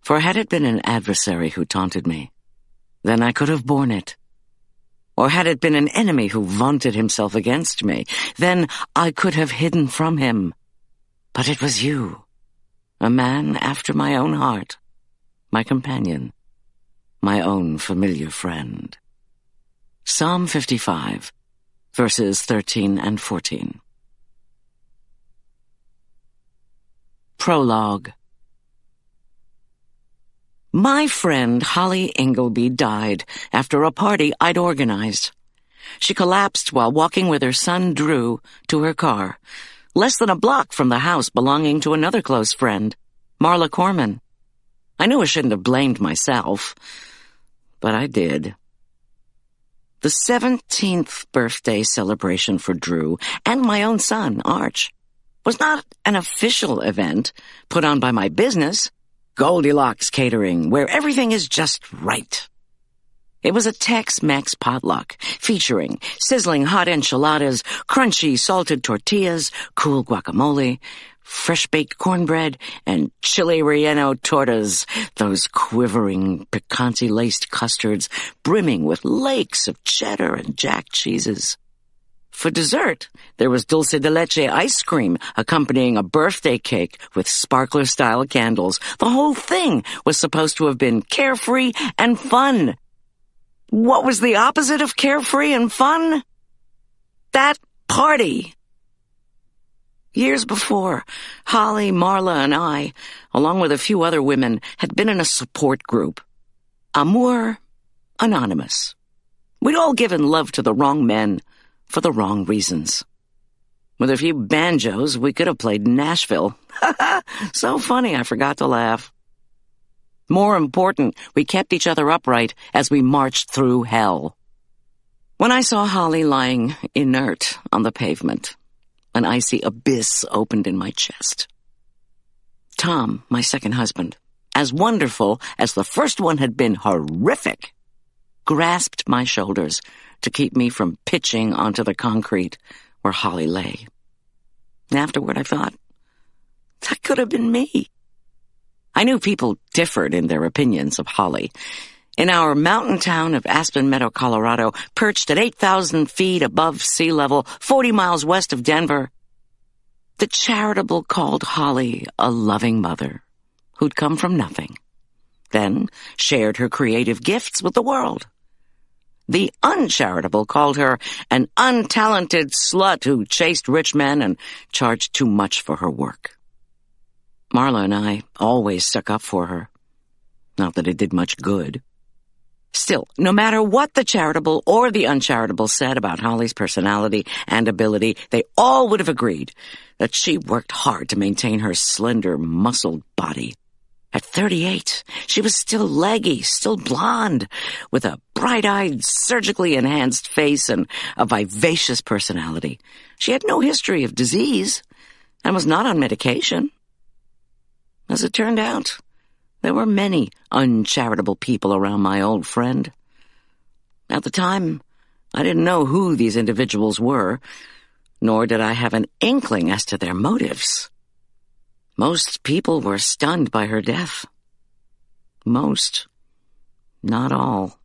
For had it been an adversary who taunted me, then I could have borne it. Or had it been an enemy who vaunted himself against me, then I could have hidden from him. But it was you, a man after my own heart, my companion, my own familiar friend. Psalm 55, verses 13 and 14. Prologue. My friend Holly Ingleby died after a party I'd organized. She collapsed while walking with her son Drew to her car, less than a block from the house belonging to another close friend, Marla Corman. I knew I shouldn't have blamed myself, but I did. The 17th birthday celebration for Drew and my own son, Arch, was not an official event put on by my business, Goldilocks Catering, where everything is just right. It was a Tex-Mex potluck featuring sizzling hot enchiladas, crunchy salted tortillas, cool guacamole, fresh-baked cornbread, and chile relleno tortas, those quivering, picante-laced custards brimming with lakes of cheddar and jack cheeses. For dessert, there was dulce de leche ice cream accompanying a birthday cake with sparkler-style candles. The whole thing was supposed to have been carefree and fun. What was the opposite of carefree and fun? That party. Years before, Holly, Marla, and I, along with a few other women, had been in a support group. Amour Anonymous. We'd all given love to the wrong men for the wrong reasons. With a few banjos, we could have played Nashville. So funny, I forgot to laugh. More important, we kept each other upright as we marched through hell. When I saw Holly lying inert on the pavement, an icy abyss opened in my chest. Tom, my second husband, as wonderful as the first one had been horrific, grasped my shoulders to keep me from pitching onto the concrete where Holly lay. Afterward, I thought, that could have been me. I knew people differed in their opinions of Holly. In our mountain town of Aspen Meadow, Colorado, perched at 8,000 feet above sea level, 40 miles west of Denver, the charitable called Holly a loving mother who'd come from nothing, then shared her creative gifts with the world. The uncharitable called her an untalented slut who chased rich men and charged too much for her work. Marla and I always stuck up for her. Not that it did much good. Still, no matter what the charitable or the uncharitable said about Holly's personality and ability, they all would have agreed that she worked hard to maintain her slender, muscled body. At 38, she was still leggy, still blonde, with a bright-eyed, surgically enhanced face and a vivacious personality. She had no history of disease and was not on medication. As it turned out, there were many uncharitable people around my old friend. At the time, I didn't know who these individuals were, nor did I have an inkling as to their motives. Most people were stunned by her death. Most, not all.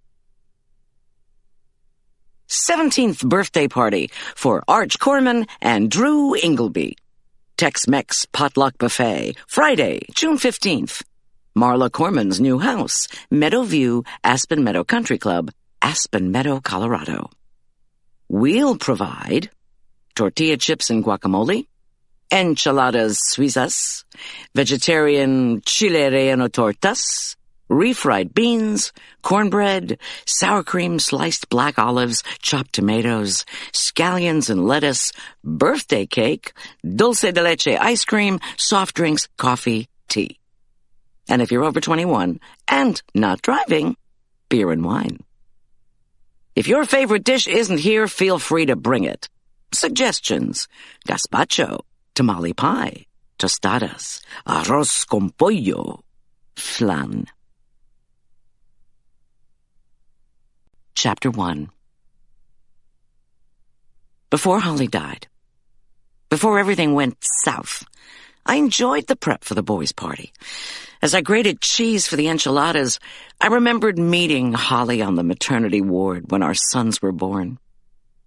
17th birthday party for Arch Corman and Drew Ingleby. Tex-Mex potluck buffet, Friday, June 15th. Marla Corman's new house, Meadowview, Aspen Meadow Country Club, Aspen Meadow, Colorado. We'll provide tortilla chips and guacamole, enchiladas suizas, vegetarian chile relleno tortas, refried beans, cornbread, sour cream, sliced black olives, chopped tomatoes, scallions and lettuce, birthday cake, dulce de leche ice cream, soft drinks, coffee, tea. And if you're over 21 and not driving, beer and wine. If your favorite dish isn't here, feel free to bring it. Suggestions: gazpacho, tamale pie, tostadas, arroz con pollo, flan. Chapter 1. Before Holly died, before everything went south, I enjoyed the prep for the boys' party. As I grated cheese for the enchiladas, I remembered meeting Holly on the maternity ward when our sons were born.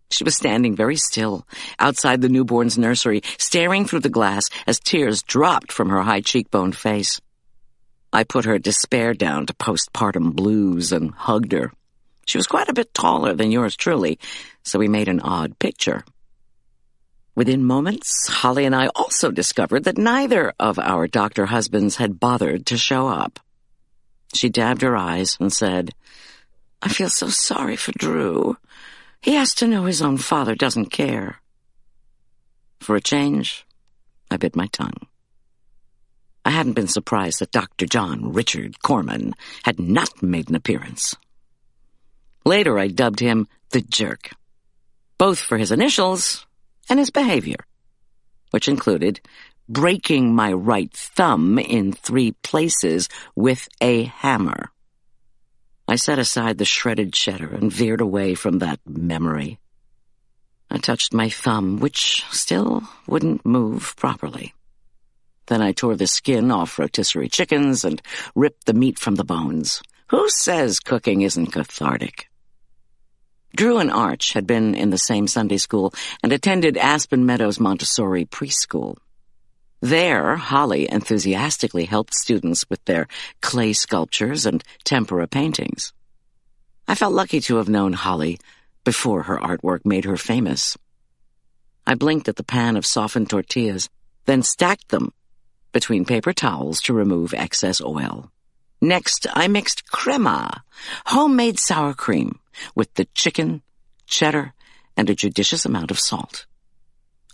She was standing very still outside the newborn's nursery, staring through the glass as tears dropped from her high cheekboned face. I put her despair down to postpartum blues and hugged her. She was quite a bit taller than yours truly, so we made an odd picture. Within moments, Holly and I also discovered that neither of our doctor husbands had bothered to show up. She dabbed her eyes and said, "I feel so sorry for Drew. He has to know his own father doesn't care." For a change, I bit my tongue. I hadn't been surprised that Dr. John Richard Corman had not made an appearance. Later, I dubbed him the Jerk, both for his initials and his behavior, which included breaking my right thumb in 3 places with a hammer. I set aside the shredded cheddar and veered away from that memory. I touched my thumb, which still wouldn't move properly. Then I tore the skin off rotisserie chickens and ripped the meat from the bones. Who says cooking isn't cathartic? Drew and Arch had been in the same Sunday school and attended Aspen Meadows Montessori preschool. There, Holly enthusiastically helped students with their clay sculptures and tempera paintings. I felt lucky to have known Holly before her artwork made her famous. I blinked at the pan of softened tortillas, then stacked them between paper towels to remove excess oil. Next, I mixed crema, homemade sour cream, with the chicken, cheddar, and a judicious amount of salt.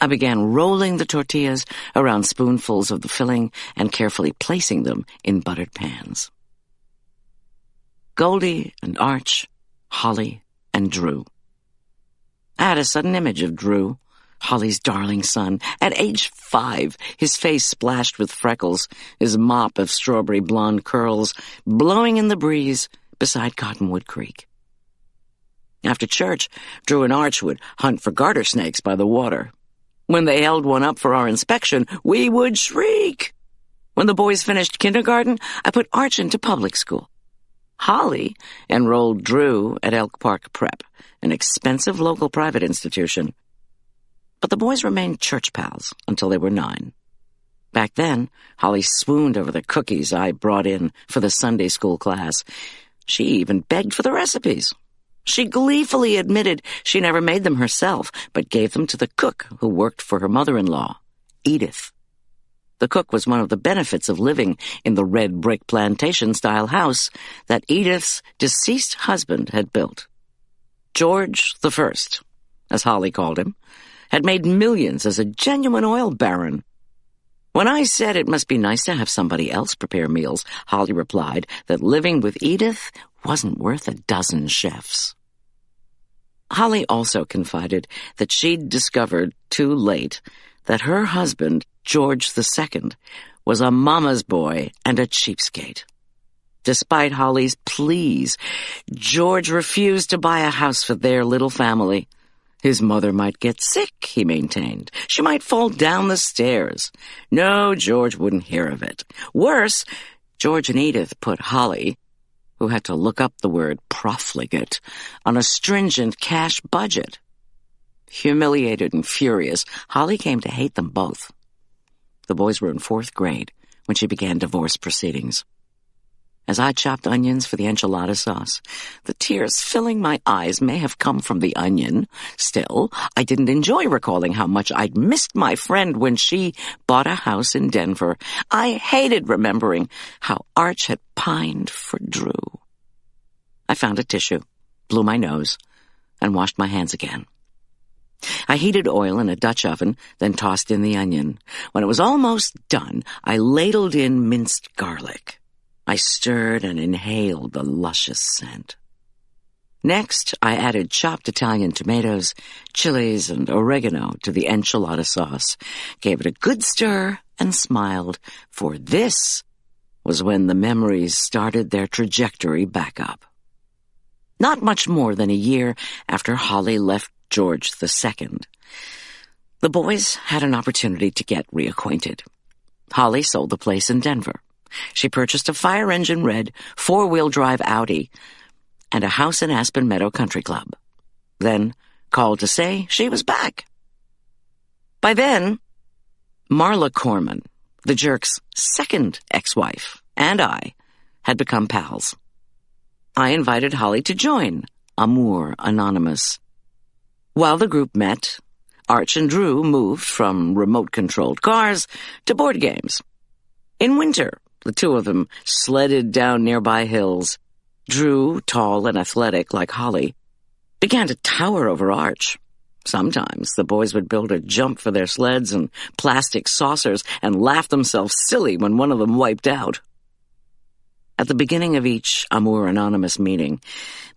I began rolling the tortillas around spoonfuls of the filling and carefully placing them in buttered pans. Goldy and Arch, Holly and Drew. I had a sudden image of Drew, Holly's darling son, at age 5, his face splashed with freckles, his mop of strawberry blonde curls blowing in the breeze beside Cottonwood Creek. After church, Drew and Arch would hunt for garter snakes by the water. When they held one up for our inspection, we would shriek. When the boys finished kindergarten, I put Arch into public school. Holly enrolled Drew at Elk Park Prep, an expensive local private institution. But the boys remained church pals until they were 9. Back then, Holly swooned over the cookies I brought in for the Sunday school class. She even begged for the recipes. She gleefully admitted she never made them herself, but gave them to the cook who worked for her mother-in-law, Edith. The cook was one of the benefits of living in the red brick plantation-style house that Edith's deceased husband had built. George the First, as Holly called him, had made millions as a genuine oil baron. When I said it must be nice to have somebody else prepare meals, Holly replied that living with Edith wasn't worth a dozen chefs. Holly also confided that she'd discovered too late that her husband, George II, was a mama's boy and a cheapskate. Despite Holly's pleas, George refused to buy a house for their little family. His mother might get sick, he maintained. She might fall down the stairs. No, George wouldn't hear of it. Worse, George and Edith put Holly, who had to look up the word profligate, on a stringent cash budget. Humiliated and furious, Holly came to hate them both. The boys were in 4th grade when she began divorce proceedings. As I chopped onions for the enchilada sauce, the tears filling my eyes may have come from the onion. Still, I didn't enjoy recalling how much I'd missed my friend when she bought a house in Denver. I hated remembering how Arch had pined for Drew. I found a tissue, blew my nose, and washed my hands again. I heated oil in a Dutch oven, then tossed in the onion. When it was almost done, I ladled in minced garlic. I stirred and inhaled the luscious scent. Next, I added chopped Italian tomatoes, chilies, and oregano to the enchilada sauce, gave it a good stir, and smiled, for this was when the memories started their trajectory back up. Not much more than a year after Holly left George II, the boys had an opportunity to get reacquainted. Holly sold the place in Denver. She purchased a fire engine red 4-wheel drive Audi and a house in Aspen Meadow Country Club. Then called to say she was back. By then, Marla Corman, the jerk's second ex-wife, and I had become pals. I invited Holly to join Amour Anonymous. While the group met, Arch and Drew moved from remote-controlled cars to board games. In winter, the two of them sledded down nearby hills. Drew, tall and athletic like Holly, began to tower over Arch. Sometimes the boys would build a jump for their sleds and plastic saucers and laugh themselves silly when one of them wiped out. At the beginning of each Amour Anonymous meeting,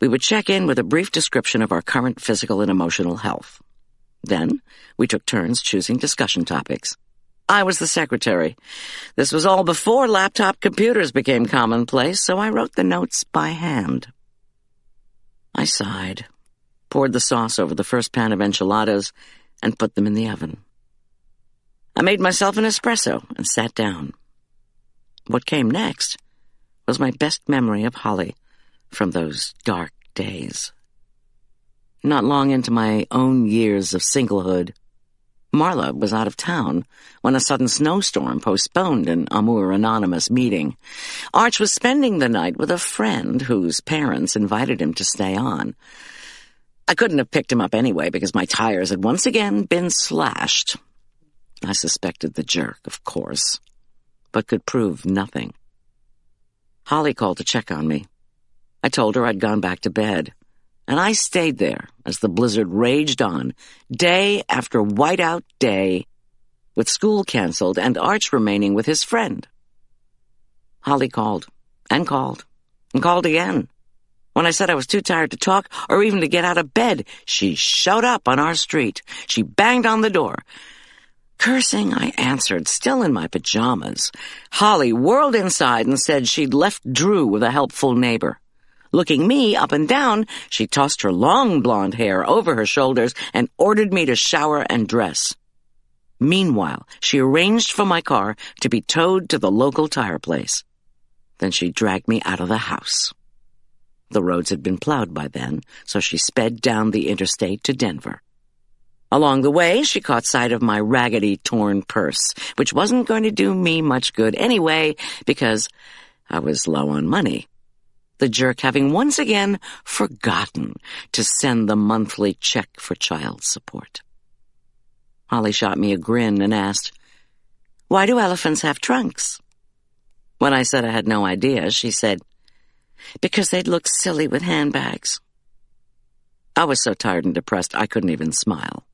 we would check in with a brief description of our current physical and emotional health. Then, we took turns choosing discussion topics. I was the secretary. This was all before laptop computers became commonplace, so I wrote the notes by hand. I sighed, poured the sauce over the first pan of enchiladas, and put them in the oven. I made myself an espresso and sat down. What came next was my best memory of Holly from those dark days. Not long into my own years of singlehood, Marla was out of town when a sudden snowstorm postponed an Amour Anonymous meeting. Arch was spending the night with a friend whose parents invited him to stay on. I couldn't have picked him up anyway because my tires had once again been slashed. I suspected the jerk, of course, but could prove nothing. Holly called to check on me. I told her I'd gone back to bed, and I stayed there as the blizzard raged on, day after whiteout day, with school canceled and Arch remaining with his friend. Holly called, and called, and called again. When I said I was too tired to talk or even to get out of bed, she showed up on our street. She banged on the door. Cursing, I answered, still in my pajamas. Holly whirled inside and said she'd left Drew with a helpful neighbor. Looking me up and down, she tossed her long blonde hair over her shoulders and ordered me to shower and dress. Meanwhile, she arranged for my car to be towed to the local tire place. Then she dragged me out of the house. The roads had been plowed by then, so she sped down the interstate to Denver. Along the way, she caught sight of my raggedy, torn purse, which wasn't going to do me much good anyway because I was low on money. The jerk having once again forgotten to send the monthly check for child support. Holly shot me a grin and asked, "Why do elephants have trunks?" When I said I had no idea, she said, "Because they'd look silly with handbags." I was so tired and depressed I couldn't even smile.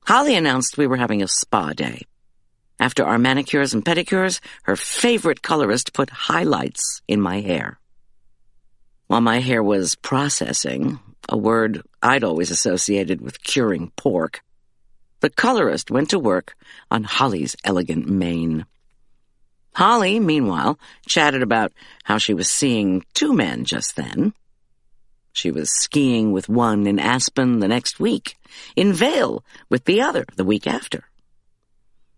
Holly announced we were having a spa day. After our manicures and pedicures, her favorite colorist put highlights in my hair. While my hair was processing, a word I'd always associated with curing pork, the colorist went to work on Holly's elegant mane. Holly, meanwhile, chatted about how she was seeing 2 men just then. She was skiing with one in Aspen the next week, in Vail with the other the week after.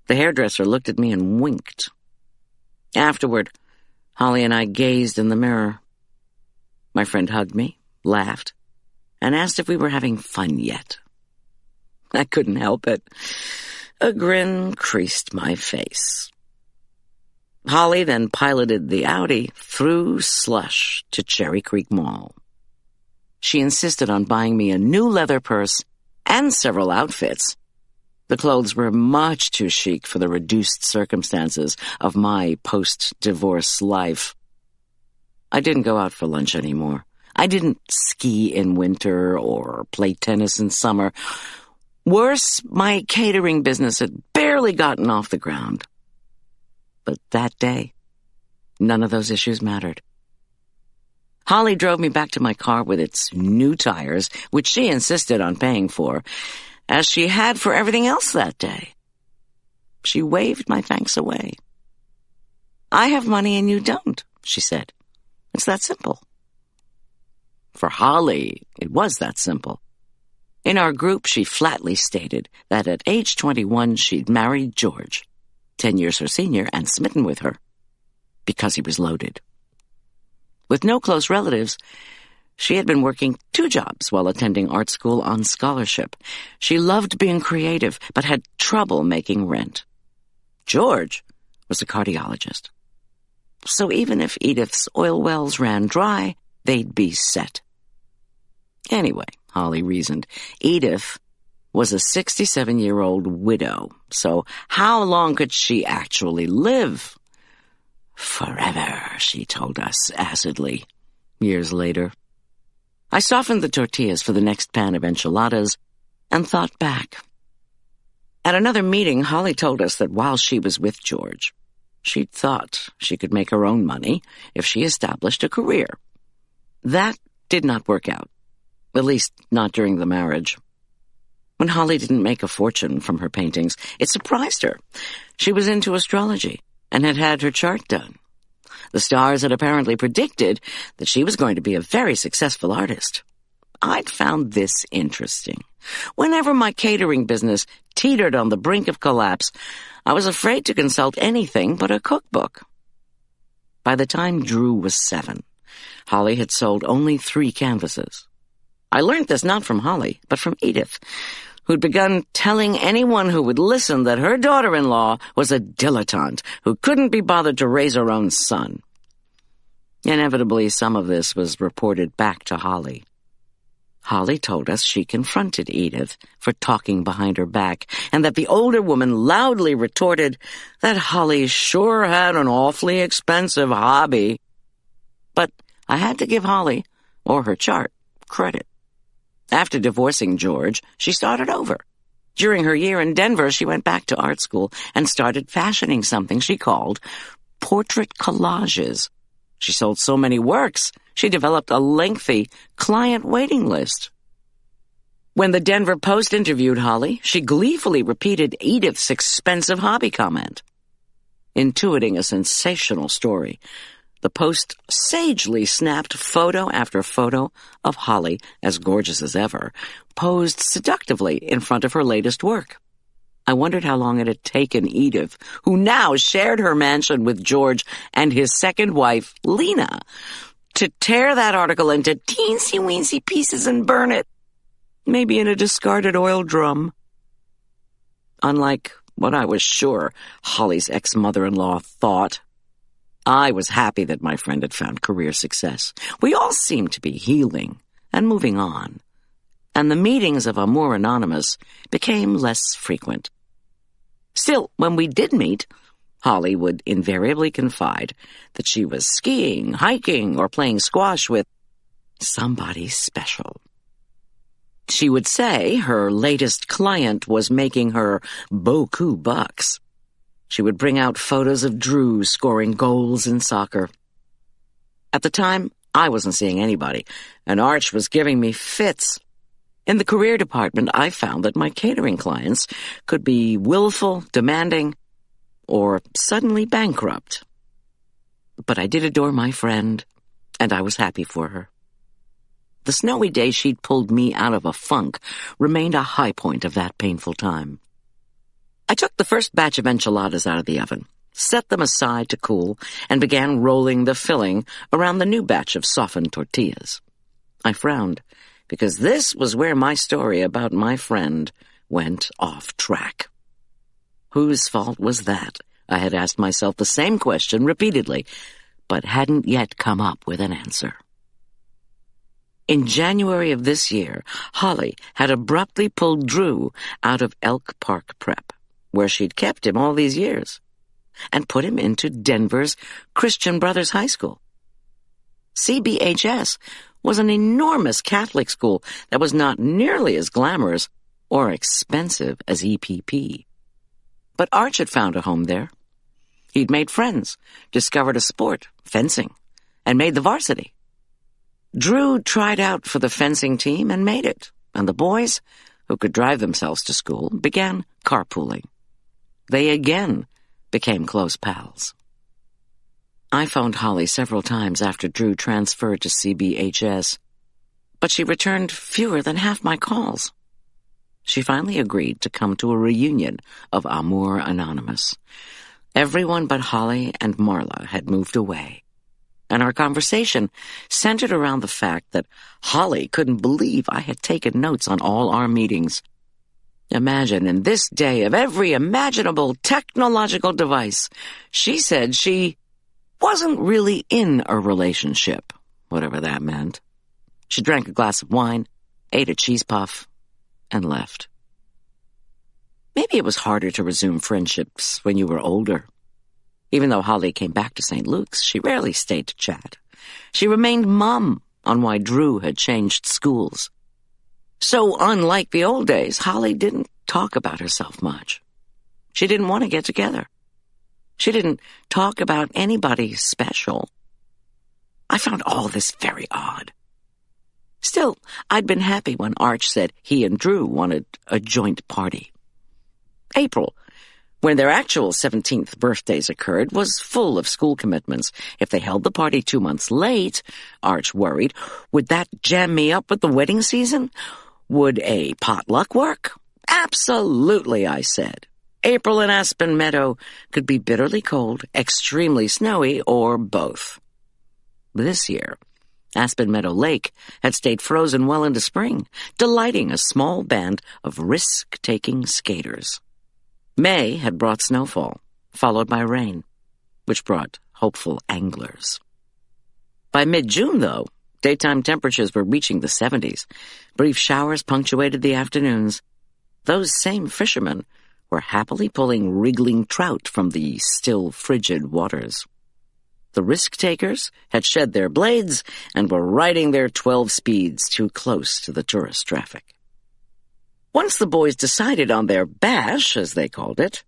The hairdresser looked at me and winked. Afterward, Holly and I gazed in the mirror. My friend hugged me, laughed, and asked if we were having fun yet. I couldn't help it. A grin creased my face. Holly then piloted the Audi through slush to Cherry Creek Mall. She insisted on buying me a new leather purse and several outfits. The clothes were much too chic for the reduced circumstances of my post-divorce life. I didn't go out for lunch anymore. I didn't ski in winter or play tennis in summer. Worse, my catering business had barely gotten off the ground. But that day, none of those issues mattered. Holly drove me back to my car with its new tires, which she insisted on paying for, as she had for everything else that day. She waved my thanks away. "I have money and you don't," she said. "It's that simple." For Holly, it was that simple. In our group, she flatly stated that at age 21, she'd married George. 10 years her senior and smitten with her, because he was loaded. With no close relatives, she had been working 2 jobs while attending art school on scholarship. She loved being creative, but had trouble making rent. George was a cardiologist. So even if Edith's oil wells ran dry, they'd be set. Anyway, Holly reasoned, Edith was a 67-year-old widow, so how long could she actually live? Forever, she told us acidly, years later. I softened the tortillas for the next pan of enchiladas and thought back. At another meeting, Holly told us that while she was with George, she'd thought she could make her own money if she established a career. That did not work out, at least not during the marriage. When Holly didn't make a fortune from her paintings, it surprised her. She was into astrology and had had her chart done. The stars had apparently predicted that she was going to be a very successful artist. I'd found this interesting. Whenever my catering business teetered on the brink of collapse, I was afraid to consult anything but a cookbook. By the time Drew was 7, Holly had sold only 3 canvases. I learned this not from Holly, but from Edith, who'd begun telling anyone who would listen that her daughter-in-law was a dilettante who couldn't be bothered to raise her own son. Inevitably, some of this was reported back to Holly. Holly told us she confronted Edith for talking behind her back, and that the older woman loudly retorted that Holly sure had an awfully expensive hobby. But I had to give Holly, or her chart, credit. After divorcing George, she started over. During her year in Denver, she went back to art school and started fashioning something she called portrait collages. She sold so many works, she developed a lengthy client waiting list. When the Denver Post interviewed Holly, she gleefully repeated Edith's expensive hobby comment. Intuiting a sensational story, the Post sagely snapped photo after photo of Holly, as gorgeous as ever, posed seductively in front of her latest work. I wondered how long it had taken Edith, who now shared her mansion with George and his second wife, Lena, to tear that article into teensy-weensy pieces and burn it, maybe in a discarded oil drum. Unlike what I was sure Holly's ex-mother-in-law thought, I was happy that my friend had found career success. We all seemed to be healing and moving on, and the meetings of Amour Anonymous became less frequent. Still, when we did meet, Holly would invariably confide that she was skiing, hiking, or playing squash with somebody special. She would say her latest client was making her beaucoup bucks. She would bring out photos of Drew scoring goals in soccer. At the time, I wasn't seeing anybody, and Arch was giving me fits. In the career department, I found that my catering clients could be willful, demanding, or suddenly bankrupt. But I did adore my friend, and I was happy for her. The snowy day she'd pulled me out of a funk remained a high point of that painful time. I took the first batch of enchiladas out of the oven, set them aside to cool, and began rolling the filling around the new batch of softened tortillas. I frowned, because this was where my story about my friend went off track. Whose fault was that? I had asked myself the same question repeatedly, but hadn't yet come up with an answer. In January of this year, Holly had abruptly pulled Drew out of Elk Park Prep, where she'd kept him all these years, and put him into Denver's Christian Brothers High School. CBHS was an enormous Catholic school that was not nearly as glamorous or expensive as EPP. But Arch had found a home there. He'd made friends, discovered a sport, fencing, and made the varsity. Drew tried out for the fencing team and made it, and the boys, who could drive themselves to school, began carpooling. They again became close pals. I phoned Holly several times after Drew transferred to CBHS, but she returned fewer than half my calls. She finally agreed to come to a reunion of Amour Anonymous. Everyone but Holly and Marla had moved away, and our conversation centered around the fact that Holly couldn't believe I had taken notes on all our meetings. Imagine, in this day of every imaginable technological device, she said she wasn't really in a relationship, whatever that meant. She drank a glass of wine, ate a cheese puff, and left. Maybe it was harder to resume friendships when you were older. Even though Holly came back to St. Luke's, she rarely stayed to chat. She remained mum on why Drew had changed schools. So unlike the old days, Holly didn't talk about herself much. She didn't want to get together. She didn't talk about anybody special. I found all this very odd. Still, I'd been happy when Arch said he and Drew wanted a joint party. April, when their actual 17th birthdays occurred, was full of school commitments. If they held the party 2 months late, Arch worried, would that jam me up with the wedding season? Would a potluck work? Absolutely, I said. April in Aspen Meadow could be bitterly cold, extremely snowy, or both. This year, Aspen Meadow Lake had stayed frozen well into spring, delighting a small band of risk-taking skaters. May had brought snowfall, followed by rain, which brought hopeful anglers. By mid-June, though, daytime temperatures were reaching the 70s. Brief showers punctuated the afternoons. Those same fishermen were happily pulling wriggling trout from the still frigid waters. The risk-takers had shed their blades and were riding their 12 speeds too close to the tourist traffic. Once the boys decided on their bash, as they called it,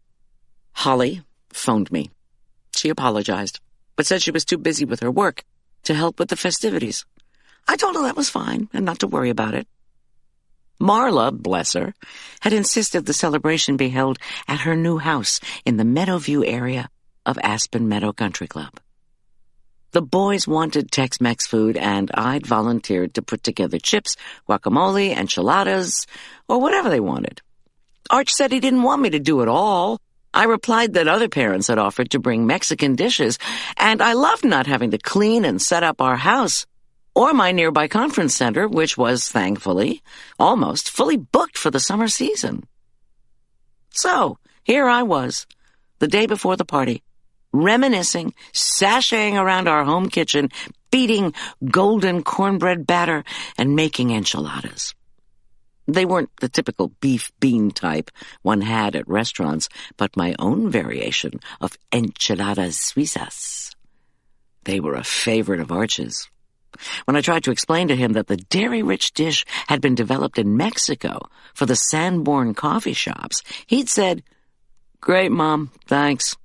Holly phoned me. She apologized, but said she was too busy with her work to help with the festivities. I told her that was fine and not to worry about it. Marla, bless her, had insisted the celebration be held at her new house in the Meadowview area of Aspen Meadow Country Club. The boys wanted Tex-Mex food, and I'd volunteered to put together chips, guacamole, enchiladas, or whatever they wanted. Arch said he didn't want me to do it all. I replied that other parents had offered to bring Mexican dishes, and I loved not having to clean and set up our house, or my nearby conference center, which was, thankfully, almost fully booked for the summer season. So, here I was, the day before the party, reminiscing, sashaying around our home kitchen, beating golden cornbread batter, and making enchiladas. They weren't the typical beef bean type one had at restaurants, but my own variation of enchiladas suizas. They were a favorite of Arch's. When I tried to explain to him that the dairy-rich dish had been developed in Mexico for the Sanborn coffee shops, he'd said, "Great, Mom, thanks."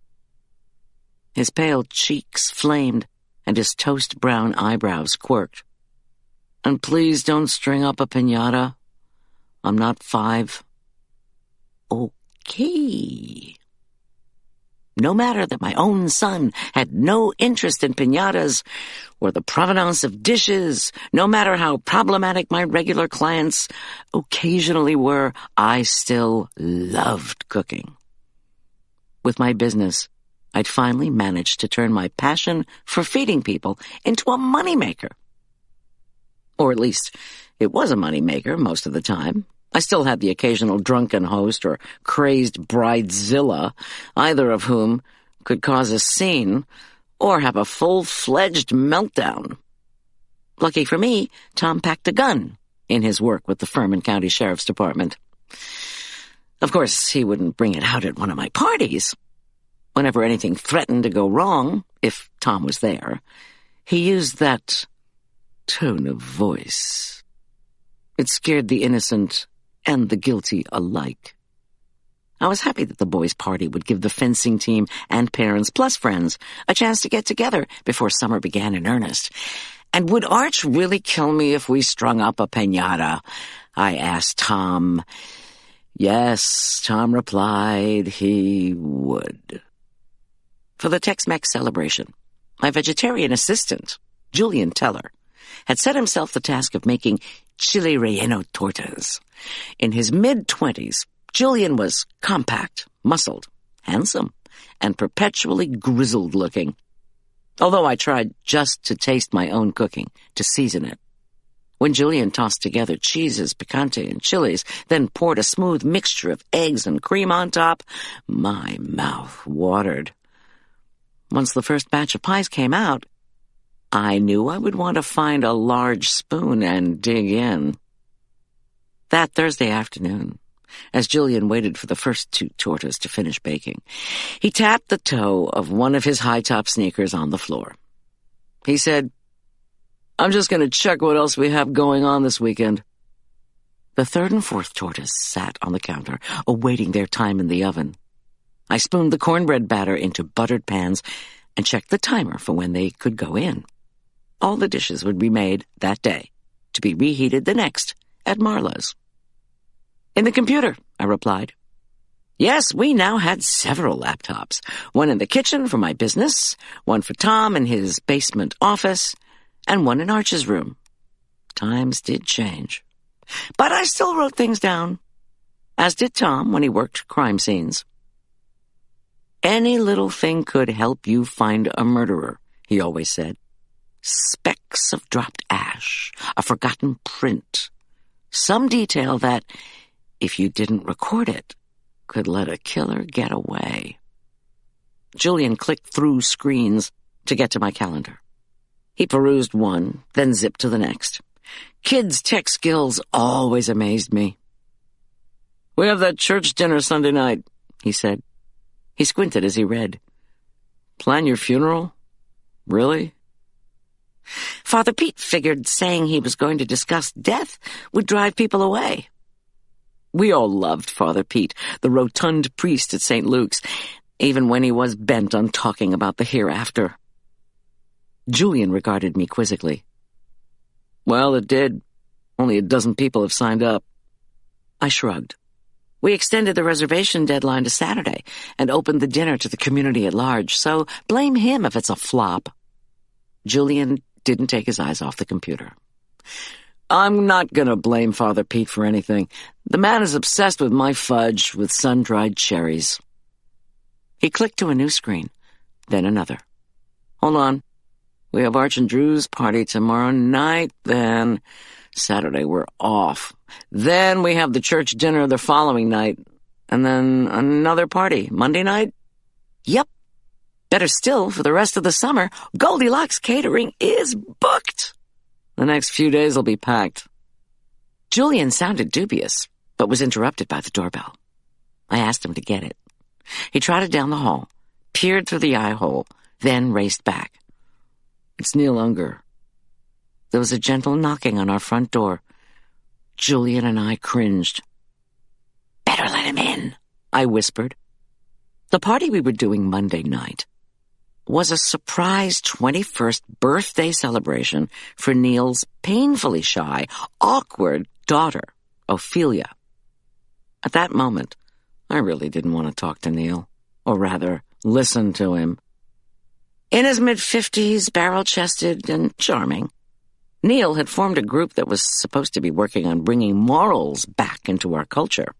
His pale cheeks flamed, and his toast-brown eyebrows quirked. "And please don't string up a piñata. I'm not 5. Okay. No matter that my own son had no interest in piñatas or the provenance of dishes, no matter how problematic my regular clients occasionally were, I still loved cooking. With my business, I'd finally managed to turn my passion for feeding people into a moneymaker. Or at least, it was a moneymaker most of the time. I still had the occasional drunken host or crazed bridezilla, either of whom could cause a scene or have a full-fledged meltdown. Lucky for me, Tom packed a gun in his work with the Furman County Sheriff's Department. Of course, he wouldn't bring it out at one of my parties. Whenever anything threatened to go wrong, if Tom was there, he used that tone of voice. It scared the innocent and the guilty alike. I was happy that the boys' party would give the fencing team and parents, plus friends, a chance to get together before summer began in earnest. And would Arch really kill me if we strung up a piñata? I asked Tom. Yes, Tom replied he would. For the Tex-Mex celebration, my vegetarian assistant, Julian Teller, had set himself the task of making chile relleno tortas. In his mid-20s, Julian was compact, muscled, handsome, and perpetually grizzled-looking, although I tried just to taste my own cooking, to season it. When Julian tossed together cheeses, picante, and chilies, then poured a smooth mixture of eggs and cream on top, my mouth watered. Once the first batch of pies came out, I knew I would want to find a large spoon and dig in. That Thursday afternoon, as Julian waited for the first 2 tortas to finish baking, he tapped the toe of one of his high-top sneakers on the floor. He said, "I'm just going to check what else we have going on this weekend." The 3rd and 4th tortas sat on the counter, awaiting their time in the oven. I spooned the cornbread batter into buttered pans and checked the timer for when they could go in. All the dishes would be made that day, to be reheated the next at Marlowe's. "In the computer," I replied. Yes, we now had several laptops, one in the kitchen for my business, one for Tom in his basement office, and one in Arch's room. Times did change. But I still wrote things down, as did Tom when he worked crime scenes. Any little thing could help you find a murderer, he always said. Specks of dropped ash, a forgotten print, some detail that, if you didn't record it, could let a killer get away. Julian clicked through screens to get to my calendar. He perused one, then zipped to the next. Kids' tech skills always amazed me. "We have that church dinner Sunday night," he said. He squinted as he read. "Plan your funeral? Really?" Father Pete figured saying he was going to discuss death would drive people away. We all loved Father Pete, the rotund priest at St. Luke's, even when he was bent on talking about the hereafter. Julian regarded me quizzically. "Well, it did. Only a dozen people have signed up." I shrugged. We extended the reservation deadline to Saturday and opened the dinner to the community at large, so blame him if it's a flop. Julian didn't take his eyes off the computer. "I'm not going to blame Father Pete for anything. The man is obsessed with my fudge with sun-dried cherries." He clicked to a new screen, then another. "Hold on. We have Arch and Drew's party tomorrow night, then Saturday we're off. Then we have the church dinner the following night, and then another party Monday night? Yep. Better still, for the rest of the summer, Goldilocks Catering is booked. The next few days will be packed." Julian sounded dubious, but was interrupted by the doorbell. I asked him to get it. He trotted down the hall, peered through the eye hole, then raced back. "It's Neil Unger." There was a gentle knocking on our front door. Julian and I cringed. "Better let him in," I whispered. The party we were doing Monday night was a surprise 21st birthday celebration for Neil's painfully shy, awkward daughter, Ophelia. At that moment, I really didn't want to talk to Neil, or rather, listen to him. In his mid-50s, barrel-chested and charming, Neil had formed a group that was supposed to be working on bringing morals back into our culture.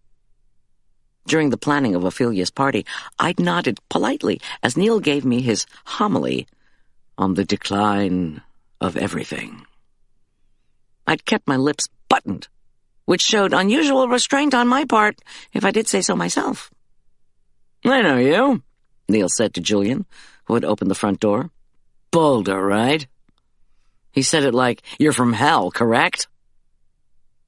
During the planning of Ophelia's party, I'd nodded politely as Neil gave me his homily on the decline of everything. I'd kept my lips buttoned, which showed unusual restraint on my part, if I did say so myself. "I know you," Neil said to Julian, who had opened the front door. "Boulder, right?" He said it like, "You're from hell, correct?"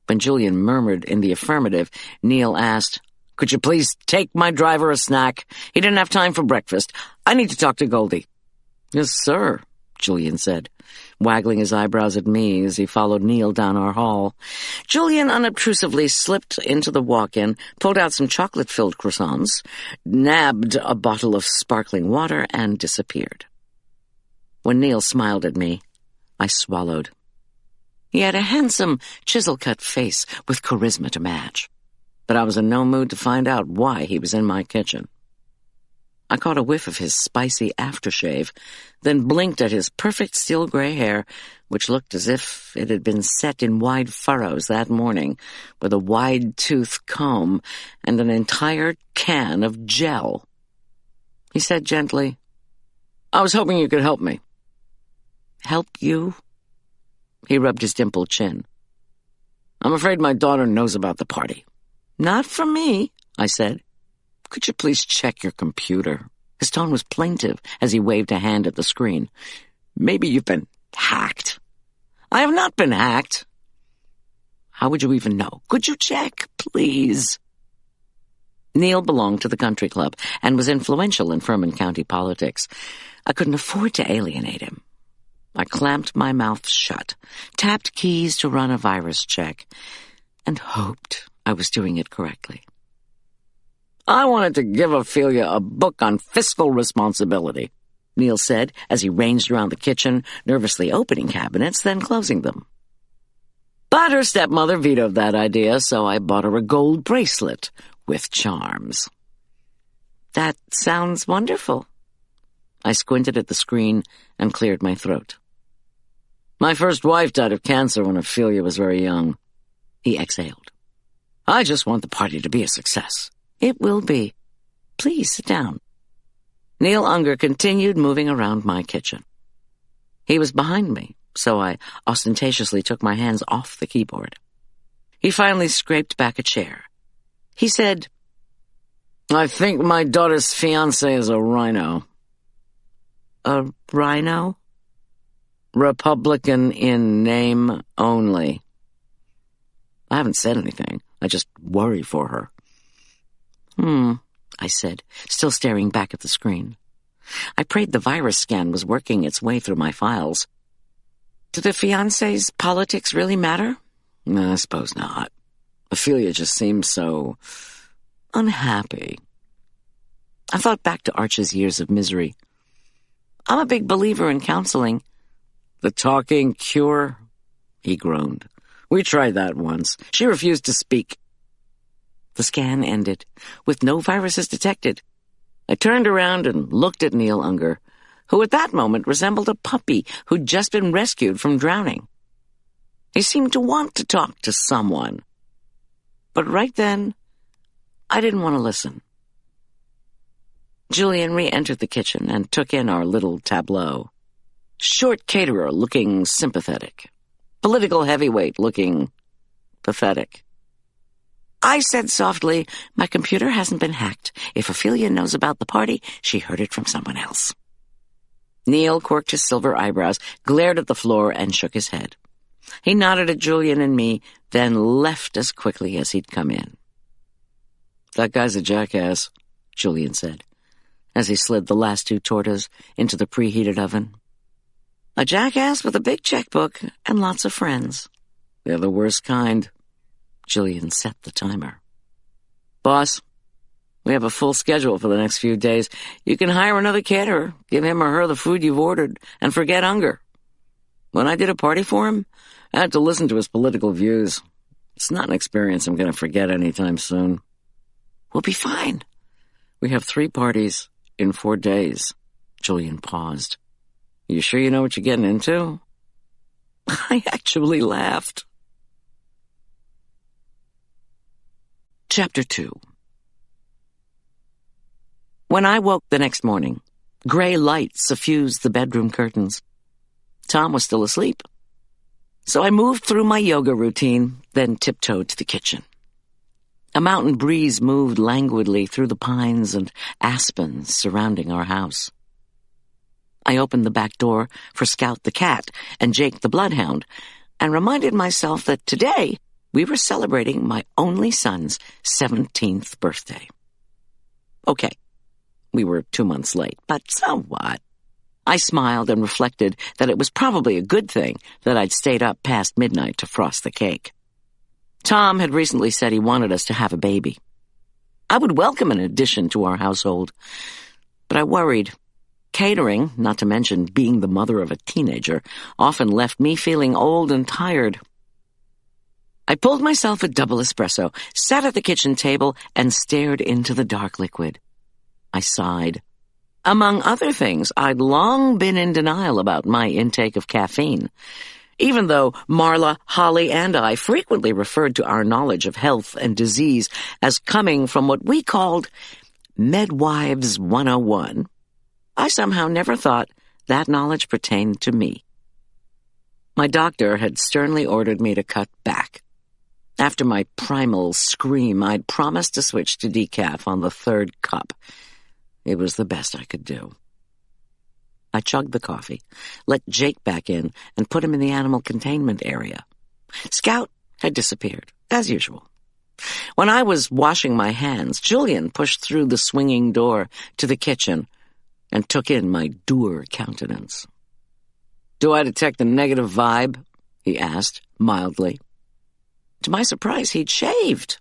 When Julian murmured in the affirmative, Neil asked, "Could you please take my driver a snack? He didn't have time for breakfast. I need to talk to Goldy." "Yes, sir," Julian said, waggling his eyebrows at me as he followed Neil down our hall. Julian unobtrusively slipped into the walk-in, pulled out some chocolate-filled croissants, nabbed a bottle of sparkling water, and disappeared. When Neil smiled at me, I swallowed. He had a handsome, chisel-cut face with charisma to match, but I was in no mood to find out why he was in my kitchen. I caught a whiff of his spicy aftershave, then blinked at his perfect steel gray hair, which looked as if it had been set in wide furrows that morning, with a wide-toothed comb and an entire can of gel. He said gently, "I was hoping you could help me." "Help you?" He rubbed his dimpled chin. "I'm afraid my daughter knows about the party." "Not from me," I said. "Could you please check your computer?" His tone was plaintive as he waved a hand at the screen. "Maybe you've been hacked." "I have not been hacked." "How would you even know? Could you check, please?" Neil belonged to the country club and was influential in Furman County politics. I couldn't afford to alienate him. I clamped my mouth shut, tapped keys to run a virus check, and hoped I was doing it correctly. "I wanted to give Ophelia a book on fiscal responsibility," Neil said as he ranged around the kitchen, nervously opening cabinets, then closing them. But her stepmother vetoed that idea, so I bought her a gold bracelet with charms. "That sounds wonderful." I squinted at the screen and cleared my throat. "My first wife died of cancer when Ophelia was very young." He exhaled. "I just want the party to be a success." "It will be. Please sit down." Neil Unger continued moving around my kitchen. He was behind me, so I ostentatiously took my hands off the keyboard. He finally scraped back a chair. He said, "I think my daughter's fiancé is a rhino." "A rhino?" "Republican in name only." I haven't said anything. I just worry for her. I said, still staring back at the screen. I prayed the virus scan was working its way through my files. Do the fiancé's politics really matter? I suppose not. Ophelia just seems so unhappy. I thought back to Arch's years of misery. I'm a big believer in counseling. "The talking cure?" he groaned. "We tried that once. She refused to speak." The scan ended, with no viruses detected. I turned around and looked at Neil Unger, who at that moment resembled a puppy who'd just been rescued from drowning. He seemed to want to talk to someone. But right then, I didn't want to listen. Julian re-entered the kitchen and took in our little tableau. Short caterer looking sympathetic. Political heavyweight looking pathetic. I said softly, "My computer hasn't been hacked. If Ophelia knows about the party, she heard it from someone else." Neil corked his silver eyebrows, glared at the floor, and shook his head. He nodded at Julian and me, then left as quickly as he'd come in. "That guy's a jackass," Julian said, as he slid the last 2 tortas into the preheated oven. "A jackass with a big checkbook and lots of friends." "They're the worst kind." Julian set the timer. "Boss, we have a full schedule for the next few days. You can hire another caterer, give him or her the food you've ordered, and forget Unger. When I did a party for him, I had to listen to his political views. It's not an experience I'm going to forget anytime soon." "We'll be fine." "We have 3 parties in 4 days." Julian paused. "You sure you know what you're getting into?" I actually laughed. Chapter 2. When I woke the next morning, gray light suffused the bedroom curtains. Tom was still asleep. So I moved through my yoga routine, then tiptoed to the kitchen. A mountain breeze moved languidly through the pines and aspens surrounding our house. I opened the back door for Scout the cat and Jake the bloodhound, and reminded myself that today we were celebrating my only son's 17th birthday. Okay, we were 2 months late, but so what? I smiled and reflected that it was probably a good thing that I'd stayed up past midnight to frost the cake. Tom had recently said he wanted us to have a baby. I would welcome an addition to our household, but I worried. Catering, not to mention being the mother of a teenager, often left me feeling old and tired. I pulled myself a double espresso, sat at the kitchen table, and stared into the dark liquid. I sighed. Among other things, I'd long been in denial about my intake of caffeine, even though Marla, Holly, and I frequently referred to our knowledge of health and disease as coming from what we called Medwives 101, I somehow never thought that knowledge pertained to me. My doctor had sternly ordered me to cut back. After my primal scream, I'd promised to switch to decaf on the third cup. It was the best I could do. I chugged the coffee, let Jake back in, and put him in the animal containment area. Scout had disappeared, as usual. When I was washing my hands, Julian pushed through the swinging door to the kitchen and took in my dour countenance. "Do I detect a negative vibe?" he asked, mildly. To my surprise, he'd shaved.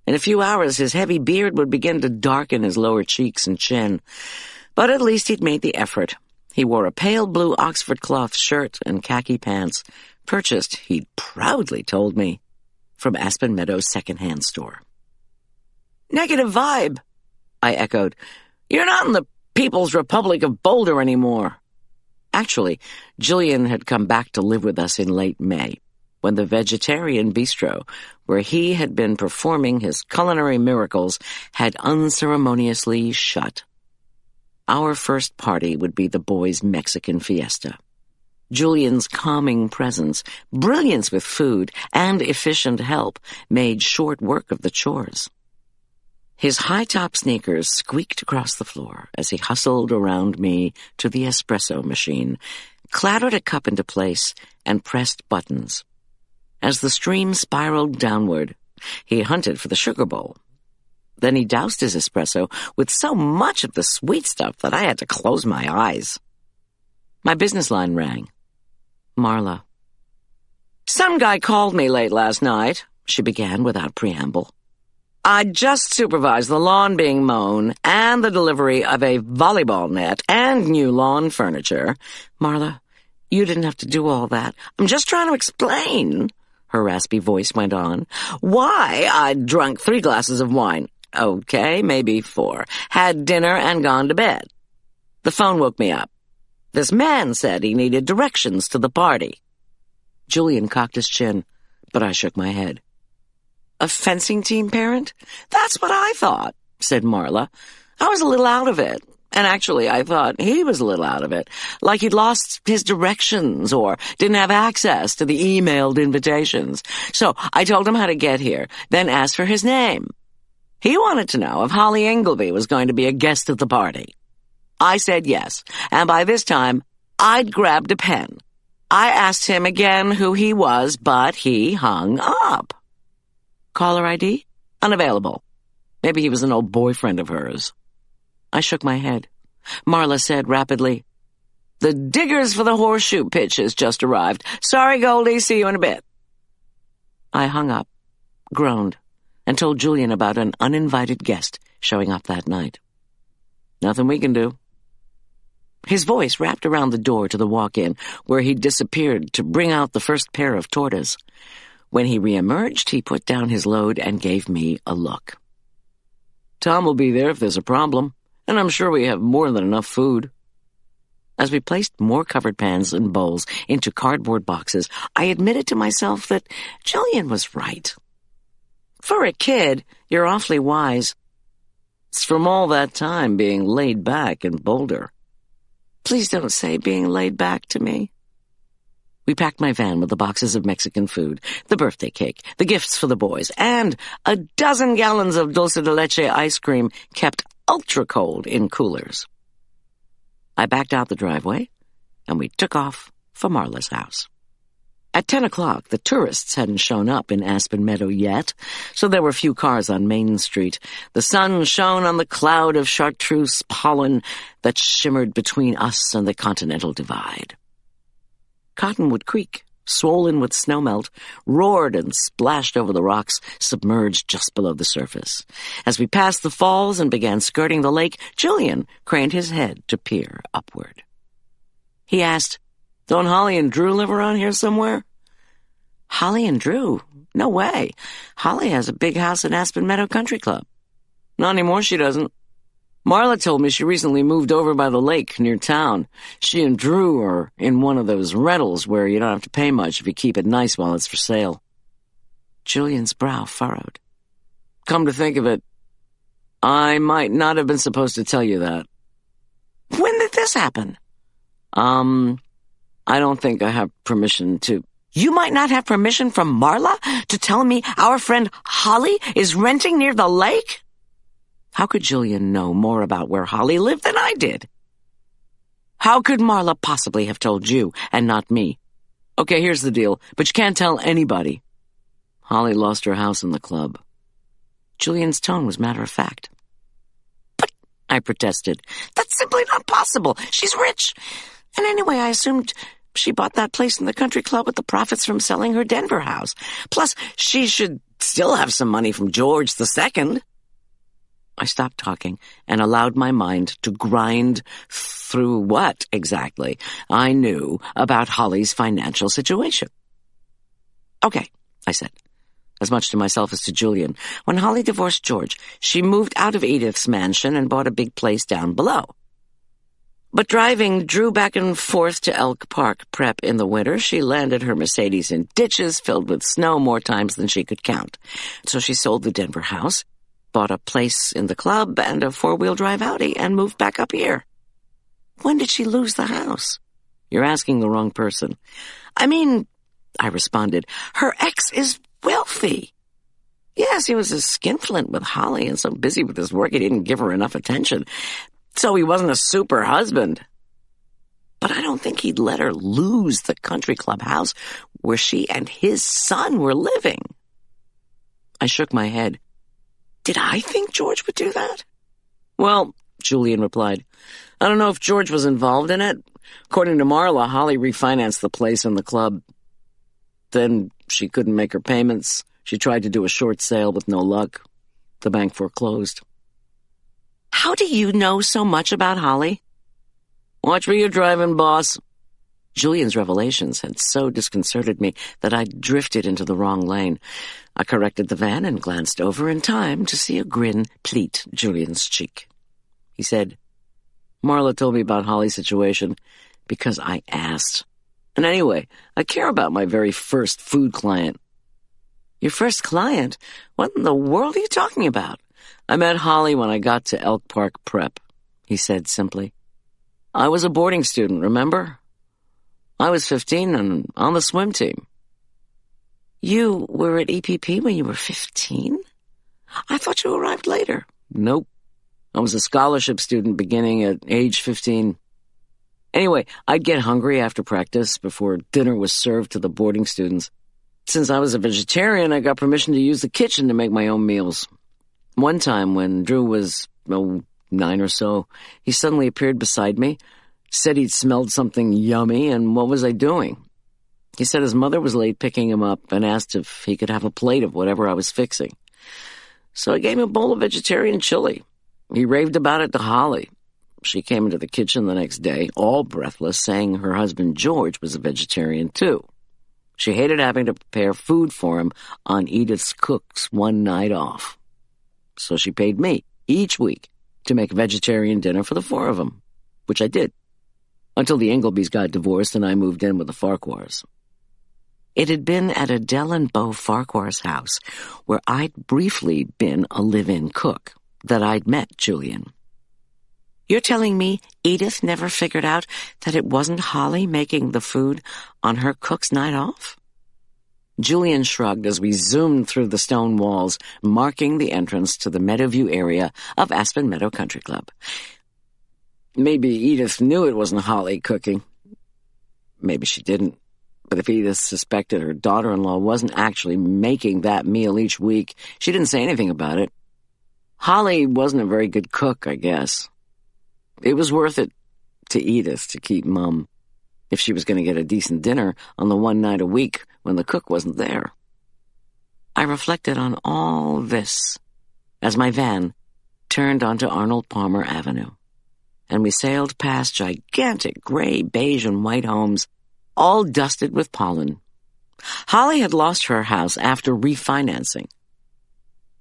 In a few hours, his heavy beard would begin to darken his lower cheeks and chin. But at least he'd made the effort. He wore a pale blue Oxford cloth shirt and khaki pants, purchased, he'd proudly told me, from Aspen Meadows' second-hand store. "Negative vibe," I echoed. "You're not in the People's Republic of Boulder anymore." Actually, Julian had come back to live with us in late May, when the vegetarian bistro, where he had been performing his culinary miracles, had unceremoniously shut. Our first party would be the boys' Mexican fiesta. Julian's calming presence, brilliance with food, and efficient help made short work of the chores. His high-top sneakers squeaked across the floor as he hustled around me to the espresso machine, clattered a cup into place, and pressed buttons. As the stream spiraled downward, he hunted for the sugar bowl. Then he doused his espresso with so much of the sweet stuff that I had to close my eyes. My business line rang. Marla. "Some guy called me late last night," she began without preamble. "I just supervised the lawn being mown and the delivery of a volleyball net and new lawn furniture." "Marla, you didn't have to do all that. I'm just trying to explain," her raspy voice went on, "why I'd drunk 3 glasses of wine. Okay, maybe 4. Had dinner and gone to bed. The phone woke me up. This man said he needed directions to the party." Julian cocked his chin, but I shook my head. "A fencing team parent? That's what I thought," said Marla. "I was a little out of it. And actually, I thought he was a little out of it, like he'd lost his directions or didn't have access to the emailed invitations. So I told him how to get here, then asked for his name. He wanted to know if Holly Ingleby was going to be a guest at the party. I said yes, and by this time, I'd grabbed a pen. I asked him again who he was, but he hung up. Caller ID? Unavailable. Maybe he was an old boyfriend of hers. I shook my head. Marla said rapidly, "The diggers for the horseshoe pitch has just arrived. Sorry, Goldy, see you in a bit." I hung up, groaned, and told Julian about an uninvited guest showing up that night. "Nothing we can do." His voice wrapped around the door to the walk-in, where he disappeared to bring out the first pair of tortas. When he reemerged, he put down his load and gave me a look. "Tom will be there if there's a problem, and I'm sure we have more than enough food." As we placed more covered pans and bowls into cardboard boxes, I admitted to myself that Julian was right. For a kid, you're awfully wise. It's from all that time being laid back in Boulder. Please don't say being laid back to me. We packed my van with the boxes of Mexican food, the birthday cake, the gifts for the boys, and a dozen gallons of dulce de leche ice cream kept ultra-cold in coolers. I backed out the driveway, and we took off for Marla's house. At 10 o'clock, the tourists hadn't shown up in Aspen Meadow yet, so there were few cars on Main Street. The sun shone on the cloud of chartreuse pollen that shimmered between us and the Continental Divide. Cottonwood Creek, swollen with snowmelt, roared and splashed over the rocks submerged just below the surface. As we passed the falls and began skirting the lake, Julian craned his head to peer upward. He asked, "Don't Holly and Drew live around here somewhere?" "Holly and Drew? No way. Holly has a big house in Aspen Meadow Country Club." "Not anymore, she doesn't. Marla told me she recently moved over by the lake near town. She and Drew are in one of those rentals where you don't have to pay much if you keep it nice while it's for sale." Julian's brow furrowed. "Come to think of it, I might not have been supposed to tell you that. When did this happen? I don't think I have permission to. You might not have permission from Marla to tell me our friend Holly is renting near the lake? How could Julian know more about where Holly lived than I did? How could Marla possibly have told you and not me? Okay, here's the deal, but you can't tell anybody. Holly lost her house in the club. Julian's tone was matter-of-fact. But, I protested, that's simply not possible. She's rich. And anyway, I assumed she bought that place in the country club with the profits from selling her Denver house. Plus, she should still have some money from George II. I stopped talking and allowed my mind to grind through what, exactly, I knew about Holly's financial situation. Okay, I said, as much to myself as to Julian. When Holly divorced George, she moved out of Edith's mansion and bought a big place down below. But driving Drew back and forth to Elk Park Prep in the winter, she landed her Mercedes in ditches filled with snow more times than she could count. So she sold the Denver house, bought a place in the club and a four-wheel drive Audi, and moved back up here. When did she lose the house? You're asking the wrong person. I mean, I responded, her ex is wealthy. Yes, he was a skinflint with Holly and so busy with his work he didn't give her enough attention. So he wasn't a super husband. But I don't think he'd let her lose the country club house where she and his son were living. I shook my head. Did I think George would do that? Well, Julian replied, I don't know if George was involved in it. According to Marla, Holly refinanced the place in the club. Then she couldn't make her payments. She tried to do a short sale with no luck. The bank foreclosed. How do you know so much about Holly? Watch where you're driving, boss. Julian's revelations had so disconcerted me that I drifted into the wrong lane. I corrected the van and glanced over in time to see a grin pleat Julian's cheek. He said, Marla told me about Holly's situation because I asked. And anyway, I care about my very first food client. Your first client? What in the world are you talking about? I met Holly when I got to Elk Park Prep, he said simply. I was a boarding student, remember? I was 15 and on the swim team. You were at EPP when you were 15? I thought you arrived later. Nope. I was a scholarship student beginning at age 15. Anyway, I'd get hungry after practice before dinner was served to the boarding students. Since I was a vegetarian, I got permission to use the kitchen to make my own meals. One time when Drew was, 9 or so, he suddenly appeared beside me, said he'd smelled something yummy, and what was I doing? He said his mother was late picking him up and asked if he could have a plate of whatever I was fixing. So I gave him a bowl of vegetarian chili. He raved about it to Holly. She came into the kitchen the next day, all breathless, saying her husband George was a vegetarian too. She hated having to prepare food for him on Edith's cook's one night off. So she paid me each week to make a vegetarian dinner for the four of them, which I did, until the Inglebys got divorced and I moved in with the Farquhars. It had been at Adele and Beau Farquhar's house, where I'd briefly been a live-in cook, that I'd met Julian. You're telling me Edith never figured out that it wasn't Holly making the food on her cook's night off? Julian shrugged as we zoomed through the stone walls, marking the entrance to the Meadowview area of Aspen Meadow Country Club. Maybe Edith knew it wasn't Holly cooking. Maybe she didn't. But if Edith suspected her daughter-in-law wasn't actually making that meal each week, she didn't say anything about it. Holly wasn't a very good cook, I guess. It was worth it to Edith to keep mum if she was going to get a decent dinner on the one night a week when the cook wasn't there. I reflected on all this as my van turned onto Arnold Palmer Avenue, and we sailed past gigantic gray, beige, and white homes, all dusted with pollen. Holly had lost her house after refinancing.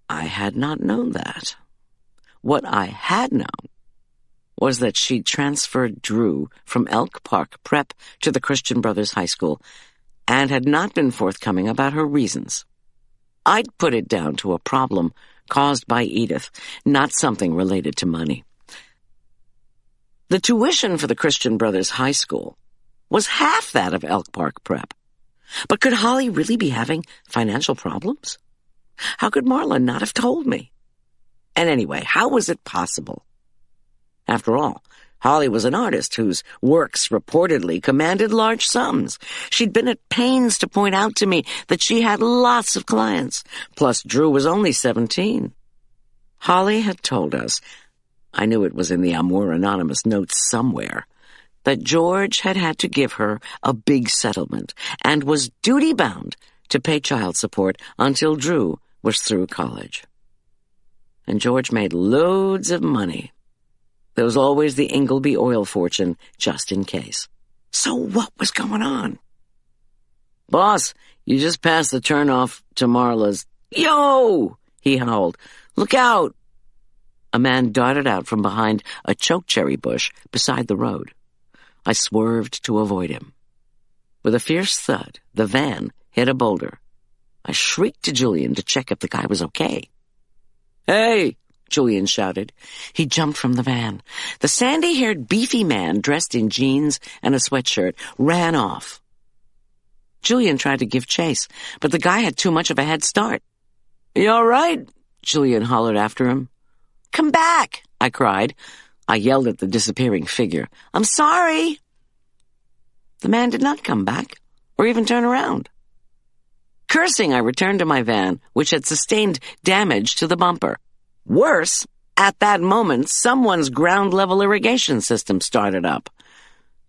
I had not known that. What I had known was that she'd transferred Drew from Elk Park Prep to the Christian Brothers High School and had not been forthcoming about her reasons. I'd put it down to a problem caused by Edith, not something related to money. The tuition for the Christian Brothers High School was half that of Elk Park Prep. But could Holly really be having financial problems? How could Marla not have told me? And anyway, how was it possible? After all, Holly was an artist whose works reportedly commanded large sums. She'd been at pains to point out to me that she had lots of clients, plus Drew was only 17. Holly had told us, I knew it was in the Amour Anonymous notes somewhere, that George had had to give her a big settlement and was duty-bound to pay child support until Drew was through college. And George made loads of money. There was always the Ingleby oil fortune, just in case. So what was going on? Boss, you just passed the turnoff to Marla's. Yo! He howled. Look out! A man darted out from behind a chokecherry bush beside the road. I swerved to avoid him. With a fierce thud, the van hit a boulder. I shrieked to Julian to check if the guy was okay. Hey! Julian shouted. He jumped from the van. The sandy-haired, beefy man, dressed in jeans and a sweatshirt, ran off. Julian tried to give chase, but the guy had too much of a head start. You all right? Julian hollered after him. Come back, I cried. I yelled at the disappearing figure. I'm sorry. The man did not come back, or even turn around. Cursing, I returned to my van, which had sustained damage to the bumper. Worse, at that moment, someone's ground-level irrigation system started up.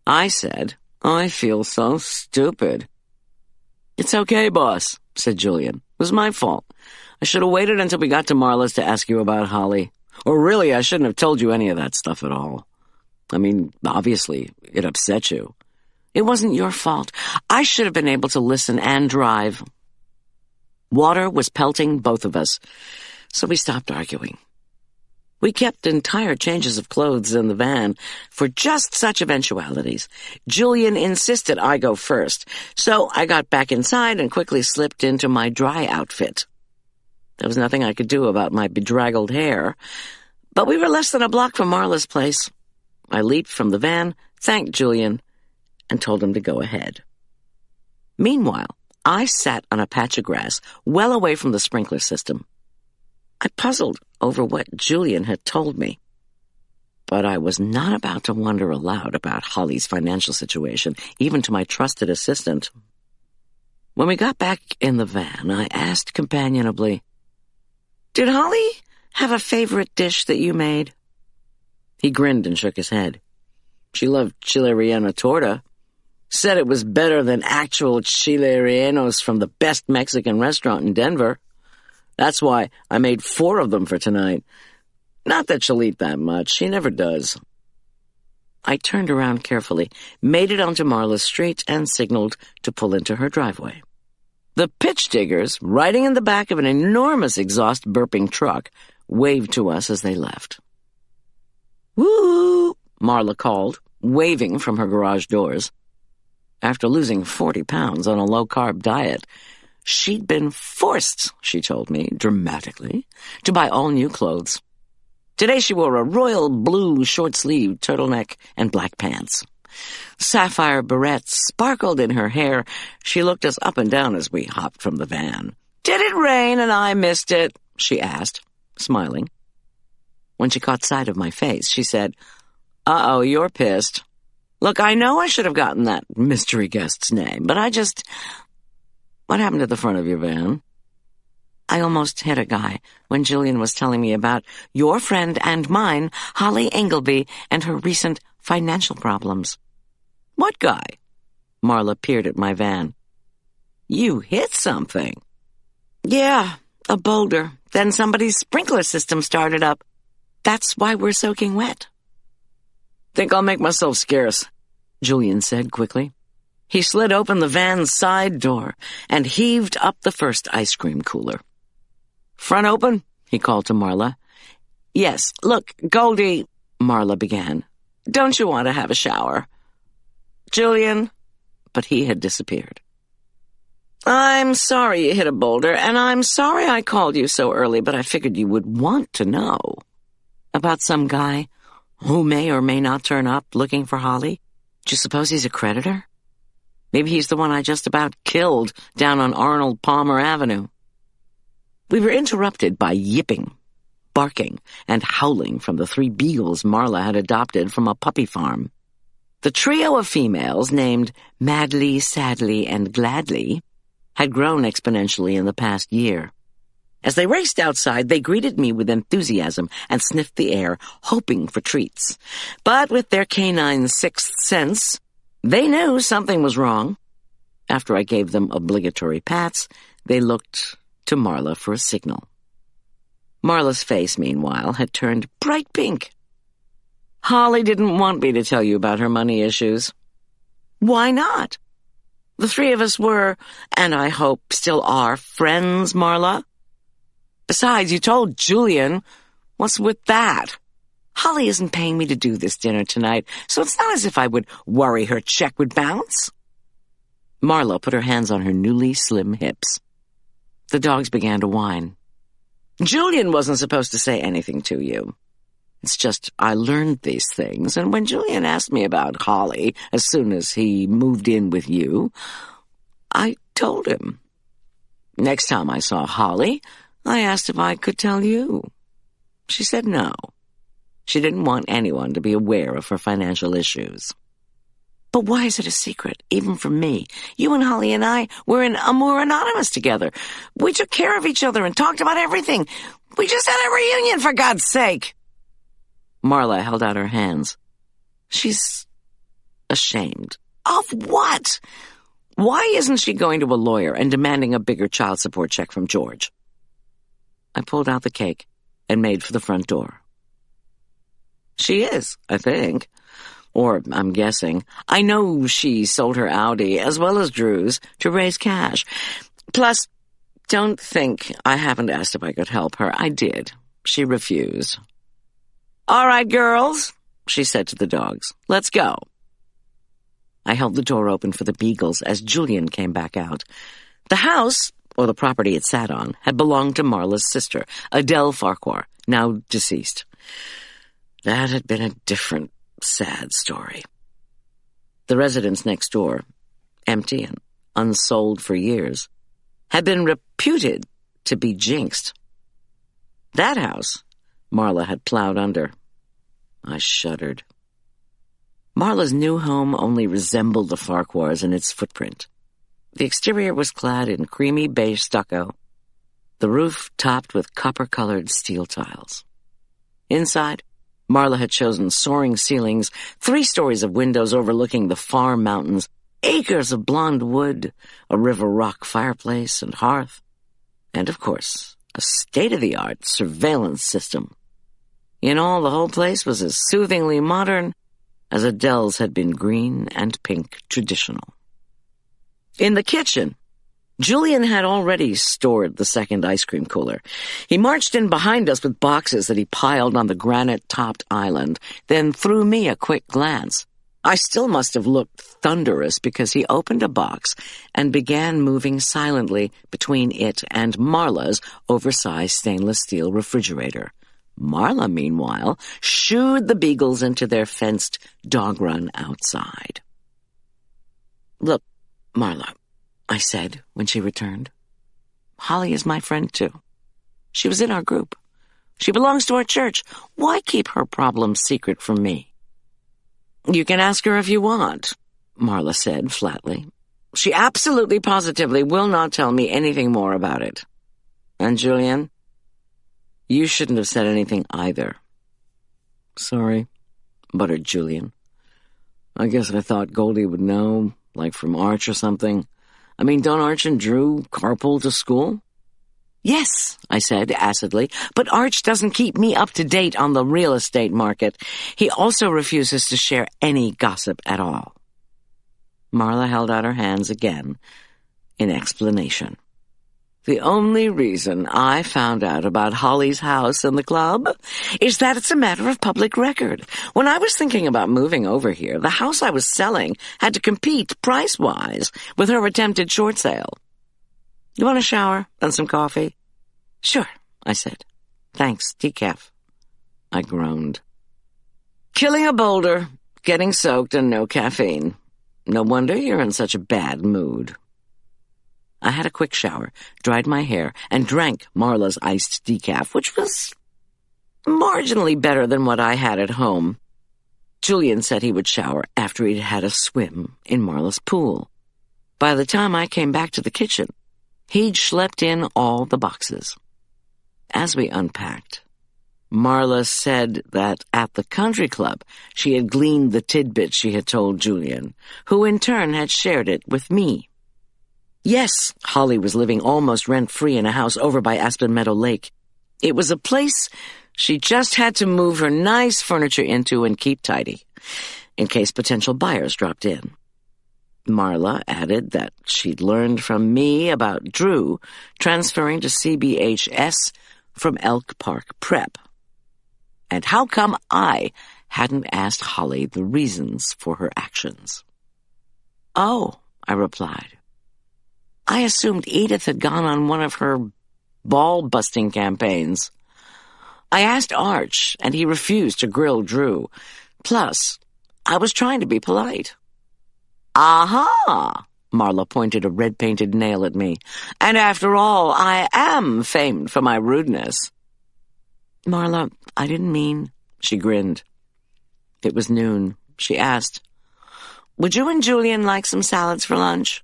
I said, I feel so stupid. It's okay, boss, said Julian. It was my fault. I should have waited until we got to Marla's to ask you about Holly. Or really, I shouldn't have told you any of that stuff at all. I mean, obviously, it upset you. It wasn't your fault. I should have been able to listen and drive. Water was pelting both of us, so we stopped arguing. We kept entire changes of clothes in the van for just such eventualities. Julian insisted I go first, so I got back inside and quickly slipped into my dry outfit. There was nothing I could do about my bedraggled hair, but we were less than a block from Marla's place. I leaped from the van, thanked Julian, and told him to go ahead. Meanwhile, I sat on a patch of grass well away from the sprinkler system. I puzzled over what Julian had told me, but I was not about to wonder aloud about Holly's financial situation, even to my trusted assistant. When we got back in the van, I asked companionably, Did Holly have a favorite dish that you made? He grinned and shook his head. She loved chile relleno torta. Said it was better than actual chile rellenos from the best Mexican restaurant in Denver. That's why I made 4 of them for tonight. Not that she'll eat that much. She never does. I turned around carefully, made it onto Marla's street, and signaled to pull into her driveway. The pitch diggers, riding in the back of an enormous exhaust-burping truck, waved to us as they left. Woo! Marla called, waving from her garage doors. After losing 40 pounds on a low-carb diet, she'd been forced, she told me, dramatically, to buy all new clothes. Today she wore a royal blue short-sleeved turtleneck and black pants. Sapphire barrettes sparkled in her hair. She looked us up and down as we hopped from the van. Did it rain and I missed it? She asked, smiling. When she caught sight of my face, she said, Uh-oh, you're pissed. Look, I know I should have gotten that mystery guest's name, but What happened to the front of your van? I almost hit a guy when Julian was telling me about your friend and mine, Holly Ingleby, and her recent financial problems. What guy? Marla peered at my van. You hit something. Yeah, a boulder. Then somebody's sprinkler system started up. That's why we're soaking wet. Think I'll make myself scarce, Julian said quickly. He slid open the van's side door and heaved up the first ice cream cooler. Front open? He called to Marla. Yes, look, Goldy, Marla began. Don't you want to have a shower? Julian? But he had disappeared. I'm sorry you hit a boulder, and I'm sorry I called you so early, but I figured you would want to know. About some guy who may or may not turn up looking for Holly? Do you suppose he's a creditor? Maybe he's the one I just about killed down on Arnold Palmer Avenue. We were interrupted by yipping, barking, and howling from the 3 beagles Marla had adopted from a puppy farm. The trio of females, named Madly, Sadly, and Gladly, had grown exponentially in the past year. As they raced outside, they greeted me with enthusiasm and sniffed the air, hoping for treats. But with their canine sixth sense, they knew something was wrong. After I gave them obligatory pats, they looked to Marla for a signal. Marla's face, meanwhile, had turned bright pink. Holly didn't want me to tell you about her money issues. Why not? The 3 of us were, and I hope still are, friends, Marla. Besides, you told Julian. What's with that? Holly isn't paying me to do this dinner tonight, so it's not as if I would worry her check would bounce. Marla put her hands on her newly slim hips. The dogs began to whine. Julian wasn't supposed to say anything to you. It's just I learned these things, and when Julian asked me about Holly as soon as he moved in with you, I told him. Next time I saw Holly, I asked if I could tell you. She said no. She didn't want anyone to be aware of her financial issues. But why is it a secret, even from me? You and Holly and I were anonymous together. We took care of each other and talked about everything. We just had a reunion, for God's sake. Marla held out her hands. She's ashamed. Of what? Why isn't she going to a lawyer and demanding a bigger child support check from George? I pulled out the cake and made for the front door. She is, I think. Or, I'm guessing. I know she sold her Audi, as well as Drew's, to raise cash. Plus, don't think I haven't asked if I could help her. I did. She refused. All right, girls, she said to the dogs. Let's go. I held the door open for the beagles as Julian came back out. The house, or the property it sat on, had belonged to Marla's sister, Adele Farquhar, now deceased. That had been a different, sad story. The residence next door, empty and unsold for years, had been reputed to be jinxed. That house Marla had plowed under. I shuddered. Marla's new home only resembled the Farquhars in its footprint. The exterior was clad in creamy beige stucco, the roof topped with copper-colored steel tiles. Inside, Marla had chosen soaring ceilings, 3 stories of windows overlooking the far mountains, acres of blonde wood, a river rock fireplace and hearth, and, of course, a state-of-the-art surveillance system. In all, the whole place was as soothingly modern as Adele's had been green and pink traditional. In the kitchen, Julian had already stored the second ice cream cooler. He marched in behind us with boxes that he piled on the granite-topped island, then threw me a quick glance. I still must have looked thunderous because he opened a box and began moving silently between it and Marla's oversized stainless steel refrigerator. Marla, meanwhile, shooed the beagles into their fenced dog run outside. Look, Marla, I said when she returned. Holly is my friend, too. She was in our group. She belongs to our church. Why keep her problems secret from me? You can ask her if you want, Marla said flatly. She absolutely positively will not tell me anything more about it. And Julian, you shouldn't have said anything either. Sorry, muttered Julian. I guess I thought Goldy would know, like from Arch or something. I mean, don't Arch and Drew carpool to school? Yes, I said acidly, but Arch doesn't keep me up to date on the real estate market. He also refuses to share any gossip at all. Marla held out her hands again in explanation. The only reason I found out about Holly's house and the club is that it's a matter of public record. When I was thinking about moving over here, the house I was selling had to compete price-wise with her attempted short sale. You want a shower and some coffee? Sure, I said. Thanks, decaf. I groaned. Killing a boulder, getting soaked, and no caffeine. No wonder you're in such a bad mood. I had a quick shower, dried my hair, and drank Marla's iced decaf, which was marginally better than what I had at home. Julian said he would shower after he'd had a swim in Marla's pool. By the time I came back to the kitchen, he'd schlepped in all the boxes. As we unpacked, Marla said that at the country club she had gleaned the tidbit she had told Julian, who in turn had shared it with me. Yes, Holly was living almost rent-free in a house over by Aspen Meadow Lake. It was a place she just had to move her nice furniture into and keep tidy, in case potential buyers dropped in. Marla added that she'd learned from me about Drew transferring to CBHS from Elk Park Prep. And how come I hadn't asked Holly the reasons for her actions? Oh, I replied. I assumed Edith had gone on one of her ball-busting campaigns. I asked Arch, and he refused to grill Drew. Plus, I was trying to be polite. Aha! Marla pointed a red-painted nail at me. And after all, I am famed for my rudeness. Marla, I didn't mean, she grinned. It was noon. She asked, would you and Julian like some salads for lunch?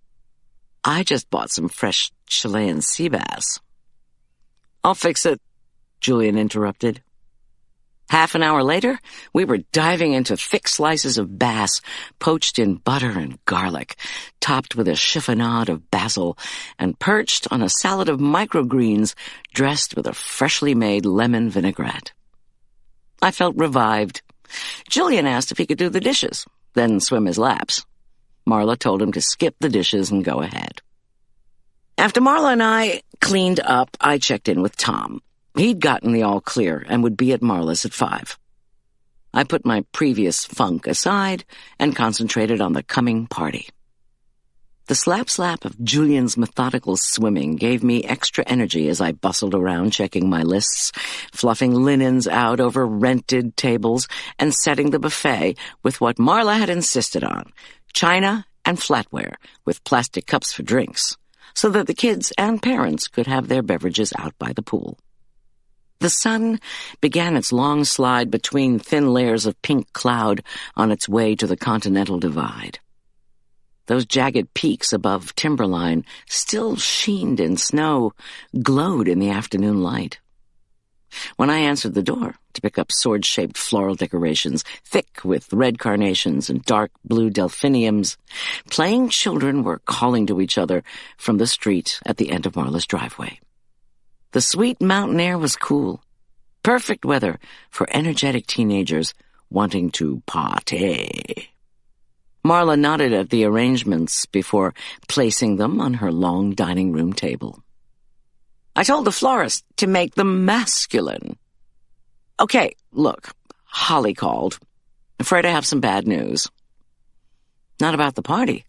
I just bought some fresh Chilean sea bass. I'll fix it, Julian interrupted. Half an hour later, we were diving into thick slices of bass, poached in butter and garlic, topped with a chiffonade of basil, and perched on a salad of microgreens dressed with a freshly made lemon vinaigrette. I felt revived. Julian asked if he could do the dishes, then swim his laps. Marla told him to skip the dishes and go ahead. After Marla and I cleaned up, I checked in with Tom. He'd gotten the all clear and would be at Marla's at 5. I put my previous funk aside and concentrated on the coming party. The slap-slap of Julian's methodical swimming gave me extra energy as I bustled around checking my lists, fluffing linens out over rented tables, and setting the buffet with what Marla had insisted on, china and flatware with plastic cups for drinks, so that the kids and parents could have their beverages out by the pool. The sun began its long slide between thin layers of pink cloud on its way to the Continental Divide. Those jagged peaks above timberline, still sheened in snow, glowed in the afternoon light. When I answered the door to pick up sword-shaped floral decorations, thick with red carnations and dark blue delphiniums, playing children were calling to each other from the street at the end of Marla's driveway. The sweet mountain air was cool, perfect weather for energetic teenagers wanting to party. Marla nodded at the arrangements before placing them on her long dining room table. I told the florist to make them masculine. Okay, look, Holly called. Afraid I have some bad news. Not about the party.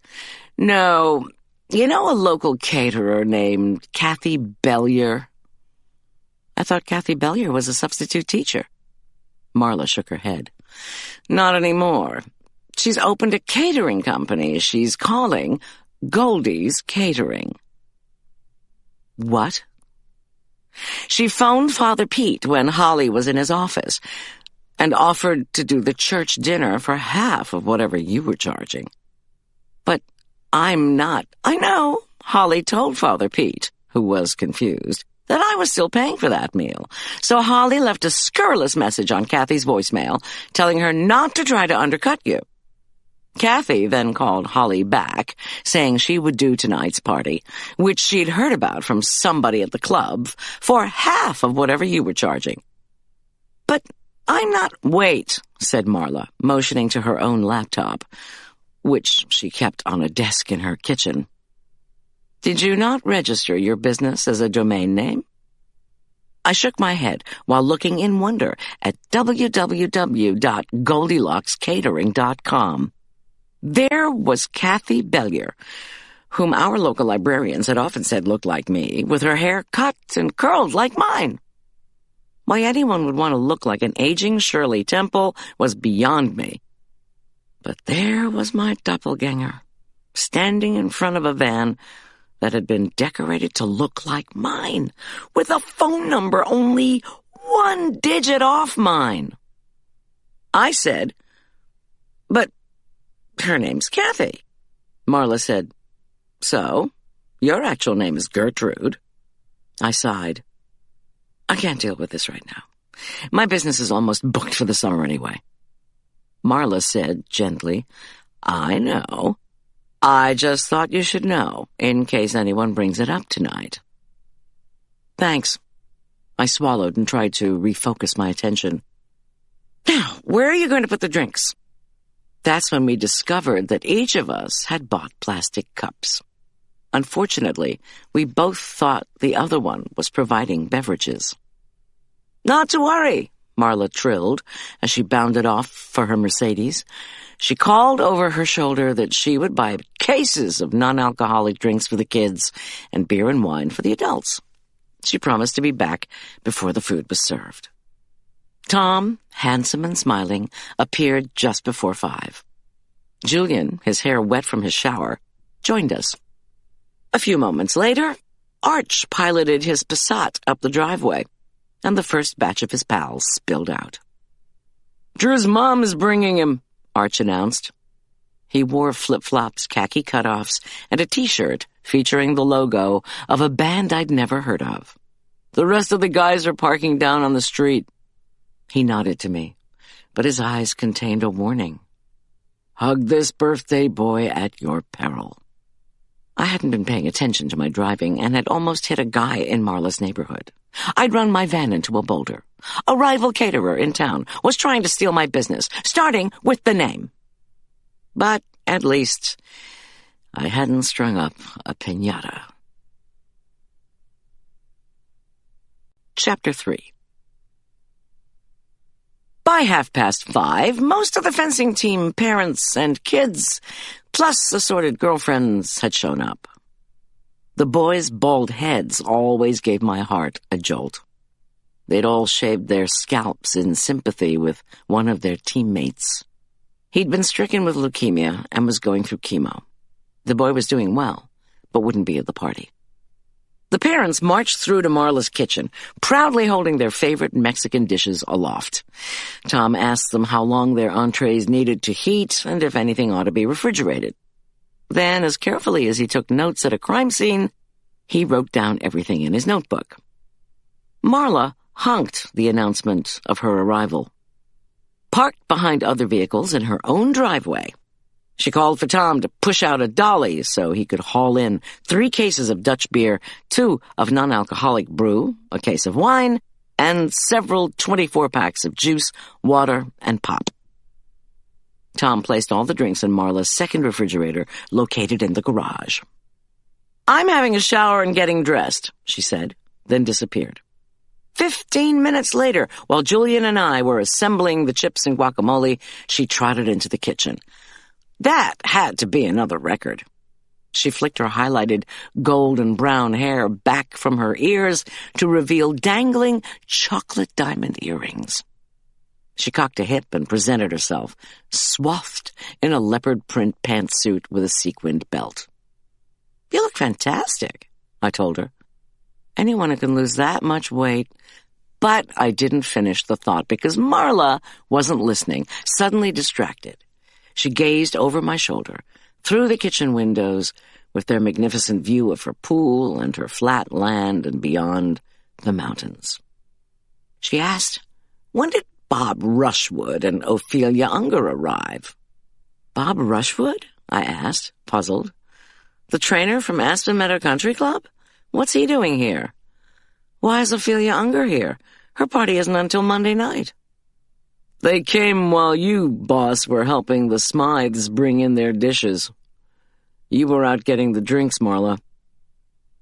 No, you know a local caterer named Kathy Bellier? I thought Kathy Bellier was a substitute teacher. Marla shook her head. Not anymore. She's opened a catering company she's calling Goldy's Catering. What? She phoned Father Pete when Holly was in his office and offered to do the church dinner for half of whatever you were charging. But I'm not. I know. Holly told Father Pete, who was confused, that I was still paying for that meal. So Holly left a scurrilous message on Kathy's voicemail telling her not to try to undercut you. Kathy then called Holly back, saying she would do tonight's party, which she'd heard about from somebody at the club, for half of whatever you were charging. But I'm not— Wait, said Marla, motioning to her own laptop, which she kept on a desk in her kitchen. Did you not register your business as a domain name? I shook my head while looking in wonder at www.goldilockscatering.com. There was Kathy Bellier, whom our local librarians had often said looked like me, with her hair cut and curled like mine. Why anyone would want to look like an aging Shirley Temple was beyond me. But there was my doppelganger, standing in front of a van that had been decorated to look like mine, with a phone number only 1 digit off mine. I said, "But her name's Kathy." Marla said, "So, your actual name is Gertrude." I sighed. I can't deal with this right now. My business is almost booked for the summer anyway. Marla said gently, "I know. I just thought you should know, in case anyone brings it up tonight." Thanks. I swallowed and tried to refocus my attention. Now, where are you going to put the drinks? That's when we discovered that each of us had bought plastic cups. Unfortunately, we both thought the other one was providing beverages. "Not to worry," Marla trilled as she bounded off for her Mercedes. She called over her shoulder that she would buy cases of non-alcoholic drinks for the kids and beer and wine for the adults. She promised to be back before the food was served. Tom, handsome and smiling, appeared just before 5. Julian, his hair wet from his shower, joined us. A few moments later, Arch piloted his Passat up the driveway, and the first batch of his pals spilled out. "Drew's mom is bringing him," Arch announced. He wore flip-flops, khaki cutoffs, and a T-shirt featuring the logo of a band I'd never heard of. "The rest of the guys are parking down on the street." He nodded to me, but his eyes contained a warning. "Hug this birthday boy at your peril." I hadn't been paying attention to my driving and had almost hit a guy in Marla's neighborhood. I'd run my van into a boulder. A rival caterer in town was trying to steal my business, starting with the name. But at least I hadn't strung up a piñata. Chapter 3. By 5:30, most of the fencing team, parents, and kids, plus assorted girlfriends, had shown up. The boys' bald heads always gave my heart a jolt. They'd all shaved their scalps in sympathy with one of their teammates. He'd been stricken with leukemia and was going through chemo. The boy was doing well, but wouldn't be at the party. The parents marched through to Marla's kitchen, proudly holding their favorite Mexican dishes aloft. Tom asked them how long their entrees needed to heat and if anything ought to be refrigerated. Then, as carefully as he took notes at a crime scene, he wrote down everything in his notebook. Marla honked the announcement of her arrival. Parked behind other vehicles in her own driveway, she called for Tom to push out a dolly so he could haul in 3 cases of Dutch beer, 2 of non-alcoholic brew, a case of wine, and several 24-packs of juice, water, and pop. Tom placed all the drinks in Marla's second refrigerator, located in the garage. "I'm having a shower and getting dressed," she said, then disappeared. 15 minutes later, while Julian and I were assembling the chips and guacamole, she trotted into the kitchen. That had to be another record. She flicked her highlighted gold and brown hair back from her ears to reveal dangling chocolate diamond earrings. She cocked a hip and presented herself, swathed in a leopard print pantsuit with a sequined belt. "You look fantastic," I told her. "Anyone who can lose that much weight." But I didn't finish the thought because Marla wasn't listening, suddenly distracted. She gazed over my shoulder, through the kitchen windows, with their magnificent view of her pool and her flat land and beyond the mountains. She asked, "When did Bob Rushwood and Ophelia Unger arrive?" "Bob Rushwood?" I asked, puzzled. "The trainer from Aspen Meadow Country Club? What's he doing here?" "Why is Ophelia Unger here? Her party isn't until Monday night." "They came while you, boss, were helping the Smythes bring in their dishes. You were out getting the drinks, Marla."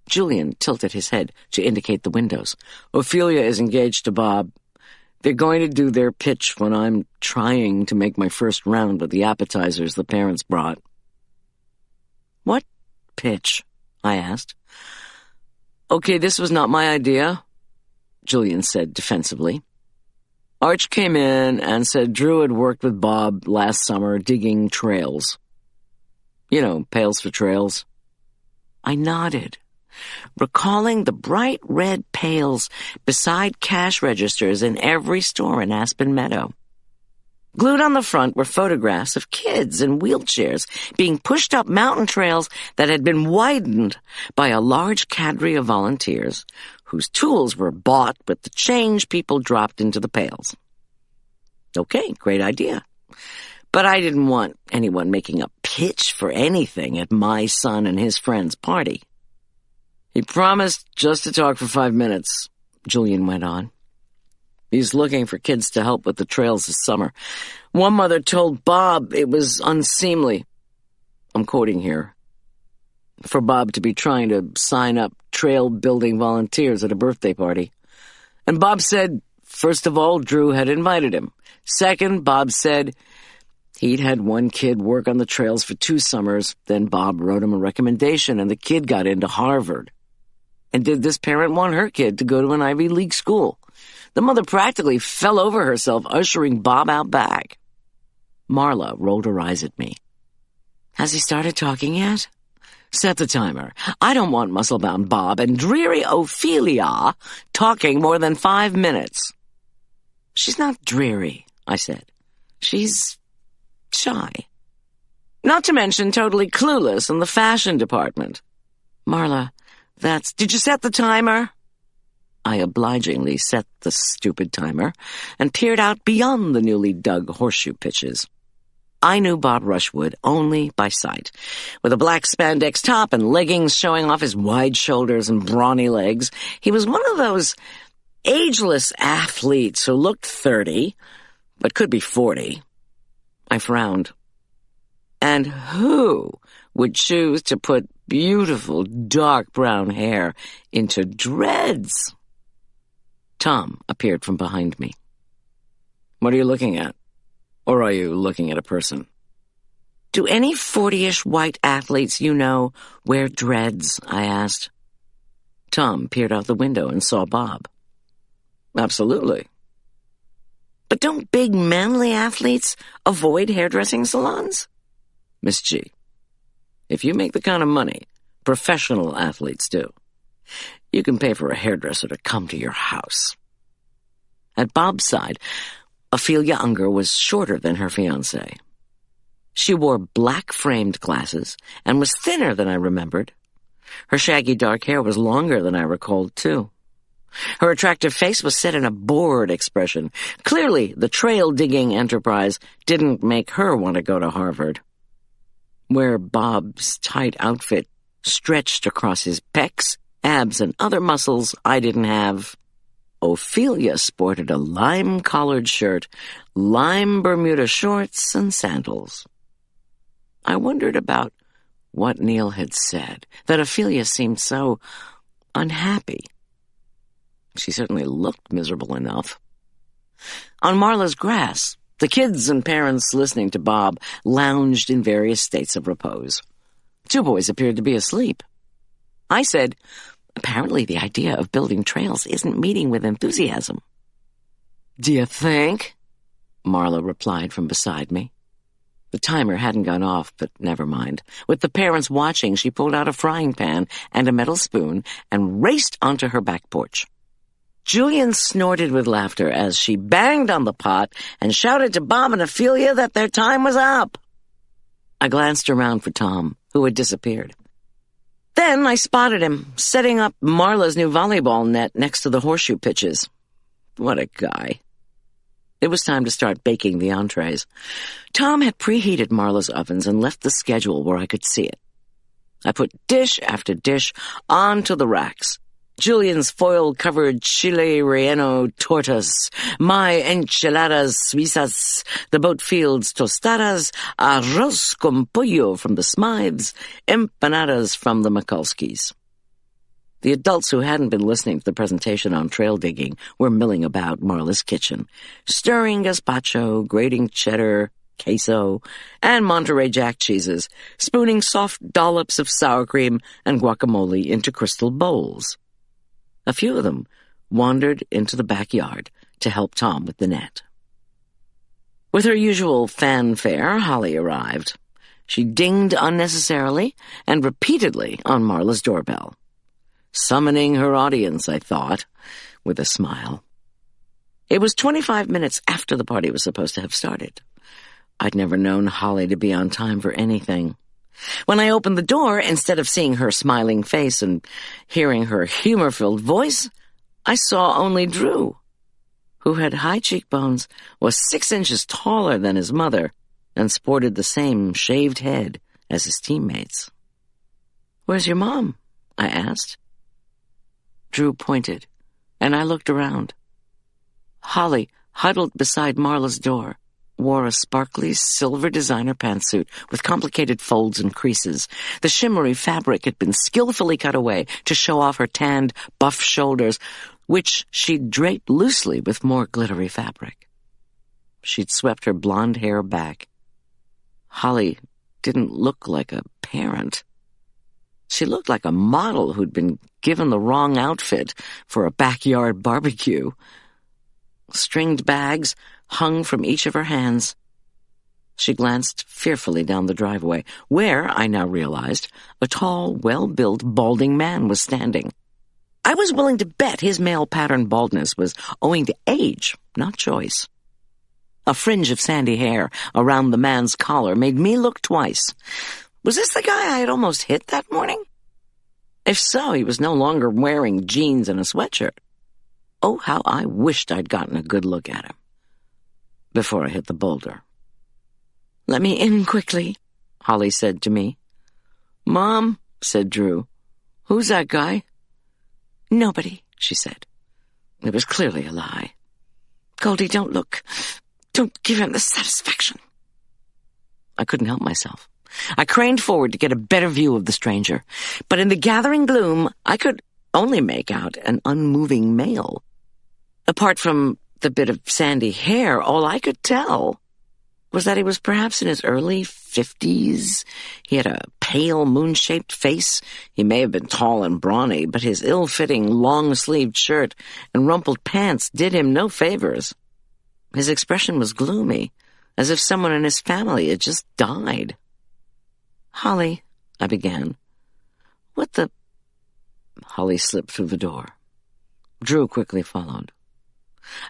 Julian tilted his head to indicate the windows. "Ophelia is engaged to Bob. They're going to do their pitch when I'm trying to make my first round of the appetizers the parents brought." "What pitch?" I asked. "Okay, this was not my idea," Julian said defensively. "Arch came in and said Drew had worked with Bob last summer digging trails. You know, pails for trails." I nodded, recalling the bright red pails beside cash registers in every store in Aspen Meadow. Glued on the front were photographs of kids in wheelchairs being pushed up mountain trails that had been widened by a large cadre of volunteers whose tools were bought with the change people dropped into the pails. Okay, great idea. But I didn't want anyone making a pitch for anything at my son and his friend's party. "He promised just to talk for 5 minutes," Julian went on. "He's looking for kids to help with the trails this summer. One mother told Bob it was unseemly," I'm quoting here, "for Bob to be trying to sign up trail-building volunteers at a birthday party. And Bob said, first of all, Drew had invited him. Second, Bob said he'd had one kid work on the trails for 2 summers. Then Bob wrote him a recommendation, and the kid got into Harvard. And did this parent want her kid to go to an Ivy League school? The mother practically fell over herself ushering Bob out back." Marla rolled her eyes at me. "Has he started talking yet?" "Set the timer. I don't want muscle-bound Bob and dreary Ophelia talking more than 5 minutes." "She's not dreary," I said. "She's shy. Not to mention totally clueless in the fashion department." "Marla, did you set the timer?" I obligingly set the stupid timer and peered out beyond the newly dug horseshoe pitches. I knew Bob Rushwood only by sight, with a black spandex top and leggings showing off his wide shoulders and brawny legs. He was one of those ageless athletes who looked 30, but could be 40. I frowned. And who would choose to put beautiful dark brown hair into dreads? Tom appeared from behind me. "What are you looking at? Or are you looking at a person?" "Do any 40-ish white athletes you know wear dreads?" I asked. Tom peered out the window and saw Bob. "Absolutely." "But don't big manly athletes avoid hairdressing salons?" "Miss G, if you make the kind of money professional athletes do, you can pay for a hairdresser to come to your house." At Bob's side, Ophelia Unger was shorter than her fiancé. She wore black-framed glasses and was thinner than I remembered. Her shaggy dark hair was longer than I recalled, too. Her attractive face was set in a bored expression. Clearly, the trail-digging enterprise didn't make her want to go to Harvard. Where Bob's tight outfit stretched across his pecs, abs, and other muscles I didn't have, Ophelia sported a lime-collared shirt, lime Bermuda shorts, and sandals. I wondered about what Neil had said, that Ophelia seemed so unhappy. She certainly looked miserable enough. On Marla's grass, the kids and parents listening to Bob lounged in various states of repose. 2 boys appeared to be asleep. I said, "Apparently the idea of building trails isn't meeting with enthusiasm." "Do you think?" Marla replied from beside me. The timer hadn't gone off, but never mind. With the parents watching, she pulled out a frying pan and a metal spoon and raced onto her back porch. Julian snorted with laughter as she banged on the pot and shouted to Bob and Ophelia that their time was up. I glanced around for Tom, who had disappeared. Then I spotted him, setting up Marla's new volleyball net next to the horseshoe pitches. What a guy. It was time to start baking the entrees. Tom had preheated Marla's ovens and left the schedule where I could see it. I put dish after dish onto the racks. Julian's foil-covered chile relleno tortas, my enchiladas suizas, the Boatfields tostadas, arroz con pollo from the Smythes, empanadas from the Mikulskis. The adults who hadn't been listening to the presentation on trail digging were milling about Marla's kitchen, stirring gazpacho, grating cheddar, queso, and Monterey Jack cheeses, spooning soft dollops of sour cream and guacamole into crystal bowls. A few of them wandered into the backyard to help Tom with the net. With her usual fanfare, Holly arrived. She dinged unnecessarily and repeatedly on Marla's doorbell. Summoning her audience, I thought, with a smile. It was 25 minutes after the party was supposed to have started. I'd never known Holly to be on time for anything. When I opened the door, instead of seeing her smiling face and hearing her humor-filled voice, I saw only Drew, who had high cheekbones, was 6 inches taller than his mother, and sported the same shaved head as his teammates. "Where's your mom?" I asked. Drew pointed, and I looked around. Holly, huddled beside Marla's door, wore a sparkly silver designer pantsuit with complicated folds and creases. The shimmery fabric had been skillfully cut away to show off her tanned, buff shoulders, which she'd draped loosely with more glittery fabric. She'd swept her blonde hair back. Holly didn't look like a parent. She looked like a model who'd been given the wrong outfit for a backyard barbecue. Stringed bags hung from each of her hands. She glanced fearfully down the driveway, where, I now realized, a tall, well-built, balding man was standing. I was willing to bet his male-pattern baldness was owing to age, not choice. A fringe of sandy hair around the man's collar made me look twice. Was this the guy I had almost hit that morning? If so, he was no longer wearing jeans and a sweatshirt. Oh, how I wished I'd gotten a good look at him before I hit the boulder. "Let me in quickly," Holly said to me. "Mom," said Drew, "who's that guy?" "Nobody," she said. It was clearly a lie. "Goldy, don't look. Don't give him the satisfaction." I couldn't help myself. I craned forward to get a better view of the stranger, but in the gathering gloom, I could only make out an unmoving male. Apart from the bit of sandy hair, all I could tell was that he was perhaps in his early 50s. He had a pale, moon-shaped face. He may have been tall and brawny, but his ill-fitting, long-sleeved shirt and rumpled pants did him no favors. His expression was gloomy, as if someone in his family had just died. "Holly," I began. "What the—" Holly slipped through the door. Drew quickly followed.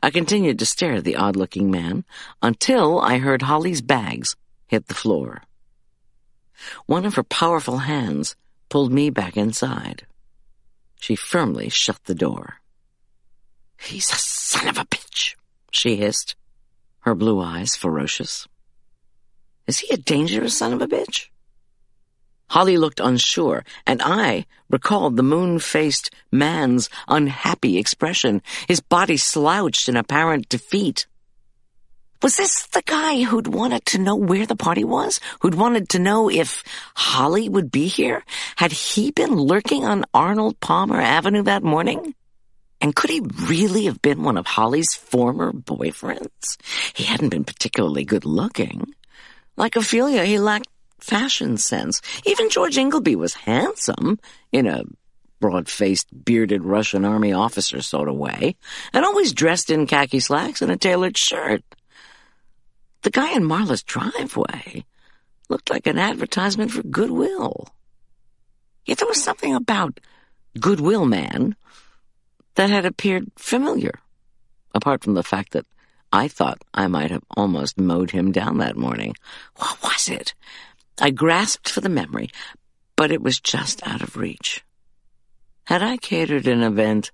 I continued to stare at the odd-looking man until I heard Holly's bags hit the floor. One of her powerful hands pulled me back inside. She firmly shut the door. "He's a son of a bitch," she hissed, her blue eyes ferocious. "Is he a dangerous son of a bitch?" Holly looked unsure, and I recalled the moon-faced man's unhappy expression, his body slouched in apparent defeat. Was this the guy who'd wanted to know where the party was? Who'd wanted to know if Holly would be here? Had he been lurking on Arnold Palmer Avenue that morning? And could he really have been one of Holly's former boyfriends? He hadn't been particularly good-looking. Like Ophelia, he lacked fashion sense. Even George Ingleby was handsome, in a broad-faced, bearded Russian army officer sort of way, and always dressed in khaki slacks and a tailored shirt. The guy in Marla's driveway looked like an advertisement for Goodwill. Yet there was something about Goodwill Man that had appeared familiar, apart from the fact that I thought I might have almost mowed him down that morning. What was it? I grasped for the memory, but it was just out of reach. Had I catered an event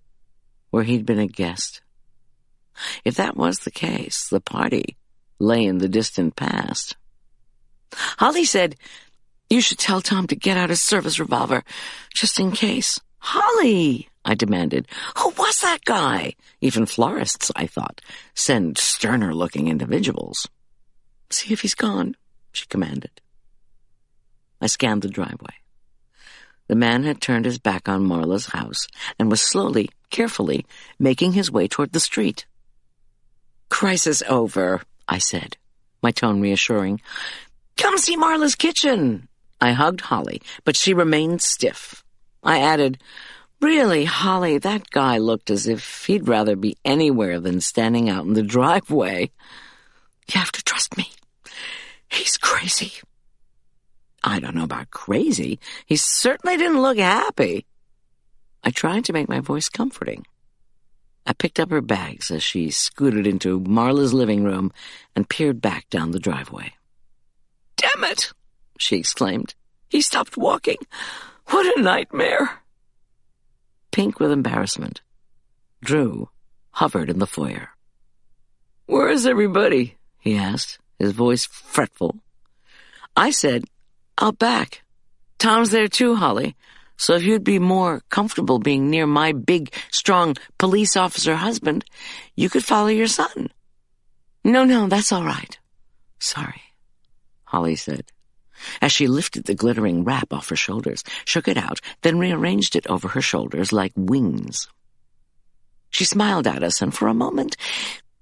where he'd been a guest? If that was the case, the party lay in the distant past. Holly said, "You should tell Tom to get out his service revolver, just in case." "Holly," I demanded, "who was that guy?" Even florists, I thought, send sterner-looking individuals. "See if he's gone," she commanded. I scanned the driveway. The man had turned his back on Marla's house and was slowly, carefully, making his way toward the street. "Crisis over," I said. my tone reassuring. "Come see Marla's kitchen." I hugged Holly, but she remained stiff. I added, "Really, Holly, that guy looked as if he'd rather be anywhere than standing out in the driveway. You have to trust me. He's crazy." "I don't know about crazy. He certainly didn't look happy." I tried to make my voice comforting. I picked up her bags as she scooted into Marla's living room and peered back down the driveway. "Damn it!" she exclaimed. "He stopped walking. What a nightmare." Pink with embarrassment, Drew hovered in the foyer. "Where is everybody?" he asked, his voice fretful. I said, "Out back. Tom's there too, Holly. So if you'd be more comfortable being near my big, strong police officer husband, you could follow your son." No, that's all right." "Sorry," Holly said, as she lifted the glittering wrap off her shoulders, shook it out, then rearranged it over her shoulders like wings. She smiled at us, and for a moment,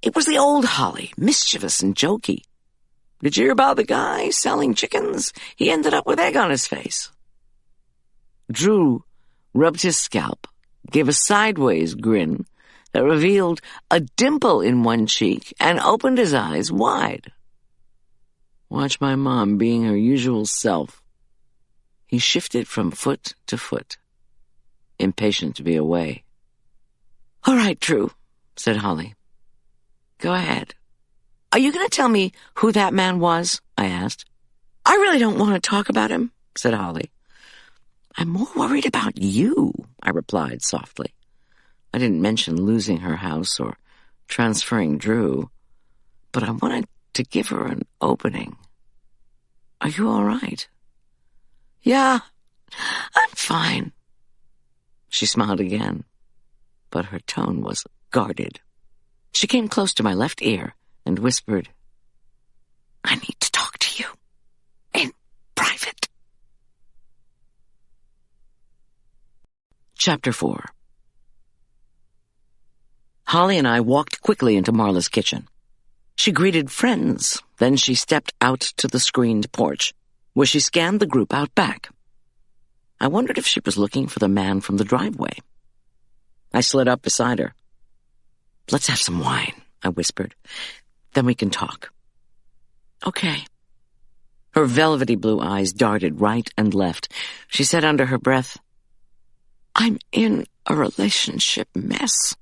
it was the old Holly, mischievous and jokey. "Did you hear about the guy selling chickens? He ended up with egg on his face." Drew rubbed his scalp, gave a sideways grin that revealed a dimple in one cheek, and opened his eyes wide. Watch my mom being her usual self. He shifted from foot to foot, impatient to be away. "All right, Drew," said Holly. "Go ahead." "Are you going to tell me who that man was?" I asked. "I really don't want to talk about him," said Holly. "I'm more worried about you," I replied softly. I didn't mention losing her house or transferring Drew, but I wanted to give her an opening. "Are you all right?" "Yeah, I'm fine." She smiled again, but her tone was guarded. She came close to my left ear and whispered, "I need to talk to you in private." Chapter 4. Holly and I walked quickly into Marla's kitchen. She greeted friends, then she stepped out to the screened porch, where she scanned the group out back. I wondered if she was looking for the man from the driveway. I slid up beside her. "Let's have some wine," I whispered. "Then we can talk." "Okay." Her velvety blue eyes darted right and left. She said under her breath, "I'm in a relationship mess."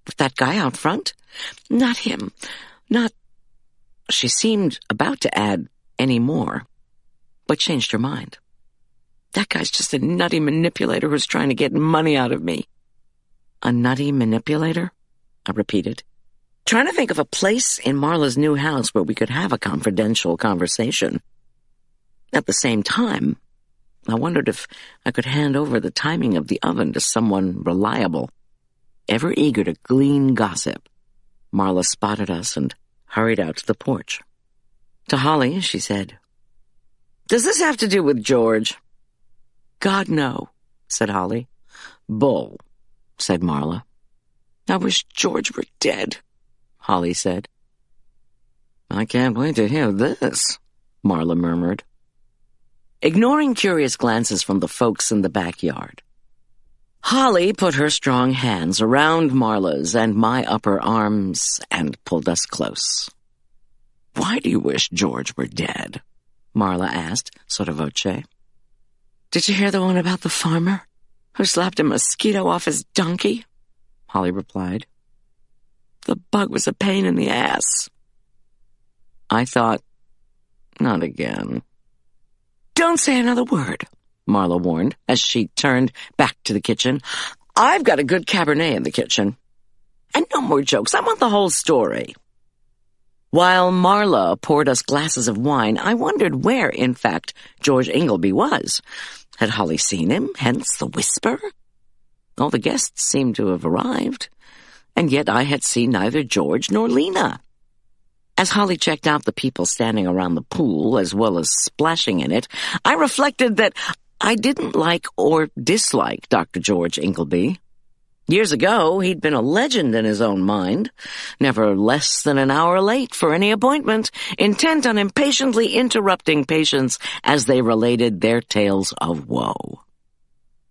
"With that guy out front?" "Not him. Not—" She seemed about to add any more, but changed her mind. "That guy's just a nutty manipulator who's trying to get money out of me." "A nutty manipulator?" I repeated, trying to think of a place in Marla's new house where we could have a confidential conversation. At the same time, I wondered if I could hand over the timing of the oven to someone reliable. Ever eager to glean gossip, Marla spotted us and hurried out to the porch. To Holly, she said, "Does this have to do with George?" "God, no," said Holly. "Bull," said Marla. "I wish George were dead," Holly said. "I can't wait to hear this," Marla murmured, ignoring curious glances from the folks in the backyard. Holly put her strong hands around Marla's and my upper arms and pulled us close. "Why do you wish George were dead?" Marla asked, sotto voce. "Did you hear the one about the farmer who slapped a mosquito off his donkey?" Holly replied. "The bug was a pain in the ass." I thought, not again. "Don't say another word," Marla warned as she turned back to the kitchen. "I've got a good Cabernet in the kitchen. And no more jokes. I want the whole story." While Marla poured us glasses of wine, I wondered where, in fact, George Ingleby was. Had Holly seen him, hence the whisper? All the guests seemed to have arrived, and yet I had seen neither George nor Lena. As Holly checked out the people standing around the pool, as well as splashing in it, I reflected that I didn't like or dislike Dr. George Ingleby. Years ago, he'd been a legend in his own mind, never less than an hour late for any appointment, intent on impatiently interrupting patients as they related their tales of woe.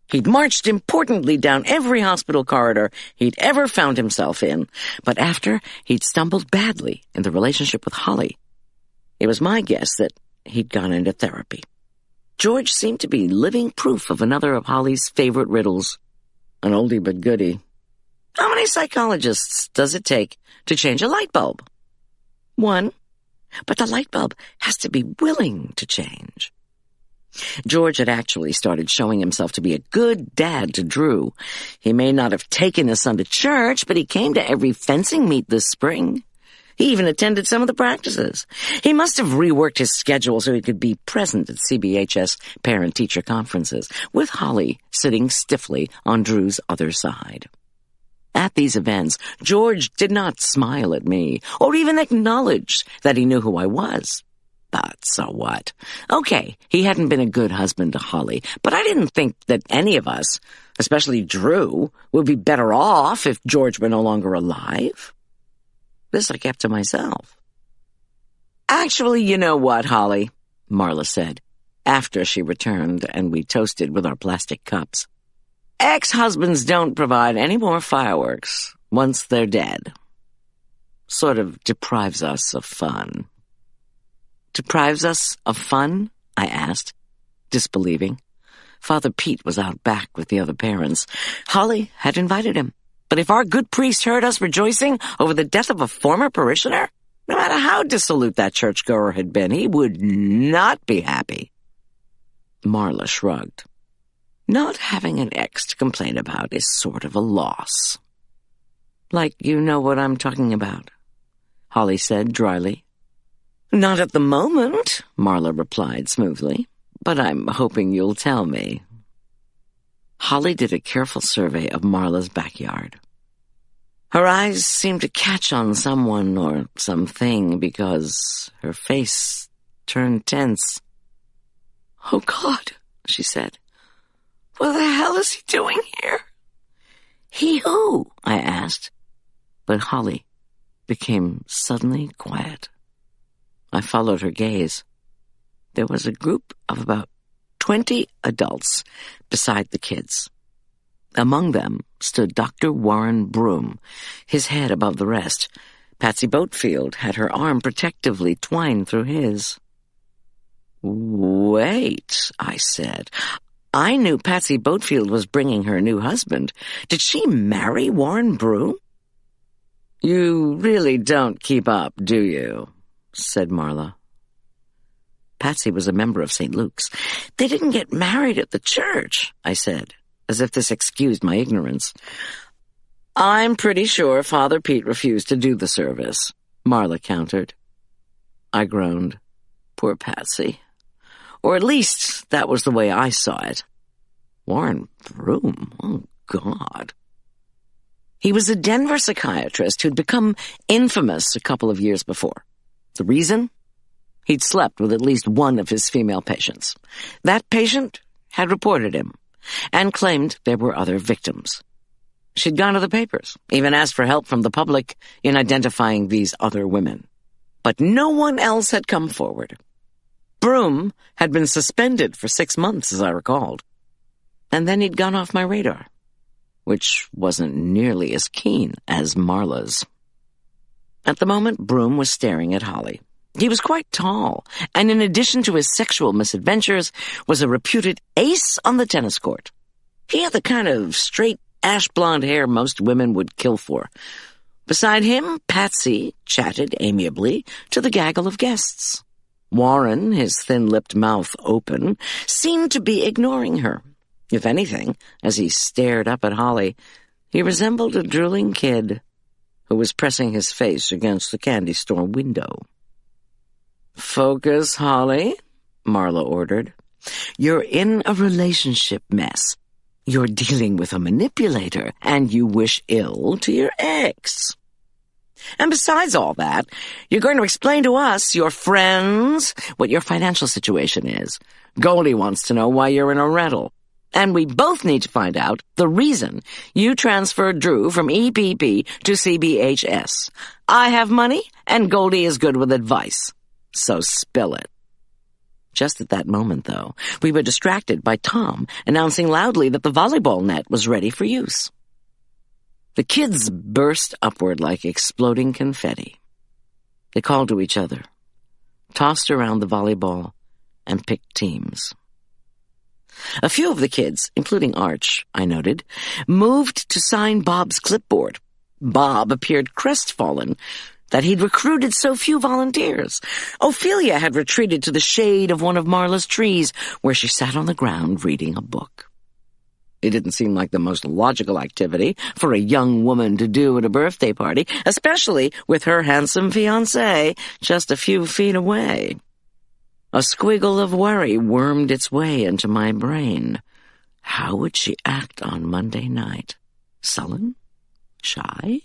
He'd marched importantly down every hospital corridor he'd ever found himself in, but after, he'd stumbled badly in the relationship with Holly. It was my guess that he'd gone into therapy. George seemed to be living proof of another of Holly's favorite riddles. An oldie but goodie. How many psychologists does it take to change a light bulb? One. But the light bulb has to be willing to change. George had actually started showing himself to be a good dad to Drew. He may not have taken his son to church, but he came to every fencing meet this spring. He even attended some of the practices. He must have reworked his schedule so he could be present at CBHS parent-teacher conferences, with Holly sitting stiffly on Drew's other side. At these events, George did not smile at me, or even acknowledge that he knew who I was. But so what? Okay, he hadn't been a good husband to Holly, but I didn't think that any of us, especially Drew, would be better off if George were no longer alive. This I kept to myself. Actually, you know what, Holly, Marla said, after she returned and we toasted with our plastic cups. Ex-husbands don't provide any more fireworks once they're dead. Sort of deprives us of fun. Deprives us of fun? I asked, disbelieving. Father Pete was out back with the other parents. Holly had invited him. But if our good priest heard us rejoicing over the death of a former parishioner, no matter how dissolute that churchgoer had been, he would not be happy. Marla shrugged. Not having an ex to complain about is sort of a loss. Like you know what I'm talking about, Holly said dryly. Not at the moment, Marla replied smoothly, but I'm hoping you'll tell me. Holly did a careful survey of Marla's backyard. Her eyes seemed to catch on someone or something because her face turned tense. Oh, God, she said. What the hell is he doing here? He who? I asked. But Holly became suddenly quiet. I followed her gaze. There was a group of about 20 adults beside the kids. Among them stood Dr. Warren Broom, his head above the rest. Patsy Boatfield had her arm protectively twined through his. Wait, I said. I knew Patsy Boatfield was bringing her new husband. Did she marry Warren Broom? You really don't keep up, do you? Said Marla. Patsy was a member of St. Luke's. They didn't get married at the church, I said, as if this excused my ignorance. I'm pretty sure Father Pete refused to do the service, Marla countered. I groaned. Poor Patsy. Or at least that was the way I saw it. Warren Broom, oh God. He was a Denver psychiatrist who'd become infamous a couple of years before. The reason? He'd slept with at least one of his female patients. That patient had reported him and claimed there were other victims. She'd gone to the papers, even asked for help from the public in identifying these other women. But no one else had come forward. Broom had been suspended for 6 months, as I recalled. And then he'd gone off my radar, which wasn't nearly as keen as Marla's. At the moment, Broom was staring at Holly. He was quite tall, and in addition to his sexual misadventures, was a reputed ace on the tennis court. He had the kind of straight, ash-blonde hair most women would kill for. Beside him, Patsy chatted amiably to the gaggle of guests. Warren, his thin-lipped mouth open, seemed to be ignoring her. If anything, as he stared up at Holly, he resembled a drooling kid who was pressing his face against the candy store window. Focus, Holly, Marla ordered. You're in a relationship mess. You're dealing with a manipulator, and you wish ill to your ex. And besides all that, you're going to explain to us, your friends, what your financial situation is. Goldy wants to know why you're in a rental. And we both need to find out the reason you transferred Drew from EPP to CBHS. I have money, and Goldy is good with advice. So spill it. Just at that moment, though, we were distracted by Tom announcing loudly that the volleyball net was ready for use. The kids burst upward like exploding confetti. They called to each other, tossed around the volleyball, and picked teams. A few of the kids, including Arch, I noted, moved to sign Bob's clipboard. Bob appeared crestfallen that he'd recruited so few volunteers. Ophelia had retreated to the shade of one of Marla's trees, where she sat on the ground reading a book. It didn't seem like the most logical activity for a young woman to do at a birthday party, especially with her handsome fiancé just a few feet away. A squiggle of worry wormed its way into my brain. How would she act on Monday night? Sullen? Shy?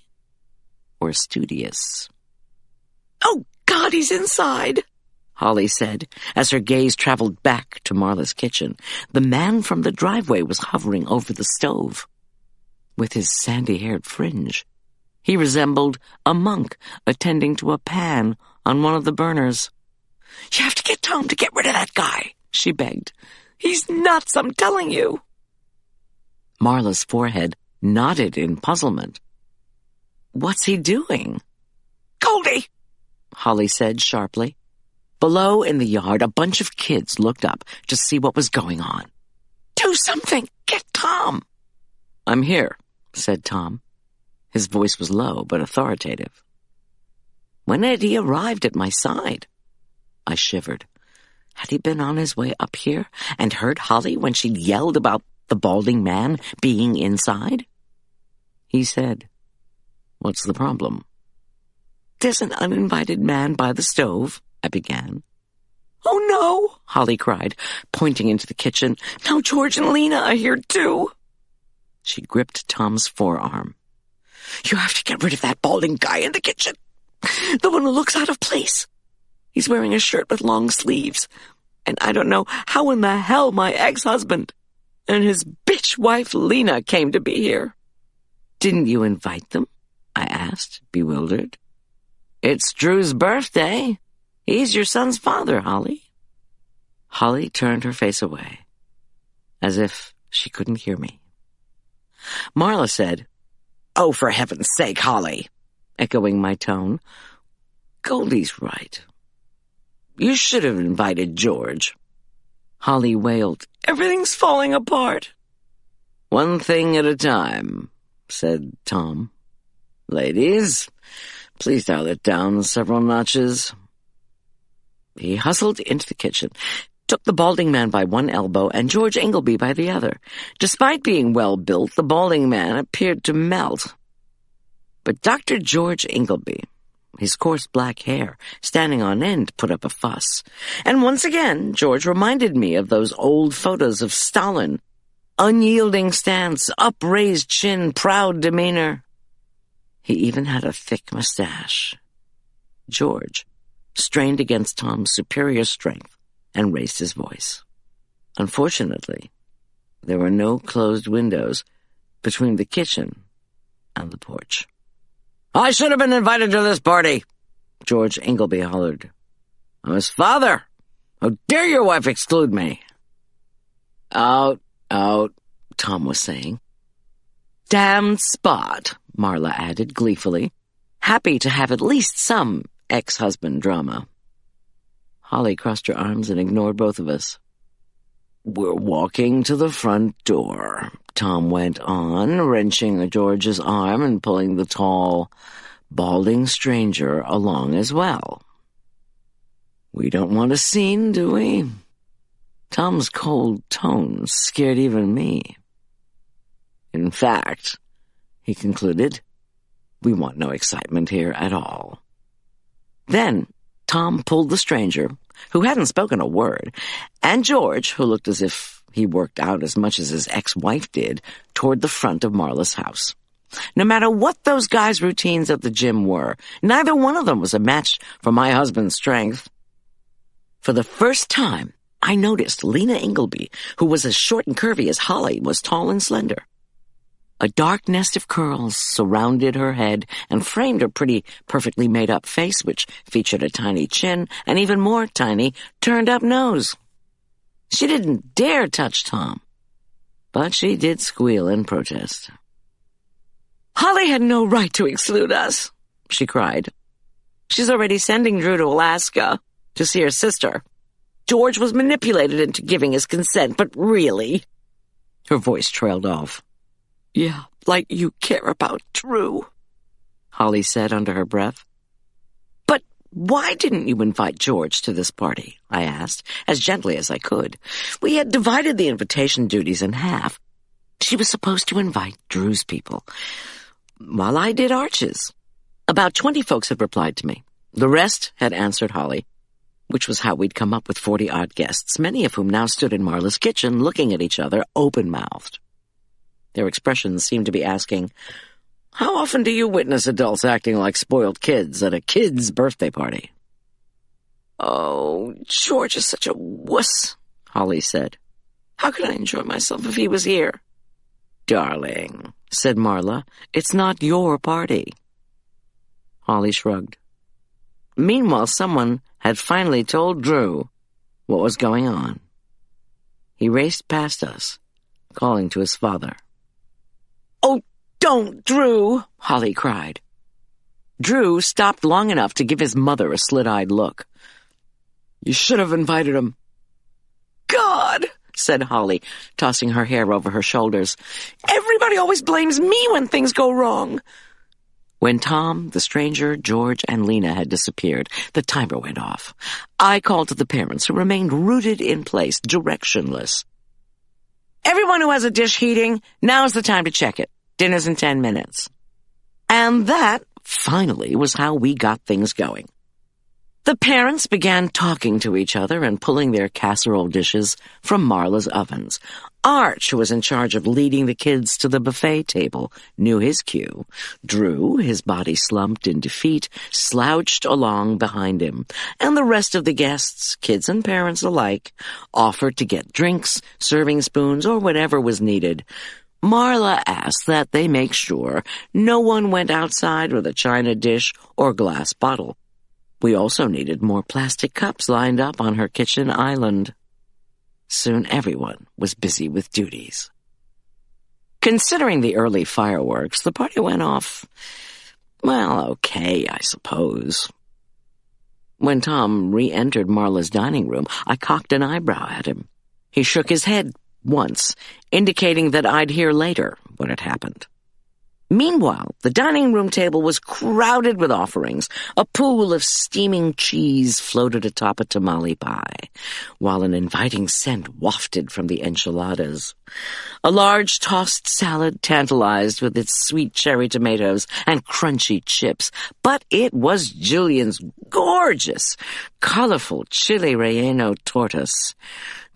Or studious? "Oh, God, he's inside," Holly said, as her gaze traveled back to Marla's kitchen. The man from the driveway was hovering over the stove. With his sandy-haired fringe, he resembled a monk attending to a pan on one of the burners. "You have to get Tom to get rid of that guy," she begged. "He's nuts, I'm telling you." Marla's forehead knotted in puzzlement. "What's he doing?" "Goldy," Holly said sharply. Below in the yard, a bunch of kids looked up to see what was going on. "Do something! Get Tom!" "I'm here," said Tom. His voice was low but authoritative. When had he arrived at my side? I shivered. Had he been on his way up here and heard Holly when she yelled about the balding man being inside? He said, "What's the problem?" "There's an uninvited man by the stove," I began. "Oh, no," Holly cried, pointing into the kitchen. "Now George and Lena are here, too." She gripped Tom's forearm. "You have to get rid of that balding guy in the kitchen. The one who looks out of place. He's wearing a shirt with long sleeves, and I don't know how in the hell my ex-husband and his bitch wife Lena came to be here." "Didn't you invite them?" I asked, bewildered. "It's Drew's birthday. He's your son's father, Holly." Holly turned her face away, as if she couldn't hear me. Marla said, "Oh, for heaven's sake, Holly," echoing my tone. "Goldy's right. You should have invited George." Holly wailed, "Everything's falling apart." "One thing at a time," said Tom. "Ladies, please dial it down several notches." He hustled into the kitchen, took the balding man by one elbow and George Ingleby by the other. Despite being well-built, the balding man appeared to melt. But Dr. George Ingleby, his coarse black hair standing on end, put up a fuss. And once again, George reminded me of those old photos of Stalin. Unyielding stance, upraised chin, proud demeanor. He even had a thick mustache. George strained against Tom's superior strength and raised his voice. Unfortunately, there were no closed windows between the kitchen and the porch. "I should have been invited to this party," George Ingleby hollered. "I'm his father. How dare your wife exclude me?" Out, Tom was saying. "Damned spot," Marla added gleefully, happy to have at least some ex-husband drama. Holly crossed her arms and ignored both of us. "We're walking to the front door," Tom went on, wrenching George's arm and pulling the tall, balding stranger along as well. "We don't want a scene, do we?" Tom's cold tone scared even me. "In fact," he concluded, "we want no excitement here at all." Then Tom pulled the stranger, who hadn't spoken a word, and George, who looked as if he worked out as much as his ex-wife did, toward the front of Marla's house. No matter what those guys' routines at the gym were, neither one of them was a match for my husband's strength. For the first time I noticed Lena Ingleby, who was as short and curvy as Holly, was tall and slender. A dark nest of curls surrounded her head and framed her pretty, perfectly made-up face, which featured a tiny chin and even more tiny, turned-up nose. She didn't dare touch Tom, but she did squeal in protest. "Holly had no right to exclude us," she cried. "She's already sending Drew to Alaska to see her sister. George was manipulated into giving his consent, but really—" Her voice trailed off. "Yeah, like you care about Drew," Holly said under her breath. "But why didn't you invite George to this party?" I asked, as gently as I could. We had divided the invitation duties in half. She was supposed to invite Drew's people, while I did Arch's. About 20 folks had replied to me. The rest had answered Holly, which was how we'd come up with 40-odd guests, many of whom now stood in Marla's kitchen looking at each other open-mouthed. Their expressions seemed to be asking, "How often do you witness adults acting like spoiled kids at a kid's birthday party?" "Oh, George is such a wuss," Holly said. "How could I enjoy myself if he was here?" "Darling," said Marla, "it's not your party." Holly shrugged. Meanwhile, someone had finally told Drew what was going on. He raced past us, calling to his father. "Oh, don't, Drew!" Holly cried. Drew stopped long enough to give his mother a slit-eyed look. "You should have invited him." "God!" said Holly, tossing her hair over her shoulders. "Everybody always blames me when things go wrong." When Tom, the stranger, George, and Lena had disappeared, the timer went off. I called to the parents, who remained rooted in place, directionless. "Everyone who has a dish heating, now's the time to check it. Dinner's in 10 minutes. And that, finally, was how we got things going. The parents began talking to each other and pulling their casserole dishes from Marla's ovens. Arch, who was in charge of leading the kids to the buffet table, knew his cue. Drew, his body slumped in defeat, slouched along behind him. And the rest of the guests, kids and parents alike, offered to get drinks, serving spoons, or whatever was needed. Marla asked that they make sure no one went outside with a china dish or glass bottle. We also needed more plastic cups lined up on her kitchen island. Soon everyone was busy with duties. Considering the early fireworks, the party went off, well, okay, I suppose. When Tom re-entered Marla's dining room, I cocked an eyebrow at him. He shook his head once, indicating that I'd hear later what had happened. Meanwhile, the dining room table was crowded with offerings. A pool of steaming cheese floated atop a tamale pie, while an inviting scent wafted from the enchiladas. A large tossed salad tantalized with its sweet cherry tomatoes and crunchy chips, but it was Julian's gorgeous, colorful chile relleno tortas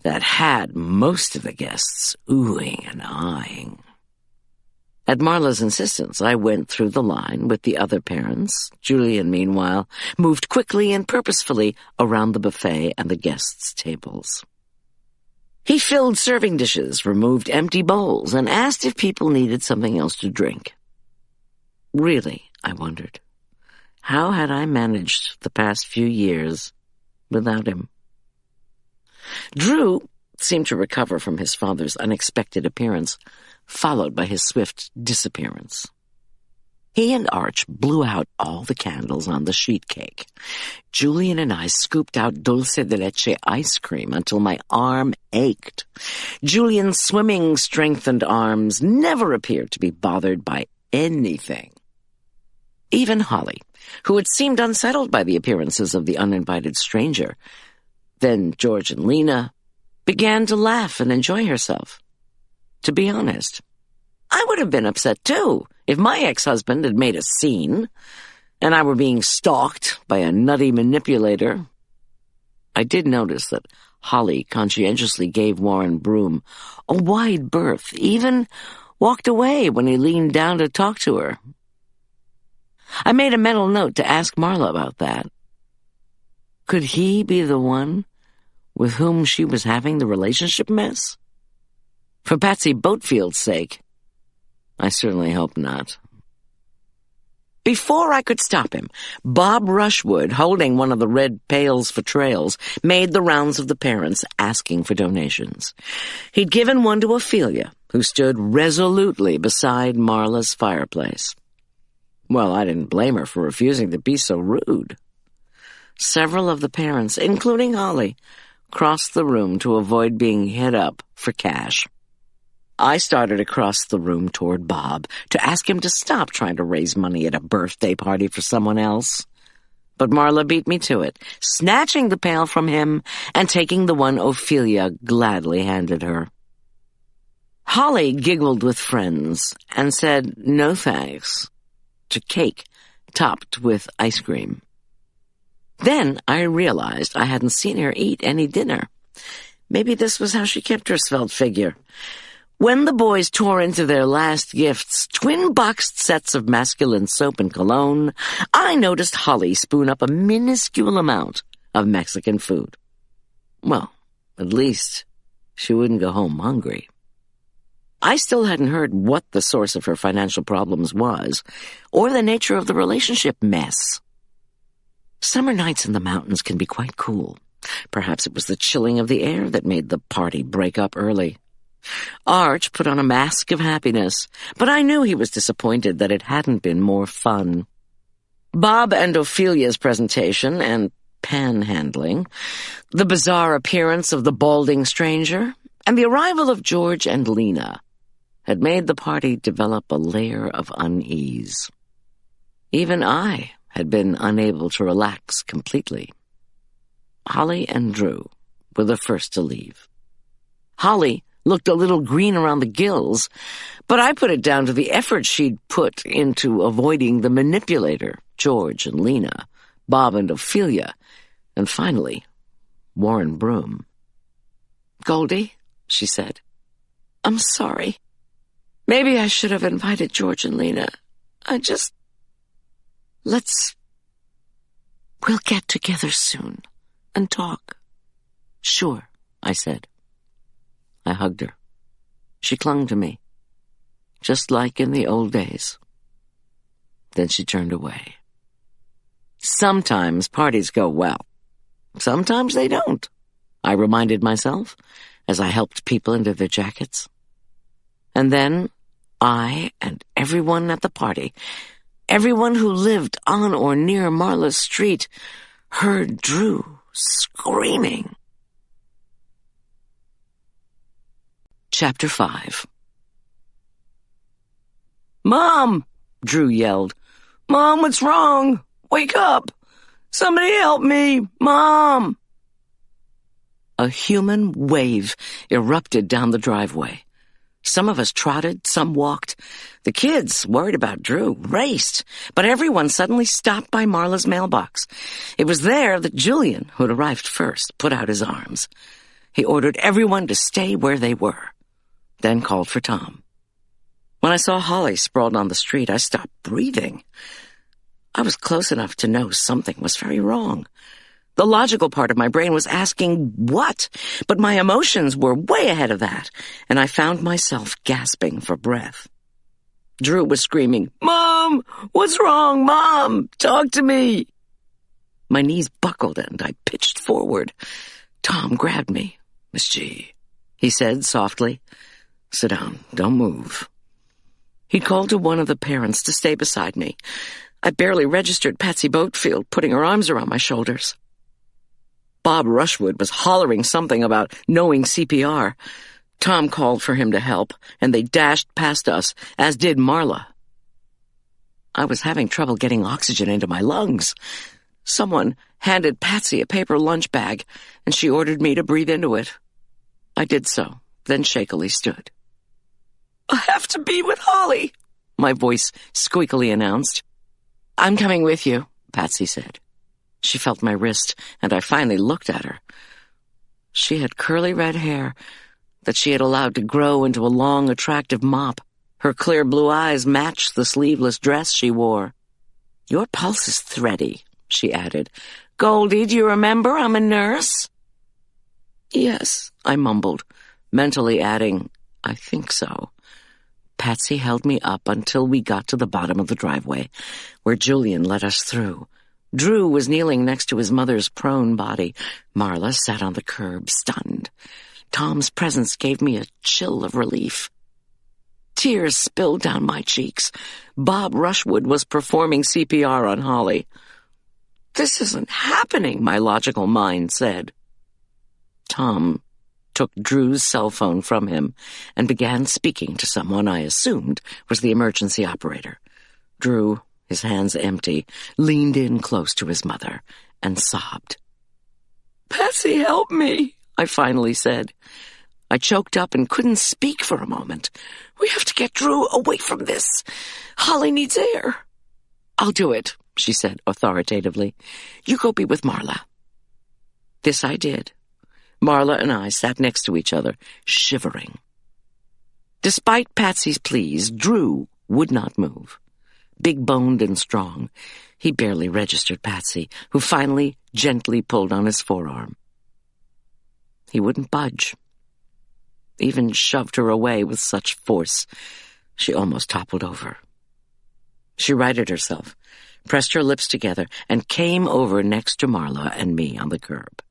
that had most of the guests oohing and eyeing. At Marla's insistence, I went through the line with the other parents. Julian, meanwhile, moved quickly and purposefully around the buffet and the guests' tables. He filled serving dishes, removed empty bowls, and asked if people needed something else to drink. Really, I wondered, how had I managed the past few years without him? Drew seemed to recover from his father's unexpected appearance, followed by his swift disappearance. He and Arch blew out all the candles on the sheet cake. Julian and I scooped out dulce de leche ice cream until my arm ached. Julian's swimming, strengthened arms never appeared to be bothered by anything. Even Holly, who had seemed unsettled by the appearances of the uninvited stranger, then George and Lena, began to laugh and enjoy herself. To be honest, I would have been upset too if my ex-husband had made a scene and I were being stalked by a nutty manipulator. I did notice that Holly conscientiously gave Warren Broom a wide berth, even walked away when he leaned down to talk to her. I made a mental note to ask Marla about that. Could he be the one with whom she was having the relationship mess? For Patsy Boatfield's sake? I certainly hope not. Before I could stop him, Bob Rushwood, holding one of the red pails for trails, made the rounds of the parents asking for donations. He'd given one to Ophelia, who stood resolutely beside Marla's fireplace. Well, I didn't blame her for refusing to be so rude. Several of the parents, including Holly, crossed the room to avoid being hit up for cash. I started across the room toward Bob to ask him to stop trying to raise money at a birthday party for someone else. But Marla beat me to it, snatching the pail from him and taking the one Ophelia gladly handed her. Holly giggled with friends and said no thanks to cake topped with ice cream. Then I realized I hadn't seen her eat any dinner. Maybe this was how she kept her svelte figure. When the boys tore into their last gifts, twin-boxed sets of masculine soap and cologne, I noticed Holly spoon up a minuscule amount of Mexican food. Well, at least she wouldn't go home hungry. I still hadn't heard what the source of her financial problems was, or the nature of the relationship mess. Summer nights in the mountains can be quite cool. Perhaps it was the chilling of the air that made the party break up early. Arch put on a mask of happiness, but I knew he was disappointed that it hadn't been more fun. Bob and Ophelia's presentation and panhandling, the bizarre appearance of the balding stranger, and the arrival of George and Lena had made the party develop a layer of unease. Even I had been unable to relax completely. Holly and Drew were the first to leave. Holly looked a little green around the gills, but I put it down to the effort she'd put into avoiding the manipulator, George and Lena, Bob and Ophelia, and finally, Warren Broom. "Goldy," she said, "I'm sorry. Maybe I should have invited George and Lena. We'll get together soon and talk." "Sure," I said. I hugged her. She clung to me, just like in the old days. Then she turned away. Sometimes parties go well. Sometimes they don't, I reminded myself as I helped people into their jackets. And then I and everyone at the party, everyone who lived on or near Marla's street, heard Drew screaming. Chapter 5. "Mom!" Drew yelled. "Mom, what's wrong? Wake up! Somebody help me! Mom!" A human wave erupted down the driveway. Some of us trotted, some walked. The kids, worried about Drew, raced, but everyone suddenly stopped by Marla's mailbox. It was there that Julian, who'd arrived first, put out his arms. He ordered everyone to stay where they were, then called for Tom. When I saw Holly sprawled on the street, I stopped breathing. I was close enough to know something was very wrong. The logical part of my brain was asking what, but my emotions were way ahead of that, and I found myself gasping for breath. Drew was screaming, "Mom! What's wrong? Mom! Talk to me!" My knees buckled and I pitched forward. Tom grabbed me. "Miss G," he said softly. "Sit down. Don't move." He called to one of the parents to stay beside me. I barely registered Patsy Boatfield putting her arms around my shoulders. Bob Rushwood was hollering something about knowing CPR. Tom called for him to help, and they dashed past us, as did Marla. I was having trouble getting oxygen into my lungs. Someone handed Patsy a paper lunch bag, and she ordered me to breathe into it. I did so, then shakily stood. "I have to be with Holly," my voice squeakily announced. "I'm coming with you," Patsy said. She felt my wrist, and I finally looked at her. She had curly red hair that she had allowed to grow into a long, attractive mop. Her clear blue eyes matched the sleeveless dress she wore. "Your pulse is thready," she added. "Goldy, do you remember I'm a nurse?" Yes, I mumbled, mentally adding, I think so. Patsy held me up until we got to the bottom of the driveway, where Julian let us through. Drew was kneeling next to his mother's prone body. Marla sat on the curb, stunned. Tom's presence gave me a chill of relief. Tears spilled down my cheeks. Bob Rushwood was performing CPR on Holly. This isn't happening, my logical mind said. Tom took Drew's cell phone from him and began speaking to someone I assumed was the emergency operator. Drew, his hands empty, leaned in close to his mother and sobbed. "Patsy, help me," I finally said. I choked up and couldn't speak for a moment. "We have to get Drew away from this. Holly needs air." "I'll do it," she said authoritatively. "You go be with Marla." This I did. Marla and I sat next to each other, shivering. Despite Patsy's pleas, Drew would not move. Big-boned and strong, he barely registered Patsy, who finally gently pulled on his forearm. He wouldn't budge. Even shoved her away with such force, she almost toppled over. She righted herself, pressed her lips together, and came over next to Marla and me on the curb.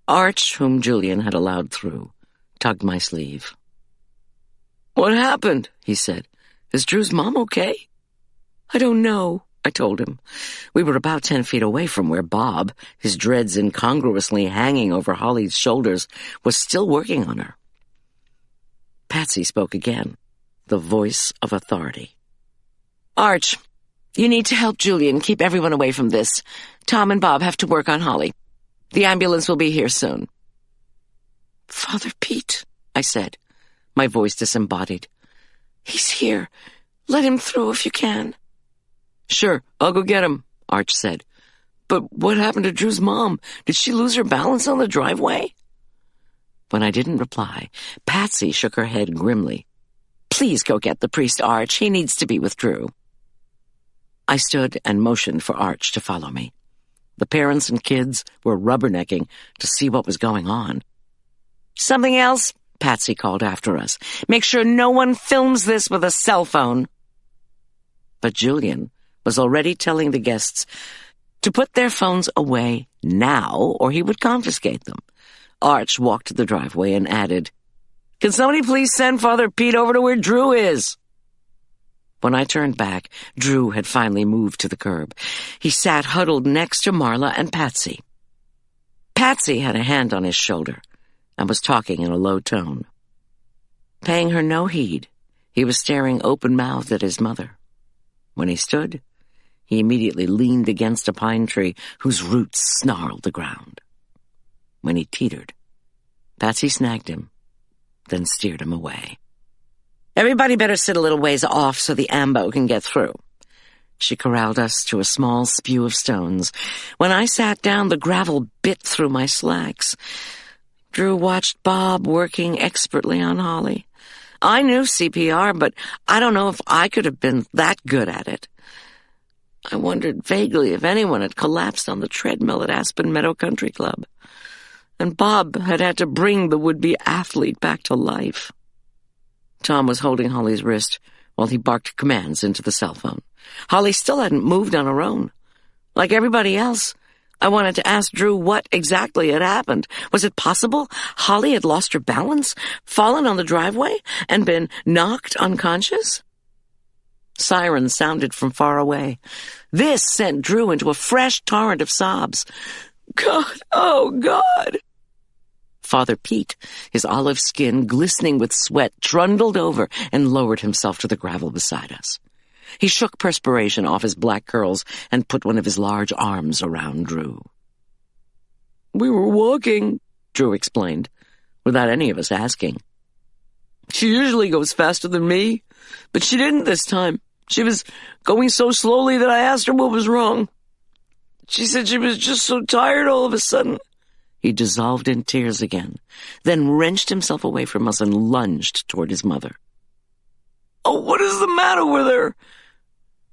Arch, whom Julian had allowed through, tugged my sleeve. "What happened?" he said. "Is Drew's mom okay?" "I don't know," I told him. We were about 10 feet away from where Bob, his dreads incongruously hanging over Holly's shoulders, was still working on her. Patsy spoke again, the voice of authority. "Arch, you need to help Julian keep everyone away from this. Tom and Bob have to work on Holly. The ambulance will be here soon." "Father Pete," I said, my voice disembodied. "He's here. Let him through if you can." "Sure, I'll go get him," Arch said. "But what happened to Drew's mom? Did she lose her balance on the driveway?" When I didn't reply, Patsy shook her head grimly. "Please go get the priest, Arch. He needs to be with Drew." I stood and motioned for Arch to follow me. The parents and kids were rubbernecking to see what was going on. "Something else?" Patsy called after us. "Make sure no one films this with a cell phone." But Julian was already telling the guests to put their phones away now or he would confiscate them. Arch walked to the driveway and added, "Can somebody please send Father Pete over to where Drew is?" When I turned back, Drew had finally moved to the curb. He sat huddled next to Marla and Patsy. Patsy had a hand on his shoulder and was talking in a low tone. Paying her no heed, he was staring open-mouthed at his mother. When he stood, he immediately leaned against a pine tree whose roots snarled the ground. When he teetered, Patsy snagged him, then steered him away. "Everybody better sit a little ways off so the ambo can get through." She corralled us to a small spew of stones. When I sat down, the gravel bit through my slacks. Drew watched Bob working expertly on Holly. I knew CPR, but I don't know if I could have been that good at it. I wondered vaguely if anyone had collapsed on the treadmill at Aspen Meadow Country Club. And Bob had to bring the would-be athlete back to life. Tom was holding Holly's wrist while he barked commands into the cell phone. Holly still hadn't moved on her own. Like everybody else, I wanted to ask Drew what exactly had happened. Was it possible Holly had lost her balance, fallen on the driveway, and been knocked unconscious? Sirens sounded from far away. This sent Drew into a fresh torrent of sobs. "God, oh God!" Father Pete, his olive skin glistening with sweat, trundled over and lowered himself to the gravel beside us. He shook perspiration off his black curls and put one of his large arms around Drew. "We were walking," Drew explained, without any of us asking. "She usually goes faster than me, but she didn't this time. She was going so slowly that I asked her what was wrong. She said she was just so tired all of a sudden." He dissolved in tears again, then wrenched himself away from us and lunged toward his mother. "Oh, what is the matter with her?"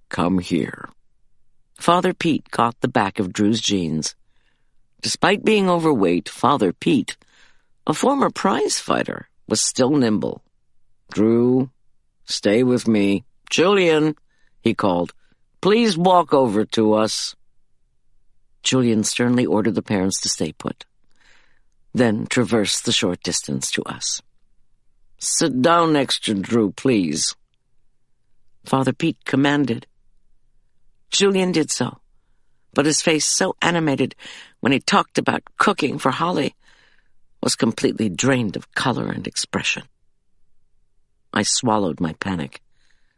"Come here." Father Pete caught the back of Drew's jeans. Despite being overweight, Father Pete A former prize fighter was still nimble. "Drew, stay with me. Julian," he called, "please walk over to us." Julian sternly ordered the parents to stay put, then traversed the short distance to us. "Sit down next to Drew, please," Father Pete commanded. Julian did so, but his face, so animated when he talked about cooking for Holly, was completely drained of color and expression. I swallowed my panic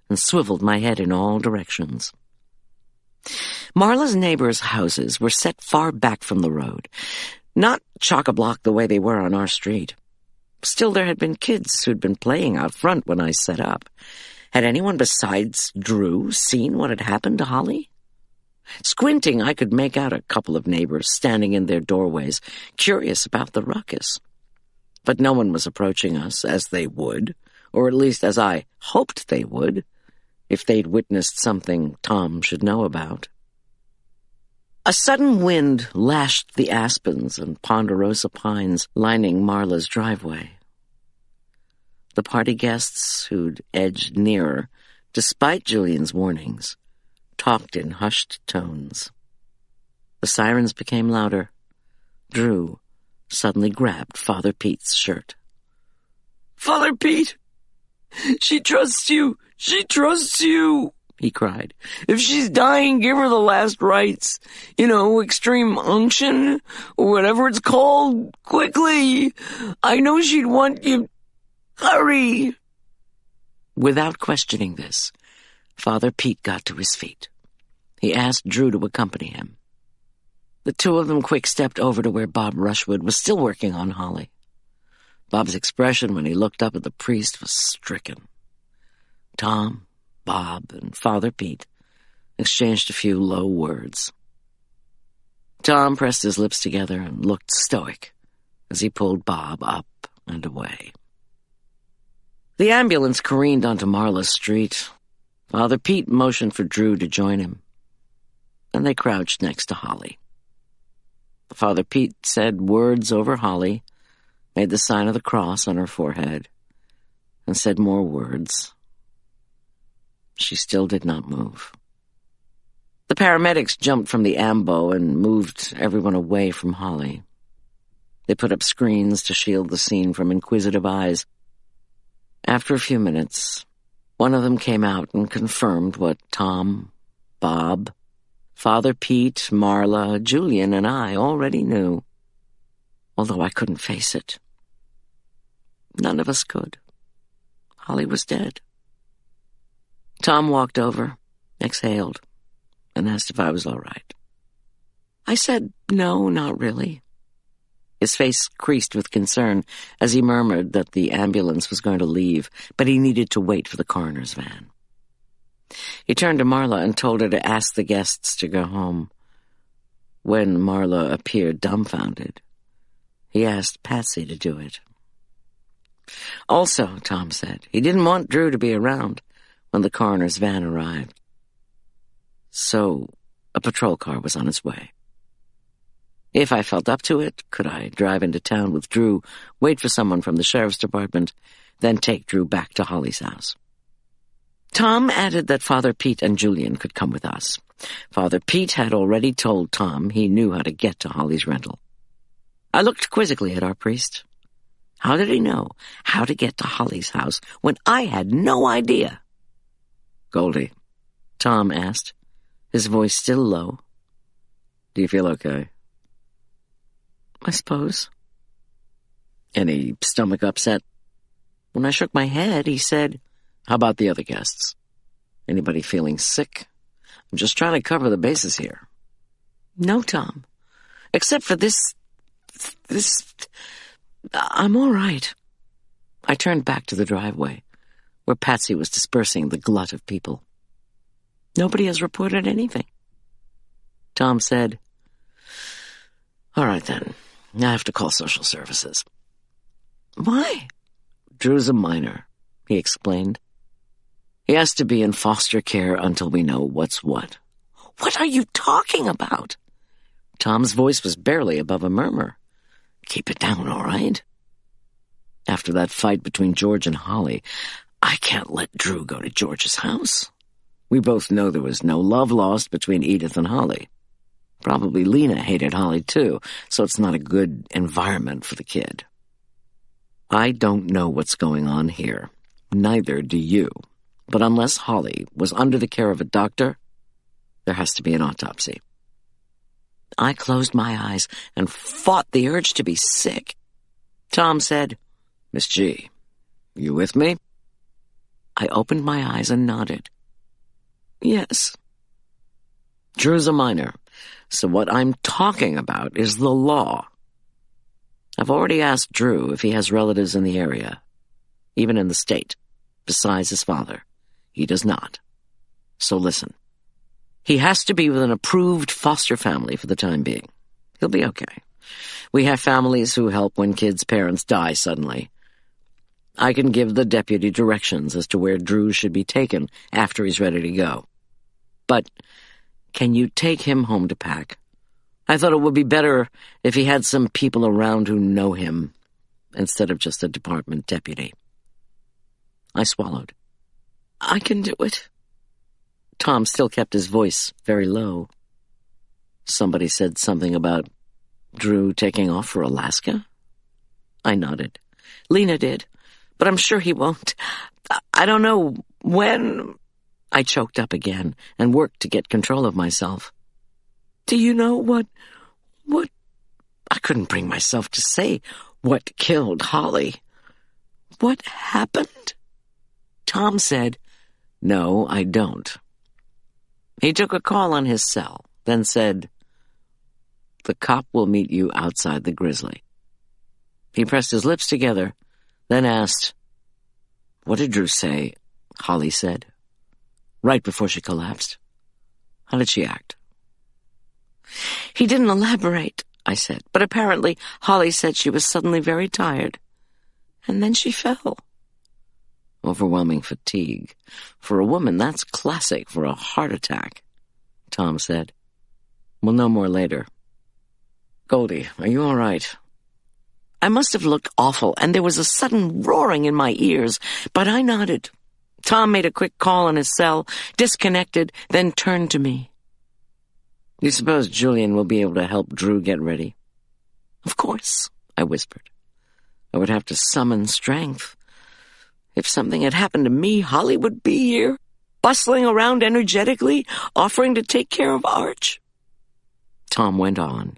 and swiveled my head in all directions. Marla's neighbors' houses were set far back from the road, not chock-a-block the way they were on our street. Still, there had been kids who'd been playing out front when I set up. Had anyone besides Drew seen what had happened to Holly? Squinting, I could make out a couple of neighbors standing in their doorways, curious about the ruckus. But no one was approaching us, as they would, or at least as I hoped they would, if they'd witnessed something Tom should know about. A sudden wind lashed the aspens and ponderosa pines lining Marla's driveway. The party guests who'd edged nearer, despite Julian's warnings, talked in hushed tones. The sirens became louder. Drew suddenly grabbed Father Pete's shirt. "Father Pete! She trusts you! She trusts you!" he cried. "If she's dying, give her the last rites. Extreme unction, or whatever it's called. Quickly! I know she'd want you. Hurry!" Without questioning this, Father Pete got to his feet. He asked Drew to accompany him. The two of them quick-stepped over to where Bob Rushwood was still working on Holly. Bob's expression when he looked up at the priest was stricken. Tom, Bob, and Father Pete exchanged a few low words. Tom pressed his lips together and looked stoic as he pulled Bob up and away. The ambulance careened onto Marla's street. Father Pete motioned for Drew to join him, and they crouched next to Holly. Father Pete said words over Holly, made the sign of the cross on her forehead, and said more words. She still did not move. The paramedics jumped from the ambo and moved everyone away from Holly. They put up screens to shield the scene from inquisitive eyes. After a few minutes, one of them came out and confirmed what Tom, Bob, Father Pete, Marla, Julian, and I already knew, although I couldn't face it. None of us could. Holly was dead. Tom walked over, exhaled, and asked if I was all right. I said, "No, not really." His face creased with concern as he murmured that the ambulance was going to leave, but he needed to wait for the coroner's van. He turned to Marla and told her to ask the guests to go home. When Marla appeared dumbfounded, he asked Patsy to do it. Also, Tom said, he didn't want Drew to be around when the coroner's van arrived. So, a patrol car was on its way. If I felt up to it, could I drive into town with Drew, wait for someone from the sheriff's department, then take Drew back to Holly's house? Tom added that Father Pete and Julian could come with us. Father Pete had already told Tom he knew how to get to Holly's rental. I looked quizzically at our priest. How did he know how to get to Holly's house when I had no idea? "Goldy," Tom asked, his voice still low. "Do you feel okay?" "I suppose." "Any stomach upset?" When I shook my head, he said, "How about the other guests? Anybody feeling sick? I'm just trying to cover the bases here." "No, Tom. Except for this... I'm all right." I turned back to the driveway, where Patsy was dispersing the glut of people. "Nobody has reported anything." Tom said, "All right, then. I have to call social services." "Why?" "Drew's a minor," he explained. "He has to be in foster care until we know what's what." "What are you talking about?" Tom's voice was barely above a murmur. "Keep it down, all right?" After that fight between George and Holly, I can't let Drew go to George's house. We both know there was no love lost between Edith and Holly. Probably Lena hated Holly too, so it's not a good environment for the kid. I don't know what's going on here. Neither do you. But unless Holly was under the care of a doctor, there has to be an autopsy. I closed my eyes and fought the urge to be sick. Tom said, "Miss G, you with me?" I opened my eyes and nodded. "Yes." Drew's a minor, so what I'm talking about is the law. I've already asked Drew if he has relatives in the area, even in the state, besides his father. He does not. So listen. He has to be with an approved foster family for the time being. He'll be okay. We have families who help when kids' parents die suddenly. I can give the deputy directions as to where Drew should be taken after he's ready to go. But can you take him home to pack? I thought it would be better if he had some people around who know him, instead of just a department deputy. I swallowed. I can do it. Tom still kept his voice very low. Somebody said something about Drew taking off for Alaska? I nodded. Lena did, but I'm sure he won't. I don't know when. I choked up again and worked to get control of myself. Do you know what? I couldn't bring myself to say what killed Holly. What happened? Tom said, "No, I don't." He took a call on his cell, then said, "The cop will meet you outside the Grizzly." He pressed his lips together, then asked, "What did Drew say?" Holly said. Right before she collapsed. How did she act? He didn't elaborate, I said, but apparently Holly said she was suddenly very tired. And then she fell. Overwhelming fatigue. For a woman, that's classic for a heart attack, Tom said. We'll know more later. Goldy, are you all right? I must have looked awful, and there was a sudden roaring in my ears, but I nodded. Tom made a quick call on his cell, disconnected, then turned to me. You suppose Julian will be able to help Drew get ready? Of course, I whispered. I would have to summon strength. If something had happened to me, Holly would be here, bustling around energetically, offering to take care of Arch. Tom went on.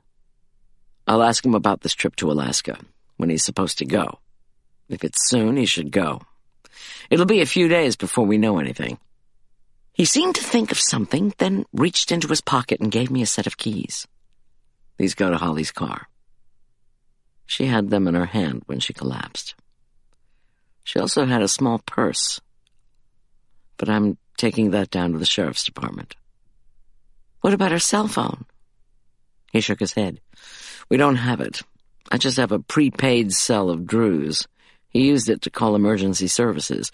I'll ask him about this trip to Alaska, when he's supposed to go. If it's soon, he should go. It'll be a few days before we know anything. He seemed to think of something, then reached into his pocket and gave me a set of keys. These go to Holly's car. She had them in her hand when she collapsed. She also had a small purse, but I'm taking that down to the sheriff's department. What about her cell phone? He shook his head. We don't have it. I just have a prepaid cell of Drew's. He used it to call emergency services.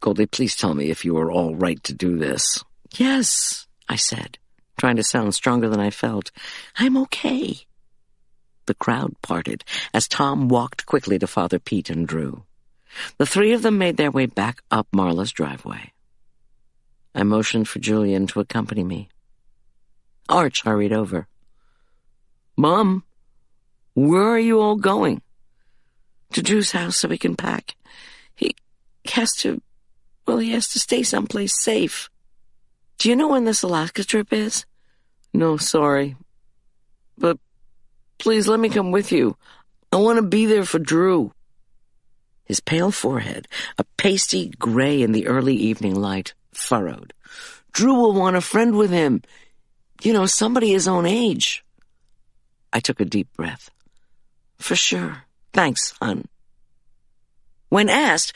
Goldy, please tell me if you are all right to do this. Yes, I said, trying to sound stronger than I felt. I'm okay. The crowd parted as Tom walked quickly to Father Pete and Drew. The three of them made their way back up Marla's driveway. I motioned for Julian to accompany me. Arch hurried over. Mom, where are you all going? To Drew's house so he can pack. He has to stay someplace safe. Do you know when this Alaska trip is? No, sorry. But please let me come with you. I want to be there for Drew. His pale forehead, a pasty gray in the early evening light, furrowed. Drew will want a friend with him. You know, somebody his own age. I took a deep breath. For sure. Thanks, hon. When asked,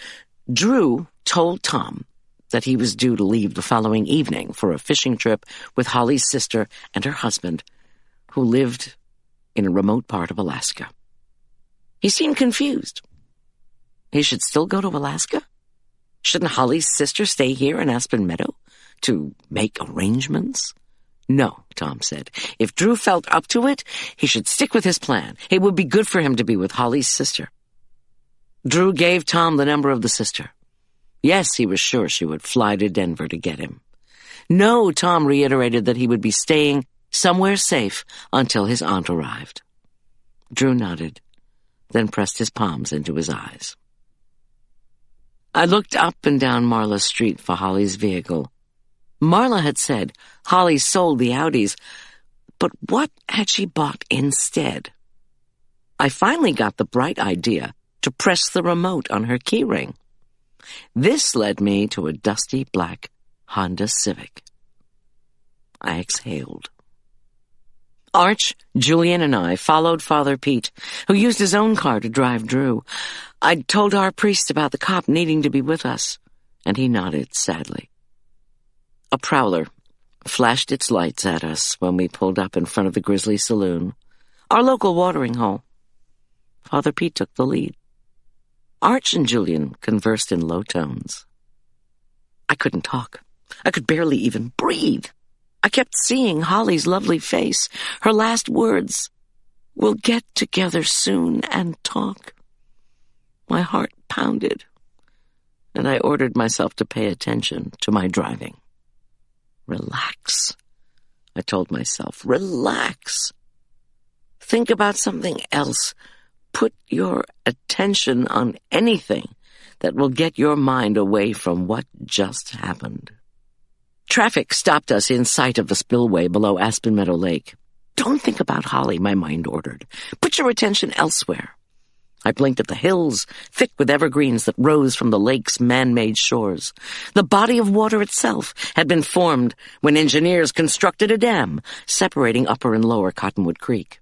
Drew told Tom that he was due to leave the following evening for a fishing trip with Holly's sister and her husband, who lived in a remote part of Alaska. He seemed confused. He should still go to Alaska? Shouldn't Holly's sister stay here in Aspen Meadow to make arrangements? No, Tom said. If Drew felt up to it, he should stick with his plan. It would be good for him to be with Holly's sister. Drew gave Tom the number of the sister. Yes, he was sure she would fly to Denver to get him. No, Tom reiterated that he would be staying somewhere safe until his aunt arrived. Drew nodded, then pressed his palms into his eyes. I looked up and down Marla Street for Holly's vehicle. Marla had said Holly sold the Audis, but what had she bought instead? I finally got the bright idea to press the remote on her keyring. This led me to a dusty black Honda Civic. I exhaled. Arch, Julian, and I followed Father Pete, who used his own car to drive Drew. I'd told our priest about the cop needing to be with us, and he nodded sadly. A prowler flashed its lights at us when we pulled up in front of the Grizzly Saloon, our local watering hole. Father Pete took the lead. Arch and Julian conversed in low tones. I couldn't talk. I could barely even breathe. I kept seeing Holly's lovely face, her last words, "We'll get together soon and talk." My heart pounded, and I ordered myself to pay attention to my driving. Relax, I told myself. Relax. Think about something else. Put your attention on anything that will get your mind away from what just happened. Traffic stopped us in sight of the spillway below Aspen Meadow Lake. Don't think about Holly, my mind ordered. Put your attention elsewhere. I blinked at the hills, thick with evergreens that rose from the lake's man-made shores. The body of water itself had been formed when engineers constructed a dam separating Upper and Lower Cottonwood Creek.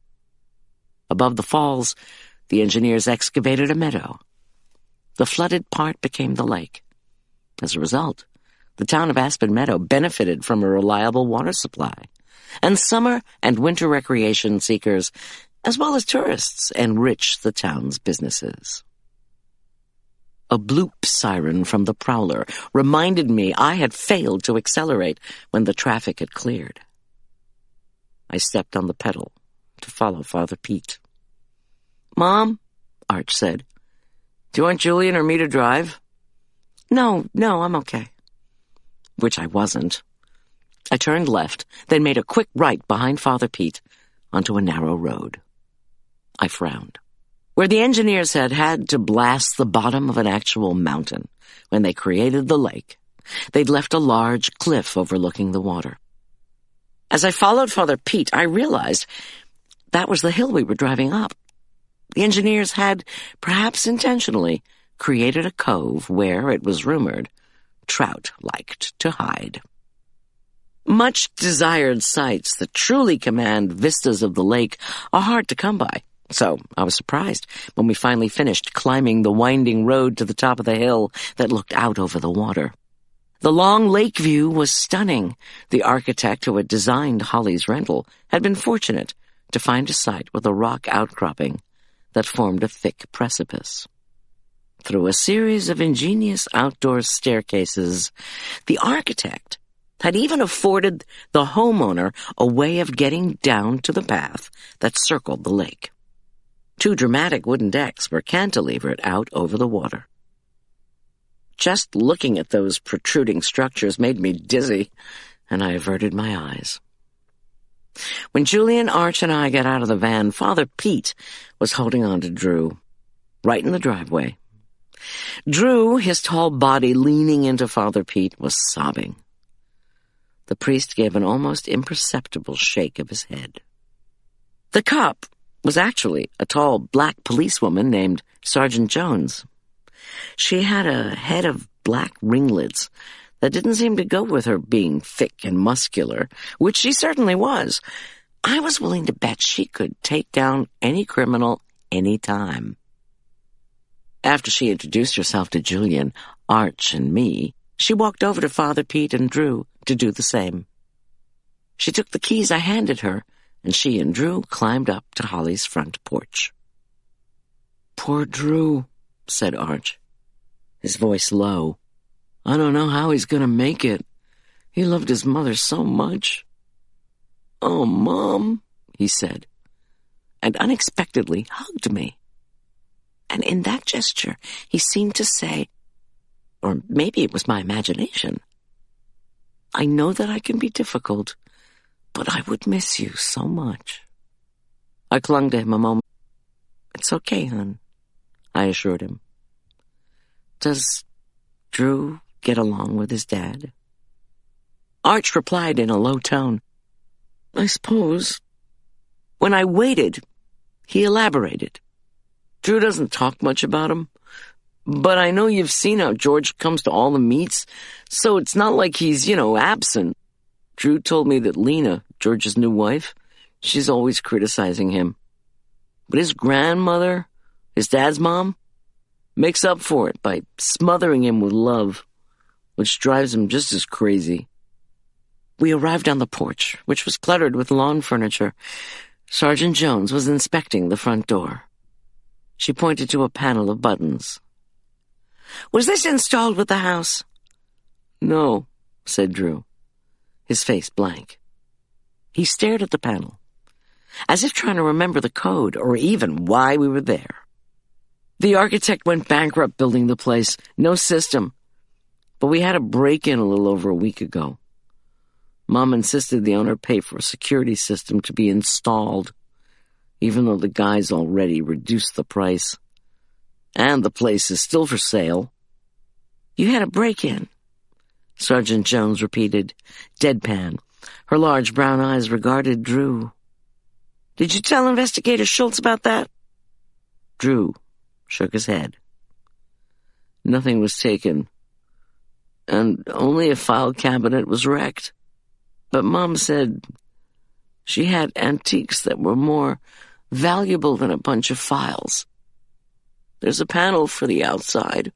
Above the falls, the engineers excavated a meadow. The flooded part became the lake. As a result, the town of Aspen Meadow benefited from a reliable water supply, and summer and winter recreation seekers, as well as tourists, enriched the town's businesses. A bloop siren from the prowler reminded me I had failed to accelerate when the traffic had cleared. I stepped on the pedal to follow Father Pete. "Mom," Arch said, "do you want Julian or me to drive?" No, I'm okay." Which I wasn't. I turned left, then made a quick right behind Father Pete onto a narrow road. I frowned. Where the engineers had had to blast the bottom of an actual mountain when they created the lake, they'd left a large cliff overlooking the water. As I followed Father Pete, I realized that was the hill we were driving up. The engineers had, perhaps intentionally, created a cove where, it was rumored, trout liked to hide. Much-desired sights that truly command vistas of the lake are hard to come by, so I was surprised when we finally finished climbing the winding road to the top of the hill that looked out over the water. The long lake view was stunning. The architect who had designed Holly's rental had been fortunate to find a site with a rock outcropping that formed a thick precipice. Through a series of ingenious outdoor staircases, the architect had even afforded the homeowner a way of getting down to the path that circled the lake. 2 dramatic wooden decks were cantilevered out over the water. Just looking at those protruding structures made me dizzy, and I averted my eyes. When Julian, Arch, and I got out of the van, Father Pete was holding on to Drew, right in the driveway. Drew, his tall body leaning into Father Pete, was sobbing. The priest gave an almost imperceptible shake of his head. The cop was actually a tall black policewoman named Sergeant Jones. She had a head of black ringlets that didn't seem to go with her being thick and muscular, which she certainly was. I was willing to bet she could take down any criminal any time. After she introduced herself to Julian, Arch, and me, she walked over to Father Pete and Drew to do the same. She took the keys I handed her, and she and Drew climbed up to Holly's front porch. "Poor Drew," said Arch, his voice low. "I don't know how he's going to make it. He loved his mother so much." "Oh, Mom," he said, and unexpectedly hugged me. And in that gesture, he seemed to say, or maybe it was my imagination, I know that I can be difficult, but I would miss you so much. I clung to him a moment. It's okay, hon, I assured him. Does Drew get along with his dad? Arch replied in a low tone, I suppose. When I waited, he elaborated. Drew doesn't talk much about him, but I know you've seen how George comes to all the meets, so it's not like he's, absent. Drew told me that Lena, George's new wife, she's always criticizing him. But his grandmother, his dad's mom, makes up for it by smothering him with love, which drives him just as crazy. We arrived on the porch, which was cluttered with lawn furniture. Sergeant Jones was inspecting the front door. She pointed to a panel of buttons. Was this installed with the house? No, said Drew, his face blank. He stared at the panel, as if trying to remember the code or even why we were there. The architect went bankrupt building the place. No system. But we had a break-in a little over a week ago. Mom insisted the owner pay for a security system to be installed, even though the guys already reduced the price. And the place is still for sale. You had a break-in, Sergeant Jones repeated, deadpan. Her large brown eyes regarded Drew. Did you tell Investigator Schulz about that? Drew shook his head. Nothing was taken, and only a file cabinet was wrecked. But Mom said she had antiques that were more valuable than a bunch of files. There's a panel for the outside,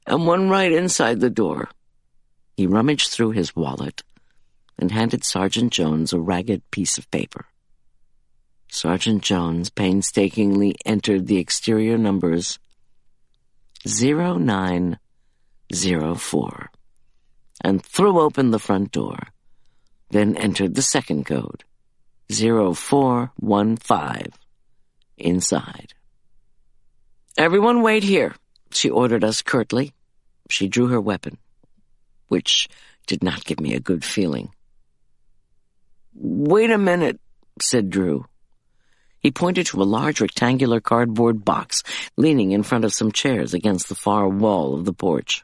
and one right inside the door. He rummaged through his wallet and handed Sergeant Jones a ragged piece of paper. Sergeant Jones painstakingly entered the exterior numbers 0904 and threw open the front door, then entered the second code, 0415, inside. Everyone wait here, she ordered us curtly. She drew her weapon, which did not give me a good feeling. Wait a minute, said Drew. He pointed to a large rectangular cardboard box leaning in front of some chairs against the far wall of the porch.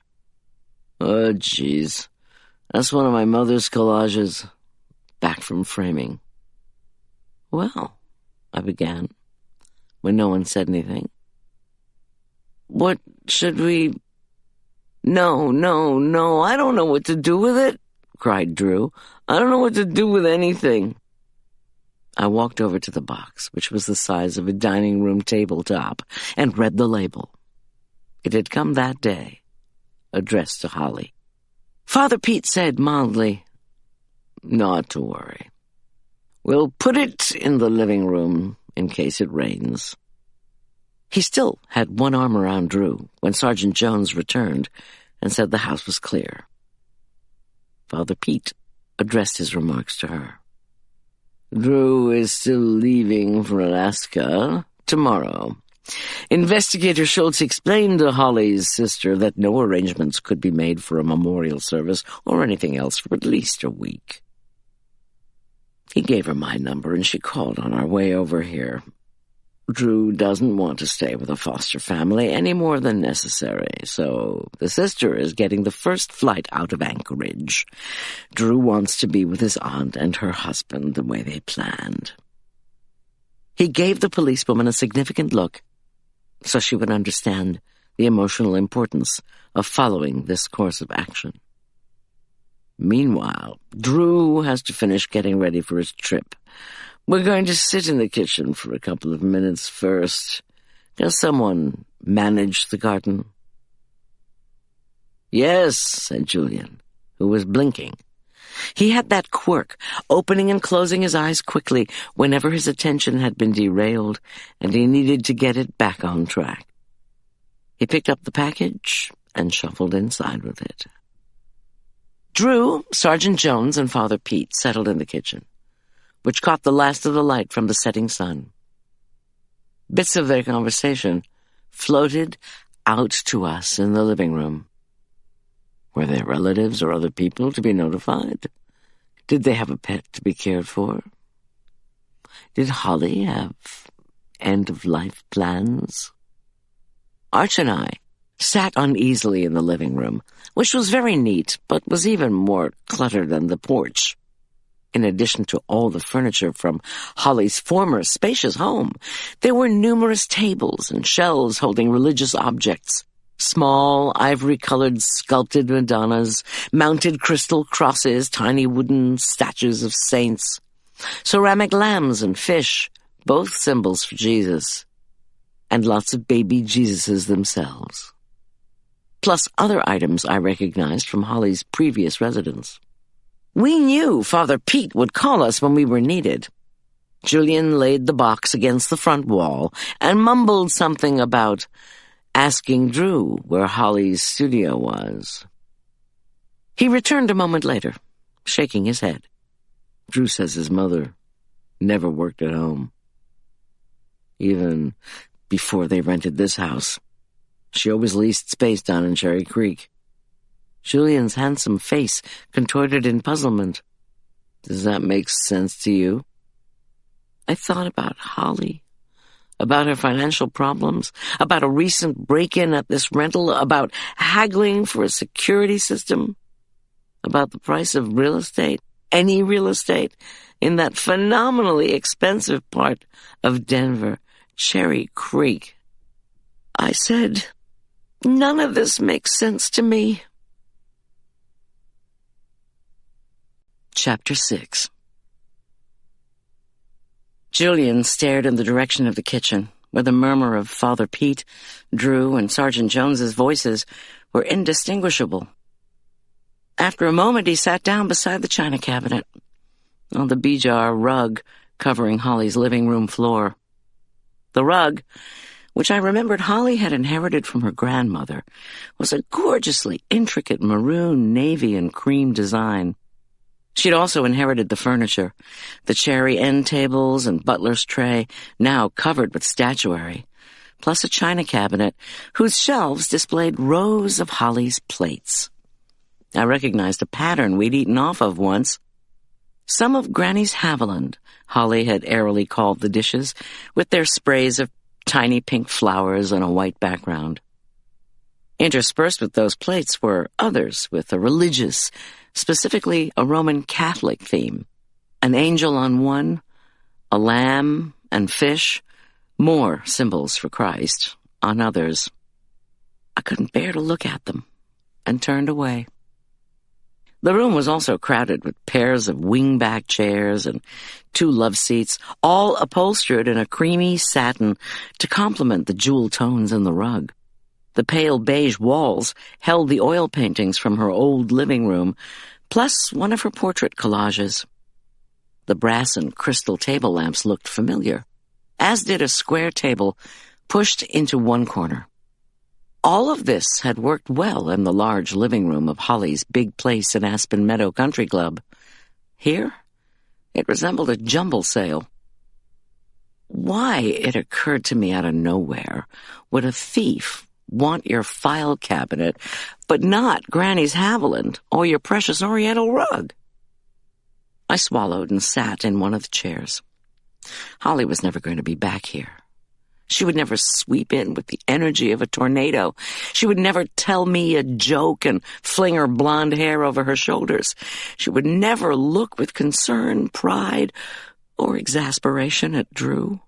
Oh, geez. That's one of my mother's collages, back from framing. Well, I began, when no one said anything. What should we... No, I don't know what to do with it, cried Drew. I don't know what to do with anything. I walked over to the box, which was the size of a dining room tabletop, and read the label. It had come that day, addressed to Holly. Father Pete said mildly, Not to worry. We'll put it in the living room in case it rains. He still had one arm around Drew when Sergeant Jones returned and said the house was clear. Father Pete addressed his remarks to her. Drew is still leaving for Alaska tomorrow. Investigator Schulz explained to Holly's sister that no arrangements could be made for a memorial service or anything else for at least a week. He gave her my number and she called on our way over here. Drew doesn't want to stay with a foster family any more than necessary, so the sister is getting the first flight out of Anchorage. Drew wants to be with his aunt and her husband the way they planned. He gave the policewoman a significant look, so she would understand the emotional importance of following this course of action. Meanwhile, Drew has to finish getting ready for his trip. We're going to sit in the kitchen for a couple of minutes first. Can someone manage the garden? Yes, said Julian, who was blinking. He had that quirk, opening and closing his eyes quickly whenever his attention had been derailed and he needed to get it back on track. He picked up the package and shuffled inside with it. Drew, Sergeant Jones, and Father Pete settled in the kitchen, which caught the last of the light from the setting sun. Bits of their conversation floated out to us in the living room. Were there relatives or other people to be notified? Did they have a pet to be cared for? Did Holly have end-of-life plans? Arch and I sat uneasily in the living room, which was very neat, but was even more cluttered than the porch. In addition to all the furniture from Holly's former spacious home, there were numerous tables and shelves holding religious objects, small, ivory-colored sculpted Madonnas, mounted crystal crosses, tiny wooden statues of saints, ceramic lambs and fish, both symbols for Jesus, and lots of baby Jesuses themselves, plus other items I recognized from Holly's previous residence. We knew Father Pete would call us when we were needed. Julian laid the box against the front wall and mumbled something about asking Drew where Holly's studio was. He returned a moment later, shaking his head. Drew says his mother never worked at home. Even before they rented this house, she always leased space down in Cherry Creek. Julian's handsome face contorted in puzzlement. Does that make sense to you? I thought about Holly, about her financial problems, about a recent break-in at this rental, about haggling for a security system, about the price of real estate, any real estate, in that phenomenally expensive part of Denver, Cherry Creek. I said, none of this makes sense to me. Chapter 6. Julian stared in the direction of the kitchen, where the murmur of Father Pete, Drew, and Sergeant Jones's voices were indistinguishable. After a moment, he sat down beside the china cabinet, on the Bijar rug covering Holly's living room floor. The rug, which I remembered Holly had inherited from her grandmother, was a gorgeously intricate maroon, navy, and cream design. She'd also inherited the furniture, the cherry end tables and butler's tray, now covered with statuary, plus a china cabinet whose shelves displayed rows of Holly's plates. I recognized a pattern we'd eaten off of once. Some of Granny's Haviland, Holly had airily called the dishes, with their sprays of tiny pink flowers on a white background. Interspersed with those plates were others with a religious, specifically a Roman Catholic theme. An angel on one, a lamb and fish, more symbols for Christ on others. I couldn't bear to look at them and turned away. The room was also crowded with pairs of wing-back chairs and 2 love seats, all upholstered in a creamy satin to complement the jewel tones in the rug. The pale beige walls held the oil paintings from her old living room, plus one of her portrait collages. The brass and crystal table lamps looked familiar, as did a square table pushed into one corner. All of this had worked well in the large living room of Holly's big place in Aspen Meadow Country Club. Here, it resembled a jumble sale. Why, it occurred to me out of nowhere, would a thief want your file cabinet, but not Granny's Haviland or your precious Oriental rug? I swallowed and sat in one of the chairs. Holly was never going to be back here. She would never sweep in with the energy of a tornado. She would never tell me a joke and fling her blonde hair over her shoulders. She would never look with concern, pride, or exasperation at Drew.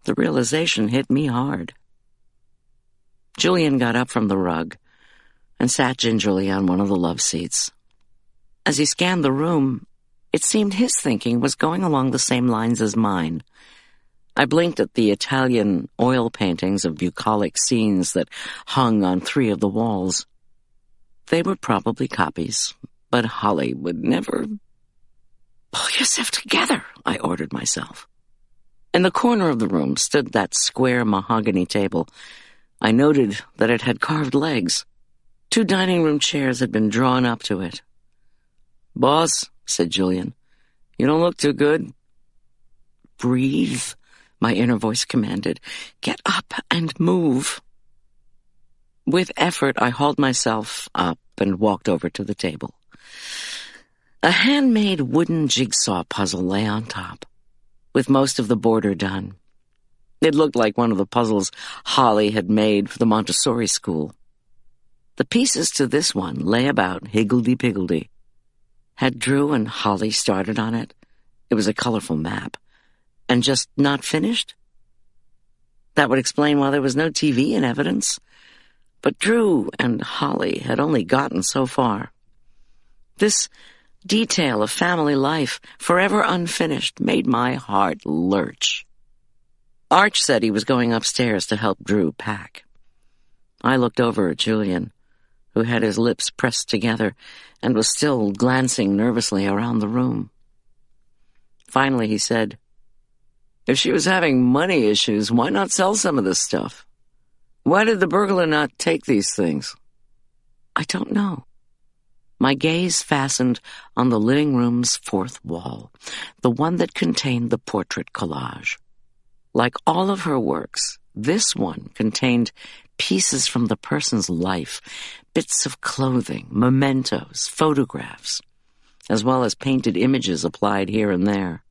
The realization hit me hard. Julian got up from the rug and sat gingerly on one of the love seats. As he scanned the room, it seemed his thinking was going along the same lines as mine. I blinked at the Italian oil paintings of bucolic scenes that hung on 3 of the walls. They were probably copies, but Holly would never... Pull yourself together, I ordered myself. In the corner of the room stood that square mahogany table. I noted that it had carved legs. 2 dining room chairs had been drawn up to it. "Boss," said Julian, "you don't look too good." "Breathe," My inner voice commanded. Get up and move. With effort, I hauled myself up and walked over to the table. A handmade wooden jigsaw puzzle lay on top, with most of the border done. It looked like one of the puzzles Holly had made for the Montessori school. The pieces to this one lay about higgledy-piggledy. Had Drew and Holly started on it? It was a colorful map. And just not finished? That would explain why there was no TV in evidence. But Drew and Holly had only gotten so far. This detail of family life, forever unfinished, made my heart lurch. Arch said he was going upstairs to help Drew pack. I looked over at Julian, who had his lips pressed together and was still glancing nervously around the room. Finally, he said, "If she was having money issues, why not sell some of this stuff? Why did the burglar not take these things?" I don't know. My gaze fastened on the living room's fourth wall, the one that contained the portrait collage. Like all of her works, this one contained pieces from the person's life, bits of clothing, mementos, photographs, as well as painted images applied here and there.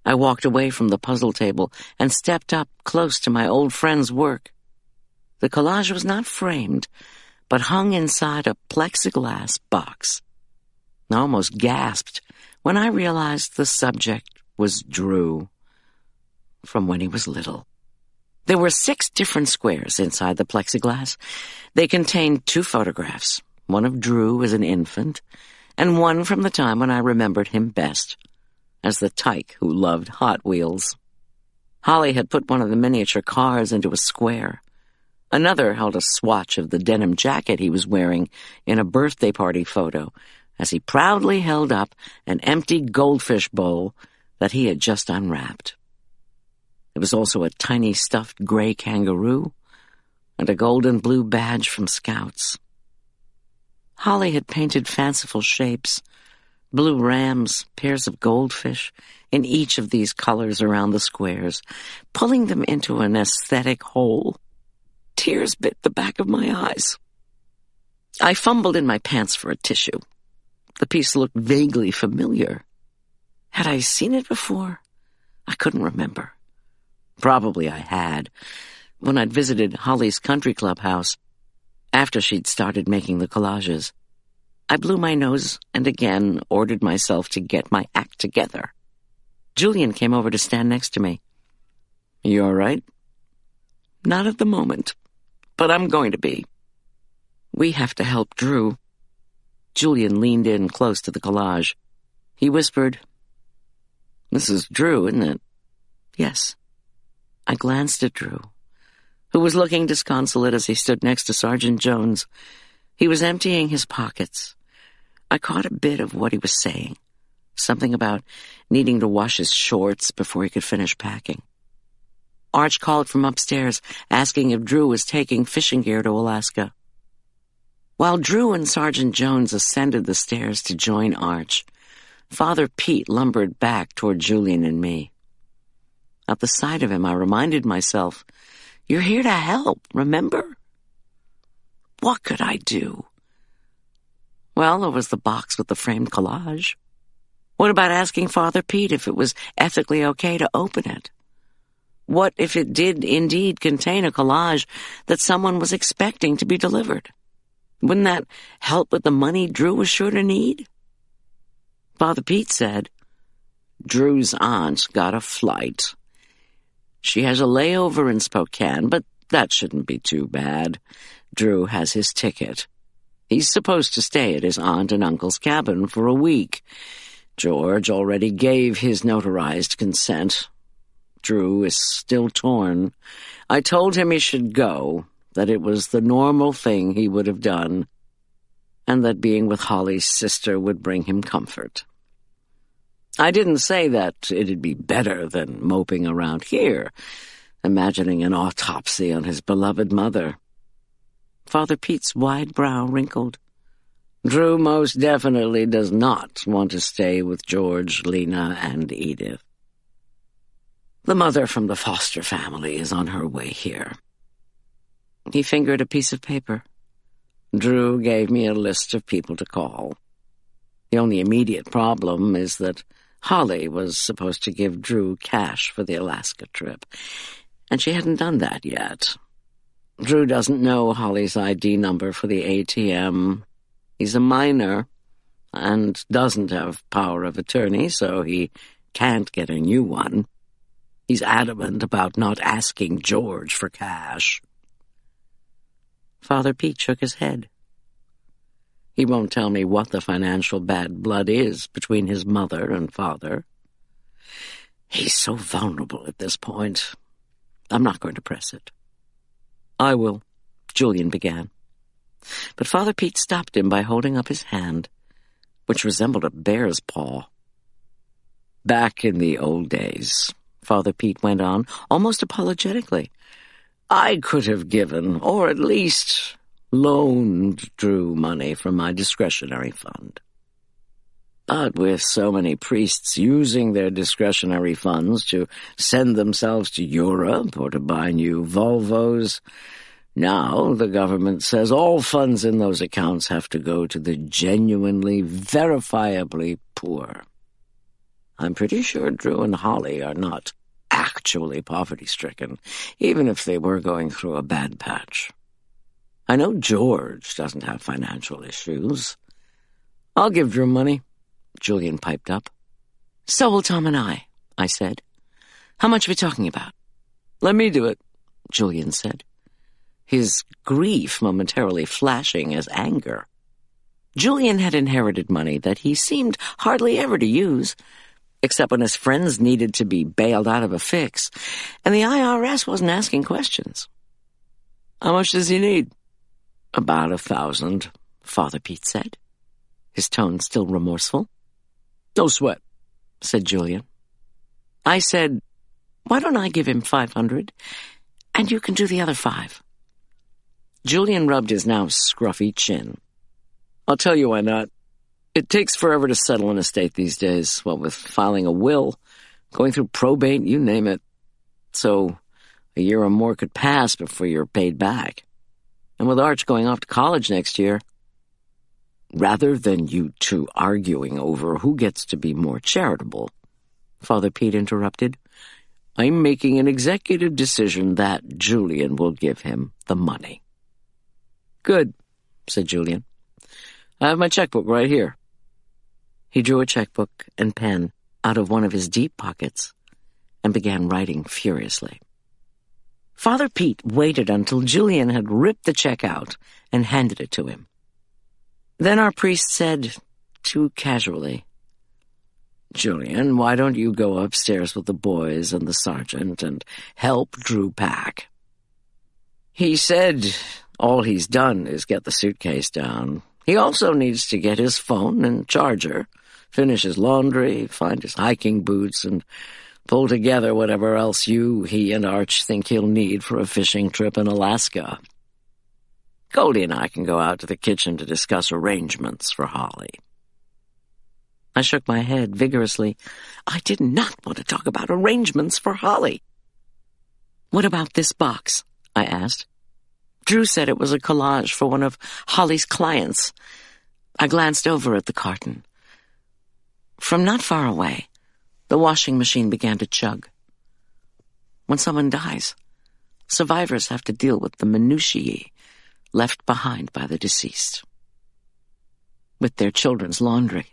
I walked away from the puzzle table and stepped up close to my old friend's work. The collage was not framed, but hung inside a plexiglass box. I almost gasped when I realized the subject was Drew, from when he was little. There were 6 different squares inside the plexiglass. They contained 2 photographs, one of Drew as an infant, and one from the time when I remembered him best, as the tyke who loved Hot Wheels. Holly had put one of the miniature cars into a square. Another held a swatch of the denim jacket he was wearing in a birthday party photo, as he proudly held up an empty goldfish bowl that he had just unwrapped. There was also a tiny stuffed gray kangaroo and a gold and blue badge from Scouts. Holly had painted fanciful shapes, blue rams, pairs of goldfish, in each of these colors around the squares, pulling them into an aesthetic whole. Tears bit the back of my eyes. I fumbled in my pants for a tissue. The piece looked vaguely familiar. Had I seen it before? I couldn't remember. Probably I had, when I'd visited Holly's country club house, after she'd started making the collages. I blew my nose and again ordered myself to get my act together. Julian came over to stand next to me. "You all right?" "Not at the moment, but I'm going to be. We have to help Drew." Julian leaned in close to the collage. He whispered, "This is Drew, isn't it?" "Yes." I glanced at Drew, who was looking disconsolate as he stood next to Sergeant Jones. He was emptying his pockets. I caught a bit of what he was saying, something about needing to wash his shorts before he could finish packing. Arch called from upstairs, asking if Drew was taking fishing gear to Alaska. While Drew and Sergeant Jones ascended the stairs to join Arch, Father Pete lumbered back toward Julian and me. At the sight of him, I reminded myself, "You're here to help, remember?" What could I do? Well, there was the box with the framed collage. What about asking Father Pete if it was ethically okay to open it? What if it did indeed contain a collage that someone was expecting to be delivered? Wouldn't that help with the money Drew was sure to need? Father Pete said, "Drew's aunt got a flight. She has a layover in Spokane, but that shouldn't be too bad. Drew has his ticket. He's supposed to stay at his aunt and uncle's cabin for a week. George already gave his notarized consent. Drew is still torn. I told him he should go, that it was the normal thing he would have done, and that being with Holly's sister would bring him comfort. I didn't say that it'd be better than moping around here, imagining an autopsy on his beloved mother." Father Pete's wide brow wrinkled. "Drew most definitely does not want to stay with George, Lena, and Edith." The mother from the foster family is on her way here." He fingered a piece of paper. "Drew gave me a list of people to call. The only immediate problem is that Holly was supposed to give Drew cash for the Alaska trip, and she hadn't done that yet. Drew doesn't know Holly's ID number for the ATM. He's a minor and doesn't have power of attorney, so he can't get a new one. He's adamant about not asking George for cash." Father Pete shook his head. "He won't tell me what the financial bad blood is between his mother and father. He's so vulnerable at this point. I'm not going to press it." "I will," Julian began. But Father Pete stopped him by holding up his hand, which resembled a bear's paw. "Back in the old days," Father Pete went on, almost apologetically, "I could have given, or at least loaned Drew money from my discretionary fund. But with so many priests using their discretionary funds to send themselves to Europe or to buy new Volvos, now the government says all funds in those accounts have to go to the genuinely, verifiably poor. I'm pretty sure Drew and Holly are not actually poverty-stricken, even if they were going through a bad patch. I know George doesn't have financial issues. I'll give Drew money," Julian piped up. "So will Tom and I said. "How much are we talking about?" "Let me do it," Julian said, his grief momentarily flashing as anger. Julian had inherited money that he seemed hardly ever to use, except when his friends needed to be bailed out of a fix, and the IRS wasn't asking questions. "How much does he need?" "About 1,000, Father Pete said, his tone still remorseful. "No sweat," said Julian. I said, "Why don't I give him 500, and you can do the other 5? Julian rubbed his now scruffy chin. "I'll tell you why not. It takes forever to settle an estate these days, what with filing a will, going through probate, you name it. So a year or more could pass before you're paid back. And with Arch going off to college next year, rather than you two arguing over who gets to be more charitable," Father Pete interrupted, "I'm making an executive decision that Julian will give him the money." "Good," said Julian. "I have my checkbook right here." He drew a checkbook and pen out of one of his deep pockets and began writing furiously. Father Pete waited until Julian had ripped the check out and handed it to him. Then our priest said, too casually, "Julian, why don't you go upstairs with the boys and the sergeant and help Drew pack? He said all he's done is get the suitcase down. He also needs to get his phone and charger, finish his laundry, find his hiking boots, and pull together whatever else he and Arch think he'll need for a fishing trip in Alaska. Goldy and I can go out to the kitchen to discuss arrangements for Holly." I shook my head vigorously. I did not want to talk about arrangements for Holly. "What about this box?" I asked. Drew said it was a collage for one of Holly's clients. I glanced over at the carton. From not far away, the washing machine began to chug. When someone dies, survivors have to deal with the minutiae left behind by the deceased. With their children's laundry,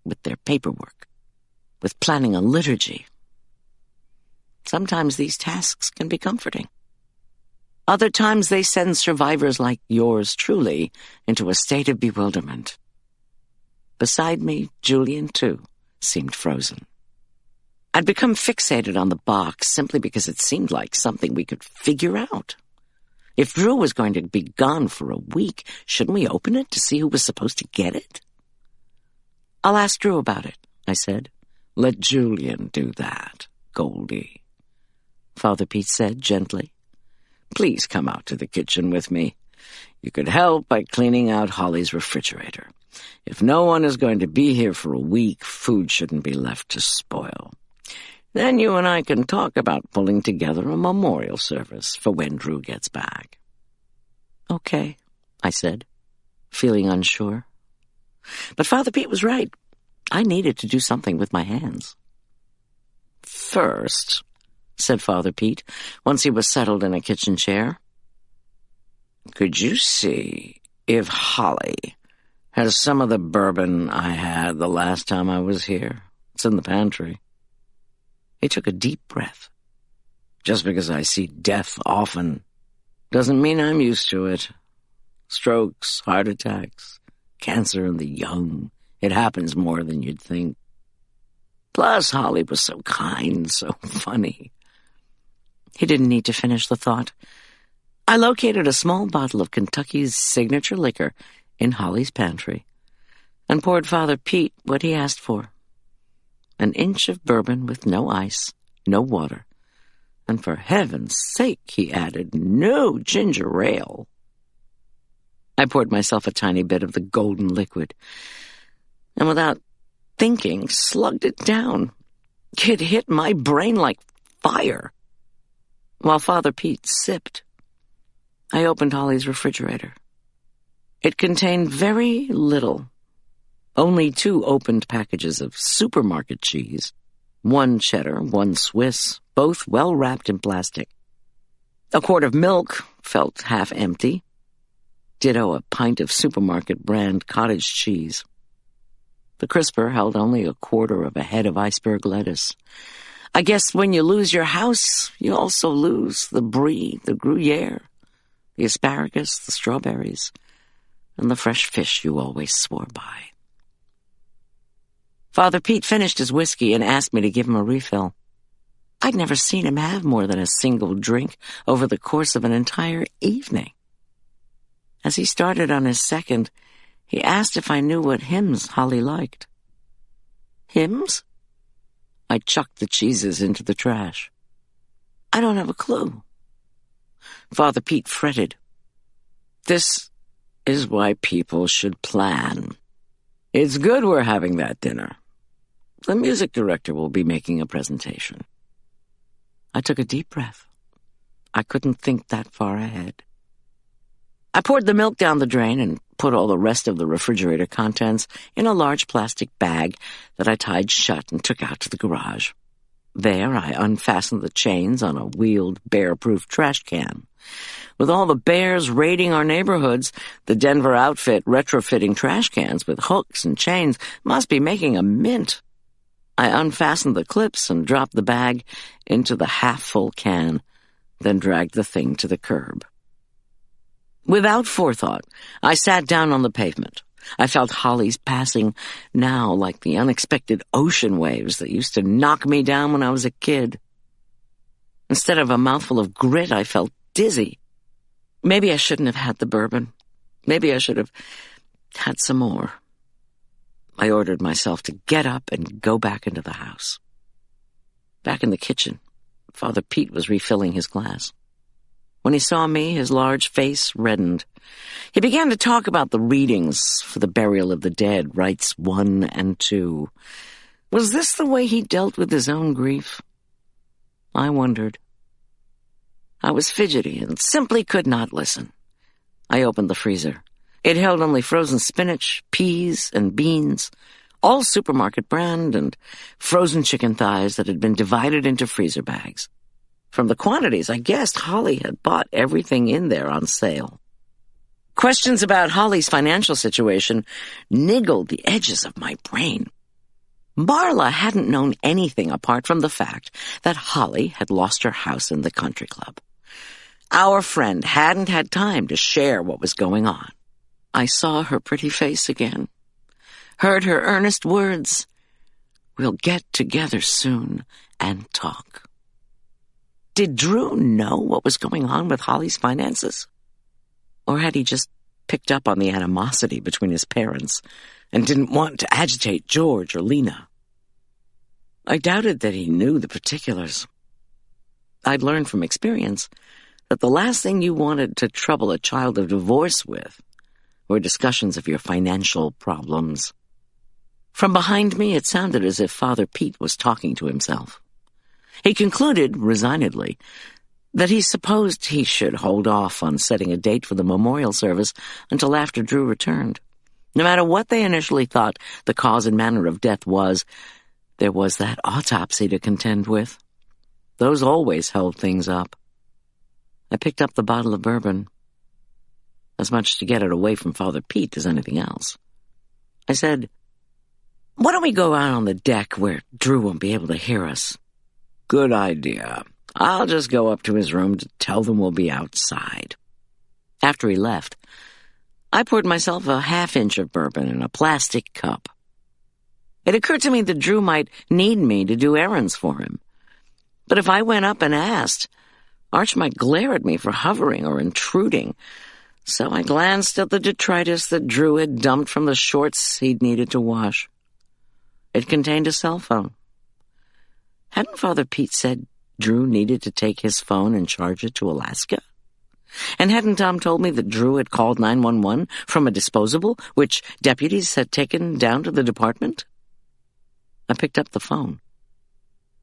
with their paperwork, with planning a liturgy. Sometimes these tasks can be comforting. Other times they send survivors like yours truly into a state of bewilderment. Beside me, Julian, too, seemed frozen. I'd become fixated on the box simply because it seemed like something we could figure out. If Drew was going to be gone for a week, shouldn't we open it to see who was supposed to get it? "I'll ask Drew about it," I said. "Let Julian do that, Goldy," Father Pete said gently. "Please come out to the kitchen with me. You could help by cleaning out Holly's refrigerator. If no one is going to be here for a week, food shouldn't be left to spoil. Then you and I can talk about pulling together a memorial service for when Drew gets back." "Okay," I said, feeling unsure. But Father Pete was right. I needed to do something with my hands. "First," said Father Pete, once he was settled in a kitchen chair, "could you see if Holly has some of the bourbon I had the last time I was here? It's in the pantry." He took a deep breath. "Just because I see death often doesn't mean I'm used to it. Strokes, heart attacks, cancer in the young. It happens more than you'd think. Plus, Holly was so kind, so funny." He didn't need to finish the thought. I located a small bottle of Kentucky's signature liquor in Holly's pantry and poured Father Pete what he asked for. An inch of bourbon with no ice, no water, and for heaven's sake, he added, no ginger ale. I poured myself a tiny bit of the golden liquid, and without thinking, slugged it down. It hit my brain like fire. While Father Pete sipped, I opened Holly's refrigerator. It contained very little. Only 2 opened packages of supermarket cheese, 1 cheddar, 1 Swiss, both well-wrapped in plastic. A quart of milk felt half empty. Ditto a pint of supermarket brand cottage cheese. The crisper held only a quarter of a head of iceberg lettuce. I guess when you lose your house, you also lose the brie, the Gruyere, the asparagus, the strawberries, and the fresh fish you always swore by. Father Pete finished his whiskey and asked me to give him a refill. I'd never seen him have more than a single drink over the course of an entire evening. As he started on his second, he asked if I knew what hymns Holly liked. "Hymns?" I chucked the cheeses into the trash. "I don't have a clue." Father Pete fretted. "This is why people should plan. It's good we're having that dinner. The music director will be making a presentation." I took a deep breath. I couldn't think that far ahead. I poured the milk down the drain and put all the rest of the refrigerator contents in a large plastic bag that I tied shut and took out to the garage. There, I unfastened the chains on a wheeled, bear-proof trash can. With all the bears raiding our neighborhoods, the Denver outfit retrofitting trash cans with hooks and chains must be making a mint. I unfastened the clips and dropped the bag into the half-full can, then dragged the thing to the curb. Without forethought, I sat down on the pavement. I felt Holly's passing now like the unexpected ocean waves that used to knock me down when I was a kid. Instead of a mouthful of grit, I felt dizzy. Maybe I shouldn't have had the bourbon. Maybe I should have had some more. I ordered myself to get up and go back into the house. Back in the kitchen, Father Pete was refilling his glass. When he saw me, his large face reddened. He began to talk about the readings for the burial of the dead, rites 1 and 2. Was this the way he dealt with his own grief? I wondered. I was fidgety and simply could not listen. I opened the freezer. It held only frozen spinach, peas, and beans, all supermarket brand, and frozen chicken thighs that had been divided into freezer bags. From the quantities, I guessed Holly had bought everything in there on sale. Questions about Holly's financial situation niggled the edges of my brain. Marla hadn't known anything apart from the fact that Holly had lost her house in the country club. Our friend hadn't had time to share what was going on. I saw her pretty face again, heard her earnest words, "We'll get together soon and talk." Did Drew know what was going on with Holly's finances? Or had he just picked up on the animosity between his parents and didn't want to agitate George or Lena? I doubted that he knew the particulars. I'd learned from experience that the last thing you wanted to trouble a child of divorce with were discussions of your financial problems. From behind me, it sounded as if Father Pete was talking to himself. He concluded, resignedly, that he supposed he should hold off on setting a date for the memorial service until after Drew returned. No matter what they initially thought the cause and manner of death was, there was that autopsy to contend with. Those always held things up. I picked up the bottle of bourbon, as much to get it away from Father Pete as anything else. I said, "Why don't we go out on the deck where Drew won't be able to hear us?" "Good idea. I'll just go up to his room to tell them we'll be outside." After he left, I poured myself a half-inch of bourbon in a plastic cup. It occurred to me that Drew might need me to do errands for him. But if I went up and asked, Arch might glare at me for hovering or intruding. So I glanced at the detritus that Drew had dumped from the shorts he'd needed to wash. It contained a cell phone. Hadn't Father Pete said Drew needed to take his phone and charge it to Alaska? And hadn't Tom told me that Drew had called 911 from a disposable, which deputies had taken down to the department? I picked up the phone.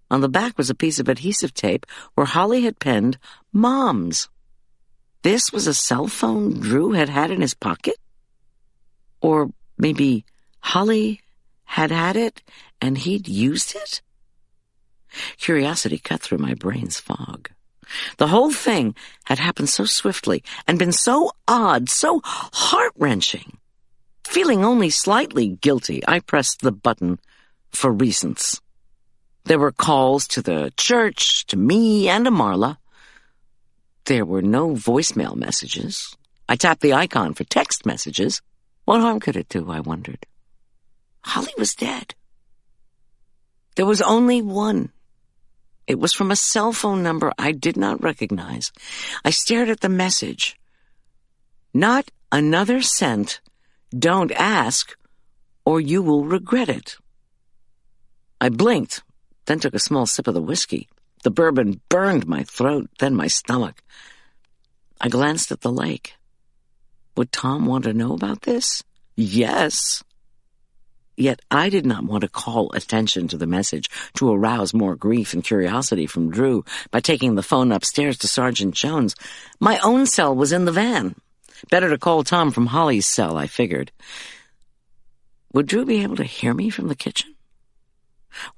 On the back was a piece of adhesive tape where Holly had penned "Moms." This was a cell phone Drew had had in his pocket? Or maybe Holly had it and he'd used it? Curiosity cut through my brain's fog. The whole thing had happened so swiftly and been so odd, so heart-wrenching. Feeling only slightly guilty, I pressed the button for reasons. There were calls to the church, to me, and to Marla. There were no voicemail messages. I tapped the icon for text messages. What harm could it do, I wondered? Holly was dead. There was only one. It was from a cell phone number I did not recognize. I stared at the message. "Not another cent. Don't ask, or you will regret it." I blinked, then took a small sip of the whiskey. The bourbon burned my throat, then my stomach. I glanced at the lake. Would Tom want to know about this? Yes. Yet I did not want to call attention to the message to arouse more grief and curiosity from Drew by taking the phone upstairs to Sergeant Jones. My own cell was in the van. Better to call Tom from Holly's cell, I figured. Would Drew be able to hear me from the kitchen?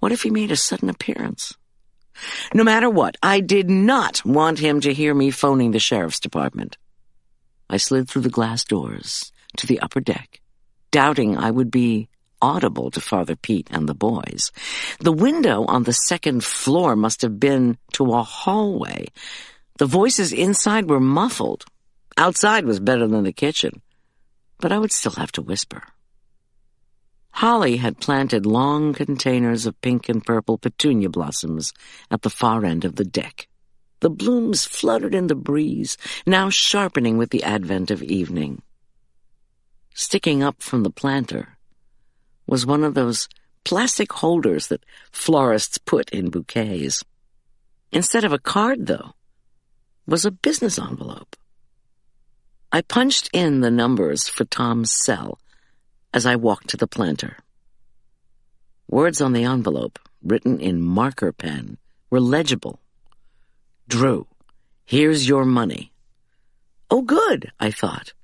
What if he made a sudden appearance? No matter what, I did not want him to hear me phoning the sheriff's department. I slid through the glass doors to the upper deck, doubting I would be audible to Father Pete and the boys. The window on the second floor must have been to a hallway. The voices inside were muffled. Outside was better than the kitchen, but I would still have to whisper. Holly had planted long containers of pink and purple petunia blossoms at the far end of the deck. The blooms fluttered in the breeze, now sharpening with the advent of evening. Sticking up from the planter was one of those plastic holders that florists put in bouquets. Instead of a card, though, was a business envelope. I punched in the numbers for Tom's cell as I walked to the planter. Words on the envelope, written in marker pen, were legible. "Drew, here's your money." Oh, good, I thought.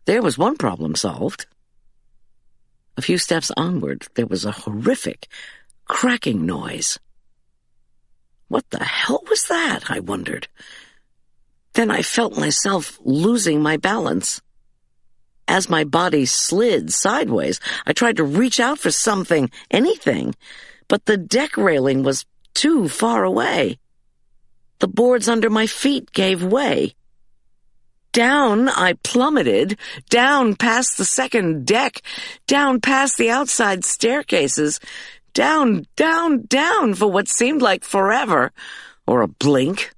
There was one problem solved. A few steps onward, there was a horrific, cracking noise. What the hell was that, I wondered. Then I felt myself losing my balance. As my body slid sideways, I tried to reach out for something, anything, but the deck railing was too far away. The boards under my feet gave way. Down I plummeted, down past the second deck, down past the outside staircases, down, down, down for what seemed like forever, or a blink.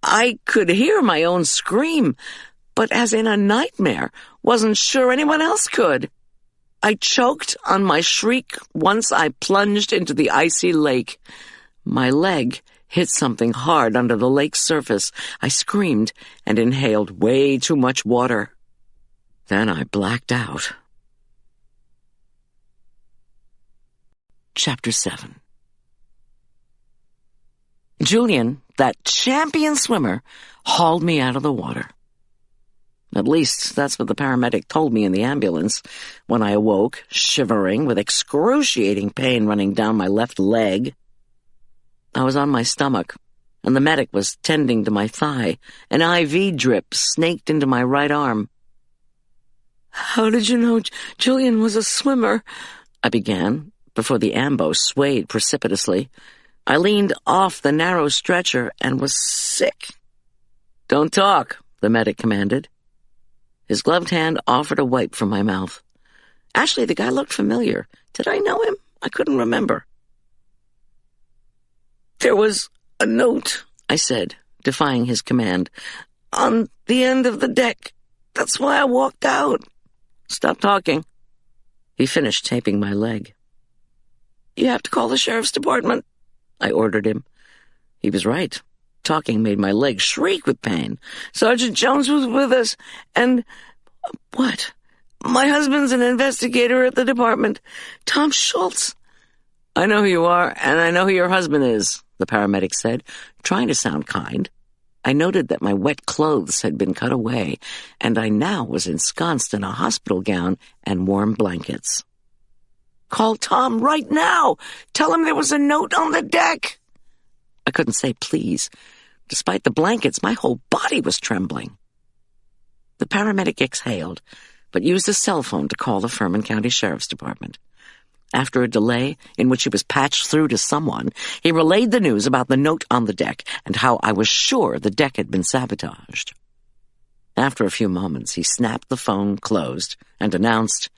I could hear my own scream, but as in a nightmare, wasn't sure anyone else could. I choked on my shriek once I plunged into the icy lake. My leg hit something hard under the lake's surface. I screamed and inhaled way too much water. Then I blacked out. Chapter 7. Julian, that champion swimmer, hauled me out of the water. At least that's what the paramedic told me in the ambulance when I awoke, shivering with excruciating pain running down my left leg. I was on my stomach, and the medic was tending to my thigh. An IV drip snaked into my right arm. "How did you know Julian was a swimmer?" I began, before the ambo swayed precipitously. I leaned off the narrow stretcher and was sick. "Don't talk," the medic commanded. His gloved hand offered a wipe from my mouth. Actually, the guy looked familiar. Did I know him? I couldn't remember. "There was a note," I said, defying his command, "on the end of the deck. That's why I walked out." "Stop talking." He finished taping my leg. "You have to call the sheriff's department," I ordered him. He was right. Talking made my leg shriek with pain. "Sergeant Jones was with us, and..." "What?" "My husband's an investigator at the department. Tom Schulz." "I know who you are, and I know who your husband is," the paramedic said, trying to sound kind. I noted that my wet clothes had been cut away, and I now was ensconced in a hospital gown and warm blankets. "Call Tom right now! Tell him there was a note on the deck!" I couldn't say please. Despite the blankets, my whole body was trembling. The paramedic exhaled, but used a cell phone to call the Furman County Sheriff's Department. After a delay in which he was patched through to someone, he relayed the news about the note on the deck and how I was sure the deck had been sabotaged. After a few moments, he snapped the phone closed and announced,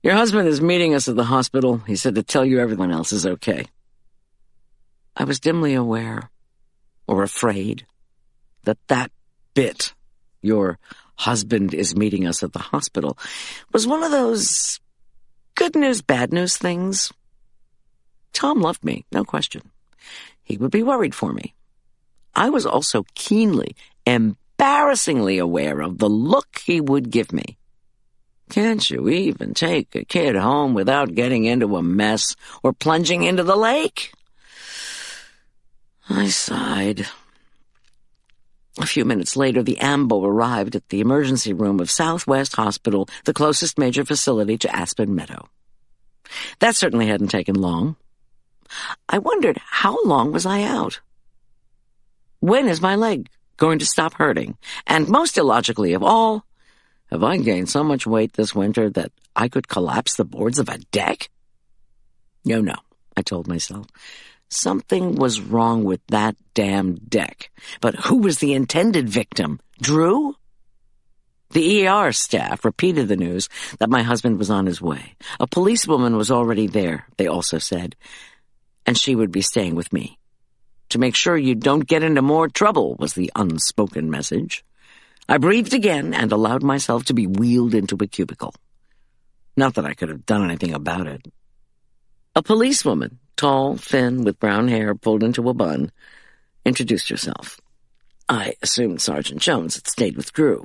"Your husband is meeting us at the hospital. He said to tell you everyone else is okay." I was dimly aware, or afraid, that bit, "Your husband is meeting us at the hospital," was one of those good news, bad news things. Tom loved me, no question. He would be worried for me. I was also keenly, embarrassingly aware of the look he would give me. Can't you even take a kid home without getting into a mess or plunging into the lake? I sighed. A few minutes later, the AMBO arrived at the emergency room of Southwest Hospital, the closest major facility to Aspen Meadow. That certainly hadn't taken long. I wondered, how long was I out? When is my leg going to stop hurting? And most illogically of all, have I gained so much weight this winter that I could collapse the boards of a deck? No, I told myself. Something was wrong with that damn deck. But who was the intended victim? Drew? The ER staff repeated the news that my husband was on his way. A policewoman was already there, they also said, and she would be staying with me. To make sure you don't get into more trouble was the unspoken message. I breathed again and allowed myself to be wheeled into a cubicle. Not that I could have done anything about it. A policewoman, tall, thin, with brown hair pulled into a bun, introduced herself. I assumed Sergeant Jones had stayed with Drew,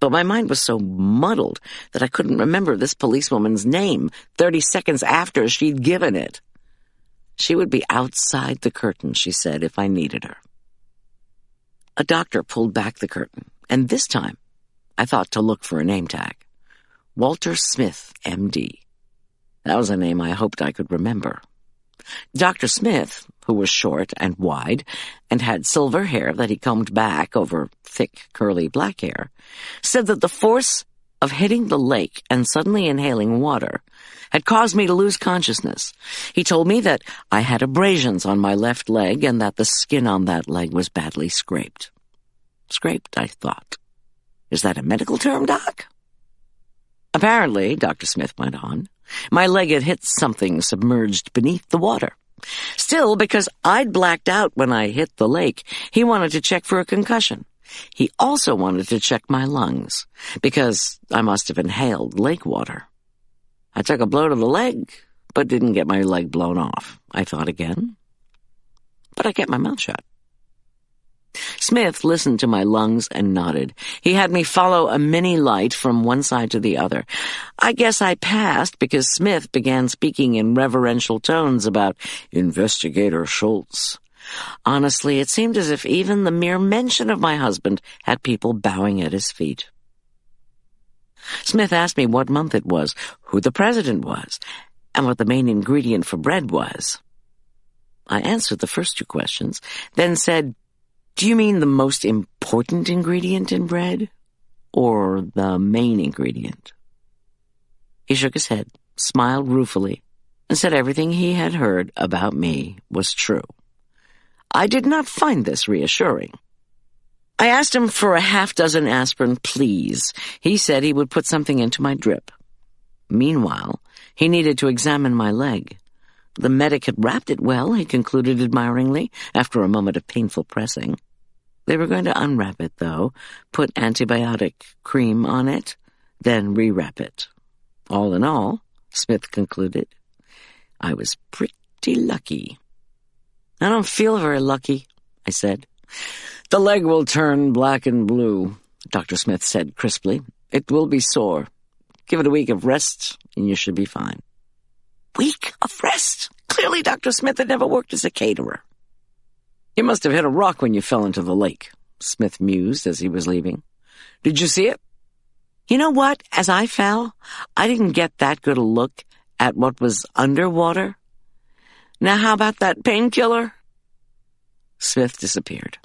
but my mind was so muddled that I couldn't remember this policewoman's name 30 seconds after she'd given it. She would be outside the curtain, she said, if I needed her. A doctor pulled back the curtain, and this time I thought to look for a name tag. Walter Smith, M.D. That was a name I hoped I could remember. Dr. Smith, who was short and wide and had silver hair that he combed back over thick, curly black hair, said that the force of hitting the lake and suddenly inhaling water had caused me to lose consciousness. He told me that I had abrasions on my left leg and that the skin on that leg was badly scraped. Scraped, I thought. Is that a medical term, Doc? Apparently, Dr. Smith went on, my leg had hit something submerged beneath the water. Still, because I'd blacked out when I hit the lake, he wanted to check for a concussion. He also wanted to check my lungs, because I must have inhaled lake water. I took a blow to the leg, but didn't get my leg blown off. I thought again, but I kept my mouth shut. Smith listened to my lungs and nodded. He had me follow a mini light from one side to the other. I guess I passed because Smith began speaking in reverential tones about Investigator Schulz. Honestly, it seemed as if even the mere mention of my husband had people bowing at his feet. Smith asked me what month it was, who the president was, and what the main ingredient for bread was. I answered the first two questions, then said, "Do you mean the most important ingredient in bread, or the main ingredient?" He shook his head, smiled ruefully, and said everything he had heard about me was true. I did not find this reassuring. I asked him for a half-dozen aspirin, please. He said he would put something into my drip. Meanwhile, he needed to examine my leg. The medic had wrapped it well, he concluded admiringly, after a moment of painful pressing. They were going to unwrap it, though, put antibiotic cream on it, then rewrap it. All in all, Smith concluded, I was pretty lucky. "I don't feel very lucky," I said. "The leg will turn black and blue," Dr. Smith said crisply. "It will be sore. Give it a week of rest, and you should be fine." Week of rest? Clearly Dr. Smith had never worked as a caterer. "You must have hit a rock when you fell into the lake," Smith mused as he was leaving. "Did you see it?" You know what? As I fell, I didn't get that good a look at what was underwater. Now how about that painkiller? Smith disappeared.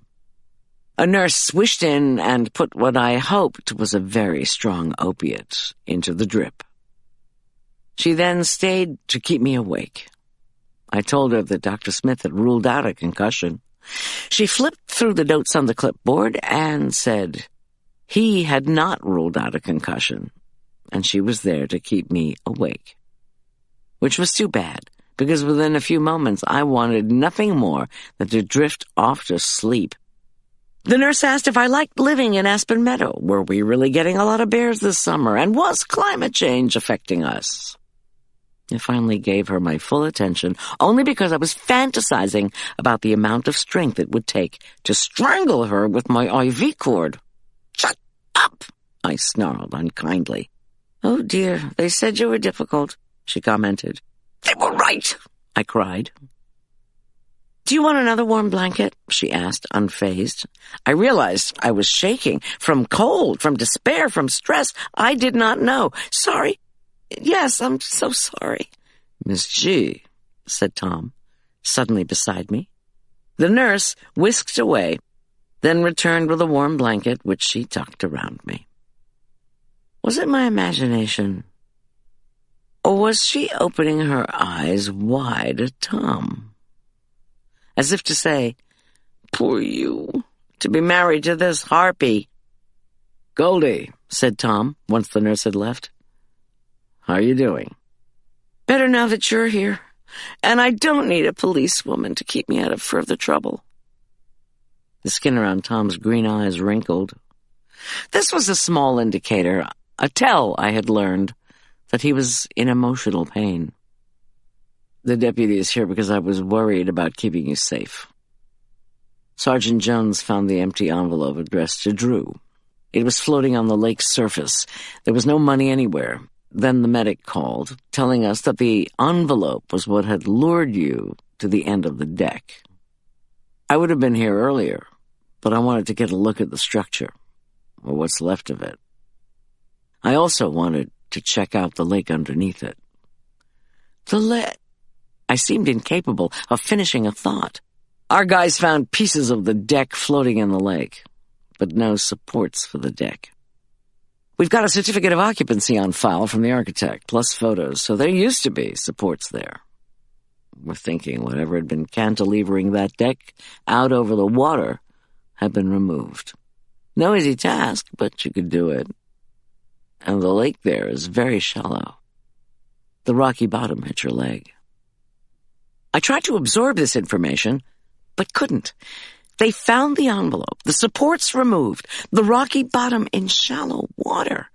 A nurse swished in and put what I hoped was a very strong opiate into the drip. She then stayed to keep me awake. I told her that Dr. Smith had ruled out a concussion. She flipped through the notes on the clipboard and said he had not ruled out a concussion, and she was there to keep me awake. Which was too bad, because within a few moments I wanted nothing more than to drift off to sleep. The nurse asked if I liked living in Aspen Meadow. Were we really getting a lot of bears this summer, and was climate change affecting us? I finally gave her my full attention, only because I was fantasizing about the amount of strength it would take to strangle her with my IV cord. "Shut up!" I snarled unkindly. "Oh dear, they said you were difficult," she commented. "They were right," I cried. "Do you want another warm blanket?" she asked, unfazed. I realized I was shaking from cold, from despair, from stress. I did not know. "Sorry. Yes, I'm so sorry." "Miss G," said Tom, suddenly beside me. The nurse whisked away, then returned with a warm blanket, which she tucked around me. Was it my imagination? Or was she opening her eyes wide at Tom? As if to say, "Poor you, to be married to this harpy." "Goldy," said Tom, once the nurse had left. "How are you doing?" "Better now that you're here, and I don't need a policewoman to keep me out of further trouble." The skin around Tom's green eyes wrinkled. This was a small indicator, a tell I had learned, that he was in emotional pain. "The deputy is here because I was worried about keeping you safe." Sergeant Jones found the empty envelope addressed to Drew. It was floating on the lake's surface. There was no money anywhere. Then the medic called, telling us that the envelope was what had lured you to the end of the deck. I would have been here earlier, but I wanted to get a look at the structure, or what's left of it. I also wanted to check out the lake underneath it. I seemed incapable of finishing a thought. Our guys found pieces of the deck floating in the lake, but no supports for the deck. We've got a certificate of occupancy on file from the architect, plus photos, so there used to be supports there. We're thinking whatever had been cantilevering that deck out over the water had been removed. No easy task, but you could do it. And the lake there is very shallow. The rocky bottom hit your leg. I tried to absorb this information, but couldn't. They found the envelope, the supports removed, the rocky bottom in shallow water.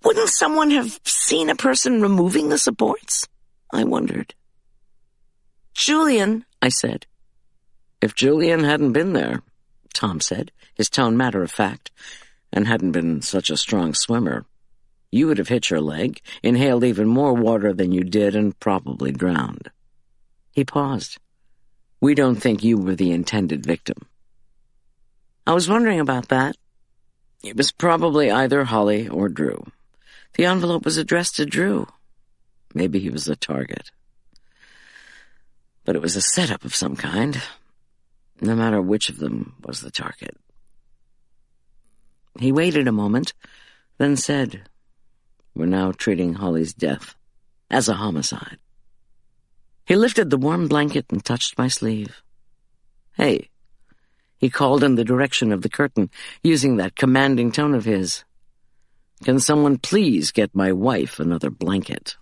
Wouldn't someone have seen a person removing the supports? I wondered. "Julian," I said. "If Julian hadn't been there," Tom said, his tone matter-of-fact, "and hadn't been such a strong swimmer, you would have hit your leg, inhaled even more water than you did, and probably drowned." He paused. We don't think you were the intended victim." I was wondering about that. It was probably either Holly or Drew. The envelope was addressed to Drew. Maybe he was the target. But it was a setup of some kind, no matter which of them was the target. He waited a moment, then said, "We're now treating Holly's death as a homicide." He lifted the warm blanket and touched my sleeve. "Hey," he called in the direction of the curtain, using that commanding tone of his. "Can someone please get my wife another blanket?"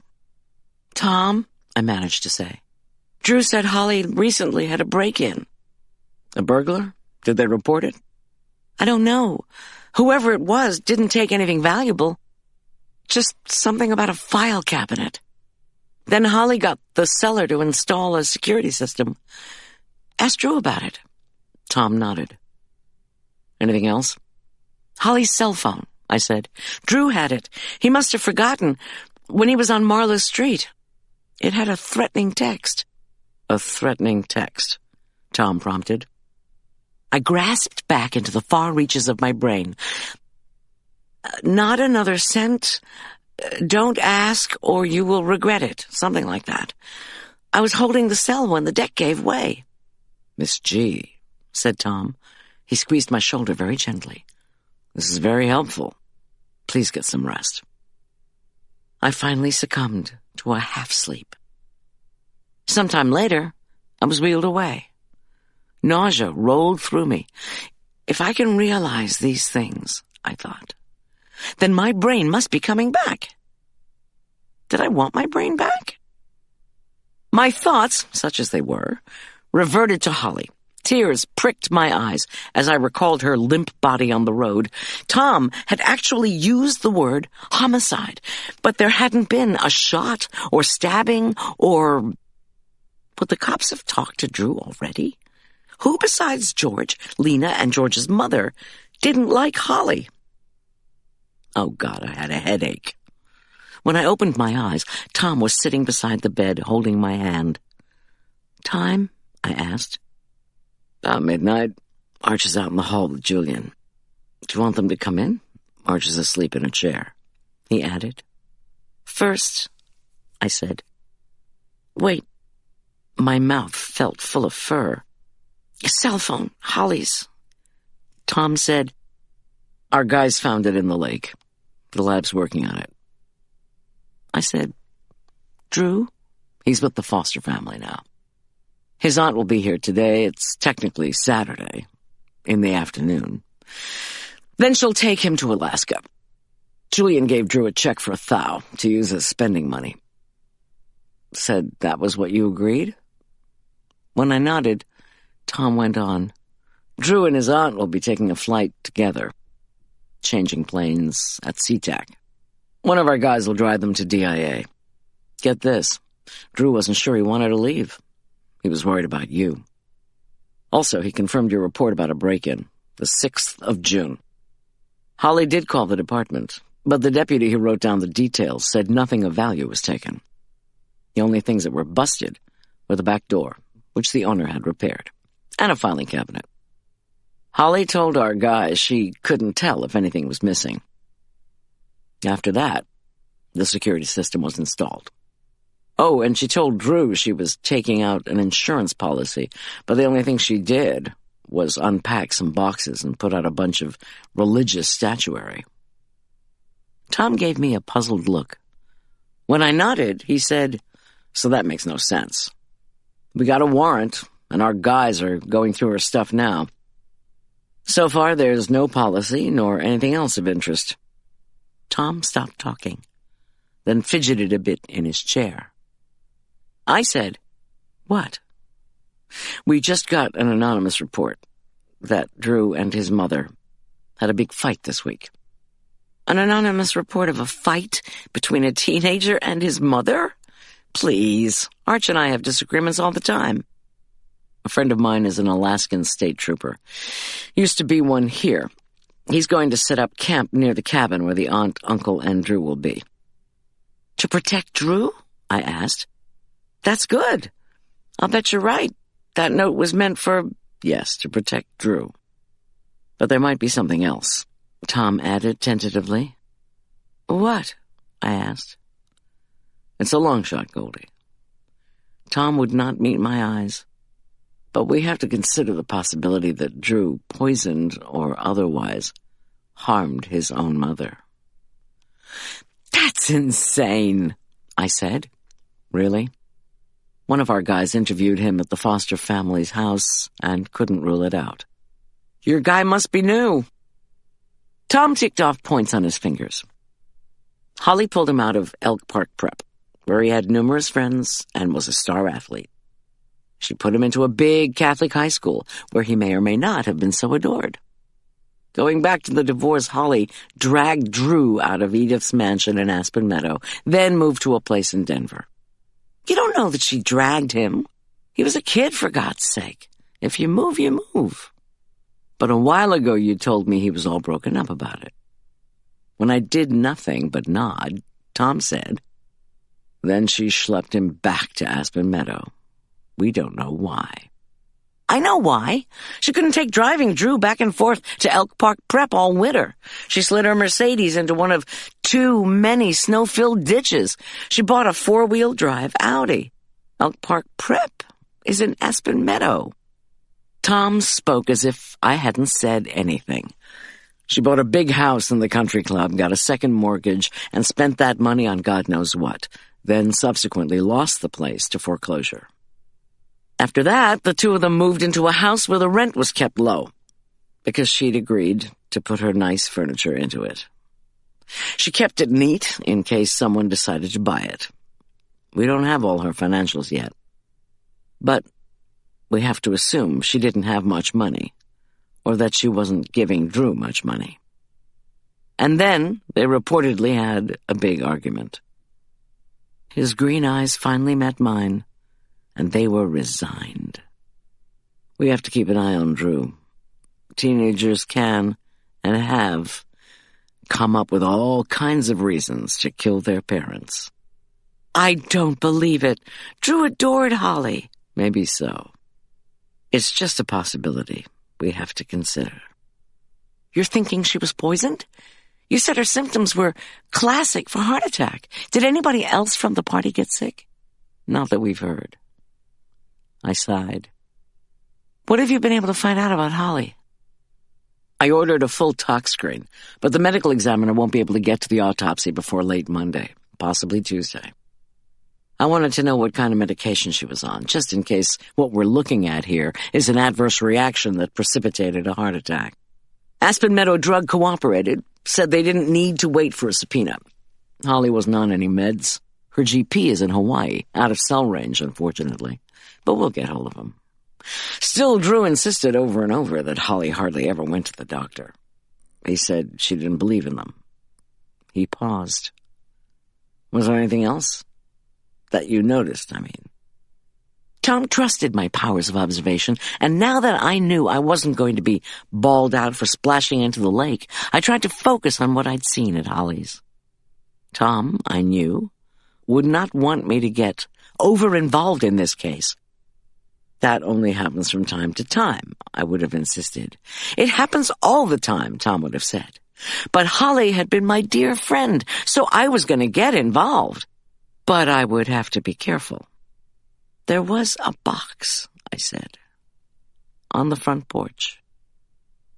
"Tom," I managed to say, "Drew said Holly recently had a break-in." "A burglar? Did they report it?" "I don't know. Whoever it was didn't take anything valuable. Just something about a file cabinet. Then Holly got the seller to install a security system. Ask Drew about it." Tom nodded. "Anything else?" "Holly's cell phone," I said. "Drew had it. He must have forgotten when he was on Marla Street. It had a threatening text." "A threatening text?" Tom prompted. I grasped back into the far reaches of my brain. "Not another cent. Don't ask or you will regret it." Something like that. I was holding the cell when the deck gave way. "Miss G," said Tom. He squeezed my shoulder very gently. "This is very helpful. Please get some rest." I finally succumbed to a half-sleep. Sometime later, I was wheeled away. Nausea rolled through me. If I can realize these things, I thought, then my brain must be coming back. Did I want my brain back? My thoughts, such as they were, reverted to Holly. Tears pricked my eyes as I recalled her limp body on the road. Tom had actually used the word homicide, but there hadn't been a shot or stabbing or... Would the cops have talked to Drew already? Who besides George, Lena, and George's mother didn't like Holly? Oh, God, I had a headache. When I opened my eyes, Tom was sitting beside the bed, holding my hand. "Time?" I asked. "About midnight. Arch is out in the hall with Julian. Do you want them to come in? Arch is asleep in a chair," he added. "First," I said. "Wait." My mouth felt full of fur. "A cell phone, Holly's." Tom said, "Our guys found it in the lake. The lab's working on it." I said, "Drew?" "He's with the Foster family now. His aunt will be here today. It's technically Saturday, in the afternoon. Then she'll take him to Alaska. Julian gave Drew a check for $1,000 to use as spending money." Said that was what you agreed? When I nodded, Tom went on, "Drew and his aunt will be taking a flight together, changing planes at SeaTac. One of our guys will drive them to DIA. Get this, Drew wasn't sure he wanted to leave. He was worried about you. Also, he confirmed your report about a break-in, the 6th of June. Holly did call the department, but the deputy who wrote down the details said nothing of value was taken. The only things that were busted were the back door, which the owner had repaired, and a filing cabinet. Holly told our guys she couldn't tell if anything was missing. After that, the security system was installed. Oh, and she told Drew she was taking out an insurance policy, but the only thing she did was unpack some boxes and put out a bunch of religious statuary." Tom gave me a puzzled look. When I nodded, he said, "So that makes no sense. We got a warrant, and our guys are going through her stuff now. So far, there's no policy nor anything else of interest." Tom stopped talking, then fidgeted a bit in his chair. I said, "What?" "We just got an anonymous report that Drew and his mother had a big fight this week." "An anonymous report of a fight between a teenager and his mother? Please, Arch and I have disagreements all the time." "A friend of mine is an Alaskan state trooper. Used to be one here. He's going to set up camp near the cabin where the aunt, uncle, and Drew will be." "To protect Drew?" I asked. "That's good. I'll bet you're right. That note was meant for, yes, to protect Drew. But there might be something else, Tom added tentatively. What? I asked. It's a long shot, Goldy. Tom would not meet my eyes. But we have to consider the possibility that Drew poisoned or otherwise harmed his own mother. That's insane, I said. Really? One of our guys interviewed him at the foster family's house and couldn't rule it out. Your guy must be new. Tom ticked off points on his fingers. Holly pulled him out of Elk Park Prep, where he had numerous friends and was a star athlete. She put him into a big Catholic high school, where he may or may not have been so adored. Going back to the divorce, Holly dragged Drew out of Edith's mansion in Aspen Meadow, then moved to a place in Denver. You don't know that she dragged him. He was a kid, for God's sake. If you move, you move. But a while ago you told me he was all broken up about it. When I did nothing but nod, Tom said, then she schlepped him back to Aspen Meadow. We don't know why. I know why. She couldn't take driving Drew back and forth to Elk Park Prep all winter. She slid her Mercedes into one of too many snow-filled ditches. She bought a 4-wheel drive Audi. Elk Park Prep is in Aspen Meadow. Tom spoke as if I hadn't said anything. She bought a big house in the country club, got a second mortgage, and spent that money on God knows what, then subsequently lost the place to foreclosure. After that, the two of them moved into a house where the rent was kept low, because she'd agreed to put her nice furniture into it. She kept it neat in case someone decided to buy it. We don't have all her financials yet. But we have to assume she didn't have much money, or that she wasn't giving Drew much money. And then they reportedly had a big argument. His green eyes finally met mine, and they were resigned. We have to keep an eye on Drew. Teenagers can, and have, come up with all kinds of reasons to kill their parents. I don't believe it. Drew adored Holly. Maybe so. It's just a possibility we have to consider. You're thinking she was poisoned? You said her symptoms were classic for heart attack. Did anybody else from the party get sick? Not that we've heard. I sighed. What have you been able to find out about Holly? I ordered a full tox screen, but the medical examiner won't be able to get to the autopsy before late Monday, possibly Tuesday. I wanted to know what kind of medication she was on, just in case what we're looking at here is an adverse reaction that precipitated a heart attack. Aspen Meadow Drug cooperated, said they didn't need to wait for a subpoena. Holly wasn't on any meds. Her GP is in Hawaii, out of cell range, unfortunately. But we'll get hold of him. Still, Drew insisted over and over that Holly hardly ever went to the doctor. He said she didn't believe in them. He paused. Was there anything else? That you noticed, I mean. Tom trusted my powers of observation, and now that I knew I wasn't going to be bawled out for splashing into the lake, I tried to focus on what I'd seen at Holly's. Tom, I knew, would not want me to get over-involved in this case. That only happens from time to time, I would have insisted. It happens all the time, Tom would have said. But Holly had been my dear friend, so I was going to get involved. But I would have to be careful. There was a box, I said, on the front porch.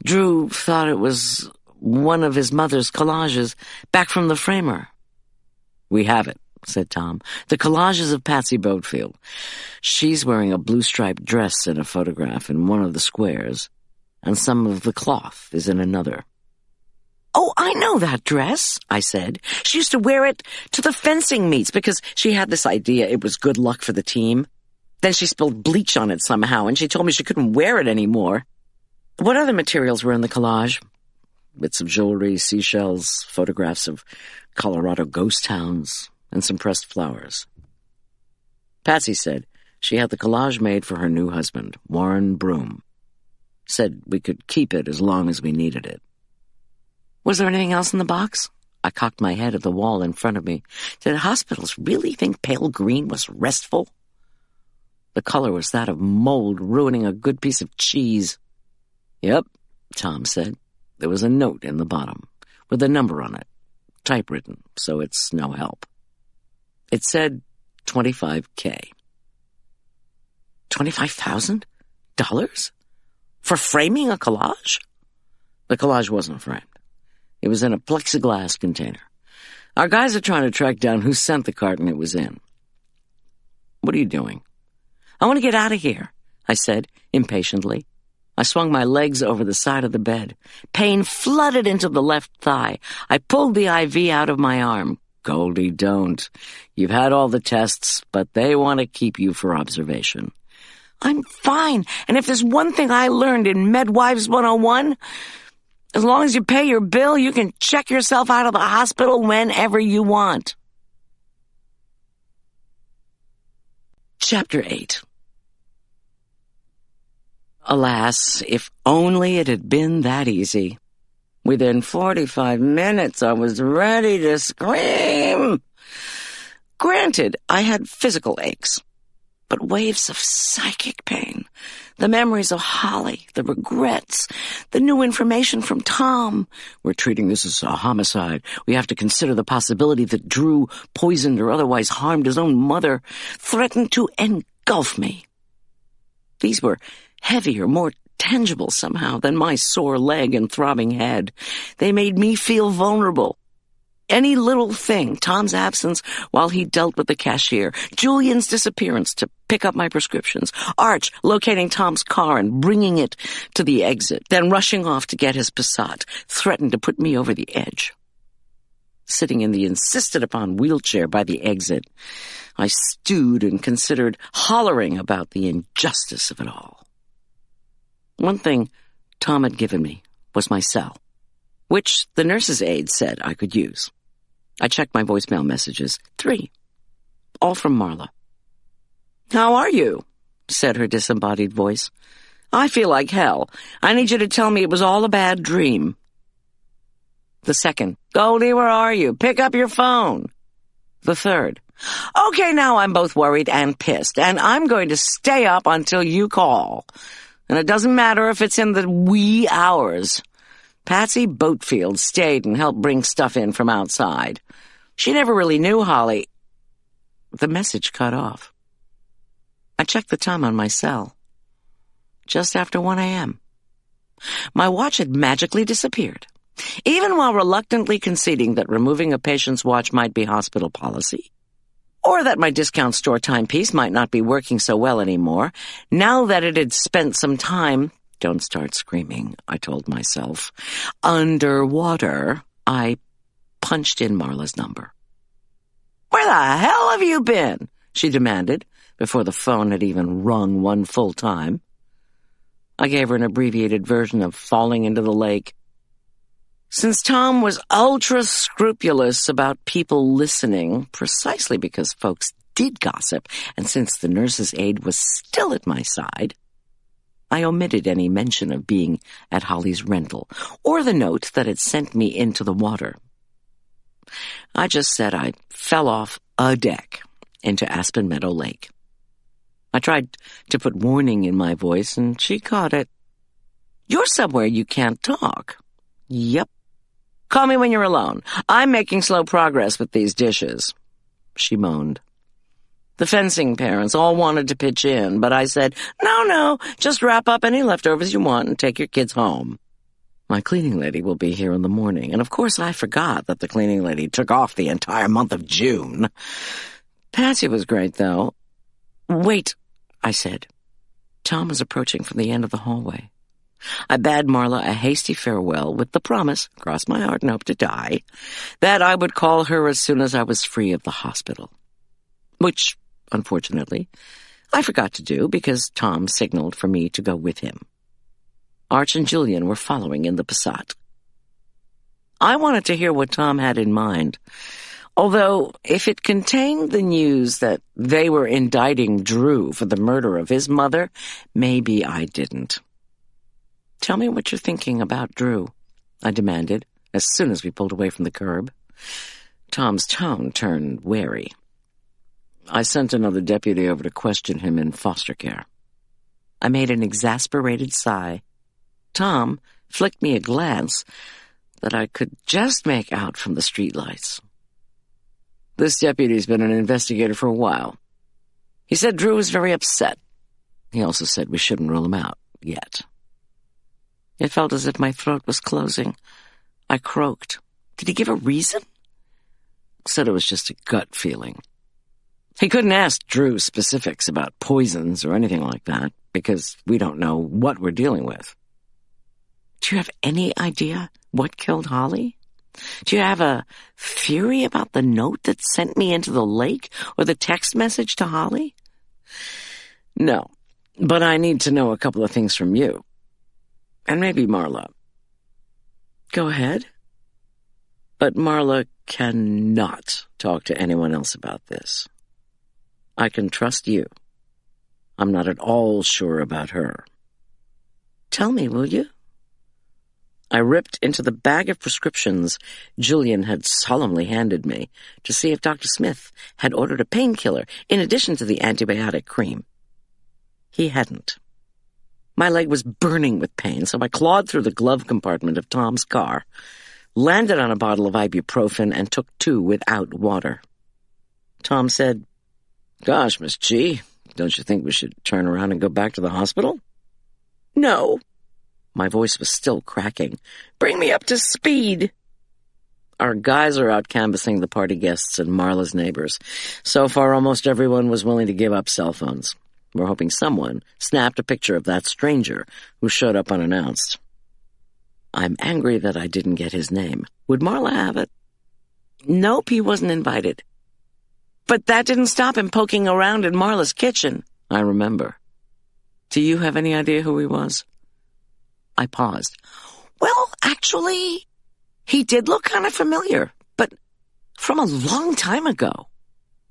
Drew thought it was one of his mother's collages back from the framer. We have it, said Tom. The collages of Patsy Boatfield. She's wearing a blue-striped dress in a photograph in one of the squares, and some of the cloth is in another. Oh, I know that dress, I said. She used to wear it to the fencing meets because she had this idea it was good luck for the team. Then she spilled bleach on it somehow, and she told me she couldn't wear it anymore. What other materials were in the collage? Bits of jewelry, seashells, photographs of Colorado ghost towns, and some pressed flowers. Patsy said she had the collage made for her new husband, Warren Broom. Said we could keep it as long as we needed it. Was there anything else in the box? I cocked my head at the wall in front of me. Did hospitals really think pale green was restful? The color was that of mold ruining a good piece of cheese. "Yep," Tom said. There was a note in the bottom, with a number on it, typewritten, so it's no help. It said $25K. $25,000? For framing a collage? The collage wasn't framed. It was in a plexiglass container. Our guys are trying to track down who sent the carton it was in. "What are you doing?" "I want to get out of here," I said, impatiently. I swung my legs over the side of the bed. Pain flooded into the left thigh. I pulled the IV out of my arm. "Goldy, don't. You've had all the tests, but they want to keep you for observation." "I'm fine, and if there's one thing I learned in Medwives 101, as long as you pay your bill, you can check yourself out of the hospital whenever you want." Chapter 8. Alas, if only it had been that easy. Within 45 minutes, I was ready to scream. Granted, I had physical aches, but waves of psychic pain. The memories of Holly, the regrets, the new information from Tom. "We're treating this as a homicide. We have to consider the possibility that Drew poisoned or otherwise harmed his own mother," threatened to engulf me. These were heavier, more tangible somehow than my sore leg and throbbing head. They made me feel vulnerable. Any little thing, Tom's absence while he dealt with the cashier, Julian's disappearance to pick up my prescriptions, Arch locating Tom's car and bringing it to the exit, then rushing off to get his Passat, threatened to put me over the edge. Sitting in the insisted-upon wheelchair by the exit, I stewed and considered hollering about the injustice of it all. One thing Tom had given me was my cell, which the nurse's aide said I could use. I checked my voicemail messages. 3. All from Marla. "How are you?" said her disembodied voice. "I feel like hell. I need you to tell me it was all a bad dream." The second, "Goldy, where are you? Pick up your phone." The third, "Okay, now I'm both worried and pissed, and I'm going to stay up until you call. And it doesn't matter if it's in the wee hours." Patsy Boatfield stayed and helped bring stuff in from outside. She never really knew Holly. The message cut off. I checked the time on my cell. Just after 1 a.m. My watch had magically disappeared. Even while reluctantly conceding that removing a patient's watch might be hospital policy, or that my discount store timepiece might not be working so well anymore, now that it had spent some time— "Don't start screaming," I told myself. Underwater, I punched in Marla's number. "Where the hell have you been?" she demanded, before the phone had even rung one full time. I gave her an abbreviated version of falling into the lake. Since Tom was ultra-scrupulous about people listening, precisely because folks did gossip, and since the nurse's aide was still at my side, I omitted any mention of being at Holly's rental, or the note that had sent me into the water. I just said I fell off a deck into Aspen Meadow Lake. I tried to put warning in my voice, and she caught it. "You're somewhere you can't talk." "Yep. Call me when you're alone. I'm making slow progress with these dishes," she moaned. The fencing parents all wanted to pitch in, but I said, No, just wrap up any leftovers you want and take your kids home. My cleaning lady will be here in the morning, and of course I forgot that the cleaning lady took off the entire month of June. Patsy was great, though. "Wait," I said. Tom was approaching from the end of the hallway. I bade Marla a hasty farewell with the promise, cross my heart and hope to die, that I would call her as soon as I was free of the hospital. Which, unfortunately, I forgot to do because Tom signaled for me to go with him. Arch and Julian were following in the Passat. I wanted to hear what Tom had in mind, although if it contained the news that they were indicting Drew for the murder of his mother, maybe I didn't. "Tell me what you're thinking about Drew," I demanded, as soon as we pulled away from the curb. Tom's tone turned wary. I sent another deputy over to question him in foster care. I made an exasperated sigh. Tom flicked me a glance that I could just make out from the streetlights. This deputy's been an investigator for a while. He said Drew was very upset. He also said we shouldn't rule him out yet. It felt as if my throat was closing. I croaked. Did he give a reason? Said it was just a gut feeling. He couldn't ask Drew specifics about poisons or anything like that, because we don't know what we're dealing with. Do you have any idea what killed Holly? Do you have a theory about the note that sent me into the lake or the text message to Holly? No, but I need to know a couple of things from you. And maybe Marla. Go ahead. But Marla cannot talk to anyone else about this. I can trust you. I'm not at all sure about her. Tell me, will you? I ripped into the bag of prescriptions Julian had solemnly handed me to see if Dr. Smith had ordered a painkiller in addition to the antibiotic cream. He hadn't. My leg was burning with pain, so I clawed through the glove compartment of Tom's car, landed on a bottle of ibuprofen, and took 2 without water. Tom said, "Gosh, Miss G, don't you think we should turn around and go back to the hospital?" "No." My voice was still cracking. "Bring me up to speed." Our guys are out canvassing the party guests and Marla's neighbors. So far, almost everyone was willing to give up cell phones. We're hoping someone snapped a picture of that stranger who showed up unannounced. I'm angry that I didn't get his name. Would Marla have it? Nope, he wasn't invited. But that didn't stop him poking around in Marla's kitchen. I remember. Do you have any idea who he was? I paused. Well, actually, he did look kind of familiar, but from a long time ago.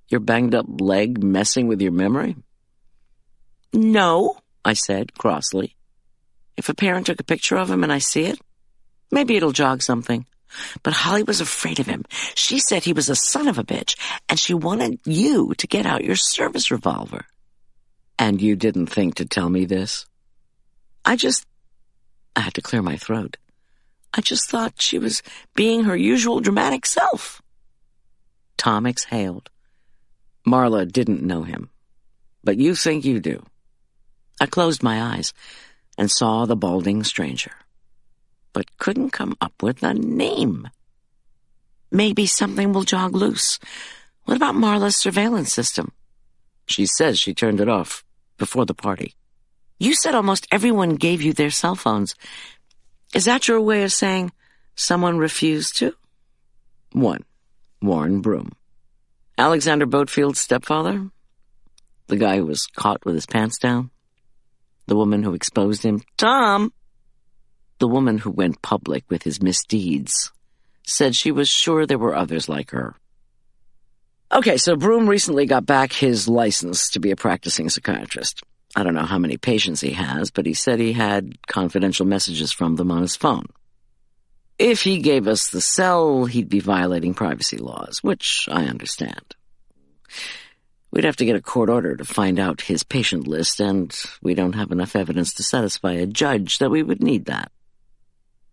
Your banged-up leg messing with your memory? No, I said crossly. If a parent took a picture of him and I see it, maybe it'll jog something. But Holly was afraid of him. She said he was a son of a bitch, and she wanted you to get out your service revolver. And you didn't think to tell me this? I had to clear my throat. I just thought she was being her usual dramatic self. Tom exhaled. Marla didn't know him, but you think you do. I closed my eyes and saw the balding stranger, but couldn't come up with a name. Maybe something will jog loose. What about Marla's surveillance system? She says she turned it off before the party. You said almost everyone gave you their cell phones. Is that your way of saying someone refused to? 1. Warren Broom. Alexander Boatfield's stepfather? The guy who was caught with his pants down? The woman who exposed him? Tom! The woman who went public with his misdeeds said she was sure there were others like her. Okay, so Broom recently got back his license to be a practicing psychiatrist. I don't know how many patients he has, but he said he had confidential messages from them on his phone. If he gave us the cell, he'd be violating privacy laws, which I understand. We'd have to get a court order to find out his patient list, and we don't have enough evidence to satisfy a judge that we would need that.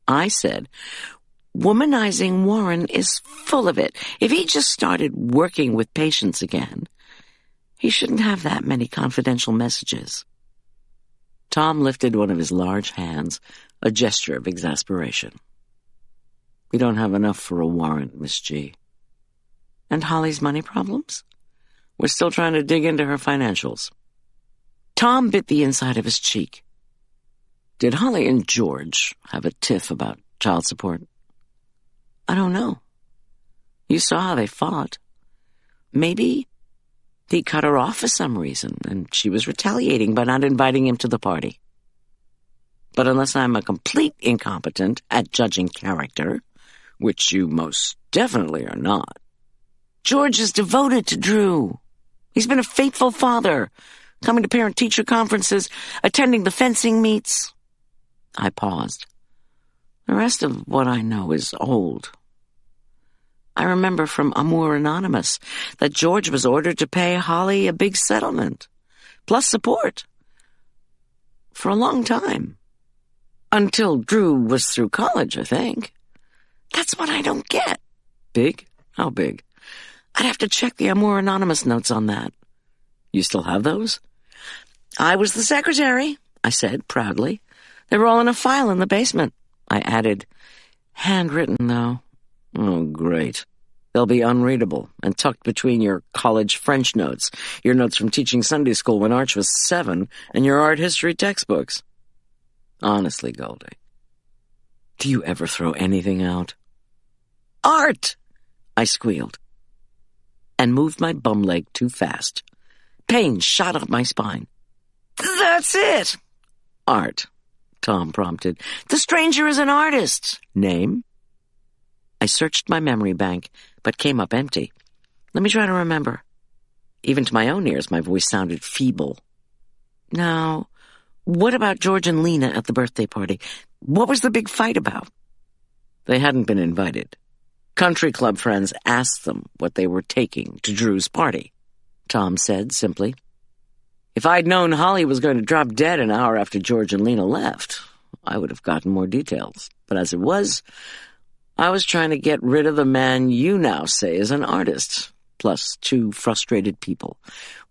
I said, womanizing Warren is full of it. If he just started working with patients again, he shouldn't have that many confidential messages. Tom lifted one of his large hands, a gesture of exasperation. We don't have enough for a warrant, Miss G. And Holly's money problems? We're still trying to dig into her financials. Tom bit the inside of his cheek. Did Holly and George have a tiff about child support? I don't know. You saw how they fought. Maybe he cut her off for some reason, and she was retaliating by not inviting him to the party. But unless I'm a complete incompetent at judging character, which you most definitely are not, George is devoted to Drew. He's been a faithful father, coming to parent-teacher conferences, attending the fencing meets. I paused. The rest of what I know is old. I remember from Amour Anonymous that George was ordered to pay Holly a big settlement, plus support, for a long time. Until Drew was through college, I think. That's what I don't get. Big? How big? I'd have to check the Amour Anonymous notes on that. You still have those? I was the secretary, I said proudly. They were all in a file in the basement. I added, handwritten, though. Oh, great. They'll be unreadable and tucked between your college French notes, your notes from teaching Sunday school when Arch was 7, and your art history textbooks. Honestly, Goldy, do you ever throw anything out? Art! I squealed, and moved my bum leg too fast. Pain shot up my spine. That's it! Art, Tom prompted. The stranger is an artist. Name? I searched my memory bank, but came up empty. Let me try to remember. Even to my own ears, my voice sounded feeble. Now, what about George and Lena at the birthday party? What was the big fight about? They hadn't been invited. Country club friends asked them what they were taking to Drew's party. Tom said simply, if I'd known Holly was going to drop dead an hour after George and Lena left, I would have gotten more details. But as it was, I was trying to get rid of the man you now say is an artist, plus 2 frustrated people,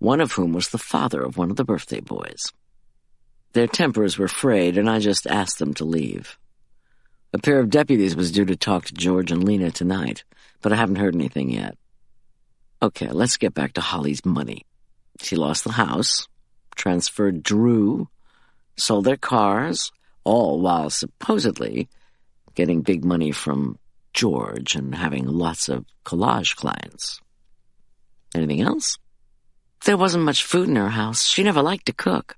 one of whom was the father of one of the birthday boys. Their tempers were frayed, and I just asked them to leave. A pair of deputies was due to talk to George and Lena tonight, but I haven't heard anything yet. Okay, let's get back to Holly's money. She lost the house, transferred Drew, sold their cars, all while supposedly getting big money from George and having lots of collage clients. Anything else? There wasn't much food in her house. She never liked to cook.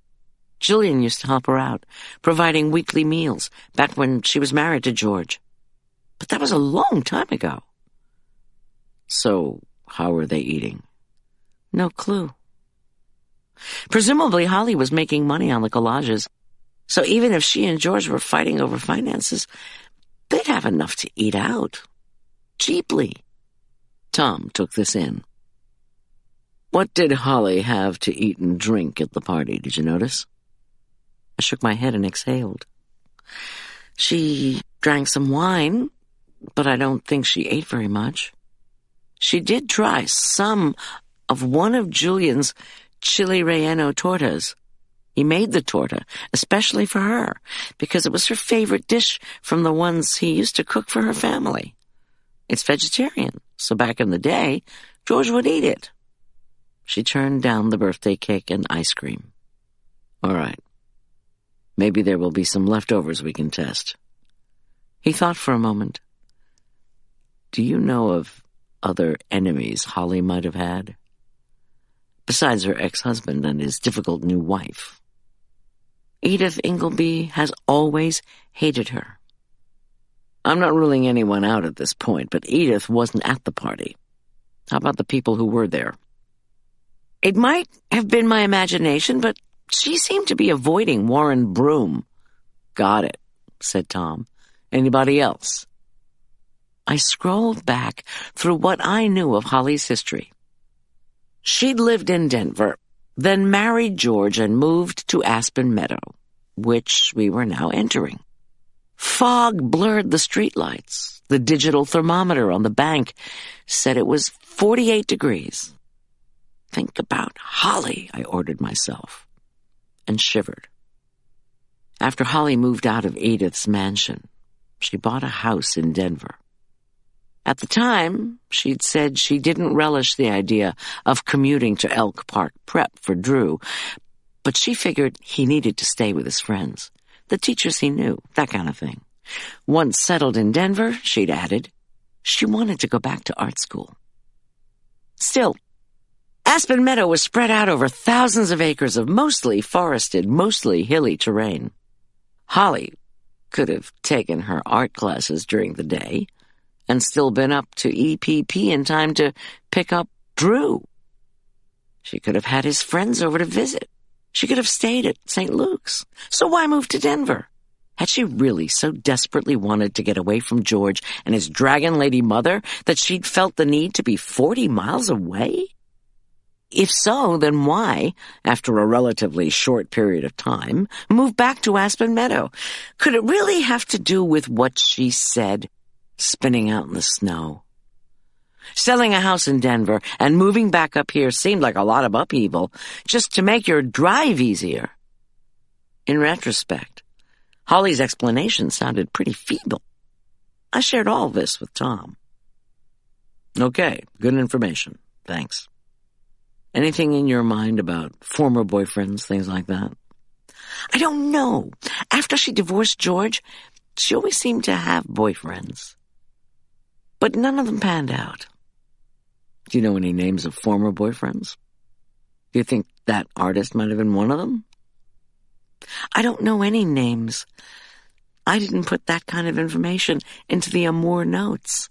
Jillian used to help her out, providing weekly meals back when she was married to George. But that was a long time ago. So, how were they eating? No clue. Presumably, Holly was making money on the collages, so even if she and George were fighting over finances, they'd have enough to eat out. Cheaply. Tom took this in. What did Holly have to eat and drink at the party, did you notice? I shook my head and exhaled. She drank some wine, but I don't think she ate very much. She did try some of one of Julian's chili relleno tortas. He made the torta, especially for her, because it was her favorite dish from the ones he used to cook for her family. It's vegetarian, so back in the day, George would eat it. She turned down the birthday cake and ice cream. All right. Maybe there will be some leftovers we can test. He thought for a moment. Do you know of other enemies Holly might have had? Besides her ex-husband and his difficult new wife. Edith Ingleby has always hated her. I'm not ruling anyone out at this point, but Edith wasn't at the party. How about the people who were there? It might have been my imagination, but she seemed to be avoiding Warren Broom. Got it, said Tom. Anybody else? I scrolled back through what I knew of Holly's history. She'd lived in Denver, then married George and moved to Aspen Meadow, which we were now entering. Fog blurred the streetlights. The digital thermometer on the bank said it was 48 degrees. Think about Holly, I ordered myself, and shivered. After Holly moved out of Edith's mansion, she bought a house in Denver. At the time, she'd said she didn't relish the idea of commuting to Elk Park Prep for Drew, but she figured he needed to stay with his friends, the teachers he knew, that kind of thing. Once settled in Denver, she'd added, she wanted to go back to art school. Still, Aspen Meadow was spread out over thousands of acres of mostly forested, mostly hilly terrain. Holly could have taken her art classes during the day and still been up to EPP in time to pick up Drew. She could have had his friends over to visit. She could have stayed at St. Luke's. So why move to Denver? Had she really so desperately wanted to get away from George and his dragon lady mother that she'd felt the need to be 40 miles away? If so, then why, after a relatively short period of time, move back to Aspen Meadow? Could it really have to do with what she said, spinning out in the snow? Selling a house in Denver and moving back up here seemed like a lot of upheaval, just to make your drive easier. In retrospect, Holly's explanation sounded pretty feeble. I shared all this with Tom. Okay, good information. Thanks. Anything in your mind about former boyfriends, things like that? I don't know. After she divorced George, she always seemed to have boyfriends. But none of them panned out. Do you know any names of former boyfriends? Do you think that artist might have been one of them? I don't know any names. I didn't put that kind of information into the amour notes.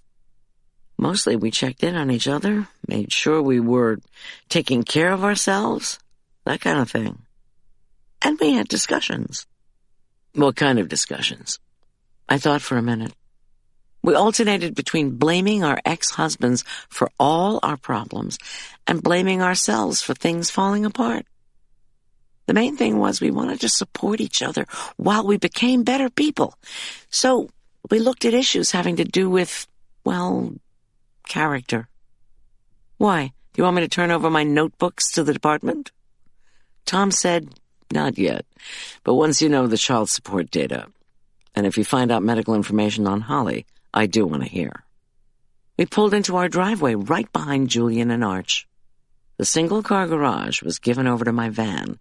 Mostly we checked in on each other, made sure we were taking care of ourselves, that kind of thing. And we had discussions. What kind of discussions? I thought for a minute. We alternated between blaming our ex-husbands for all our problems and blaming ourselves for things falling apart. The main thing was we wanted to support each other while we became better people. So we looked at issues having to do with, well, character. Why? Do you want me to turn over my notebooks to the department? Tom said, not yet, but once you know the child support data, and if you find out medical information on Holly, I do want to hear. We pulled into our driveway right behind Julian and Arch. The single-car garage was given over to my van,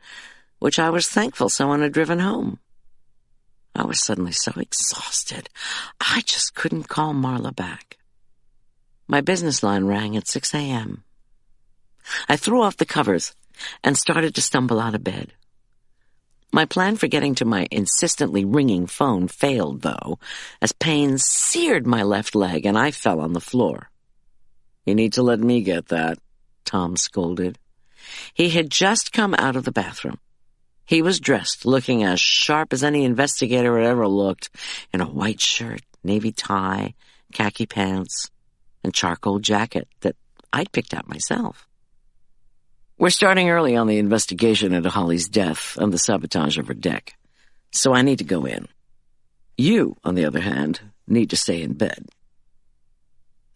which I was thankful someone had driven home. I was suddenly so exhausted, I just couldn't call Marla back. My business line rang at 6 a.m. I threw off the covers and started to stumble out of bed. My plan for getting to my insistently ringing phone failed, though, as pain seared my left leg and I fell on the floor. You need to let me get that, Tom scolded. He had just come out of the bathroom. He was dressed, looking as sharp as any investigator had ever looked, in a white shirt, navy tie, khaki pants, and charcoal jacket that I'd picked out myself. We're starting early on the investigation into Holly's death and the sabotage of her deck, so I need to go in. You, on the other hand, need to stay in bed.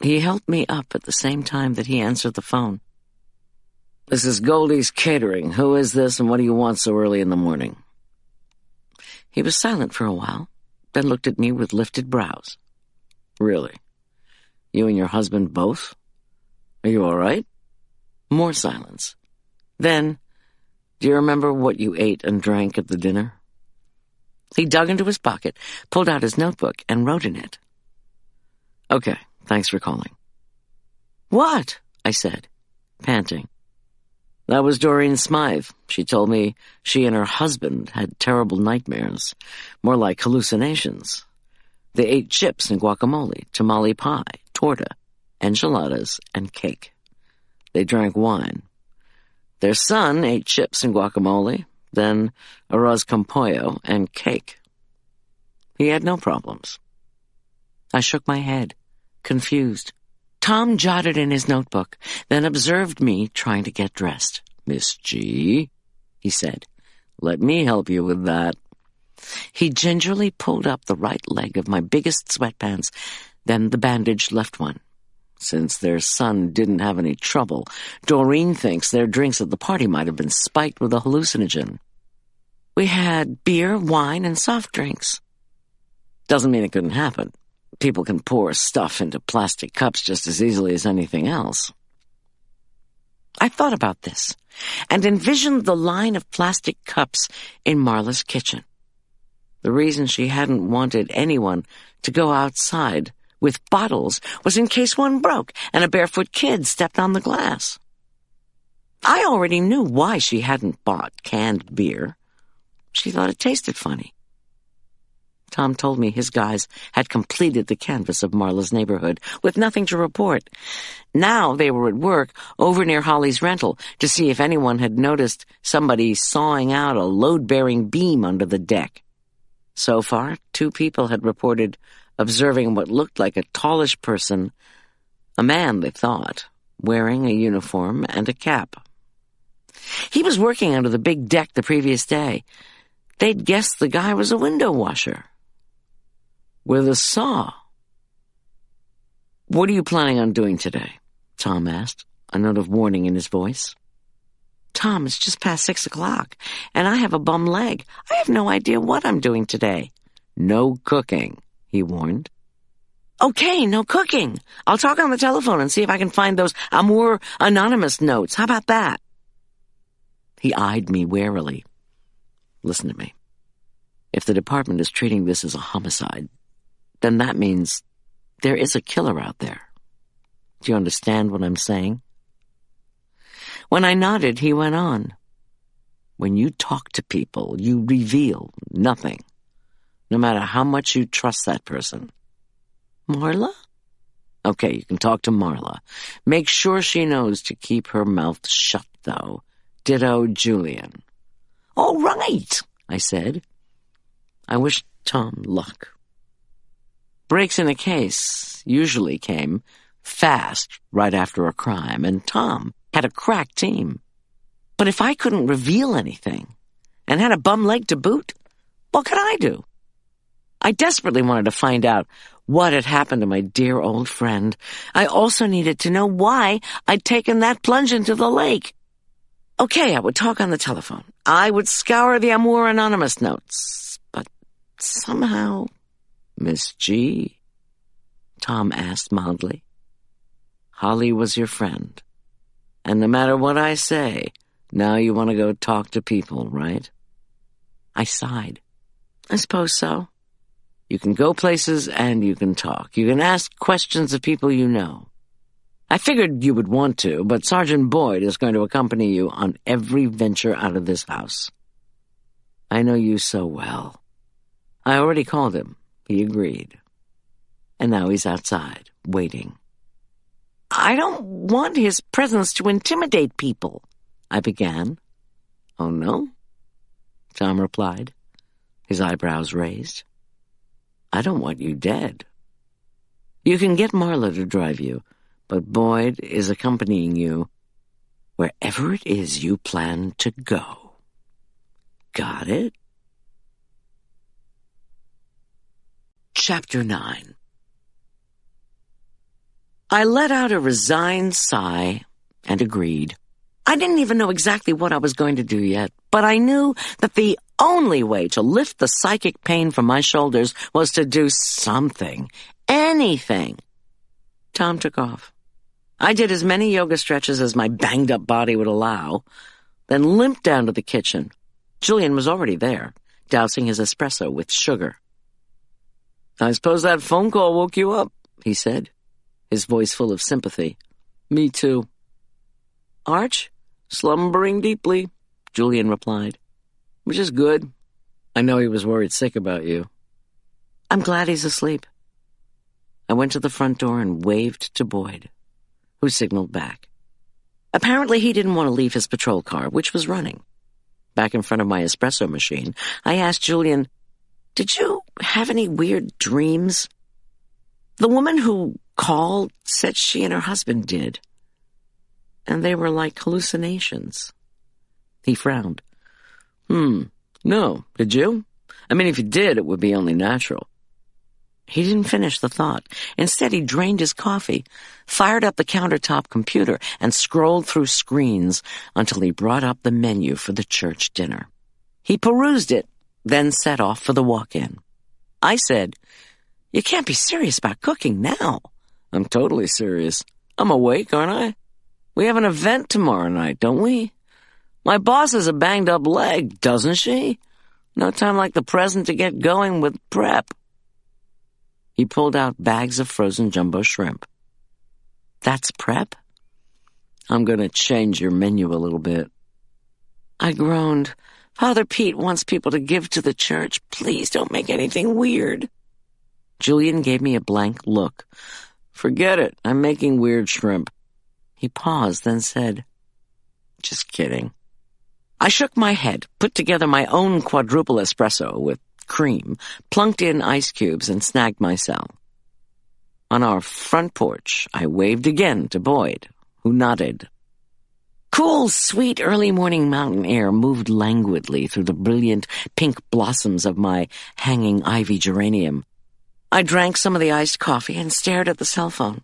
He helped me up at the same time that he answered the phone. This is Goldy's Catering. Who is this and what do you want so early in the morning? He was silent for a while, then looked at me with lifted brows. Really? You and your husband both? Are you all right? More silence. Then, do you remember what you ate and drank at the dinner? He dug into his pocket, pulled out his notebook, and wrote in it. Okay, thanks for calling. What? I said, panting. That was Doreen Smythe. She told me she and her husband had terrible nightmares, more like hallucinations. They ate chips and guacamole, tamale pie, torta, enchiladas, and cake. They drank wine. Their son ate chips and guacamole, then arroz con pollo and cake. He had no problems. I shook my head, confused. Tom jotted in his notebook, then observed me trying to get dressed. Miss G, he said, let me help you with that. He gingerly pulled up the right leg of my biggest sweatpants, then the bandaged left one. Since their son didn't have any trouble, Doreen thinks their drinks at the party might have been spiked with a hallucinogen. We had beer, wine, and soft drinks. Doesn't mean it couldn't happen. People can pour stuff into plastic cups just as easily as anything else. I thought about this and envisioned the line of plastic cups in Marla's kitchen. The reason she hadn't wanted anyone to go outside with bottles was in case one broke and a barefoot kid stepped on the glass. I already knew why she hadn't bought canned beer. She thought it tasted funny. Tom told me his guys had completed the canvass of Marla's neighborhood with nothing to report. Now they were at work over near Holly's rental to see if anyone had noticed somebody sawing out a load-bearing beam under the deck. So far, 2 people had reported observing what looked like a tallish person, a man, they thought, wearing a uniform and a cap. He was working under the big deck the previous day. They'd guessed the guy was a window washer. With a saw. "What are you planning on doing today?" Tom asked, a note of warning in his voice. "Tom, it's just past 6 o'clock, and I have a bum leg. I have no idea what I'm doing today." "No cooking," he warned. "Okay, no cooking. I'll talk on the telephone and see if I can find those Amour Anonymous notes. How about that?" He eyed me warily. "Listen to me. If the department is treating this as a homicide, then that means there is a killer out there. Do you understand what I'm saying?" When I nodded, he went on. "When you talk to people, you reveal nothing, no matter how much you trust that person." "Marla?" "Okay, you can talk to Marla. Make sure she knows to keep her mouth shut, though. Ditto Julian." "All right," I said. I wished Tom luck. Breaks in a case usually came fast right after a crime, and Tom had a crack team. But if I couldn't reveal anything, and had a bum leg to boot, what could I do? I desperately wanted to find out what had happened to my dear old friend. I also needed to know why I'd taken that plunge into the lake. Okay, I would talk on the telephone. I would scour the Amour Anonymous notes. But somehow, "Miss G?" Tom asked mildly. "Holly was your friend. And no matter what I say, now you want to go talk to people, right?" I sighed. "I suppose so. You can go places and you can talk. You can ask questions of people you know. I figured you would want to, but Sergeant Boyd is going to accompany you on every venture out of this house. I know you so well. I already called him. He agreed. And now he's outside, waiting." "I don't want his presence to intimidate people," I began. "Oh, no?" Tom replied, his eyebrows raised. "I don't want you dead. You can get Marla to drive you, but Boyd is accompanying you wherever it is you plan to go. Got it?" Chapter 9. I let out a resigned sigh and agreed. I didn't even know exactly what I was going to do yet, but I knew that the only way to lift the psychic pain from my shoulders was to do something, anything. Tom took off. I did as many yoga stretches as my banged-up body would allow, then limped down to the kitchen. Julian was already there, dousing his espresso with sugar. "I suppose that phone call woke you up," he said, his voice full of sympathy. "Me too." "Arch? Slumbering deeply," Julian replied. "Which is good. I know he was worried sick about you." "I'm glad he's asleep." I went to the front door and waved to Boyd, who signaled back. Apparently he didn't want to leave his patrol car, which was running. Back in front of my espresso machine, I asked Julian, "Did you have any weird dreams?" "The woman who called said she and her husband did, and they were like hallucinations." He frowned. No, did you? I mean, if you did, it would be only natural." He didn't finish the thought. Instead, he drained his coffee, fired up the countertop computer, and scrolled through screens until he brought up the menu for the church dinner. He perused it, then set off for the walk-in. I said, "You can't be serious about cooking now." "I'm totally serious. I'm awake, aren't I? We have an event tomorrow night, don't we? My boss has a banged-up leg, doesn't she? No time like the present to get going with prep." He pulled out bags of frozen jumbo shrimp. "That's prep?" "I'm going to change your menu a little bit." I groaned. "Father Pete wants people to give to the church. Please don't make anything weird." Julian gave me a blank look. "Forget it. I'm making weird shrimp." He paused, then said, "Just kidding." I shook my head, put together my own quadruple espresso with cream, plunked in ice cubes, and snagged my cell. On our front porch, I waved again to Boyd, who nodded. Cool, sweet early morning mountain air moved languidly through the brilliant pink blossoms of my hanging ivy geranium. I drank some of the iced coffee and stared at the cell phone.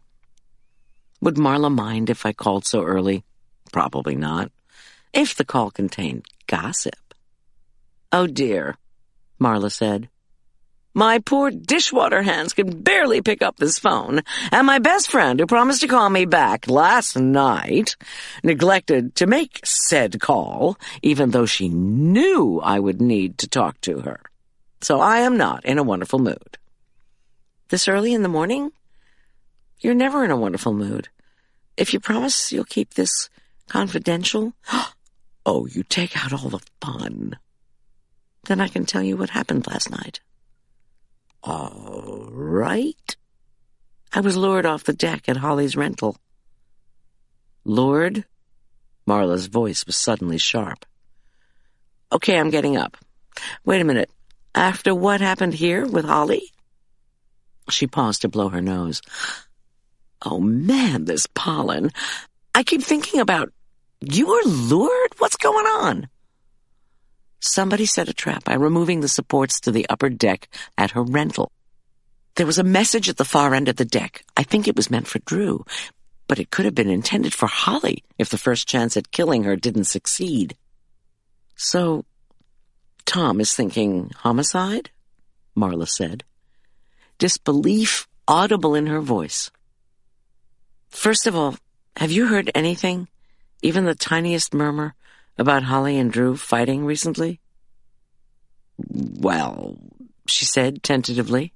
Would Marla mind if I called so early? Probably not. If the call contained gossip. Oh dear, Marla said. My poor dishwater hands can barely pick up this phone, and my best friend, who promised to call me back last night, neglected to make said call, even though she knew I would need to talk to her. So I am not in a wonderful mood. This early in the morning? You're never in a wonderful mood. If you promise you'll keep this confidential, oh, you take out all the fun. Then I can tell you what happened last night. All right. I was lured off the deck at Holly's rental. Lured? Marla's voice was suddenly sharp. Okay, I'm getting up. Wait a minute. After what happened here with Holly? She paused to blow her nose. Oh man, this pollen. I keep thinking about, you were lured? What's going on? Somebody set a trap by removing the supports to the upper deck at her rental. There was a message at the far end of the deck. I think it was meant for Drew, but it could have been intended for Holly if the first chance at killing her didn't succeed. So, Tom is thinking homicide? Marla said. Disbelief audible in her voice. First of all, have you heard anything, even the tiniest murmur, about Holly and Drew fighting recently? Well, she said tentatively,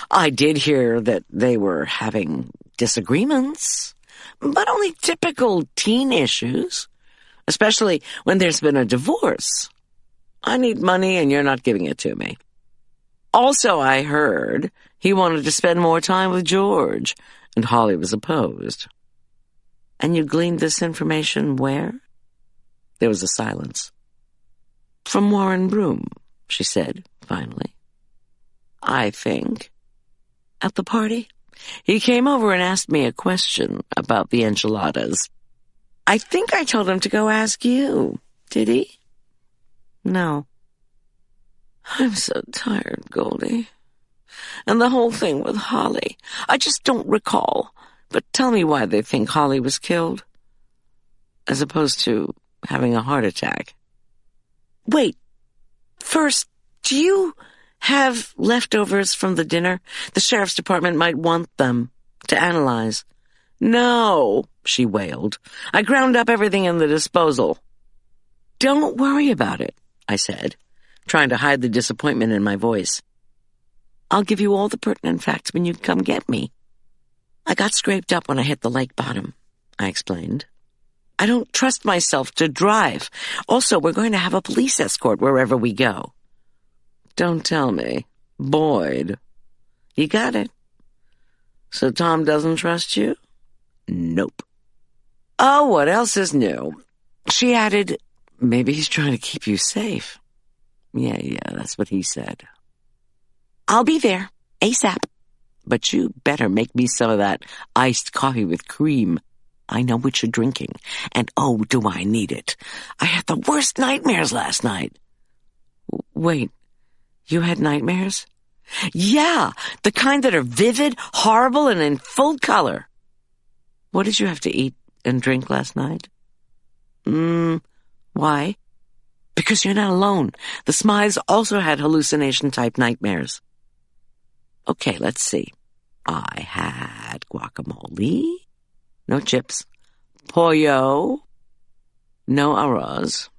I did hear that they were having disagreements, but only typical teen issues, especially when there's been a divorce. I need money and you're not giving it to me. Also, I heard he wanted to spend more time with George, and Holly was opposed. And you gleaned this information where? There was a silence. From Warren Broom, she said, finally. I think. At the party, he came over and asked me a question about the enchiladas. I think I told him to go ask you. Did he? No. I'm so tired, Goldy. And the whole thing with Holly, I just don't recall. But tell me why they think Holly was killed, as opposed to having a heart attack. Wait, first, do you have leftovers from the dinner? The sheriff's department might want them to analyze. No, she wailed. I ground up everything in the disposal. Don't worry about it, I said, trying to hide the disappointment in my voice. I'll give you all the pertinent facts when you come get me. I got scraped up when I hit the lake bottom, I explained. I don't trust myself to drive. Also, we're going to have a police escort wherever we go. Don't tell me. Boyd. You got it. So Tom doesn't trust you? Nope. Oh, what else is new? She added, maybe he's trying to keep you safe. Yeah, that's what he said. I'll be there, ASAP. But you better make me some of that iced coffee with cream. I know what you're drinking, and oh, do I need it. I had the worst nightmares last night. Wait, you had nightmares? Yeah, the kind that are vivid, horrible, and in full color. What did you have to eat and drink last night? Why? Because you're not alone. The Smythes also had hallucination-type nightmares. Okay, let's see. I had guacamole, no chips, pollo, no arroz,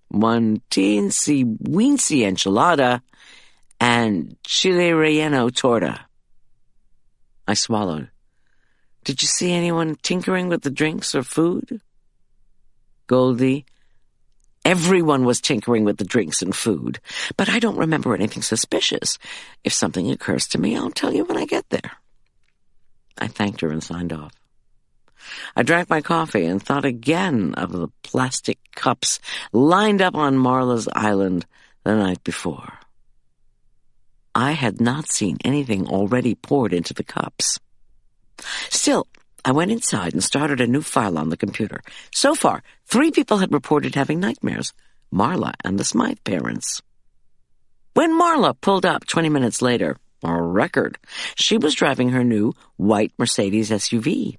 one teensy-weensy enchilada, and chile relleno torta. I swallowed. Did you see anyone tinkering with the drinks or food? Goldy, everyone was tinkering with the drinks and food, but I don't remember anything suspicious. If something occurs to me, I'll tell you when I get there. I thanked her and signed off. I drank my coffee and thought again of the plastic cups lined up on Marla's island the night before. I had not seen anything already poured into the cups. Still, I went inside and started a new file on the computer. So far, 3 people had reported having nightmares: Marla and the Smythe parents. When Marla pulled up 20 minutes later, a record, she was driving her new white Mercedes SUV.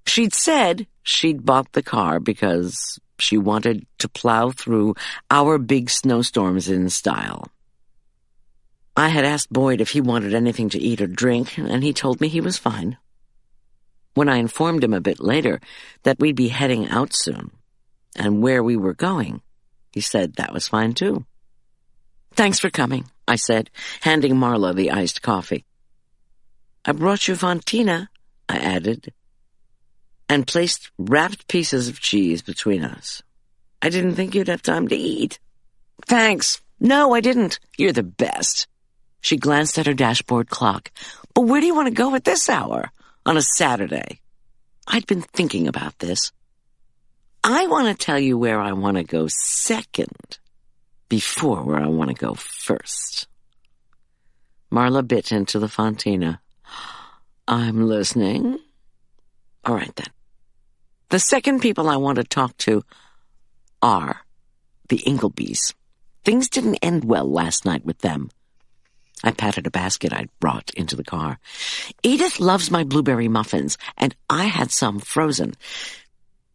She'd said she'd bought the car because she wanted to plow through our big snowstorms in style. I had asked Boyd if he wanted anything to eat or drink, and he told me he was fine. When I informed him a bit later that we'd be heading out soon and where we were going, he said that was fine too. "Thanks for coming," I said, handing Marla the iced coffee. "I brought you Fontina," I added, and placed wrapped pieces of cheese between us. "I didn't think you'd have time to eat." "Thanks. No, I didn't. You're the best." She glanced at her dashboard clock. "But where do you want to go at this hour on a Saturday?" I'd been thinking about this. "I want to tell you where I want to go second, before where I want to go first." Marla bit into the Fontina. "I'm listening." "All right, then. The second people I want to talk to are the Inglebys. Things didn't end well last night with them." I patted a basket I'd brought into the car. "Edith loves my blueberry muffins, and I had some frozen.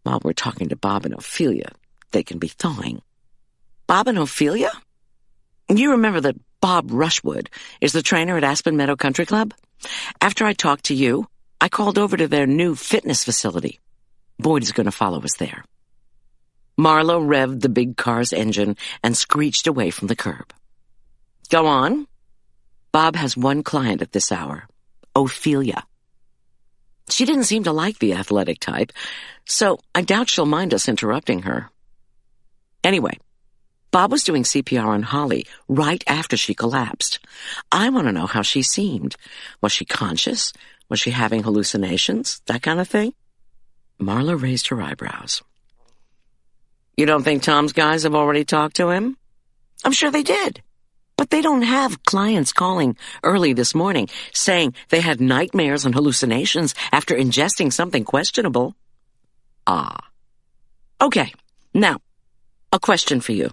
While we're talking to Bob and Ophelia, they can be thawing." "Bob and Ophelia? You remember that Bob Rushwood is the trainer at Aspen Meadow Country Club? After I talked to you, I called over to their new fitness facility. Boyd is going to follow us there." Marla revved the big car's engine and screeched away from the curb. "Go on." "Bob has one client at this hour, Ophelia. She didn't seem to like the athletic type, so I doubt she'll mind us interrupting her. Anyway, Bob was doing CPR on Holly right after she collapsed. I want to know how she seemed. Was she conscious? Was she having hallucinations? That kind of thing?" Marla raised her eyebrows. "You don't think Tom's guys have already talked to him?" "I'm sure they did. But they don't have clients calling early this morning saying they had nightmares and hallucinations after ingesting something questionable." "Ah. Okay, now, a question for you.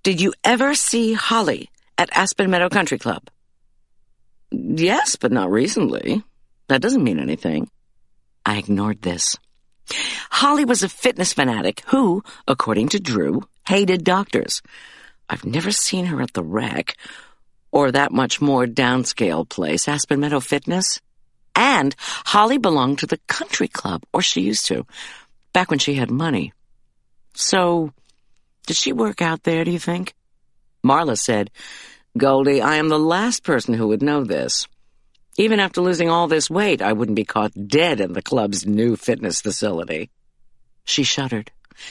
Did you ever see Holly at Aspen Meadow Country Club?" "Yes, but not recently. That doesn't mean anything." I ignored this. "Holly was a fitness fanatic who, according to Drew, hated doctors. I've never seen her at the Rec, or that much more downscale place, Aspen Meadow Fitness. And Holly belonged to the country club, or she used to, back when she had money. So, did she work out there, do you think?" Marla said, "Goldy, I am the last person who would know this. Even after losing all this weight, I wouldn't be caught dead in the club's new fitness facility." She shuddered.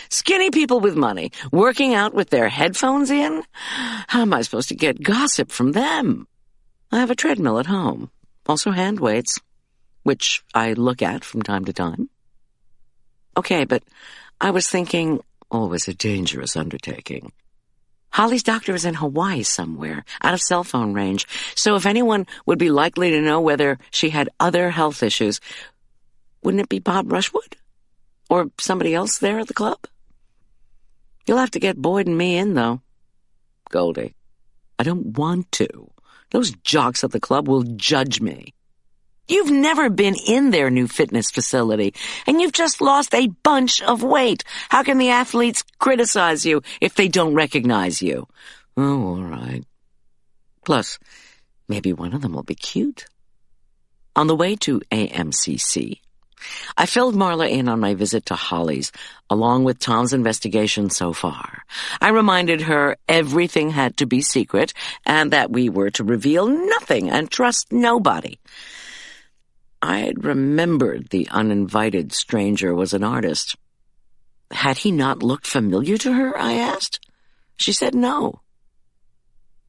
"Skinny people with money, working out with their headphones in? How am I supposed to get gossip from them? I have a treadmill at home, also hand weights, which I look at from time to time." "Okay, but I was thinking, always a dangerous undertaking. Holly's doctor is in Hawaii somewhere, out of cell phone range, so if anyone would be likely to know whether she had other health issues, wouldn't it be Bob Rushwood? Or somebody else there at the club? You'll have to get Boyd and me in, though." "Goldy, I don't want to. Those jocks at the club will judge me." "You've never been in their new fitness facility, and you've just lost a bunch of weight. How can the athletes criticize you if they don't recognize you?" "Oh, all right. Plus, maybe one of them will be cute." On the way to AMCC, I filled Marla in on my visit to Holly's, along with Tom's investigation so far. I reminded her everything had to be secret and that we were to reveal nothing and trust nobody. I had remembered the uninvited stranger was an artist. Had he not looked familiar to her, I asked. She said no.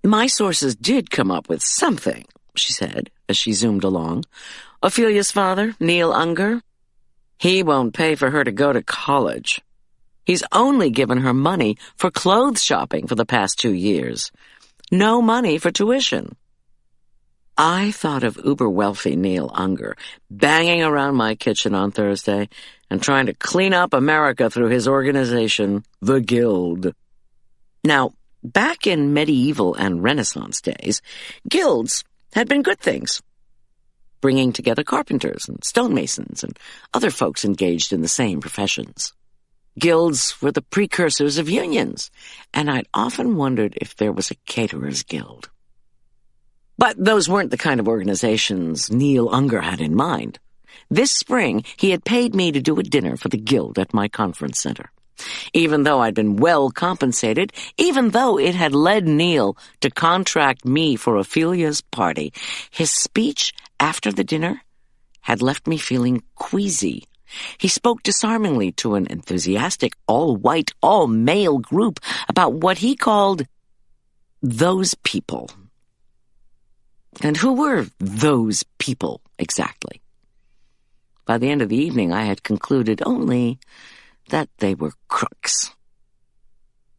"My sources did come up with something," she said, as she zoomed along. "Ophelia's father, Neil Unger, he won't pay for her to go to college. He's only given her money for clothes shopping for the past 2 years. No money for tuition. I thought of uber-wealthy Neil Unger banging around my kitchen on Thursday and trying to clean up America through his organization, the Guild. Now, back in medieval and Renaissance days, guilds had been good things, bringing together carpenters and stonemasons and other folks engaged in the same professions. Guilds were the precursors of unions, and I'd often wondered if there was a caterers' guild. But those weren't the kind of organizations Neil Unger had in mind. This spring, he had paid me to do a dinner for the Guild at my conference center. Even though I'd been well compensated, even though it had led Neil to contract me for Ophelia's party, his speech after the dinner had left me feeling queasy. He spoke disarmingly to an enthusiastic, all-white, all-male group about what he called those people. And who were those people exactly? By the end of the evening, I had concluded only that they were crooks.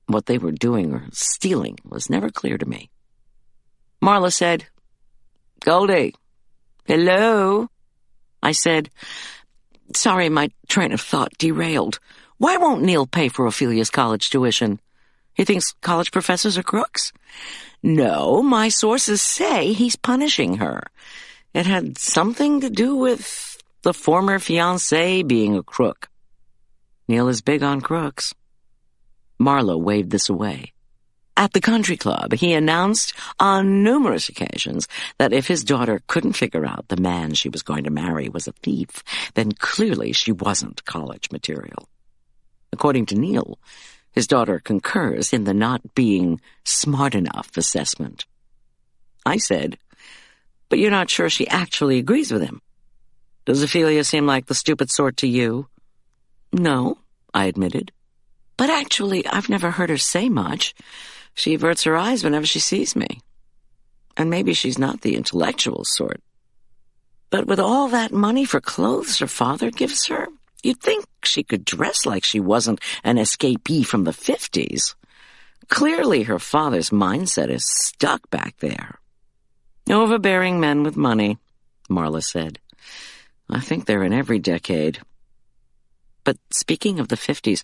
What they were doing or stealing was never clear to me. Marla said, "Goldy." "Hello?" I said, "Sorry, my train of thought derailed. Why won't Neil pay for Ophelia's college tuition? He thinks college professors are crooks?" "No, my sources say he's punishing her. It had something to do with the former fiancé being a crook. Neil is big on crooks." Marla waved this away. At the country club, he announced on numerous occasions that if his daughter couldn't figure out the man she was going to marry was a thief, then clearly she wasn't college material. According to Neil, his daughter concurs in the not being smart enough assessment. I said, "But you're not sure she actually agrees with him? Does Ophelia seem like the stupid sort to you?" "No," I admitted. "But actually, I've never heard her say much. She averts her eyes whenever she sees me. And maybe she's not the intellectual sort. But with all that money for clothes her father gives her, you'd think she could dress like she wasn't an escapee from the 50s. Clearly her father's mindset is stuck back there." "Overbearing men with money," Marla said. "I think they're in every decade. But speaking of the 50s,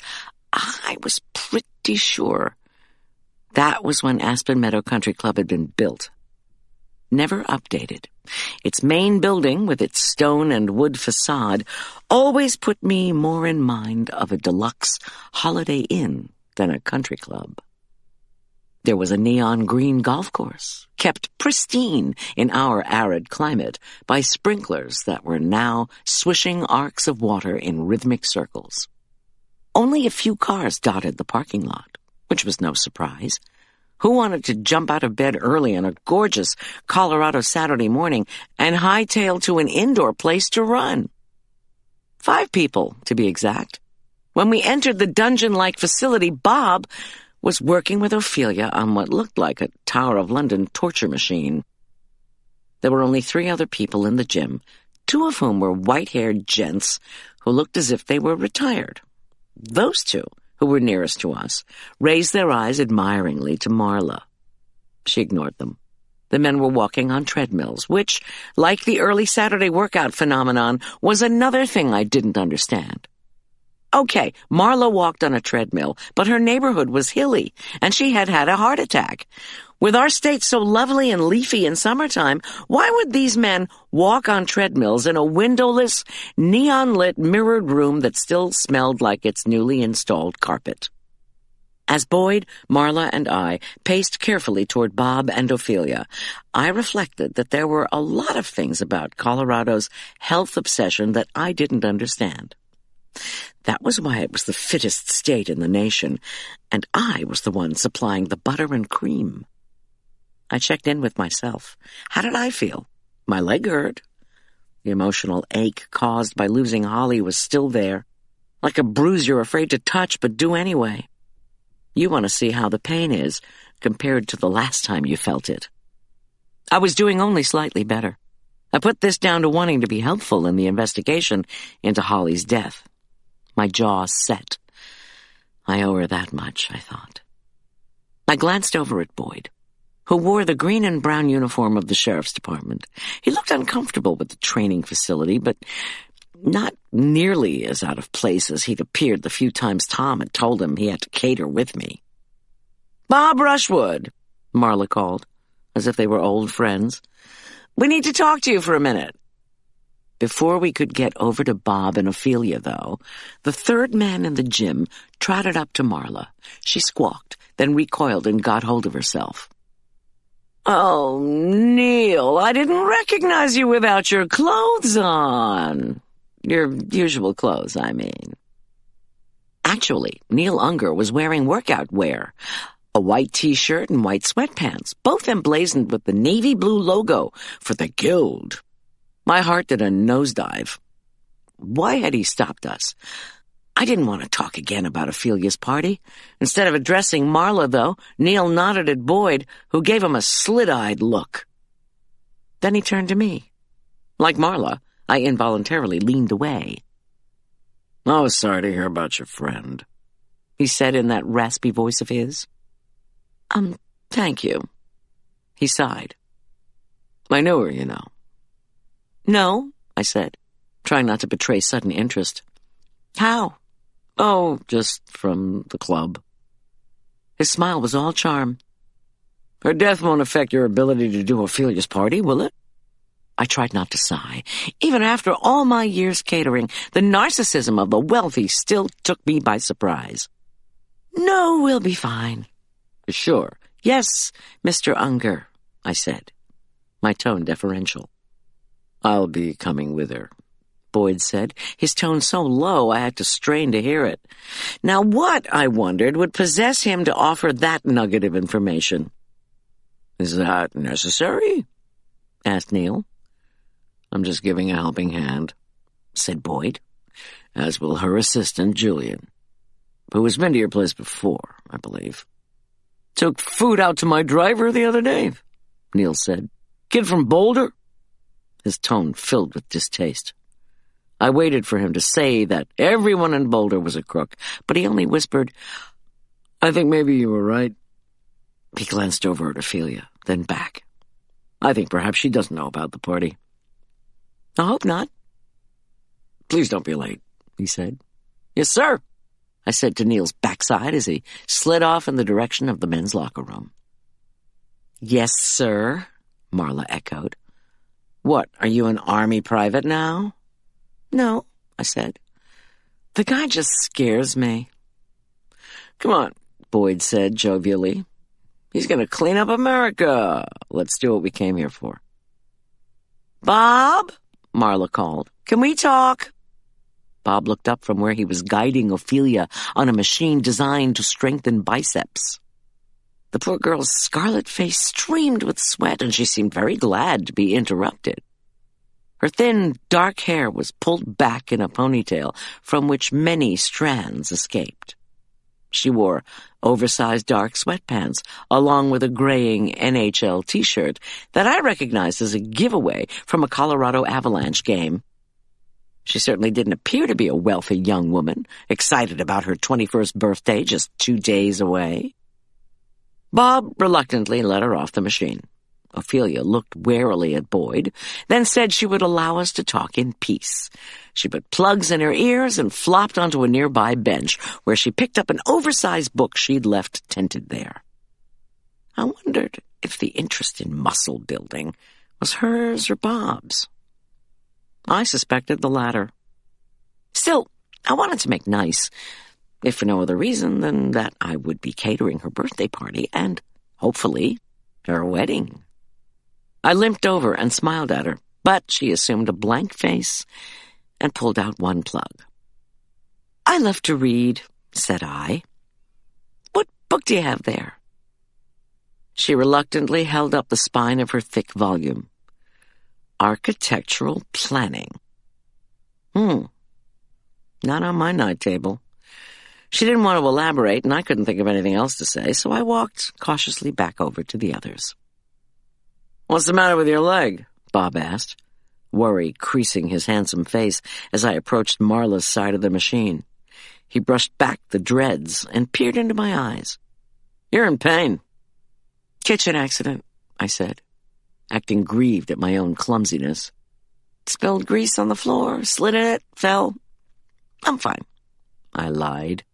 I was pretty sure that was when Aspen Meadow Country Club had been built. Never updated. Its main building, with its stone and wood facade, always put me more in mind of a deluxe Holiday Inn than a country club. There was a neon green golf course, kept pristine in our arid climate by sprinklers that were now swishing arcs of water in rhythmic circles. Only a few cars dotted the parking lot, which was no surprise. Who wanted to jump out of bed early on a gorgeous Colorado Saturday morning and hightail to an indoor place to run? 5 people, to be exact. When we entered the dungeon-like facility, Bob was working with Ophelia on what looked like a Tower of London torture machine. There were only 3 other people in the gym, 2 of whom were white-haired gents who looked as if they were retired. Those 2, who were nearest to us, raised their eyes admiringly to Marla. She ignored them. The men were walking on treadmills, which, like the early Saturday workout phenomenon, was another thing I didn't understand. Okay, Marla walked on a treadmill, but her neighborhood was hilly, and she had had a heart attack. With our state so lovely and leafy in summertime, why would these men walk on treadmills in a windowless, neon-lit, mirrored room that still smelled like its newly installed carpet? As Boyd, Marla, and I paced carefully toward Bob and Ophelia, I reflected that there were a lot of things about Colorado's health obsession that I didn't understand. That was why it was the fittest state in the nation, and I was the one supplying the butter and cream. I checked in with myself. How did I feel? My leg hurt. The emotional ache caused by losing Holly was still there, like a bruise you're afraid to touch but do anyway. You want to see how the pain is compared to the last time you felt it. I was doing only slightly better. I put this down to wanting to be helpful in the investigation into Holly's death. My jaw set. I owe her that much, I thought. I glanced over at Boyd, who wore the green and brown uniform of the sheriff's department. He looked uncomfortable with the training facility, but not nearly as out of place as he'd appeared the few times Tom had told him he had to cater with me. "Bob Rushwood," Marla called, as if they were old friends. "We need to talk to you for a minute." Before we could get over to Bob and Ophelia, though, the third man in the gym trotted up to Marla. She squawked, then recoiled and got hold of herself. "Oh, Neil, I didn't recognize you without your clothes on. Your usual clothes, I mean." Actually, Neil Unger was wearing workout wear, a white T-shirt and white sweatpants, both emblazoned with the navy blue logo for the Guild. My heart did a nosedive. Why had he stopped us? I didn't want to talk again about Ophelia's party. Instead of addressing Marla, though, Neil nodded at Boyd, who gave him a slit-eyed look. Then he turned to me. Like Marla, I involuntarily leaned away. "I was sorry to hear about your friend," he said in that raspy voice of his. Thank you." He sighed. "I knew her, you know." "No," I said, trying not to betray sudden interest. "How?" "Oh, just from the club." His smile was all charm. "Her death won't affect your ability to do Ophelia's party, will it?" I tried not to sigh. Even after all my years catering, the narcissism of the wealthy still took me by surprise. "No, we'll be fine." "Sure." "Yes, Mr. Unger," I said, my tone deferential. "I'll be coming with her," Boyd said, his tone so low I had to strain to hear it. Now what, I wondered, would possess him to offer that nugget of information? "Is that necessary?" asked Neil. "I'm just giving a helping hand," said Boyd, "as will her assistant, Julian, who has been to your place before, I believe." "Took food out to my driver the other day," Neil said. "Kid from Boulder?" His tone filled with distaste. I waited for him to say that everyone in Boulder was a crook, but he only whispered, "I think maybe you were right." He glanced over at Ophelia, then back. "I think perhaps she doesn't know about the party." "I hope not." "Please don't be late," he said. "Yes, sir," I said to Neil's backside as he slid off in the direction of the men's locker room. "Yes, sir," Marla echoed. "What, are you an army private now?" "No," I said. "The guy just scares me." "Come on," Boyd said jovially. "He's going to clean up America. Let's do what we came here for." "Bob," Marla called, "can we talk?" Bob looked up from where he was guiding Ophelia on a machine designed to strengthen biceps. The poor girl's scarlet face streamed with sweat, and she seemed very glad to be interrupted. Her thin, dark hair was pulled back in a ponytail from which many strands escaped. She wore oversized dark sweatpants, along with a graying NHL T-shirt that I recognized as a giveaway from a Colorado Avalanche game. She certainly didn't appear to be a wealthy young woman, excited about her 21st birthday just 2 days away. Bob reluctantly let her off the machine. Ophelia looked warily at Boyd, then said she would allow us to talk in peace. She put plugs in her ears and flopped onto a nearby bench, where she picked up an oversized book she'd left tented there. I wondered if the interest in muscle building was hers or Bob's. I suspected the latter. Still, I wanted to make nice, if for no other reason than that I would be catering her birthday party and, hopefully, her wedding. I limped over and smiled at her, but she assumed a blank face and pulled out one plug. "I love to read," said I. "What book do you have there?" She reluctantly held up the spine of her thick volume. Architectural planning. Not on my night table. She didn't want to elaborate, and I couldn't think of anything else to say, so I walked cautiously back over to the others. "What's the matter with your leg?" Bob asked, worry creasing his handsome face as I approached Marla's side of the machine. He brushed back the dreads and peered into my eyes. "You're in pain." Kitchen accident, I said, acting grieved at my own clumsiness. Spilled grease on the floor, slid in it, fell. I'm fine, I lied.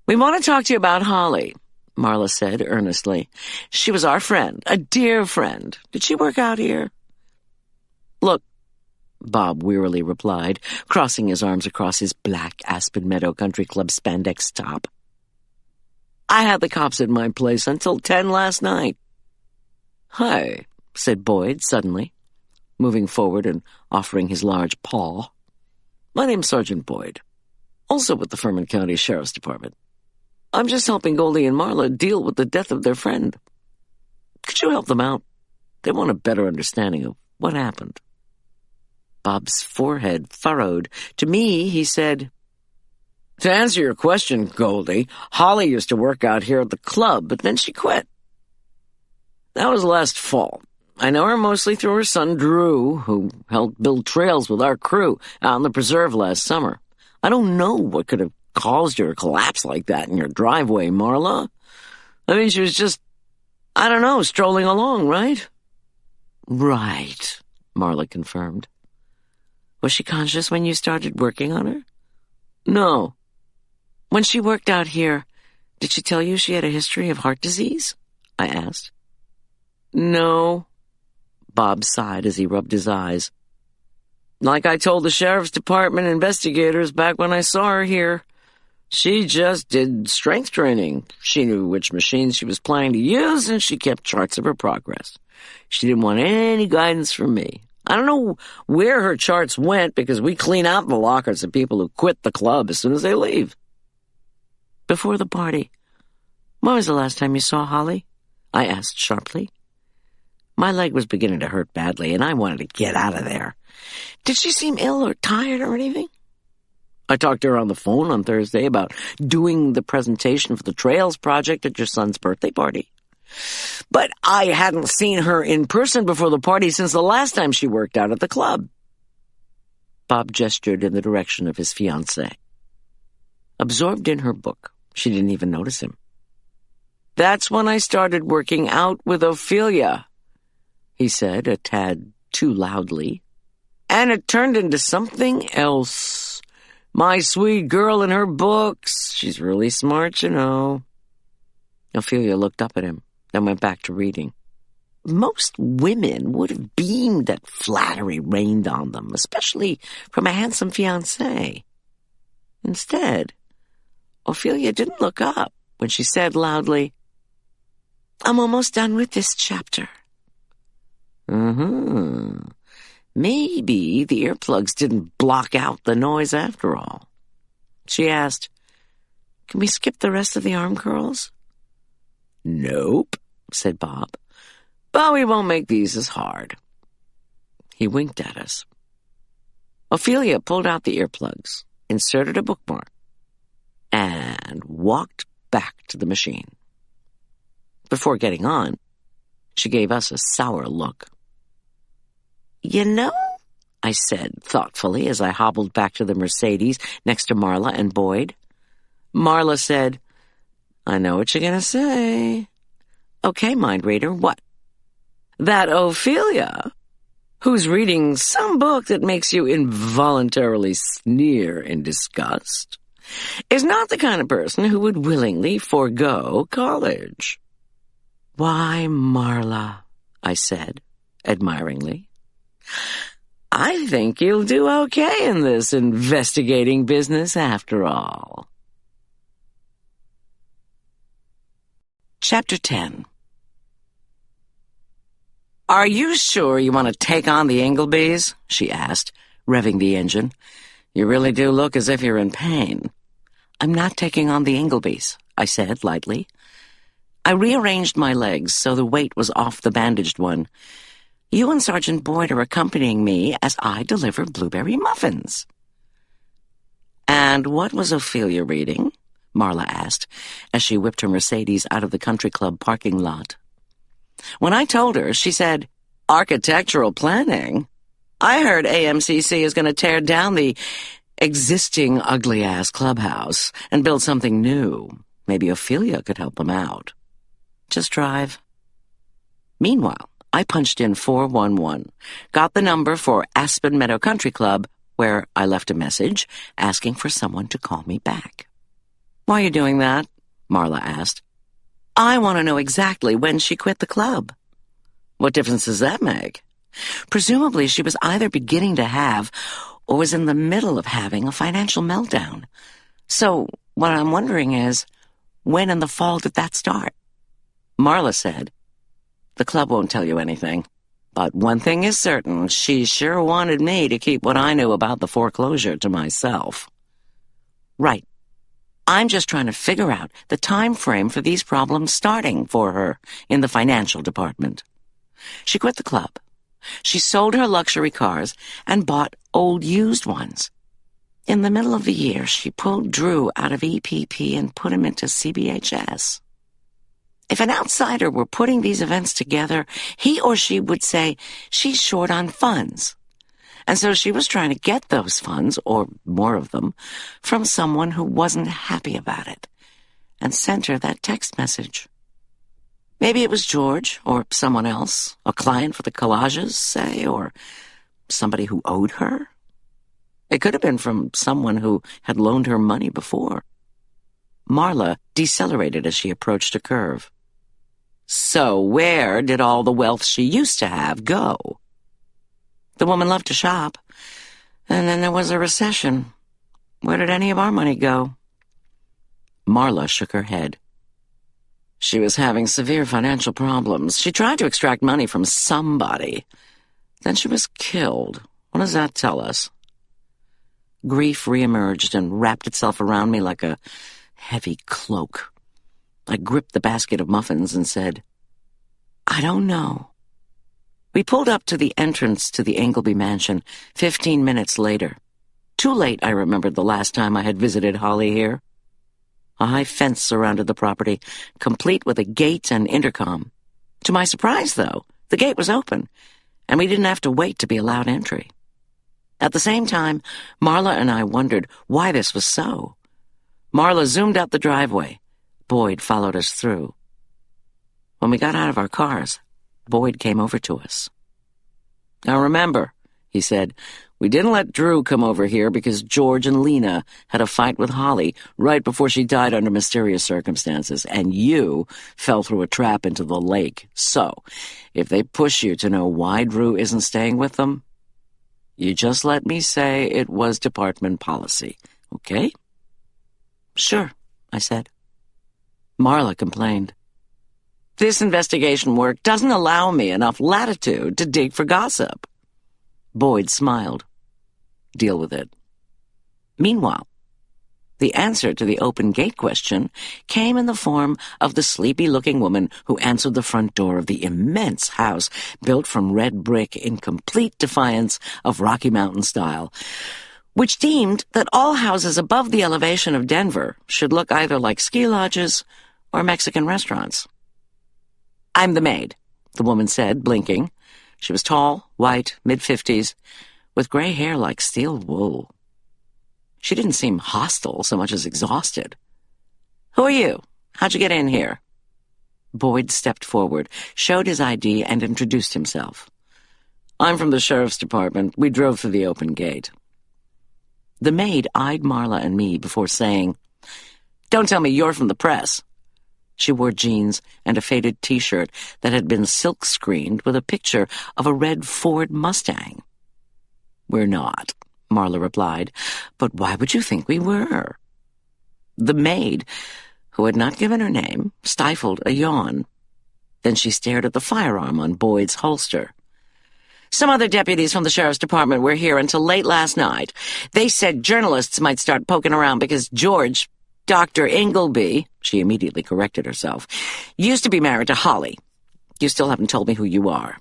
We want to talk to you about Holly, Marla said earnestly. She was our friend, a dear friend. Did she work out here? Look, Bob wearily replied, crossing his arms across his black Aspen Meadow Country Club spandex top. I had the cops at my place until 10 last night. Hi, said Boyd suddenly, moving forward and offering his large paw. My name's Sergeant Boyd, also with the Furman County Sheriff's Department. I'm just helping Goldy and Marla deal with the death of their friend. Could you help them out? They want a better understanding of what happened. Bob's forehead furrowed. To me, he said, To answer your question, Goldy, Holly used to work out here at the club, but then she quit. That was last fall. I know her mostly through her son Drew, who helped build trails with our crew out on the preserve last summer. I don't know what could have caused her to collapse like that in your driveway, Marla. I mean, she was just, I don't know, strolling along, right? Right, Marla confirmed. Was she conscious when you started working on her? No. When she worked out here, did she tell you she had a history of heart disease? I asked. No. Bob sighed as he rubbed his eyes. Like I told the Sheriff's Department investigators back when I saw her here, she just did strength training. She knew which machines she was planning to use, and she kept charts of her progress. She didn't want any guidance from me. I don't know where her charts went because we clean out the lockers of people who quit the club as soon as they leave. Before the party, when was the last time you saw Holly? I asked sharply. My leg was beginning to hurt badly, and I wanted to get out of there. Did she seem ill or tired or anything? I talked to her on the phone on Thursday about doing the presentation for the Trails project at your son's birthday party. But I hadn't seen her in person before the party since the last time she worked out at the club. Bob gestured in the direction of his fiancée. Absorbed in her book, she didn't even notice him. That's when I started working out with Ophelia, he said, a tad too loudly. And it turned into something else. My sweet girl in her books. She's really smart, you know. Ophelia looked up at him, then went back to reading. Most women would have beamed that flattery rained on them, especially from a handsome fiancé. Instead, Ophelia didn't look up when she said loudly, I'm almost done with this chapter. Maybe the earplugs didn't block out the noise after all. She asked, Can we skip the rest of the arm curls? Nope, said Bob. But we won't make these as hard. He winked at us. Ophelia pulled out the earplugs, inserted a bookmark, and walked back to the machine. Before getting on, she gave us a sour look. You know, I said thoughtfully as I hobbled back to the Mercedes next to Marla and Boyd. Marla said, I know what you're going to say. Okay, mind reader, what? That Ophelia, who's reading some book that makes you involuntarily sneer in disgust, is not the kind of person who would willingly forego college. Why, Marla, I said, admiringly. I think you'll do okay in this investigating business after all. Chapter 10. Are you sure you want to take on the Inglebys? She asked, revving the engine. You really do look as if you're in pain. I'm not taking on the Inglebys, I said lightly. I rearranged my legs so the weight was off the bandaged one. You and Sergeant Boyd are accompanying me as I deliver blueberry muffins. And what was Ophelia reading? Marla asked, as she whipped her Mercedes out of the country club parking lot. When I told her, she said, Architectural planning? I heard AMCC is going to tear down the existing ugly-ass clubhouse and build something new. Maybe Ophelia could help them out. Just drive, Meanwhile, I punched in 411, got the number for Aspen Meadow Country Club, where I left a message asking for someone to call me back. "Why are you doing that?" Marla asked. "I want to know exactly when she quit the club." "What difference does that make?" Presumably, she was either beginning to have or was in the middle of having a financial meltdown. So, what I'm wondering is, when in the fall did that start? Marla said, "The club won't tell you anything. But one thing is certain, she sure wanted me to keep what I knew about the foreclosure to myself." "Right. I'm just trying to figure out the time frame for these problems starting for her in the financial department. She quit the club. She sold her luxury cars and bought old used ones. In the middle of the year, she pulled Drew out of EPP and put him into CBHS. If an outsider were putting these events together, he or she would say she's short on funds. And so she was trying to get those funds, or more of them, from someone who wasn't happy about it, and sent her that text message. Maybe it was George, or someone else, a client for the collages, say, or somebody who owed her. It could have been from someone who had loaned her money before." Marla decelerated as she approached a curve. "So where did all the wealth she used to have go?" "The woman loved to shop. And then there was a recession. Where did any of our money go?" Marla shook her head. "She was having severe financial problems. She tried to extract money from somebody. Then she was killed. What does that tell us?" Grief reemerged and wrapped itself around me like a heavy cloak. I gripped the basket of muffins and said, "I don't know." We pulled up to the entrance to the Ingleby mansion 15 minutes later. Too late, I remembered the last time I had visited Holly here. A high fence surrounded the property, complete with a gate and intercom. To my surprise, though, the gate was open, and we didn't have to wait to be allowed entry. At the same time, Marla and I wondered why this was so. Marla zoomed out the driveway. Boyd followed us through. When we got out of our cars, Boyd came over to us. "Now remember," he said, "we didn't let Drew come over here because George and Lena had a fight with Holly right before she died under mysterious circumstances, and you fell through a trap into the lake. So, if they push you to know why Drew isn't staying with them, you just let me say it was department policy, okay?" "Sure," I said. Marla complained. "This investigation work doesn't allow me enough latitude to dig for gossip." Boyd smiled. "Deal with it." Meanwhile, the answer to the open gate question came in the form of the sleepy-looking woman who answered the front door of the immense house built from red brick in complete defiance of Rocky Mountain style, which deemed that all houses above the elevation of Denver should look either like ski lodges or Mexican restaurants. "I'm the maid," the woman said, blinking. She was tall, white, mid-50s, with gray hair like steel wool. She didn't seem hostile so much as exhausted. "Who are you? How'd you get in here?" Boyd stepped forward, showed his ID, and introduced himself. "I'm from the sheriff's department. We drove through the open gate." The maid eyed Marla and me before saying, "Don't tell me you're from the press." She wore jeans and a faded T-shirt that had been silk-screened with a picture of a red Ford Mustang. "We're not," Marla replied. "But why would you think we were?" The maid, who had not given her name, stifled a yawn. Then she stared at the firearm on Boyd's holster. "Some other deputies from the sheriff's department were here until late last night. They said journalists might start poking around because George, Dr. Ingleby," she immediately corrected herself, "used to be married to Holly. You still haven't told me who you are."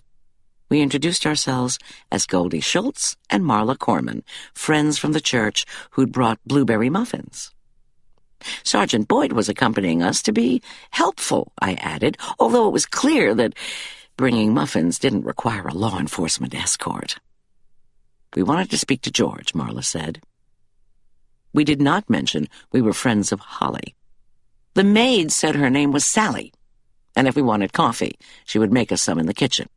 We introduced ourselves as Goldy Schulz and Marla Corman, friends from the church who'd brought blueberry muffins. Sergeant Boyd was accompanying us to be helpful, I added, although it was clear that bringing muffins didn't require a law enforcement escort. "We wanted to speak to George," Marla said. We did not mention we were friends of Holly. The maid said her name was Sally, and if we wanted coffee, she would make us some in the kitchen.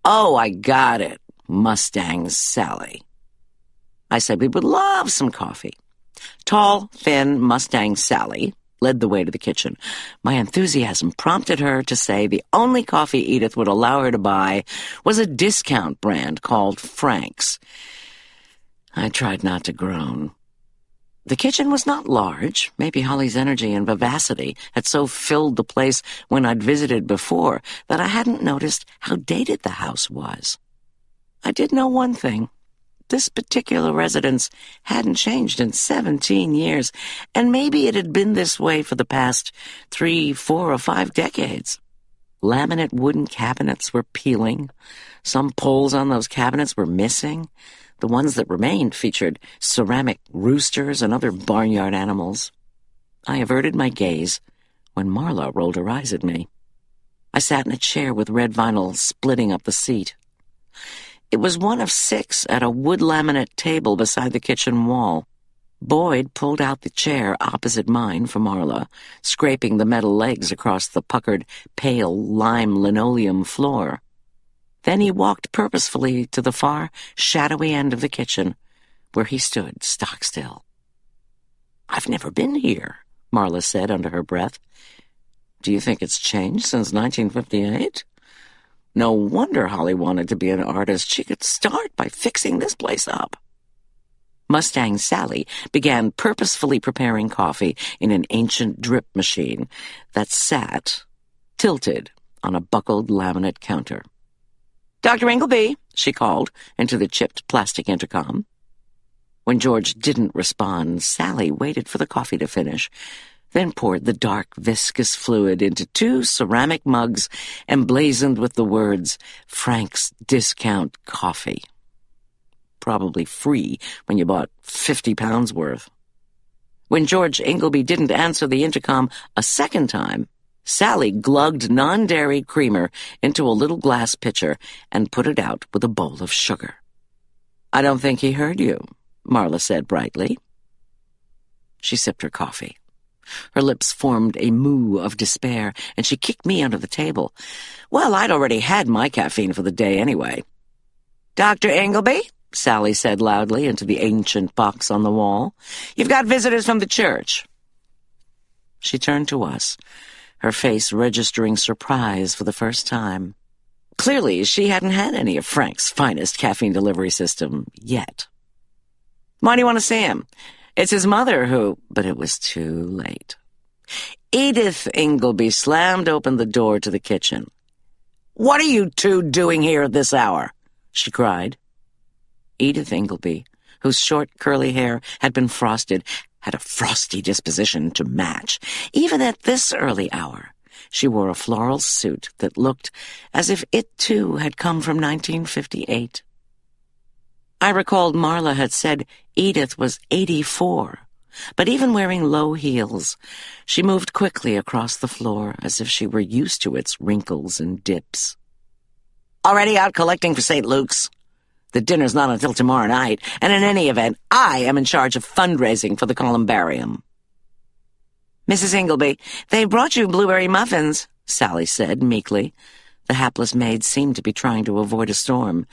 "Oh, I got it, Mustang Sally." I said we would love some coffee. Tall, thin Mustang Sally led the way to the kitchen. My enthusiasm prompted her to say the only coffee Edith would allow her to buy was a discount brand called Frank's. I tried not to groan. The kitchen was not large. Maybe Holly's energy and vivacity had so filled the place when I'd visited before that I hadn't noticed how dated the house was. I did know one thing. This particular residence hadn't changed in 17 years, and maybe it had been this way for the past 3, 4, or 5 decades. Laminate wooden cabinets were peeling. Some poles on those cabinets were missing. The ones that remained featured ceramic roosters and other barnyard animals. I averted my gaze when Marla rolled her eyes at me. I sat in a chair with red vinyl splitting up the seat. It was one of 6 at a wood laminate table beside the kitchen wall. Boyd pulled out the chair opposite mine for Marla, scraping the metal legs across the puckered, pale lime linoleum floor. Then he walked purposefully to the far, shadowy end of the kitchen, where he stood stock still. "I've never been here," Marla said under her breath. "Do you think it's changed since 1958? No wonder Holly wanted to be an artist. She could start by fixing this place up." Mustang Sally began purposefully preparing coffee in an ancient drip machine that sat, tilted, on a buckled laminate counter. "Dr. Ingleby," she called into the chipped plastic intercom. When George didn't respond, Sally waited for the coffee to finish, then poured the dark, viscous fluid into 2 ceramic mugs emblazoned with the words, "Frank's Discount Coffee." Probably free when you bought 50 pounds worth. When George Ingleby didn't answer the intercom a second time, Sally glugged non-dairy creamer into a little glass pitcher and put it out with a bowl of sugar. "I don't think he heard you," Marla said brightly. She sipped her coffee. Her lips formed a moo of despair, and she kicked me under the table. Well, I'd already had my caffeine for the day anyway. "Dr. Ingleby," Sally said loudly into the ancient box on the wall, "you've got visitors from the church." She turned to us, her face registering surprise for the first time. Clearly, she hadn't had any of Frank's finest caffeine delivery system yet. "Why do you want to see him? It's his mother who—" But it was too late. Edith Ingleby slammed open the door to the kitchen. "What are you 2 doing here at this hour?" she cried. Edith Ingleby, whose short, curly hair had been frosted, had a frosty disposition to match. Even at this early hour, she wore a floral suit that looked as if it, too, had come from 1958. I recalled Marla had said Edith was 84, but even wearing low heels, she moved quickly across the floor as if she were used to its wrinkles and dips. "Already out collecting for St. Luke's? The dinner's not until tomorrow night, and in any event, I am in charge of fundraising for the columbarium." "Mrs. Ingleby, they brought you blueberry muffins," Sally said meekly. The hapless maid seemed to be trying to avoid a storm.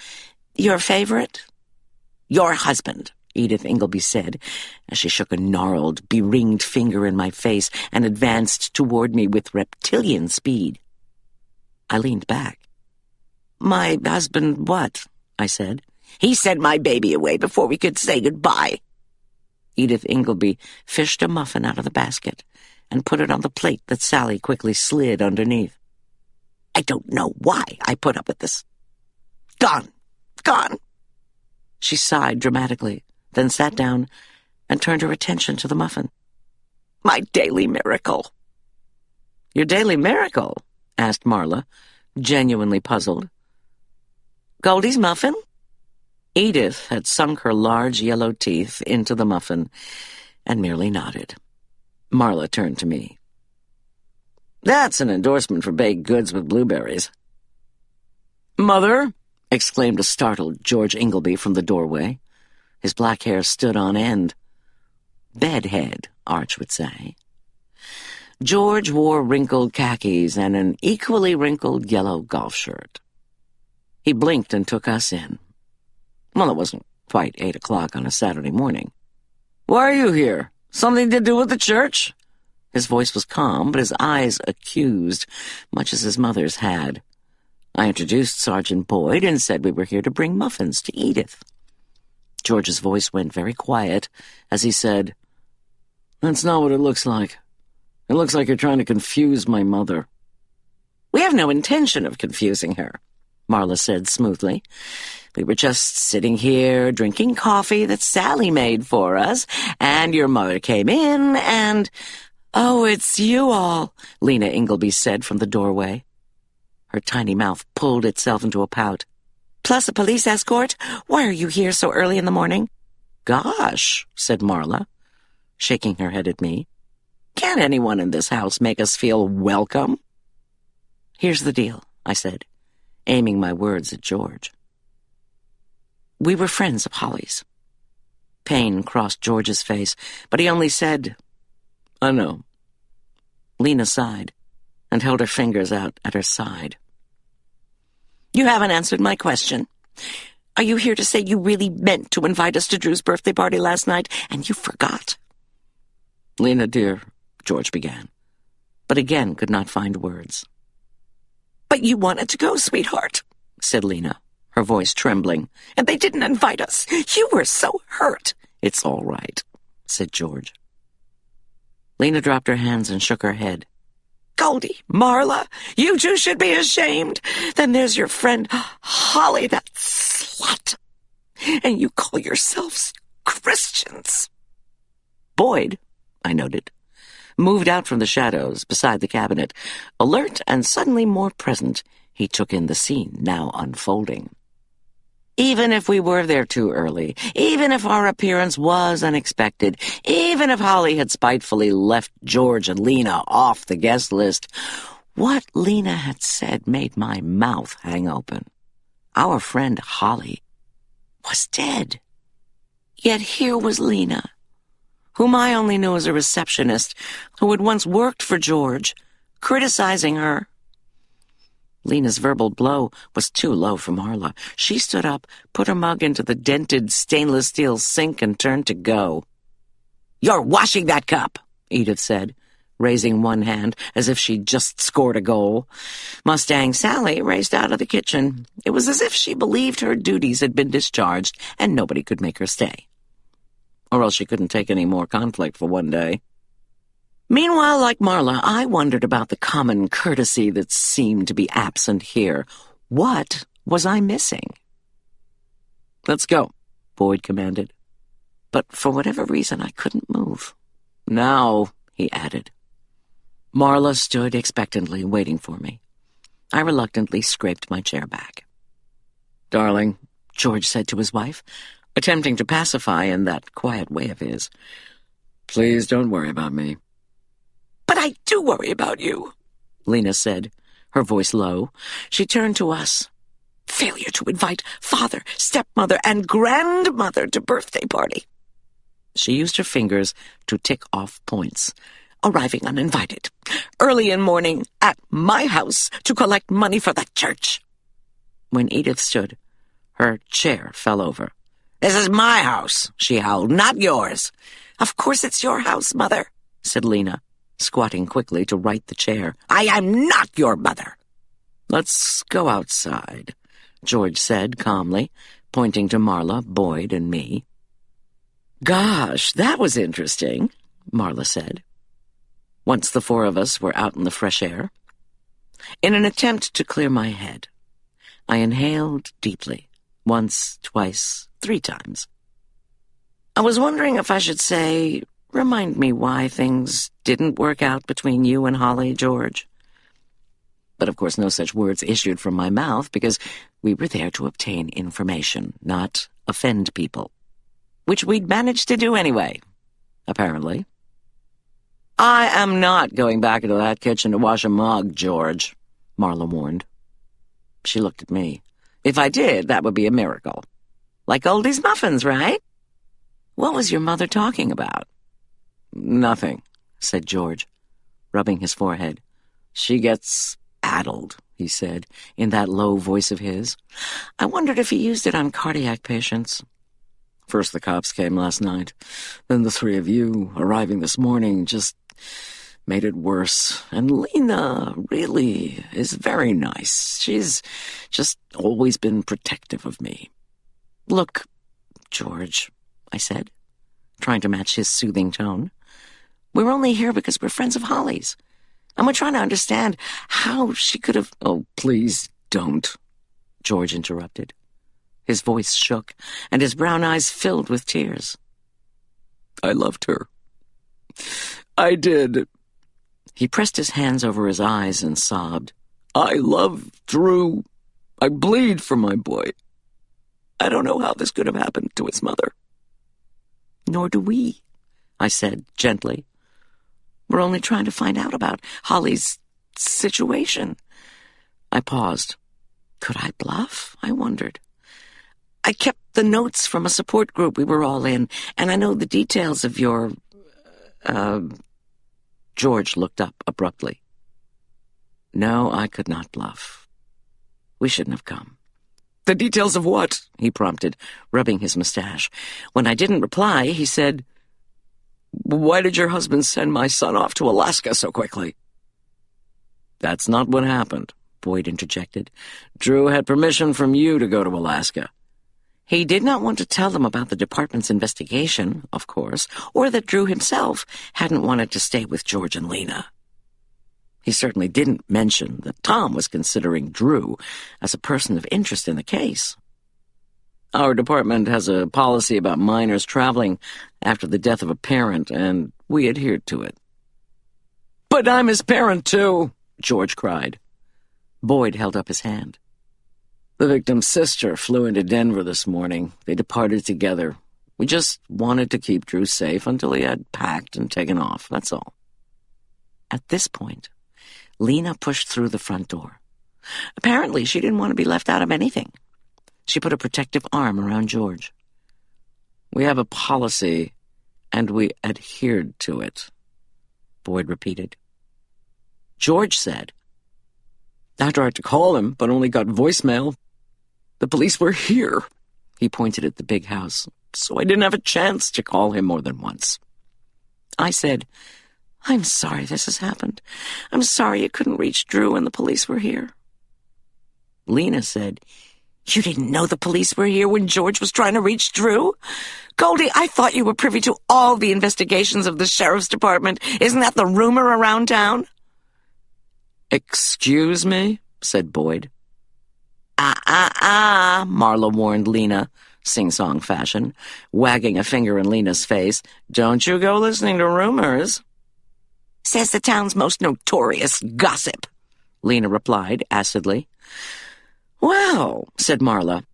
"Your favorite?" "Your husband," Edith Ingleby said, as she shook a gnarled, beringed finger in my face and advanced toward me with reptilian speed. I leaned back. "My husband what?" I said. "He sent my baby away before we could say goodbye." Edith Ingleby fished a muffin out of the basket and put it on the plate that Sally quickly slid underneath. "I don't know why I put up with this. Gone. Gone." She sighed dramatically, then sat down and turned her attention to the muffin. "My daily miracle." "Your daily miracle?" asked Marla, genuinely puzzled. "Goldy's muffin?" Edith had sunk her large yellow teeth into the muffin and merely nodded. Marla turned to me. "That's an endorsement for baked goods with blueberries." "Mother!" exclaimed a startled George Ingleby from the doorway. His black hair stood on end. Bedhead, Arch would say. George wore wrinkled khakis and an equally wrinkled yellow golf shirt. He blinked and took us in. Well, it wasn't quite 8 o'clock on a Saturday morning. "Why are you here? Something to do with the church?" His voice was calm, but his eyes accused, much as his mother's had. I introduced Sergeant Boyd and said we were here to bring muffins to Edith. George's voice went very quiet as he said, "That's not what it looks like. It looks like you're trying to confuse my mother." "We have no intention of confusing her," Marla said smoothly. "We were just sitting here drinking coffee that Sally made for us, and your mother came in and—" "Oh, it's you all," Lena Ingleby said from the doorway. Her tiny mouth pulled itself into a pout. "Plus a police escort? Why are you here so early in the morning?" "Gosh," said Marla, shaking her head at me. "Can't anyone in this house make us feel welcome?" "Here's the deal," I said, aiming my words at George. "We were friends of Holly's." Pain crossed George's face, but he only said, "I know." Lena sighed and held her fingers out at her side. "You haven't answered my question. Are you here to say you really meant to invite us to Drew's birthday party last night, and you forgot?" "Lena, dear," George began, but again could not find words. "But you wanted to go, sweetheart," said Lena, her voice trembling, "and they didn't invite us. You were so hurt." "It's all right," said George. Lena dropped her hands and shook her head. "Goldy, Marla, you two should be ashamed. Then there's your friend Holly, that slut. And you call yourselves Christians." Boyd, I noted, moved out from the shadows beside the cabinet. Alert and suddenly more present, he took in the scene now unfolding. Even if we were there too early, even if our appearance was unexpected, even if Holly had spitefully left George and Lena off the guest list, what Lena had said made my mouth hang open. Our friend Holly was dead. Yet here was Lena, whom I only knew as a receptionist, who had once worked for George, criticizing her. Lena's verbal blow was too low for Marla. She stood up, put her mug into the dented stainless steel sink, and turned to go. "You're washing that cup," Edith said, raising one hand as if she'd just scored a goal. Mustang Sally raced out of the kitchen. It was as if she believed her duties had been discharged and nobody could make her stay. Or else she couldn't take any more conflict for one day. Meanwhile, like Marla, I wondered about the common courtesy that seemed to be absent here. What was I missing? "Let's go," Boyd commanded. But for whatever reason, I couldn't move. "Now," he added. Marla stood expectantly, waiting for me. I reluctantly scraped my chair back. "Darling," George said to his wife, attempting to pacify in that quiet way of his, "please don't worry about me." "But I do worry about you," Lena said, her voice low. She turned to us. "Failure to invite father, stepmother, and grandmother to birthday party." She used her fingers to tick off points. "Arriving uninvited. Early in morning at my house to collect money for the church." When Edith stood, her chair fell over. "This is my house," she howled, "not yours." "Of course it's your house, Mother," said Lena, squatting quickly to right the chair. "I am not your mother." "Let's go outside," George said calmly, pointing to Marla, Boyd, and me. "Gosh, that was interesting," Marla said. Once the four of us were out in the fresh air, in an attempt to clear my head, I inhaled deeply, once, twice, 3 times. I was wondering if I should say, "Remind me why things didn't work out between you and Holly, George." But of course no such words issued from my mouth because we were there to obtain information, not offend people, which we'd managed to do anyway, apparently. "I am not going back into that kitchen to wash a mug, George," Marla warned. She looked at me. "If I did, that would be a miracle. Like Goldie's muffins, right?" "What was your mother talking about?" "Nothing," said George, rubbing his forehead. "She gets addled," he said, in that low voice of his. I wondered if he used it on cardiac patients. "First the cops came last night, then the three of you arriving this morning just made it worse. And Lena really is very nice. She's just always been protective of me." "Look, George," I said, trying to match his soothing tone. "We're only here because we're friends of Holly's. And we're trying to understand how she could have—" "Oh, please don't," George interrupted. His voice shook, and his brown eyes filled with tears. "I loved her. I did." He pressed his hands over his eyes and sobbed. "I love Drew. I bleed for my boy. I don't know how this could have happened to his mother." "Nor do we," I said gently. "We're only trying to find out about Holly's situation." I paused. Could I bluff? I wondered. "I kept the notes from a support group we were all in, and I know the details of your, George looked up abruptly. No, I could not bluff. We shouldn't have come. "The details of what?" he prompted, rubbing his mustache. When I didn't reply, he said, "Why did your husband send my son off to Alaska so quickly?" "That's not what happened," Boyd interjected. "Drew had permission from you to go to Alaska." He did not want to tell them about the department's investigation, of course, or that Drew himself hadn't wanted to stay with George and Lena. He certainly didn't mention that Tom was considering Drew as a person of interest in the case. "Our department has a policy about minors traveling after the death of a parent, and we adhered to it." "But I'm his parent, too," George cried. Boyd held up his hand. "The victim's sister flew into Denver this morning. They departed together. We just wanted to keep Drew safe until he had packed and taken off, that's all." At this point, Lena pushed through the front door. Apparently, she didn't want to be left out of anything. She put a protective arm around George. "We have a policy, and we adhered to it," Boyd repeated. George said, "I tried to call him, but only got voicemail. The police were here," he pointed at the big house, "so I didn't have a chance to call him more than once." I said, "I'm sorry this has happened. I'm sorry you couldn't reach Drew and the police were here." Lena said, "You didn't know the police were here when George was trying to reach Drew? Goldy, I thought you were privy to all the investigations of the sheriff's department. Isn't that the rumor around town?" "Excuse me?" said Boyd. Marla warned Lena, sing-song fashion, wagging a finger in Lena's face. "Don't you go listening to rumors." "Says the town's most notorious gossip," Lena replied acidly. "Well," said Marla,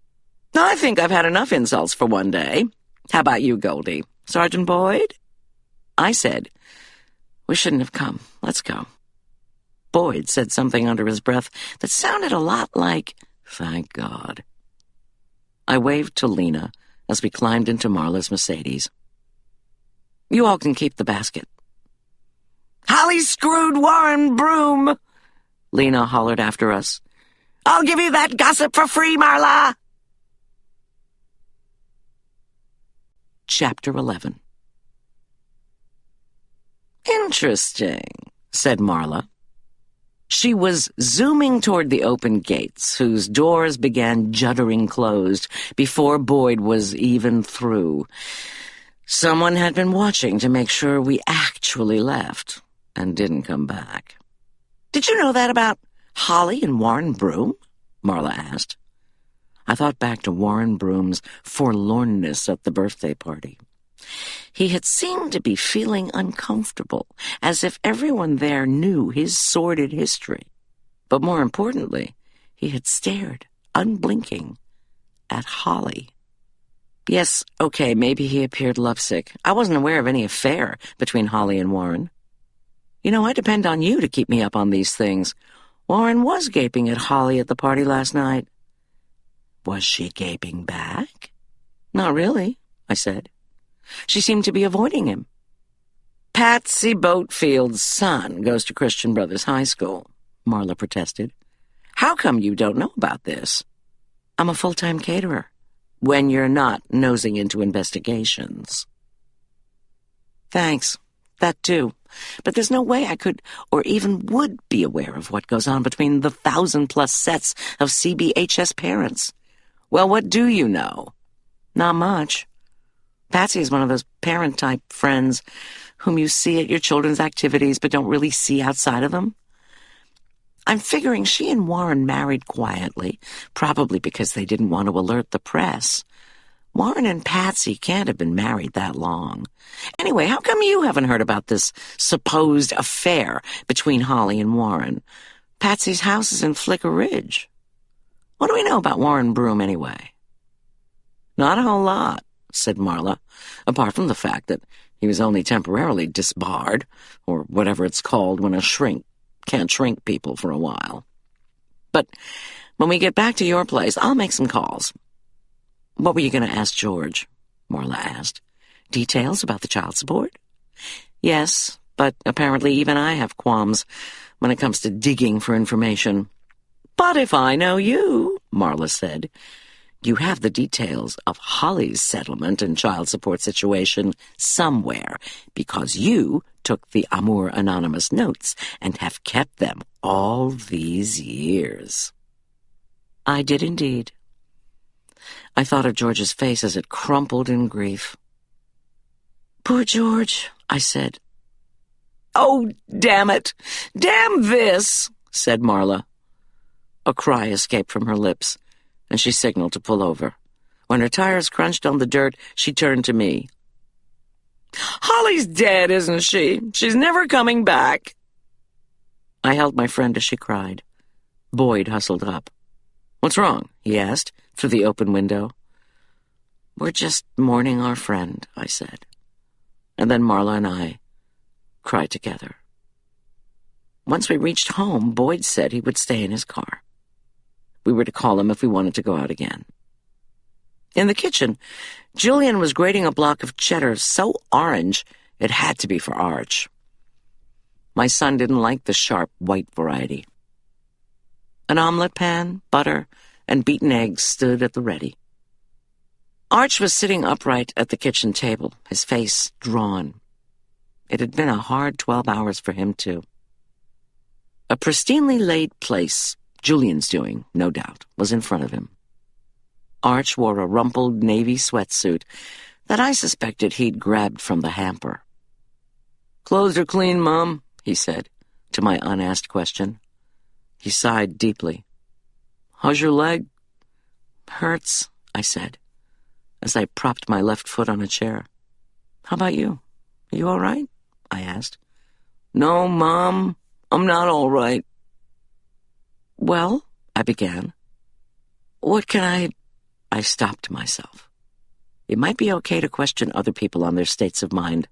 "I think I've had enough insults for one day. How about you, Goldy? Sergeant Boyd?" I said, "We shouldn't have come. Let's go." Boyd said something under his breath that sounded a lot like, "Thank God." I waved to Lena as we climbed into Marla's Mercedes. "You all can keep the basket." "Holly screwed Warren Broom," Lena hollered after us. "I'll give you that gossip for free, Marla." Chapter 11. "Interesting," said Marla. She was zooming toward the open gates, whose doors began juddering closed before Boyd was even through. Someone had been watching to make sure we actually left and didn't come back. "Did you know that about Holly and Warren Broom?" Marla asked. I thought back to Warren Broom's forlornness at the birthday party. He had seemed to be feeling uncomfortable, as if everyone there knew his sordid history. But more importantly, he had stared, unblinking, at Holly. Yes, okay, maybe he appeared lovesick. I wasn't aware of any affair between Holly and Warren. You know, I depend on you to keep me up on these things. Warren was gaping at Holly at the party last night. Was she gaping back? Not really, I said. She seemed to be avoiding him. Patsy Boatfield's son goes to Christian Brothers High School, Marla protested. How come you don't know about this? I'm a full-time caterer. When you're not nosing into investigations. Thanks. That too. But there's no way I could or even would be aware of what goes on between the 1,000+ sets of CBHS parents. Well, what do you know? Not much. Patsy is one of those parent-type friends whom you see at your children's activities but don't really see outside of them. I'm figuring she and Warren married quietly, probably because they didn't want to alert the press. Warren and Patsy can't have been married that long. Anyway, how come you haven't heard about this supposed affair between Holly and Warren? Patsy's house is in Flicker Ridge. What do we know about Warren Broom, anyway? Not a whole lot, said Marla, apart from the fact that he was only temporarily disbarred, or whatever it's called when a shrink can't shrink people for a while. But when we get back to your place, I'll make some calls. What were you going to ask George? Marla asked. Details about the child support? Yes, but apparently even I have qualms when it comes to digging for information. But if I know you, Marla said, you have the details of Holly's settlement and child support situation somewhere, because you took the Amour Anonymous notes and have kept them all these years. I did indeed. I thought of George's face as it crumpled in grief. Poor George, I said. Oh, damn it! Damn this! Said Marla. A cry escaped from her lips, and she signaled to pull over. When her tires crunched on the dirt, she turned to me. Holly's dead, isn't she? She's never coming back. I held my friend as she cried. Boyd hustled up. What's wrong? He asked, through the open window. We're just mourning our friend, I said. And then Marla and I cried together. Once we reached home, Boyd said he would stay in his car. We were to call him if we wanted to go out again. In the kitchen, Julian was grating a block of cheddar so orange it had to be for Arch. My son didn't like the sharp white variety. An omelet pan, butter, and beaten eggs stood at the ready. Arch was sitting upright at the kitchen table, his face drawn. It had been a hard 12 hours for him, too. A pristinely laid place, Julian's doing, no doubt, was in front of him. Arch wore a rumpled navy sweatsuit that I suspected he'd grabbed from the hamper. Clothes are clean, Mom, he said, to my unasked question. He sighed deeply. How's your leg? Hurts, I said, as I propped my left foot on a chair. How about you? Are you all right? I asked. No, Mom, I'm not all right. Well, I began. What can I stopped myself. It might be okay to question other people on their states of mind.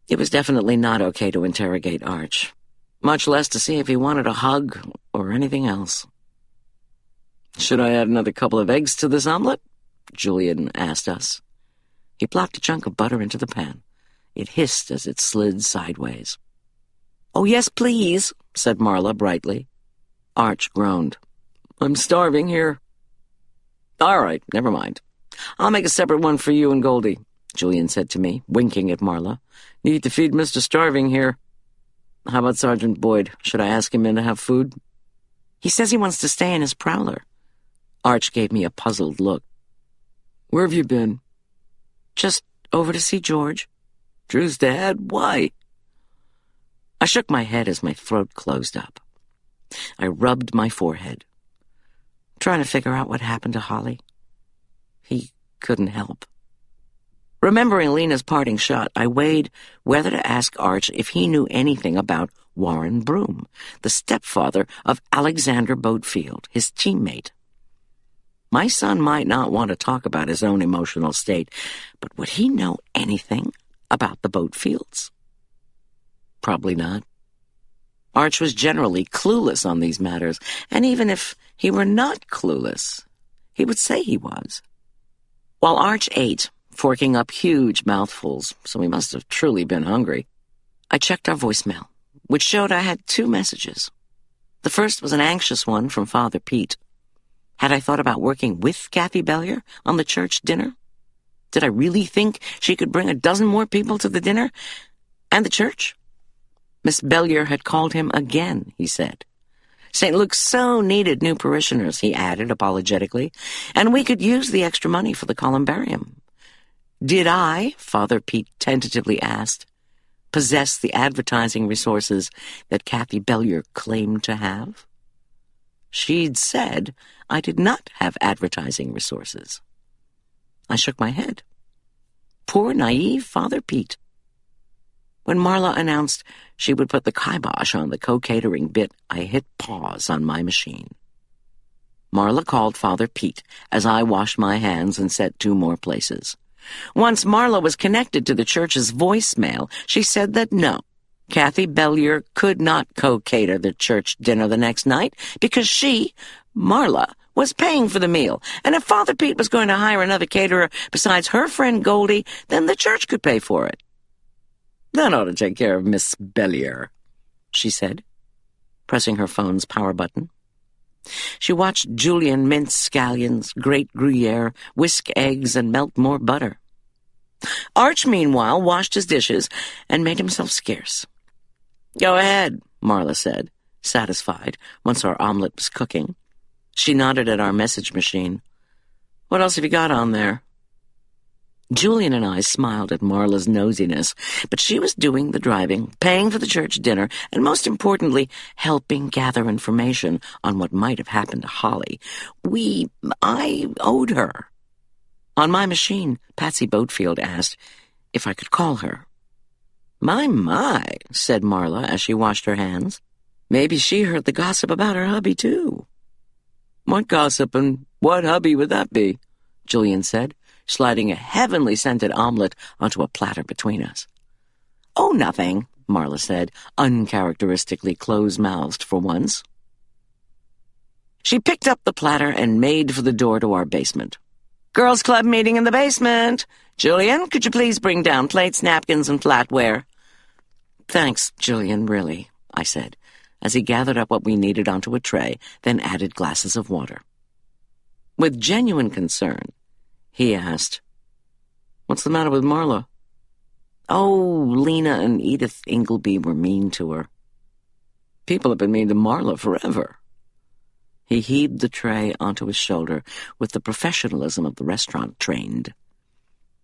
It was definitely not okay to interrogate Arch, much less to see if he wanted a hug or anything else. Should I add another couple of eggs to this omelet? Julian asked us. He plopped a chunk of butter into the pan. It hissed as it slid sideways. Oh, yes, please, said Marla brightly. Arch groaned. I'm starving here. All right, never mind. I'll make a separate one for you and Goldy, Julian said to me, winking at Marla. Need to feed Mr. Starving here. How about Sergeant Boyd? Should I ask him in to have food? He says he wants to stay in his prowler. Arch gave me a puzzled look. Where have you been? Just over to see George. Drew's dad? Why? I shook my head as my throat closed up. I rubbed my forehead, trying to figure out what happened to Holly. He couldn't help. Remembering Lena's parting shot, I weighed whether to ask Arch if he knew anything about Warren Broom, the stepfather of Alexander Boatfield, his teammate. My son might not want to talk about his own emotional state, but would he know anything about the Boatfields? Probably not. Arch was generally clueless on these matters, and even if he were not clueless, he would say he was. While Arch ate, forking up huge mouthfuls, so he must have truly been hungry, I checked our voicemail, which showed I had 2 messages. The first was an anxious one from Father Pete. Had I thought about working with Kathy Bellier on the church dinner? Did I really think she could bring a dozen more people to the dinner and the church? Miss Bellier had called him again, he said. St. Luke's so needed new parishioners, he added apologetically, and we could use the extra money for the columbarium. Did I, Father Pete tentatively asked, possess the advertising resources that Kathy Bellier claimed to have? She'd said I did not have advertising resources. I shook my head. Poor, naive Father Pete. When Marla announced she would put the kibosh on the co-catering bit, I hit pause on my machine. Marla called Father Pete as I washed my hands and set 2 more places. Once Marla was connected to the church's voicemail, she said that no, Kathy Bellier could not co-cater the church dinner the next night because she, Marla, was paying for the meal, and if Father Pete was going to hire another caterer besides her friend Goldy, then the church could pay for it. That ought to take care of Miss Bellier, she said, pressing her phone's power button. She watched Julian mince scallions, grate Gruyere, whisk eggs, and melt more butter. Arch, meanwhile, washed his dishes and made himself scarce. Go ahead, Marla said, satisfied, once our omelet was cooking. She nodded at our message machine. What else have you got on there? Julian and I smiled at Marla's nosiness, but she was doing the driving, paying for the church dinner, and most importantly, helping gather information on what might have happened to Holly. I owed her. On my machine, Patsy Boatfield asked if I could call her. My, said Marla as she washed her hands. Maybe she heard the gossip about her hubby, too. What gossip and what hubby would that be? Julian said, sliding a heavenly scented omelet onto a platter between us. Oh, nothing, Marla said, uncharacteristically close-mouthed for once. She picked up the platter and made for the door to our basement. Girls' club meeting in the basement. Julian, could you please bring down plates, napkins, and flatware? Thanks, Julian, really, I said, as he gathered up what we needed onto a tray, then added glasses of water. With genuine concern, he asked, What's the matter with Marla? Oh, Lena and Edith Ingleby were mean to her. People have been mean to Marla forever. He heaved the tray onto his shoulder with the professionalism of the restaurant trained.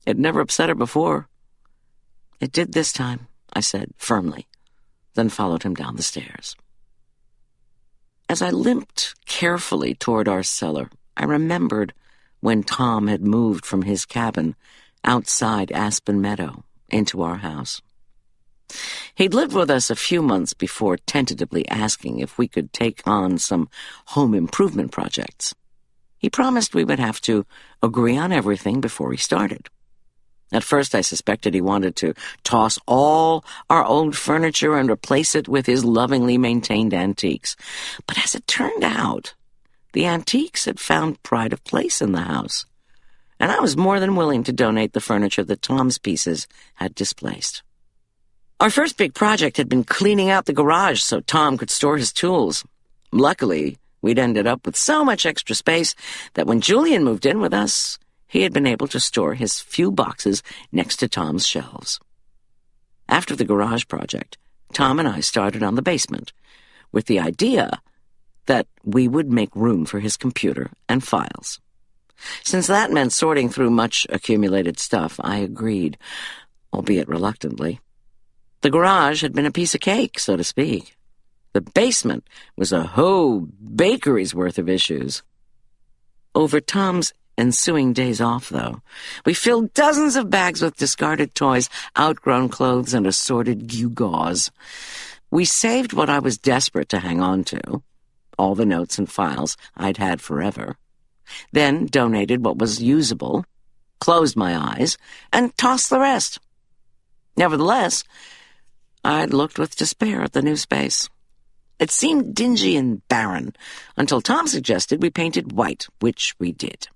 It never upset her before. It did this time, I said firmly, then followed him down the stairs. As I limped carefully toward our cellar, I remembered when Tom had moved from his cabin outside Aspen Meadow into our house. He'd lived with us a few months before tentatively asking if we could take on some home improvement projects. He promised we would have to agree on everything before he started. At first I suspected he wanted to toss all our old furniture and replace it with his lovingly maintained antiques. But as it turned out, the antiques had found pride of place in the house, and I was more than willing to donate the furniture that Tom's pieces had displaced. Our first big project had been cleaning out the garage so Tom could store his tools. Luckily, we'd ended up with so much extra space that when Julian moved in with us, he had been able to store his few boxes next to Tom's shelves. After the garage project, Tom and I started on the basement, with the idea that we would make room for his computer and files. Since that meant sorting through much accumulated stuff, I agreed, albeit reluctantly. The garage had been a piece of cake, so to speak. The basement was a whole bakery's worth of issues. Over Tom's ensuing days off, though, we filled dozens of bags with discarded toys, outgrown clothes, and assorted gewgaws. We saved what I was desperate to hang on to, all the notes and files I'd had forever, then donated what was usable, closed my eyes, and tossed the rest. Nevertheless, I'd looked with despair at the new space. It seemed dingy and barren, until Tom suggested we painted white, which we did.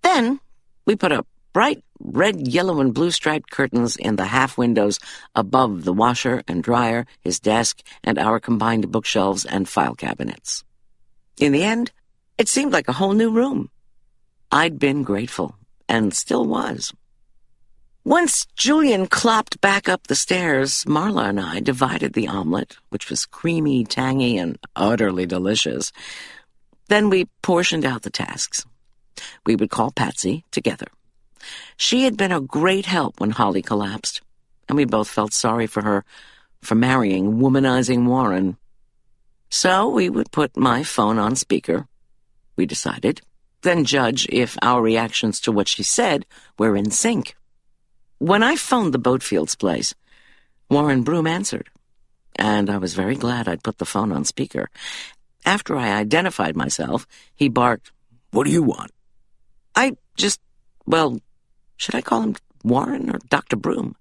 Then we put up bright red, yellow, and blue striped curtains in the half windows above the washer and dryer, his desk, and our combined bookshelves and file cabinets. In the end, it seemed like a whole new room. I'd been grateful, and still was. Once Julian clopped back up the stairs, Marla and I divided the omelet, which was creamy, tangy, and utterly delicious. Then we portioned out the tasks. We would call Patsy together. She had been a great help when Holly collapsed, and we both felt sorry for her for marrying womanizing Warren. So we would put my phone on speaker, we decided, then judge if our reactions to what she said were in sync. When I phoned the Boatfields place, Warren Broom answered, and I was very glad I'd put the phone on speaker. After I identified myself, he barked, "What do you want?" Should I call him Warren or Dr. Broom?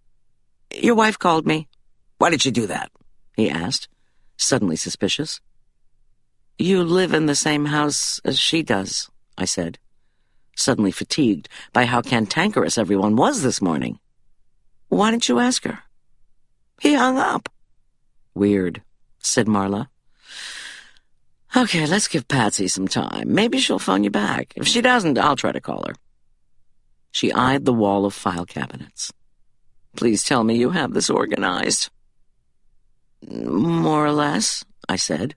"Your wife called me." "Why did she do that?" he asked, suddenly suspicious. "You live in the same house as she does," I said, suddenly fatigued by how cantankerous everyone was this morning. "Why didn't you ask her?" "He hung up." "Weird," said Marla. "Okay, let's give Patsy some time. Maybe she'll phone you back. If she doesn't, I'll try to call her." She eyed the wall of file cabinets. "Please tell me you have this organized." "More or less," I said,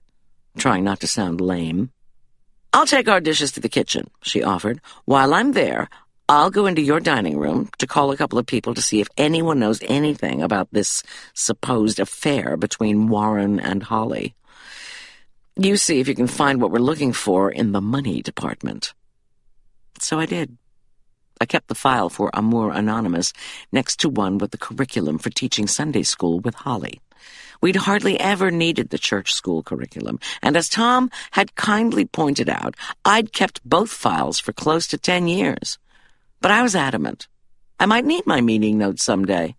trying not to sound lame. "I'll take our dishes to the kitchen," she offered. "While I'm there, I'll go into your dining room to call a couple of people to see if anyone knows anything about this supposed affair between Warren and Holly. You see if you can find what we're looking for in the money department." So I did. I kept the file for Amour Anonymous next to one with the curriculum for teaching Sunday school with Holly. We'd hardly ever needed the church school curriculum, and as Tom had kindly pointed out, I'd kept both files for close to 10 years. But I was adamant. I might need my meeting notes someday.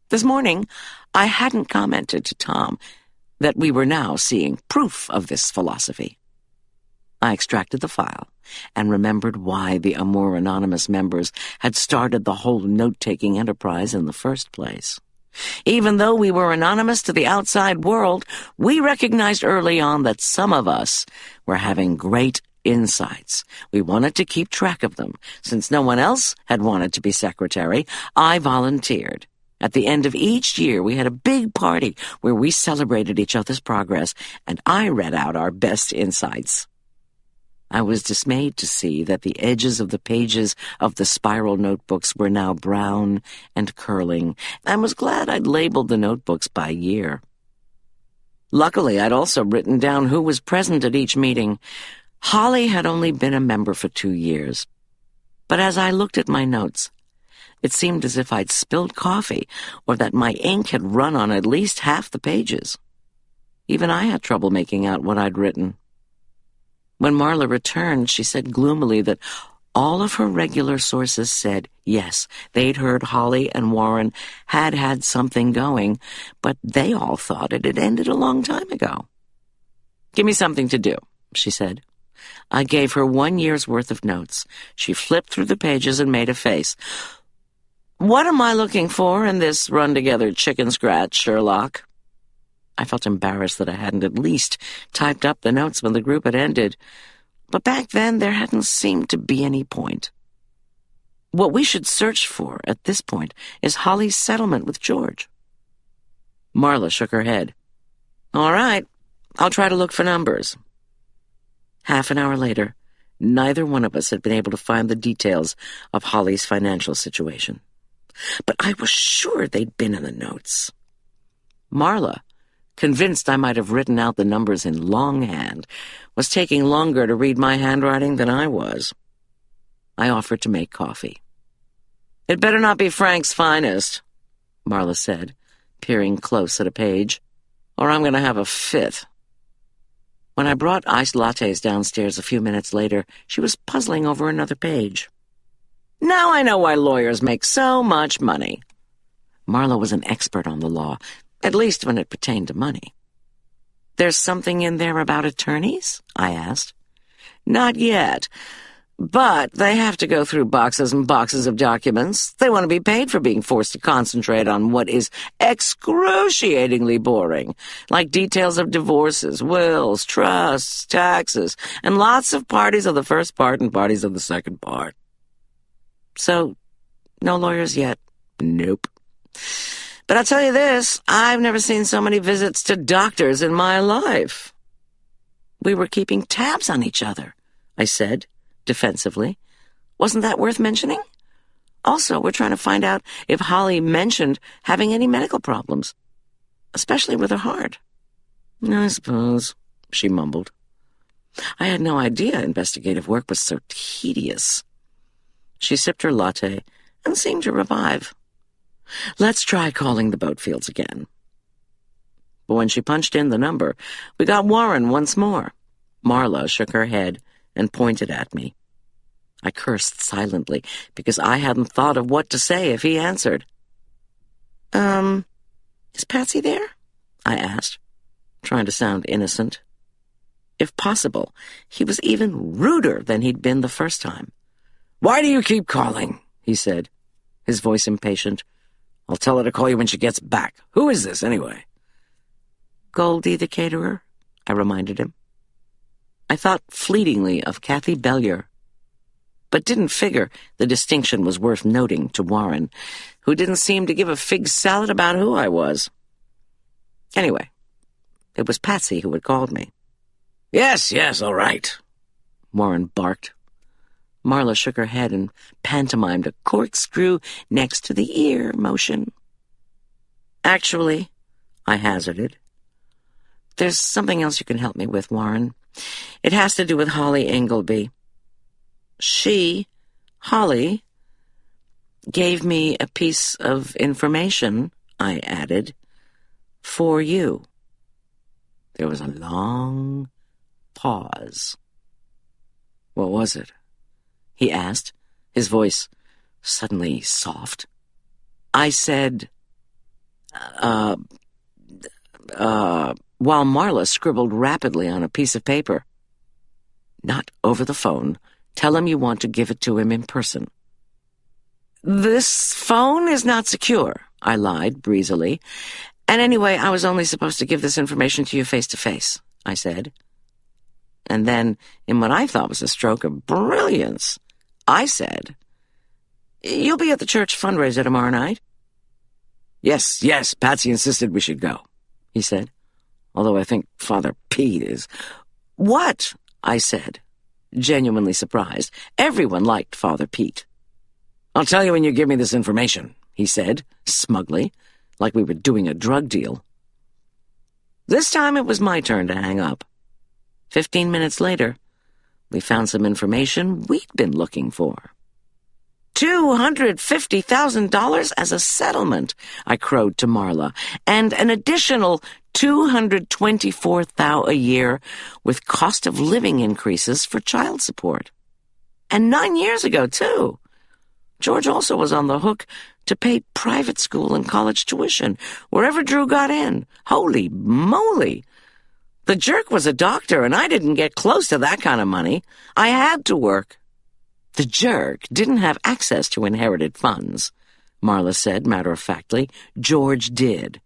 This morning, I hadn't commented to Tom that we were now seeing proof of this philosophy. I extracted the file and remembered why the Amour Anonymous members had started the whole note-taking enterprise in the first place. Even though we were anonymous to the outside world, we recognized early on that some of us were having great insights. We wanted to keep track of them. Since no one else had wanted to be secretary, I volunteered. At the end of each year, we had a big party where we celebrated each other's progress, and I read out our best insights. I was dismayed to see that the edges of the pages of the spiral notebooks were now brown and curling, and was glad I'd labeled the notebooks by year. Luckily, I'd also written down who was present at each meeting. Holly had only been a member for 2 years. But as I looked at my notes, it seemed as if I'd spilled coffee or that my ink had run on at least half the pages. Even I had trouble making out what I'd written. When Marla returned, she said gloomily that all of her regular sources said, yes, they'd heard Holly and Warren had had something going, but they all thought it had ended a long time ago. "Give me something to do," she said. I gave her 1 year's worth of notes. She flipped through the pages and made a face. "What am I looking for in this run-together chicken scratch, Sherlock?" I felt embarrassed that I hadn't at least typed up the notes when the group had ended, but back then there hadn't seemed to be any point. What we should search for at this point is Holly's settlement with George. Marla shook her head. "All right, I'll try to look for numbers." Half an hour later, neither one of us had been able to find the details of Holly's financial situation. But I was sure they'd been in the notes. Marla, convinced I might have written out the numbers in longhand, was taking longer to read my handwriting than I was. I offered to make coffee. "It better not be Frank's finest," Marla said, peering close at a page, "or I'm going to have a fit." When I brought iced lattes downstairs a few minutes later, she was puzzling over another page. "Now I know why lawyers make so much money." Marla was an expert on the law, at least when it pertained to money. "There's something in there about attorneys?" I asked. "Not yet. But they have to go through boxes and boxes of documents. They want to be paid for being forced to concentrate on what is excruciatingly boring, like details of divorces, wills, trusts, taxes, and lots of parties of the first part and parties of the second part. So, no lawyers yet? Nope. But I'll tell you this, I've never seen so many visits to doctors in my life. We were keeping tabs on each other, I said, defensively. Wasn't that worth mentioning? Also, we're trying to find out if Holly mentioned having any medical problems, especially with her heart. I suppose, she mumbled. I had no idea investigative work was so tedious. She sipped her latte and seemed to revive. Let's try calling the Boatfields again. But when she punched in the number, we got Warren once more. Marla shook her head and pointed at me. I cursed silently because I hadn't thought of what to say if he answered. Is Patsy there? I asked, trying to sound innocent. If possible, he was even ruder than he'd been the first time. Why do you keep calling? He said, his voice impatient. I'll tell her to call you when she gets back. Who is this, anyway? Goldy the caterer, I reminded him. I thought fleetingly of Kathy Bellier, but didn't figure the distinction was worth noting to Warren, who didn't seem to give a fig salad about who I was. Anyway, it was Patsy who had called me. Yes, all right, Warren barked. Marla shook her head and pantomimed a corkscrew next to the ear motion. Actually, I hazarded, there's something else you can help me with, Warren. It has to do with Holly Ingleby. She, Holly, gave me a piece of information, I added, for you. There was a long pause. What was it? He asked, his voice suddenly soft. I said, while Marla scribbled rapidly on a piece of paper. Not over the phone. Tell him you want to give it to him in person. This phone is not secure, I lied breezily. And anyway, I was only supposed to give this information to you face-to-face, I said. And then, in what I thought was a stroke of brilliance, I said, You'll be at the church fundraiser tomorrow night? Yes, Patsy insisted we should go, he said. Although I think Father Pete is... What? I said, genuinely surprised. Everyone liked Father Pete. I'll tell you when you give me this information, he said, smugly, like we were doing a drug deal. This time it was my turn to hang up. 15 minutes later, we found some information we'd been looking for. $250,000 as a settlement, I crowed to Marla, and an additional $224,000 a year with cost of living increases for child support. And 9 years ago, too. George also was on the hook to pay private school and college tuition wherever Drew got in. Holy moly! The jerk was a doctor, and I didn't get close to that kind of money. I had to work. The jerk didn't have access to inherited funds, Marla said matter-of-factly. George did.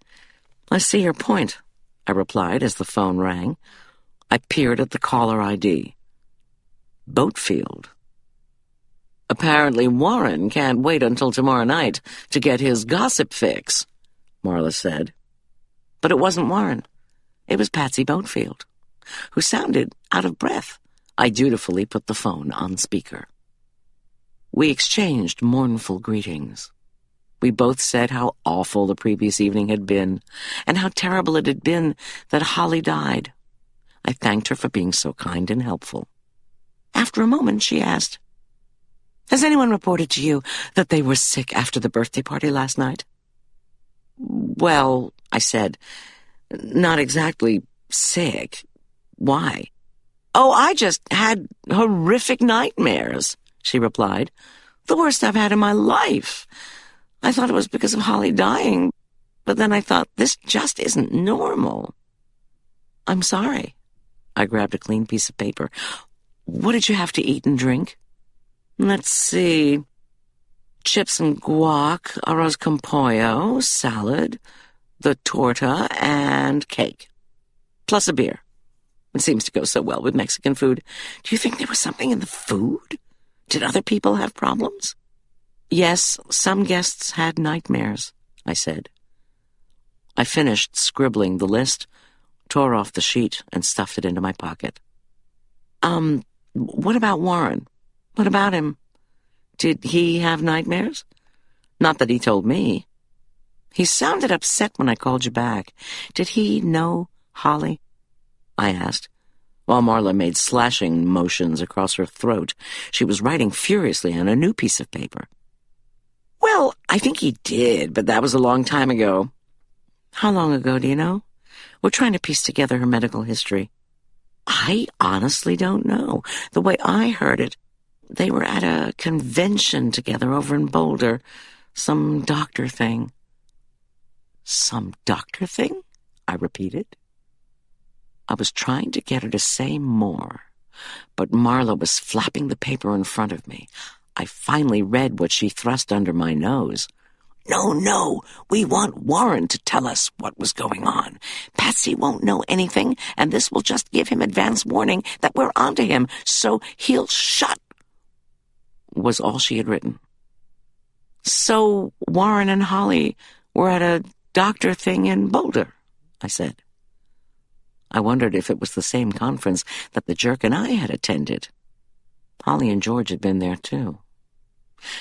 I see your point, I replied as the phone rang. I peered at the caller ID. Boatfield. Apparently Warren can't wait until tomorrow night to get his gossip fix, Marla said. But it wasn't Warren. It was Patsy Boatfield, who sounded out of breath. I dutifully put the phone on speaker. We exchanged mournful greetings. We both said how awful the previous evening had been, and how terrible it had been that Holly died. I thanked her for being so kind and helpful. After a moment, she asked, Has anyone reported to you that they were sick after the birthday party last night? Well, I said, not exactly sick. Why? Oh, I just had horrific nightmares, she replied. The worst I've had in my life. I thought it was because of Holly dying, but then I thought, this just isn't normal. I'm sorry. I grabbed a clean piece of paper. What did you have to eat and drink? Let's see. Chips and guac, arroz con pollo, salad, the torta, and cake. Plus a beer. It seems to go so well with Mexican food. Do you think there was something in the food? Did other people have problems? Yes, some guests had nightmares, I said. I finished scribbling the list, tore off the sheet, and stuffed it into my pocket. What about Warren? What about him? Did he have nightmares? Not that he told me. He sounded upset when I called you back. Did he know Holly? I asked, while Marla made slashing motions across her throat. She was writing furiously on a new piece of paper. Well, I think he did, but that was a long time ago. How long ago, do you know? We're trying to piece together her medical history. I honestly don't know. The way I heard it, they were at a convention together over in Boulder. Some doctor thing. Some doctor thing? I repeated. I was trying to get her to say more, but Marla was flapping the paper in front of me. I finally read what she thrust under my nose. No, we want Warren to tell us what was going on. Patsy won't know anything, and this will just give him advance warning that we're onto him, so he'll shut, was all she had written. So Warren and Holly were at a doctor thing in Boulder, I said. I wondered if it was the same conference that the jerk and I had attended. Holly and George had been there, too.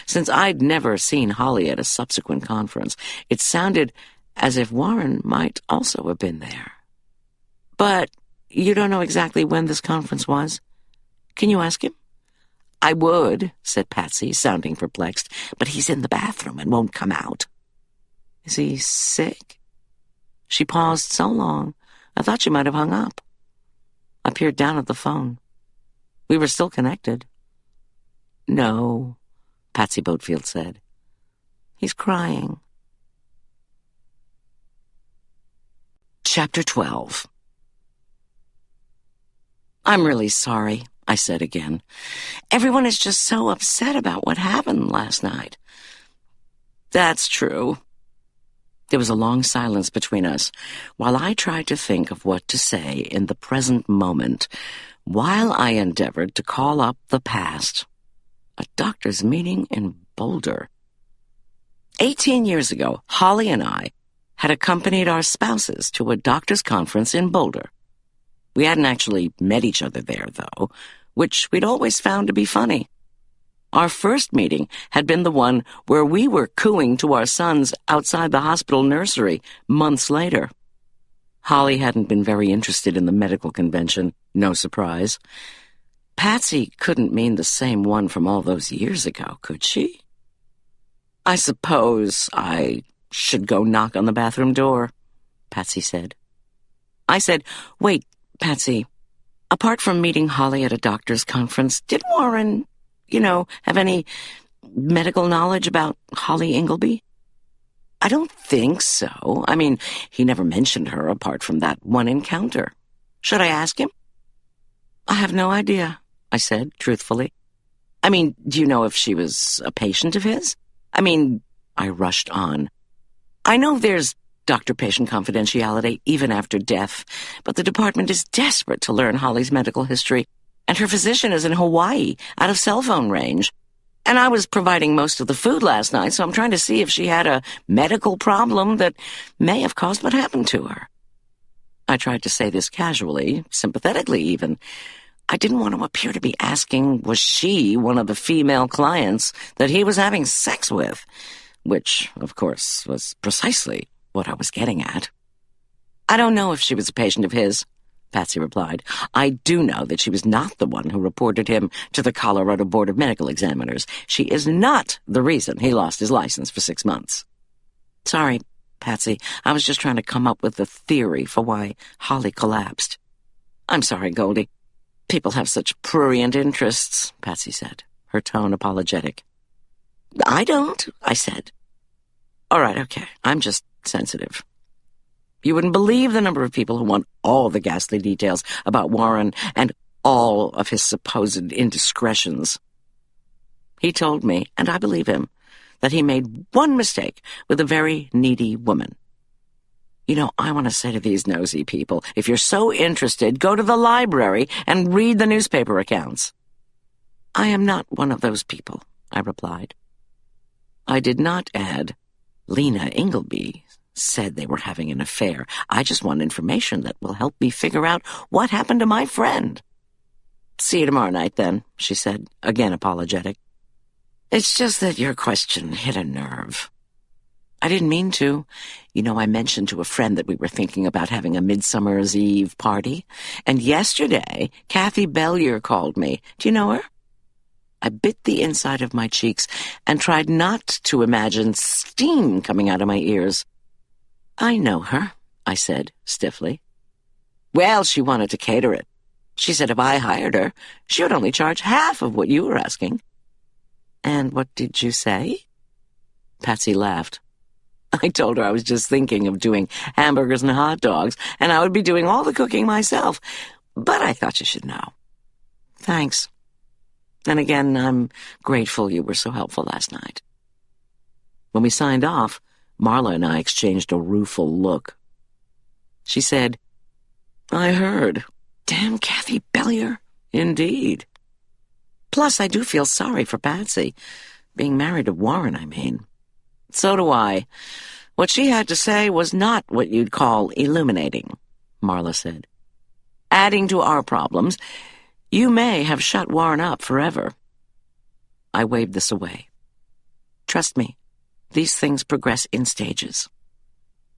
Since I'd never seen Holly at a subsequent conference, it sounded as if Warren might also have been there. But you don't know exactly when this conference was? Can you ask him? I would, said Patsy, sounding perplexed, but he's in the bathroom and won't come out. Is he sick? She paused so long, I thought she might have hung up. I peered down at the phone. We were still connected. No, Patsy Boatfield said. He's crying. Chapter 12. I'm really sorry, I said again. Everyone is just so upset about what happened last night. That's true. There was a long silence between us, while I tried to think of what to say in the present moment, while I endeavored to call up the past. A doctor's meeting in Boulder. 18 years ago, Holly and I had accompanied our spouses to a doctor's conference in Boulder. We hadn't actually met each other there, though, which we'd always found to be funny. Our first meeting had been the one where we were cooing to our sons outside the hospital nursery months later. Holly hadn't been very interested in the medical convention, no surprise. Patsy couldn't mean the same one from all those years ago, could she? I suppose I should go knock on the bathroom door, Patsy said. I said, wait, Patsy, apart from meeting Holly at a doctor's conference, did Warren, have any medical knowledge about Holly Ingleby? I don't think so. I mean, he never mentioned her apart from that one encounter. Should I ask him? I have no idea, I said, truthfully. I mean, do you know if she was a patient of his? I rushed on. I know there's doctor-patient confidentiality even after death, but the department is desperate to learn Holly's medical history, and her physician is in Hawaii, out of cell phone range. And I was providing most of the food last night, so I'm trying to see if she had a medical problem that may have caused what happened to her. I tried to say this casually, sympathetically even. I didn't want to appear to be asking, was she one of the female clients that he was having sex with? Which, of course, was precisely what I was getting at. I don't know if she was a patient of his, Patsy replied. I do know that she was not the one who reported him to the Colorado Board of Medical Examiners. She is not the reason he lost his license for 6 months. Sorry, Patsy. I was just trying to come up with a theory for why Holly collapsed. I'm sorry, Goldy. People have such prurient interests, Patsy said, her tone apologetic. I don't, I said. All right, okay. I'm just sensitive. You wouldn't believe the number of people who want all the ghastly details about Warren and all of his supposed indiscretions. He told me, and I believe him, that he made one mistake with a very needy woman. You know, I want to say to these nosy people, if you're so interested, go to the library and read the newspaper accounts. I am not one of those people, I replied. I did not add, Lena Ingleby said they were having an affair. I just want information that will help me figure out what happened to my friend. See you tomorrow night, then, she said, again apologetic. It's just that your question hit a nerve. I didn't mean to. You know, I mentioned to a friend that we were thinking about having a Midsummer's Eve party, and yesterday, Kathy Bellier called me. Do you know her? I bit the inside of my cheeks and tried not to imagine steam coming out of my ears. I know her, I said stiffly. Well, she wanted to cater it. She said if I hired her, she would only charge half of what you were asking. And what did you say? Patsy laughed. I told her I was just thinking of doing hamburgers and hot dogs, and I would be doing all the cooking myself. But I thought you should know. Thanks. And again, I'm grateful you were so helpful last night. When we signed off, Marla and I exchanged a rueful look. She said, I heard. Damn Kathy Bellier. Indeed. Plus, I do feel sorry for Patsy. Being married to Warren, I mean. So do I. What she had to say was not what you'd call illuminating, Marla said. Adding to our problems, you may have shut Warren up forever. I waved this away. Trust me, these things progress in stages.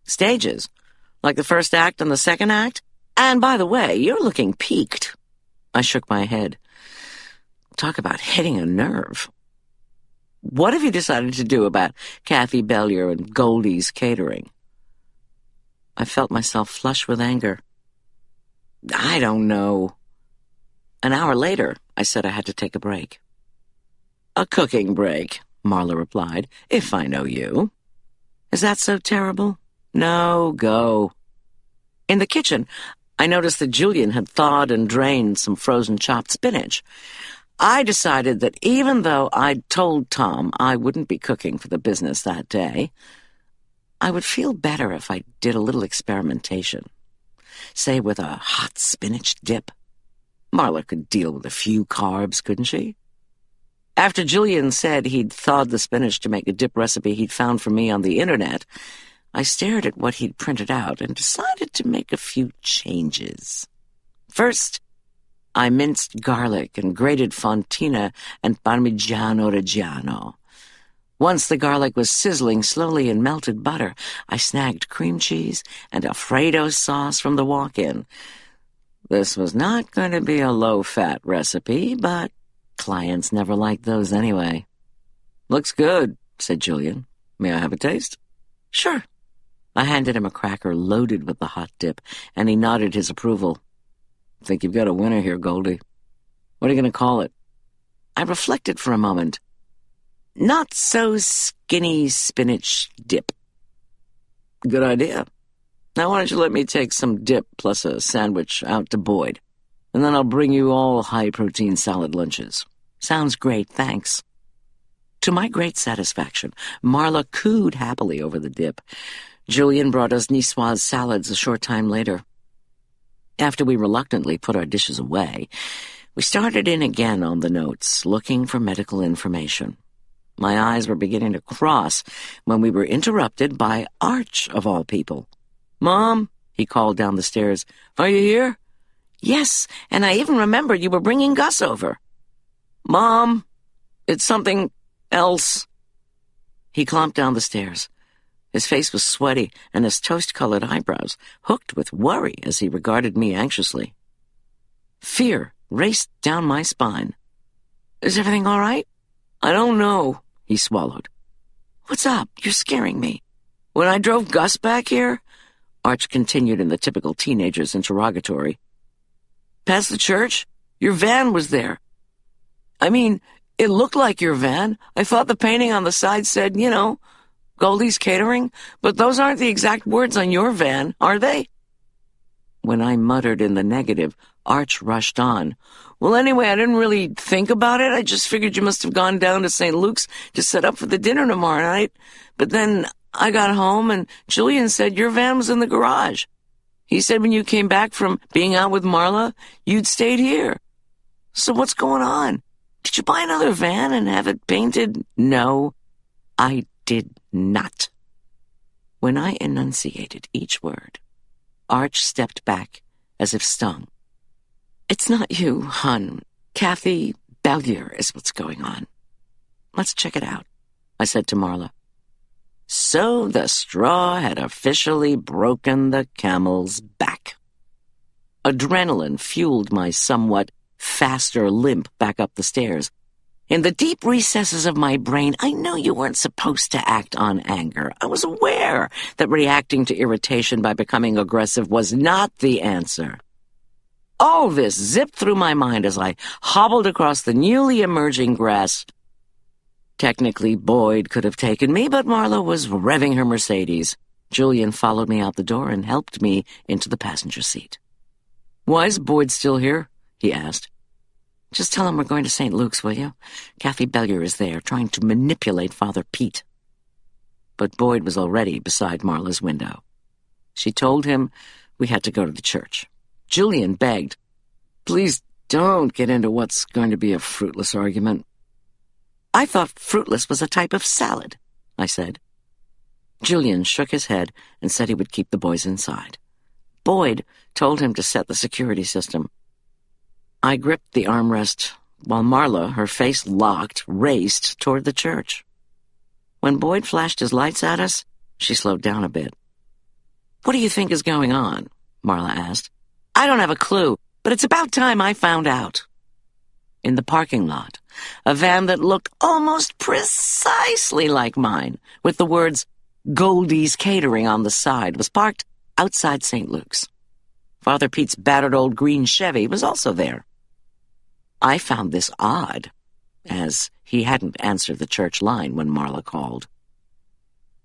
Stages? Like the first act and the second act? And by the way, you're looking peaked. I shook my head. Talk about hitting a nerve. What have you decided to do about Kathy Bellier and Goldy's catering? I felt myself flush with anger. I don't know. An hour later, I said I had to take a break. A cooking break, Marla replied, if I know you. Is that so terrible? No, go. In the kitchen, I noticed that Julian had thawed and drained some frozen chopped spinach. I decided that even though I'd told Tom I wouldn't be cooking for the business that day, I would feel better if I did a little experimentation. Say with a hot spinach dip. Marla could deal with a few carbs, couldn't she? After Julian said he'd thawed the spinach to make a dip recipe he'd found for me on the internet, I stared at what he'd printed out and decided to make a few changes. First, I minced garlic and grated fontina and parmigiano reggiano. Once the garlic was sizzling slowly in melted butter, I snagged cream cheese and Alfredo sauce from the walk-in. This was not going to be a low-fat recipe, but clients never liked those anyway. Looks good, said Julian. May I have a taste? Sure. I handed him a cracker loaded with the hot dip, and he nodded his approval. Think you've got a winner here, Goldy. What are you going to call it? I reflected for a moment. Not so skinny spinach dip. Good idea. Now why don't you let me take some dip plus a sandwich out to Boyd, and then I'll bring you all high-protein salad lunches. Sounds great, thanks. To my great satisfaction, Marla cooed happily over the dip. Julian brought us niçoise salads a short time later. After we reluctantly put our dishes away, we started in again on the notes, looking for medical information. My eyes were beginning to cross when we were interrupted by Arch, of all people. Mom, he called down the stairs, are you here? Yes, and I even remembered you were bringing Gus over. Mom, it's something else. He clomped down the stairs. His face was sweaty, and his toast-colored eyebrows hooked with worry as he regarded me anxiously. Fear raced down my spine. Is everything all right? I don't know, he swallowed. What's up? You're scaring me. When I drove Gus back here, Arch continued in the typical teenager's interrogatory. Past the church? Your van was there. I mean, it looked like your van. I thought the painting on the side said, you know, Goldy's Catering, but those aren't the exact words on your van, are they? When I muttered in the negative, Arch rushed on. Well, anyway, I didn't really think about it. I just figured you must have gone down to St. Luke's to set up for the dinner tomorrow night. But then I got home and Julian said your van was in the garage. He said when you came back from being out with Marla, you'd stayed here. So what's going on? Did you buy another van and have it painted? No, I did not. When I enunciated each word, Arch stepped back as if stung. It's not you, hon. Kathy Bellier is what's going on. Let's check it out, I said to Marla. So the straw had officially broken the camel's back. Adrenaline fueled my somewhat faster limp back up the stairs. In the deep recesses of my brain, I knew you weren't supposed to act on anger. I was aware that reacting to irritation by becoming aggressive was not the answer. All this zipped through my mind as I hobbled across the newly emerging grass. Technically, Boyd could have taken me, but Marla was revving her Mercedes. Julian followed me out the door and helped me into the passenger seat. Why is Boyd still here? He asked. Just tell him we're going to St. Luke's, will you? Kathy Bellier is there, trying to manipulate Father Pete. But Boyd was already beside Marla's window. She told him we had to go to the church. Julian begged, please don't get into what's going to be a fruitless argument. I thought fruitless was a type of salad, I said. Julian shook his head and said he would keep the boys inside. Boyd told him to set the security system. I gripped the armrest while Marla, her face locked, raced toward the church. When Boyd flashed his lights at us, she slowed down a bit. What do you think is going on? Marla asked. I don't have a clue, but it's about time I found out. In the parking lot, a van that looked almost precisely like mine, with the words Goldy's Catering on the side, was parked outside St. Luke's. Father Pete's battered old green Chevy was also there. I found this odd, as he hadn't answered the church line when Marla called.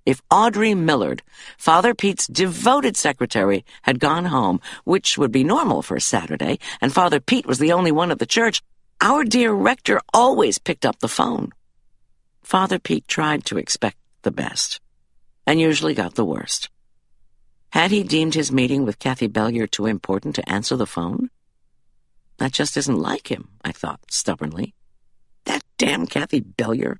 If Audrey Millard, Father Pete's devoted secretary, had gone home, which would be normal for a Saturday, and Father Pete was the only one at the church, our dear rector always picked up the phone. Father Pete tried to expect the best, and usually got the worst. Had he deemed his meeting with Kathy Bellier too important to answer the phone? That just isn't like him, I thought stubbornly. That damn Kathy Bellier.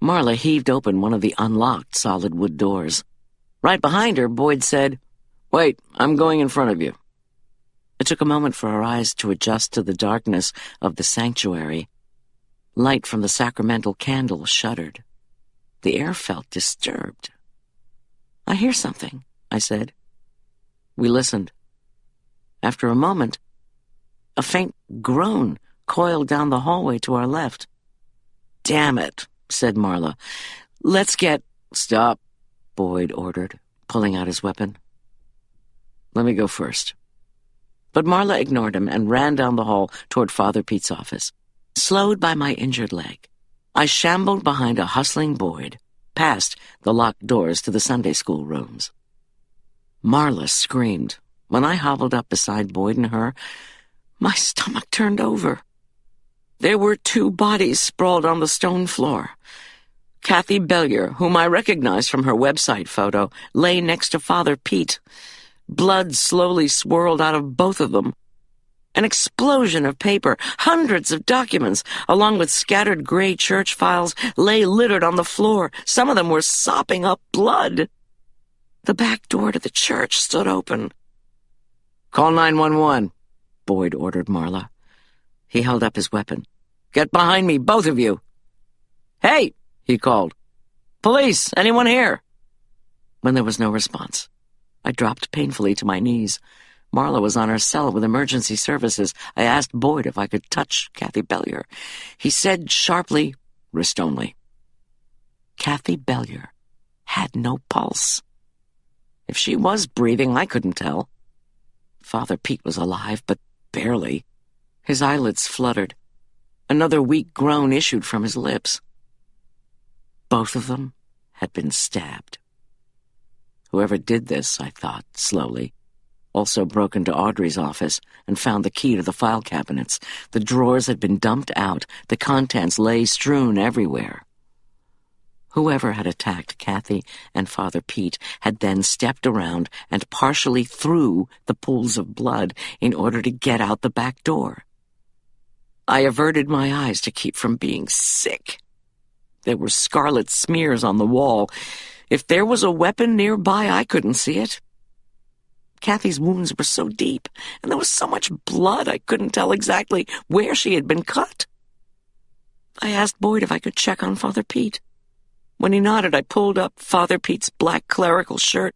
Marla heaved open one of the unlocked solid wood doors. Right behind her, Boyd said, Wait, I'm going in front of you. It took a moment for our eyes to adjust to the darkness of the sanctuary. Light from the sacramental candle shuddered. The air felt disturbed. I hear something, I said. We listened. After a moment, a faint groan coiled down the hallway to our left. Damn it, said Marla. Let's get... Stop, Boyd ordered, pulling out his weapon. Let me go first. But Marla ignored him and ran down the hall toward Father Pete's office. Slowed by my injured leg, I shambled behind a hustling Boyd, past the locked doors to the Sunday school rooms. Marla screamed. When I hobbled up beside Boyd and her, my stomach turned over. There were two bodies sprawled on the stone floor. Kathy Bellier, whom I recognized from her website photo, lay next to Father Pete. Blood slowly swirled out of both of them. An explosion of paper, hundreds of documents, along with scattered gray church files, lay littered on the floor. Some of them were sopping up blood. The back door to the church stood open. Call 911, Boyd ordered Marla. He held up his weapon. Get behind me, both of you. Hey, he called. Police, anyone here? When there was no response, I dropped painfully to my knees. Marla was on her cell with emergency services. I asked Boyd if I could touch Kathy Bellier. He said sharply, wrist only. Kathy Bellier had no pulse. If she was breathing, I couldn't tell. Father Pete was alive, but barely. His eyelids fluttered. Another weak groan issued from his lips. Both of them had been stabbed. Whoever did this, I thought slowly, also broke into Audrey's office and found the key to the file cabinets. The drawers had been dumped out. The contents lay strewn everywhere. Whoever had attacked Kathy and Father Pete had then stepped around and partially through the pools of blood in order to get out the back door. I averted my eyes to keep from being sick. There were scarlet smears on the wall. If there was a weapon nearby, I couldn't see it. Kathy's wounds were so deep, and there was so much blood I couldn't tell exactly where she had been cut. I asked Boyd if I could check on Father Pete. When he nodded, I pulled up Father Pete's black clerical shirt,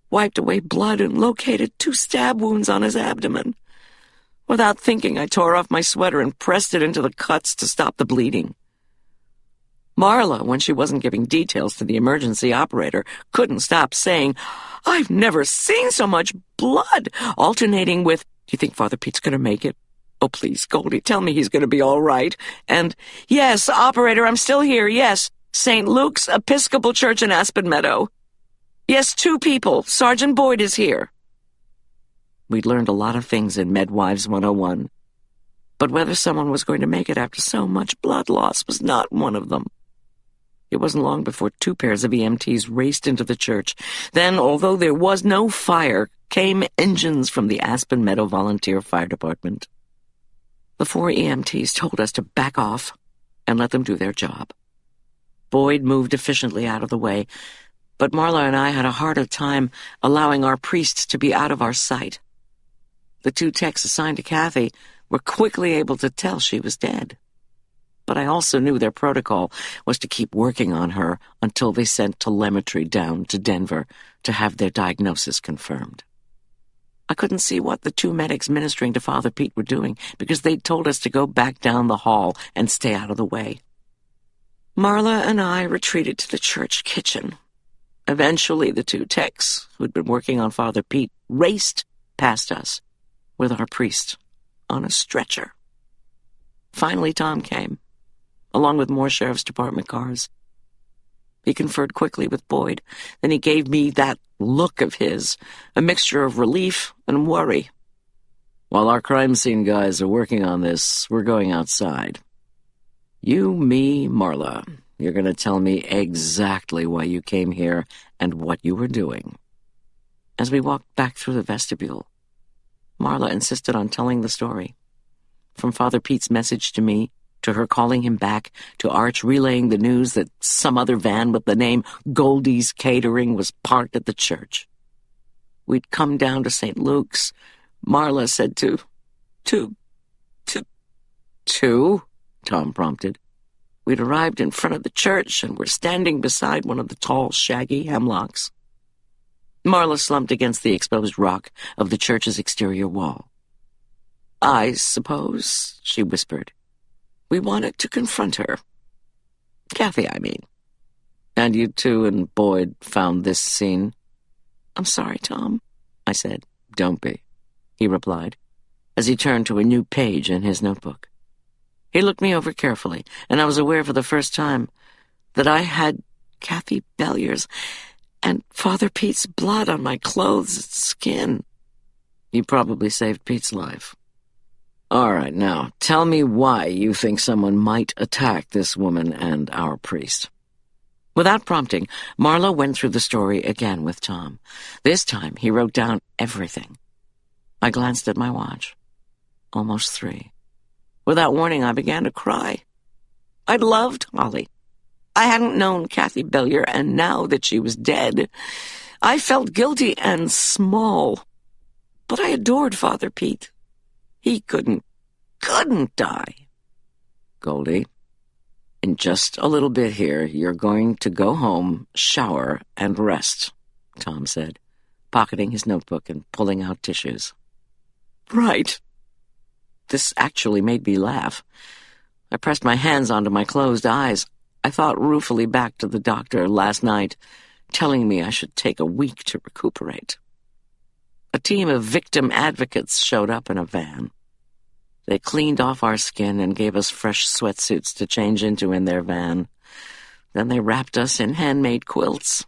wiped away blood, and located 2 stab wounds on his abdomen. Without thinking, I tore off my sweater and pressed it into the cuts to stop the bleeding. Marla, when she wasn't giving details to the emergency operator, couldn't stop saying, "I've never seen so much blood," alternating with, "Do you think Father Pete's going to make it? Oh, please, Goldy, tell me he's going to be all right." And, "Yes, operator, I'm still here, yes. St. Luke's Episcopal Church in Aspen Meadow. Yes, 2 people. Sergeant Boyd is here." We'd learned a lot of things in Medwives 101, but whether someone was going to make it after so much blood loss was not one of them. It wasn't long before 2 pairs of EMTs raced into the church. Then, although there was no fire, came engines from the Aspen Meadow Volunteer Fire Department. The 4 EMTs told us to back off and let them do their job. Boyd moved efficiently out of the way, but Marla and I had a harder time allowing our priests to be out of our sight. The 2 techs assigned to Kathy were quickly able to tell she was dead. But I also knew their protocol was to keep working on her until they sent telemetry down to Denver to have their diagnosis confirmed. I couldn't see what the 2 medics ministering to Father Pete were doing because they'd told us to go back down the hall and stay out of the way. Marla and I retreated to the church kitchen. Eventually, the 2 techs who'd been working on Father Pete raced past us with our priest on a stretcher. Finally, Tom came, along with more sheriff's department cars. He conferred quickly with Boyd. Then he gave me that look of his, a mixture of relief and worry. "While our crime scene guys are working on this, we're going outside. You, me, Marla, you're going to tell me exactly why you came here and what you were doing." As we walked back through the vestibule, Marla insisted on telling the story. From Father Pete's message to me, to her calling him back, to Arch relaying the news that some other van with the name Goldy's Catering was parked at the church. We'd come down to St. Luke's. Marla said two, Tom prompted. We'd arrived in front of the church and were standing beside one of the tall, shaggy hemlocks. Marla slumped against the exposed rock of the church's exterior wall. "I suppose," she whispered, "we wanted to confront her. Kathy, I mean. And you 2 and Boyd found this scene?" "I'm sorry, Tom," I said. "Don't be," he replied, as he turned to a new page in his notebook. He looked me over carefully, and I was aware for the first time that I had Kathy Bellier's and Father Pete's blood on my clothes and skin. "You probably saved Pete's life. All right, now, tell me why you think someone might attack this woman and our priest." Without prompting, Marla went through the story again with Tom. This time, he wrote down everything. I glanced at my watch. Almost 3. Without warning, I began to cry. I'd loved Holly. I hadn't known Kathy Bellier, and now that she was dead, I felt guilty and small. But I adored Father Pete. He couldn't die. "Goldy, in just a little bit here, you're going to go home, shower, and rest," Tom said, pocketing his notebook and pulling out tissues. "Right." This actually made me laugh. I pressed my hands onto my closed eyes. I thought ruefully back to the doctor last night, telling me I should take a week to recuperate. A team of victim advocates showed up in a van. They cleaned off our skin and gave us fresh sweatsuits to change into in their van. Then they wrapped us in handmade quilts.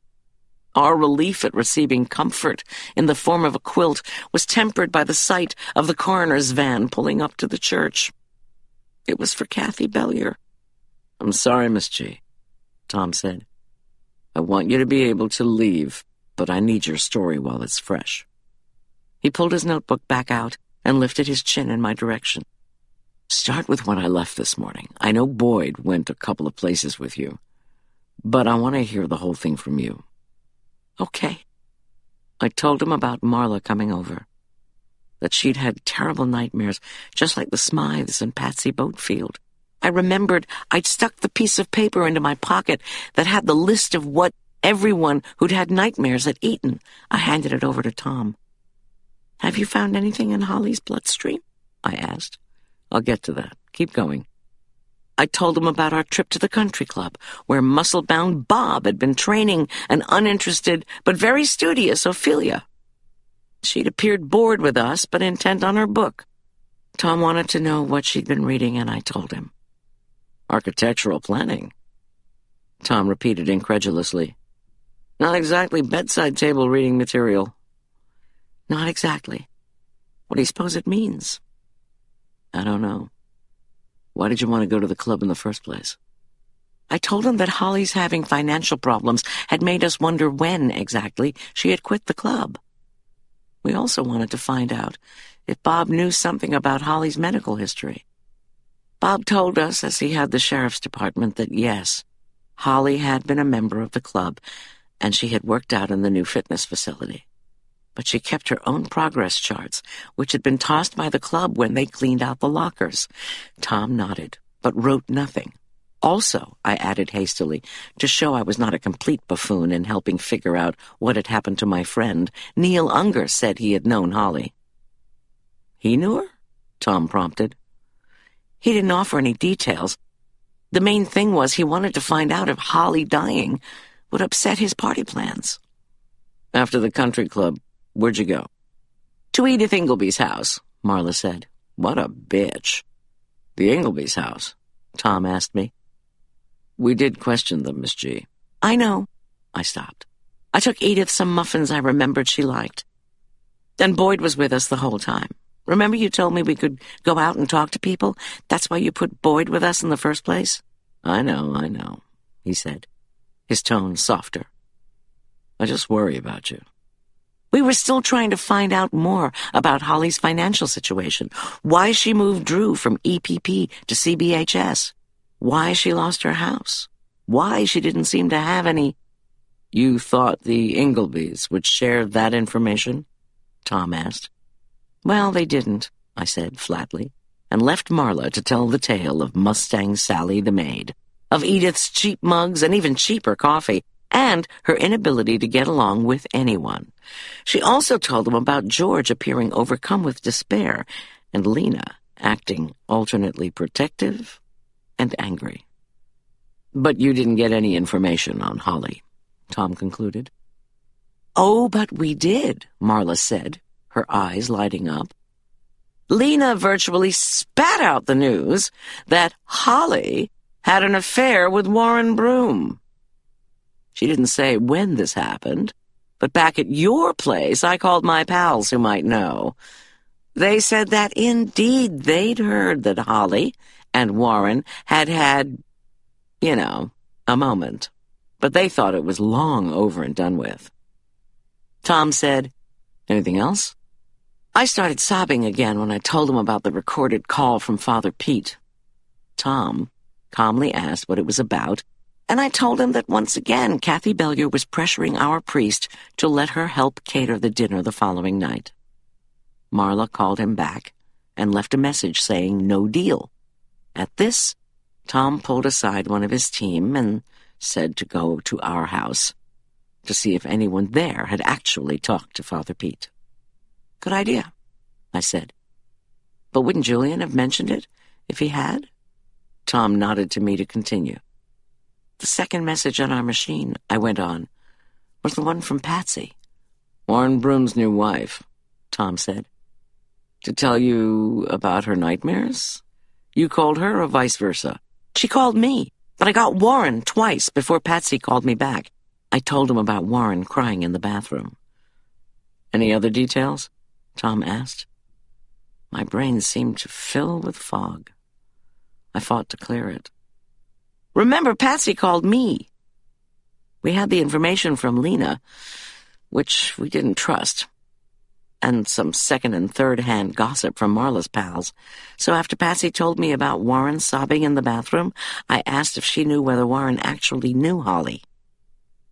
Our relief at receiving comfort in the form of a quilt was tempered by the sight of the coroner's van pulling up to the church. It was for Kathy Bellier. "I'm sorry, Miss G," Tom said. "I want you to be able to leave, but I need your story while it's fresh." He pulled his notebook back out and lifted his chin in my direction. "Start with when I left this morning. I know Boyd went a couple of places with you, but I want to hear the whole thing from you." "Okay." I told him about Marla coming over, that she'd had terrible nightmares, just like the Smythes and Patsy Boatfield. I remembered I'd stuck the piece of paper into my pocket that had the list of what everyone who'd had nightmares had eaten. I handed it over to Tom. "Have you found anything in Holly's bloodstream?" I asked. "I'll get to that. Keep going." I told him about our trip to the country club, where muscle-bound Bob had been training an uninterested but very studious Ophelia. She'd appeared bored with us, but intent on her book. Tom wanted to know what she'd been reading, and I told him. "Architectural planning?" Tom repeated incredulously. "Not exactly bedside table reading material." "Not exactly. What do you suppose it means?" "I don't know. Why did you want to go to the club in the first place?" I told him that Holly's having financial problems had made us wonder when, exactly, she had quit the club. We also wanted to find out if Bob knew something about Holly's medical history. Bob told us, as he had the sheriff's department, that yes, Holly had been a member of the club, and she had worked out in the new fitness facility. But she kept her own progress charts, which had been tossed by the club when they cleaned out the lockers. Tom nodded, but wrote nothing. Also, I added hastily, to show I was not a complete buffoon in helping figure out what had happened to my friend, Neil Unger said he had known Holly. "He knew her?" Tom prompted. "He didn't offer any details. The main thing was he wanted to find out if Holly dying would upset his party plans." "After the country club, where'd you go?" "To Edith Ingleby's house," Marla said. "What a bitch." "The Ingleby's house?" Tom asked me. "We did question them, Miss G." "I know." I stopped. "I took Edith some muffins I remembered she liked. And Boyd was with us the whole time. Remember you told me we could go out and talk to people? That's why you put Boyd with us in the first place?" I know, he said, his tone softer. "I just worry about you." We were still trying to find out more about Holly's financial situation, why she moved Drew from EPP to CBHS, why she lost her house, why she didn't seem to have any. "You thought the Inglebys would share that information?" Tom asked. "Well, they didn't," I said flatly, and left Marla to tell the tale of Mustang Sally the maid, of Edith's cheap mugs and even cheaper coffee, and her inability to get along with anyone. She also told them about George appearing overcome with despair, and Lena acting alternately protective and angry. "But you didn't get any information on Holly," Tom concluded. "Oh, but we did," Marla said, her eyes lighting up. "Lena virtually spat out the news that Holly had an affair with Warren Broom. She didn't say when this happened, but back at your place I called my pals who might know. They said that indeed they'd heard that Holly and Warren had, a moment, but they thought it was long over and done with." Tom said, "Anything else?" I started sobbing again when I told him about the recorded call from Father Pete. Tom calmly asked what it was about, and I told him that once again Kathy Bellier was pressuring our priest to let her help cater the dinner the following night. Marla called him back and left a message saying no deal. At this, Tom pulled aside one of his team and said to go to our house to see if anyone there had actually talked to Father Pete. "Good idea," I said. "But wouldn't Julian have mentioned it if he had?" Tom nodded to me to continue. "The second message on our machine," I went on, "was the one from Patsy." "Warren Broom's new wife," Tom said. "To tell you about her nightmares? You called her or vice versa?" "She called me, but I got Warren twice before Patsy called me back. I told him about Warren crying in the bathroom. "Any other details?" Tom asked. My brain seemed to fill with fog. I fought to clear it. "Remember, Patsy called me. We had the information from Lena, which we didn't trust, and some second- and third-hand gossip from Marla's pals. So after Patsy told me about Warren sobbing in the bathroom, I asked if she knew whether Warren actually knew Holly.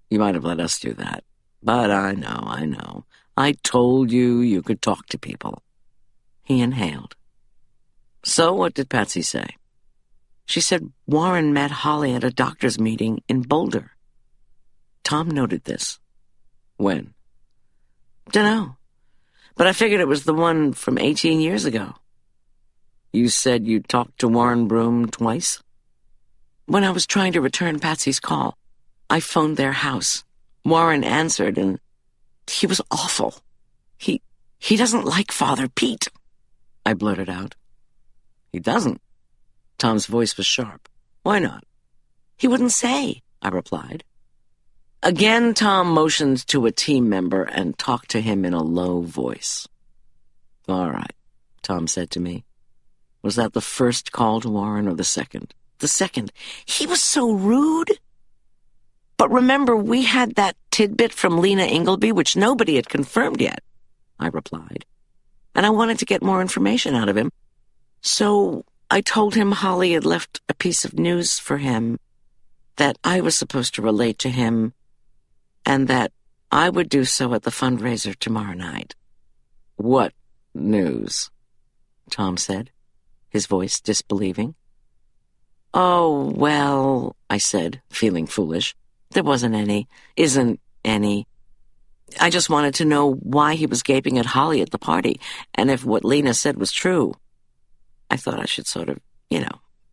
You might have let us do that. But I know. I told you could talk to people." He inhaled. "So what did Patsy say?" "She said Warren met Holly at a doctor's meeting in Boulder." Tom noted this. "When?" "Dunno. But I figured it was the one from 18 years ago." "You said you talked to Warren Broom twice?" "When I was trying to return Patsy's call, I phoned their house. Warren answered, and he was awful. He doesn't like Father Pete," I blurted out. "He doesn't?" Tom's voice was sharp. "Why not?" "He wouldn't say," I replied. Again, Tom motioned to a team member and talked to him in a low voice. "All right," Tom said to me. "Was that the first call to Warren or the second?" "The second. He was so rude. But remember, we had that tidbit from Lena Ingleby, which nobody had confirmed yet," I replied. "And I wanted to get more information out of him. So I told him Holly had left a piece of news for him that I was supposed to relate to him, and that I would do so at the fundraiser tomorrow night." "What news?" Tom said, his voice disbelieving. "Oh, well," I said, feeling foolish. "There wasn't any. Isn't any. I just wanted to know why he was gaping at Holly at the party, and if what Lena said was true. I thought I should sort of,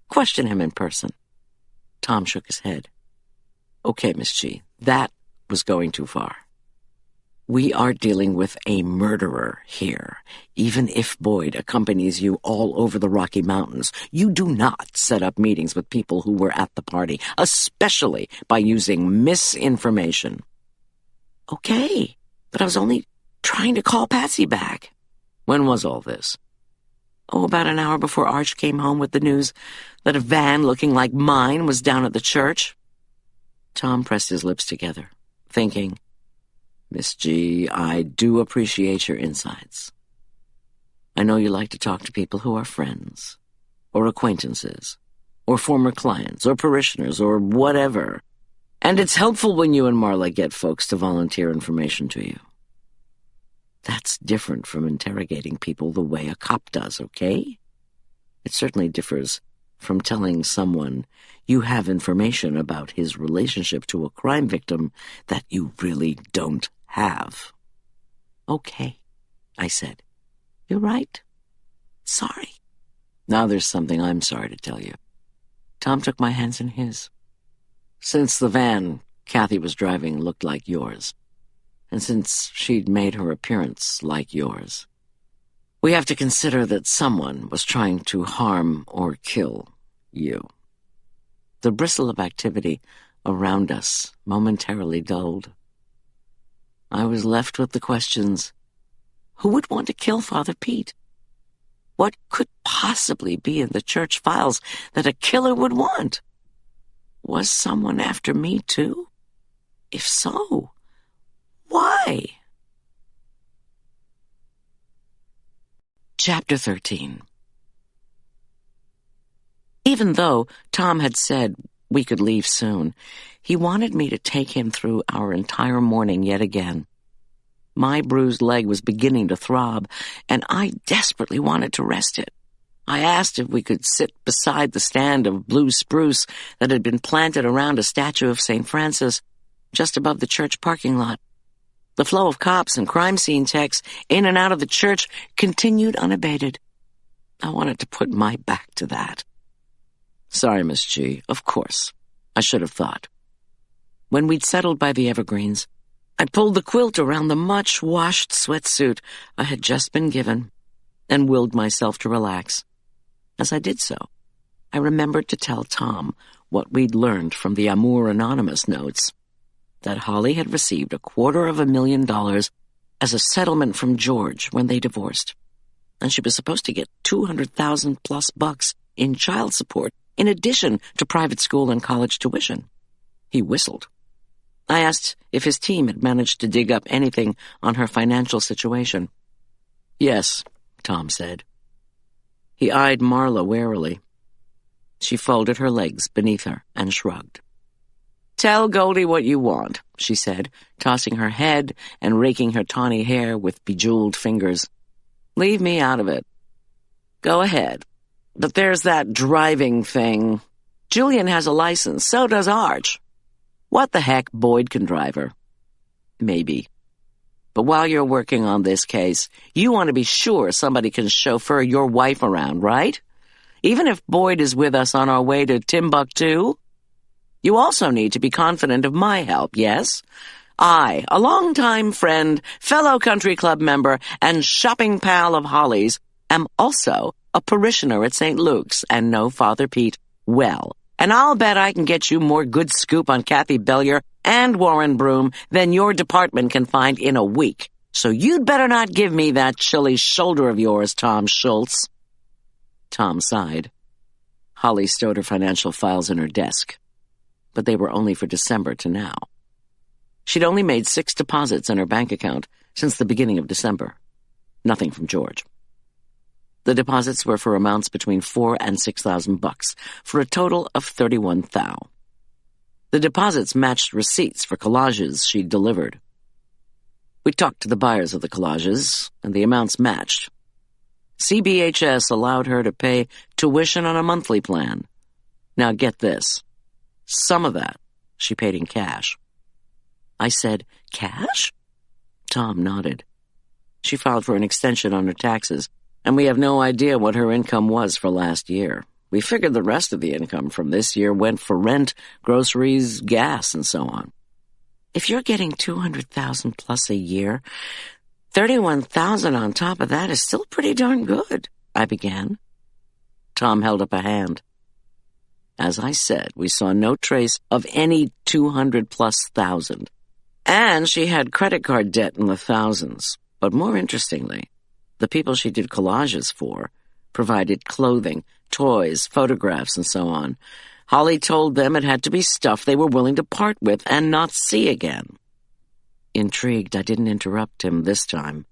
question him in person." Tom shook his head. "Okay, Miss G, that was going too far. We are dealing with a murderer here. Even if Boyd accompanies you all over the Rocky Mountains, you do not set up meetings with people who were at the party, especially by using misinformation." "Okay, but I was only trying to call Patsy back." "When was all this?" "Oh, about an hour before Arch came home with the news that a van looking like mine was down at the church." Tom pressed his lips together, thinking, "Miss G, I do appreciate your insights. I know you like to talk to people who are friends, or acquaintances, or former clients, or parishioners, or whatever. And it's helpful when you and Marla get folks to volunteer information to you. That's different from interrogating people the way a cop does, okay? It certainly differs from telling someone you have information about his relationship to a crime victim that you really don't have." "Okay," I said. "You're right. Sorry." "Now there's something I'm sorry to tell you." Tom took my hands in his. "Since the van Kathy was driving looked like yours, and since she'd made her appearance like yours, we have to consider that someone was trying to harm or kill you." The bristle of activity around us momentarily dulled. I was left with the questions: who would want to kill Father Pete? What could possibly be in the church files that a killer would want? Was someone after me, too? If so, why? Chapter 13. Even though Tom had said we could leave soon, he wanted me to take him through our entire morning yet again. My bruised leg was beginning to throb, and I desperately wanted to rest it. I asked if we could sit beside the stand of blue spruce that had been planted around a statue of St. Francis just above the church parking lot. The flow of cops and crime scene techs in and out of the church continued unabated. I wanted to put my back to that. "Sorry, Miss G, of course. I should have thought." When we'd settled by the evergreens, I pulled the quilt around the much-washed sweatsuit I had just been given and willed myself to relax. As I did so, I remembered to tell Tom what we'd learned from the Amour Anonymous notes. that Holly had received $250,000 as a settlement from George when they divorced, and she was supposed to get $200,000+ in child support in addition to private school and college tuition. He whistled. I asked if his team had managed to dig up anything on her financial situation. Yes, Tom said. He eyed Marla warily. She folded her legs beneath her and shrugged. Tell Goldy what you want, she said, tossing her head and raking her tawny hair with bejeweled fingers. Leave me out of it. Go ahead. But there's that driving thing. Julian has a license, so does Arch. What the heck, Boyd can drive her. Maybe. But while you're working on this case, you want to be sure somebody can chauffeur your wife around, right? Even if Boyd is with us on our way to Timbuktu? You also need to be confident of my help, yes? I, a longtime friend, fellow country club member, and shopping pal of Holly's, am also a parishioner at St. Luke's and know Father Pete well. And I'll bet I can get you more good scoop on Kathy Bellier and Warren Broom than your department can find in a week. So you'd better not give me that chilly shoulder of yours, Tom Schulz. Tom sighed. Holly stowed her financial files in her desk, but they were only for December to now. She'd only made 6 deposits in her bank account since the beginning of December. Nothing from George. The deposits were for amounts between $4,000 and $6,000, for a total of $31,000. The deposits matched receipts for collages she'd delivered. We talked to the buyers of the collages, and the amounts matched. CBHS allowed her to pay tuition on a monthly plan. Now get this. Some of that she paid in cash. I said, cash? Tom nodded. She filed for an extension on her taxes, and we have no idea what her income was for last year. We figured the rest of the income from this year went for rent, groceries, gas, and so on. If you're getting $200,000+ a year, $31,000 on top of that is still pretty darn good, I began. Tom held up a hand. As I said, we saw no trace of any $200,000+. And she had credit card debt in the thousands. But more interestingly, the people she did collages for provided clothing, toys, photographs, and so on. Holly told them it had to be stuff they were willing to part with and not see again. Intrigued, I didn't interrupt him this time.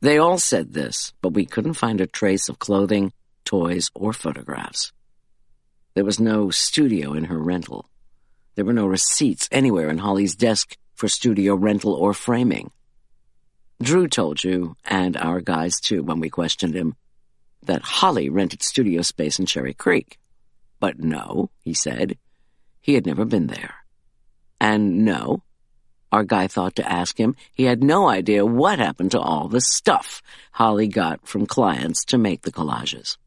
They all said this, but we couldn't find a trace of clothing, toys, or photographs. There was no studio in her rental. There were no receipts anywhere in Holly's desk for studio rental or framing. Drew told you, and our guys too when we questioned him, that Holly rented studio space in Cherry Creek. But no, he said, he had never been there. And no, our guy thought to ask him, he had no idea what happened to all the stuff Holly got from clients to make the collages.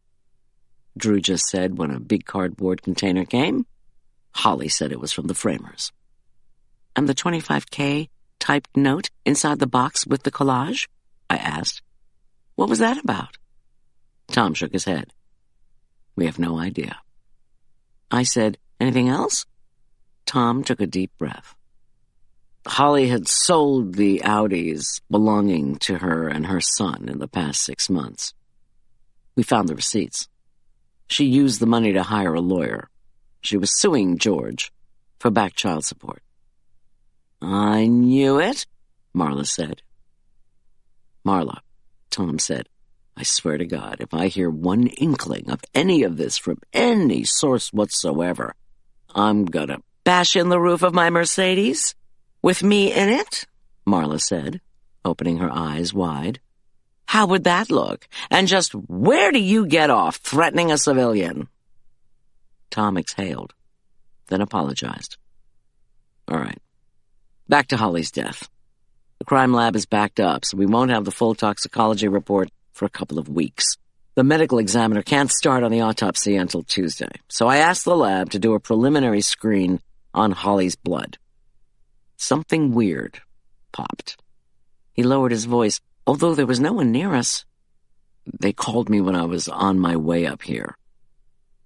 Drew just said when a big cardboard container came, Holly said it was from the framers. And the $25K typed note inside the box with the collage? I asked. What was that about? Tom shook his head. We have no idea. I said, anything else? Tom took a deep breath. Holly had sold the Audis belonging to her and her son in the past 6 months. We found the receipts. She used the money to hire a lawyer. She was suing George for back child support. I knew it, Marla said. Marla, Tom said, I swear to God, if I hear one inkling of any of this from any source whatsoever, I'm gonna bash in the roof of my Mercedes. With me in it? Marla said, opening her eyes wide. How would that look? And just where do you get off threatening a civilian? Tom exhaled, then apologized. All right. Back to Holly's death. The crime lab is backed up, so we won't have the full toxicology report for a couple of weeks. The medical examiner can't start on the autopsy until Tuesday, so I asked the lab to do a preliminary screen on Holly's blood. Something weird popped. He lowered his voice, although there was no one near us. They called me when I was on my way up here.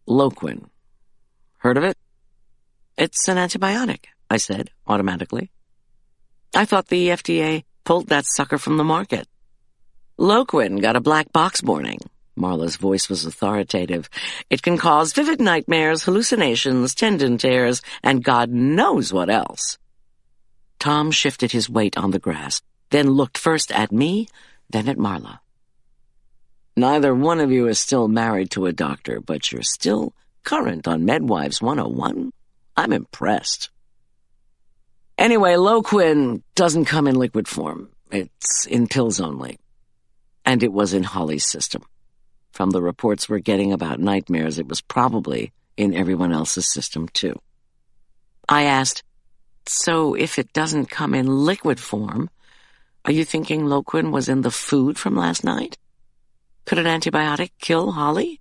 Loquin. Heard of it? It's an antibiotic, I said, automatically. I thought the FDA pulled that sucker from the market. Loquin got a black box warning. Marla's voice was authoritative. It can cause vivid nightmares, hallucinations, tendon tears, and God knows what else. Tom shifted his weight on the grass, then looked first at me, then at Marla. Neither one of you is still married to a doctor, but you're still current on Medwives 101. I'm impressed. Anyway, Loquin doesn't come in liquid form. It's in pills only. And it was in Holly's system. From the reports we're getting about nightmares, it was probably in everyone else's system, too. I asked, so if it doesn't come in liquid form, are you thinking Loquin was in the food from last night? Could an antibiotic kill Holly?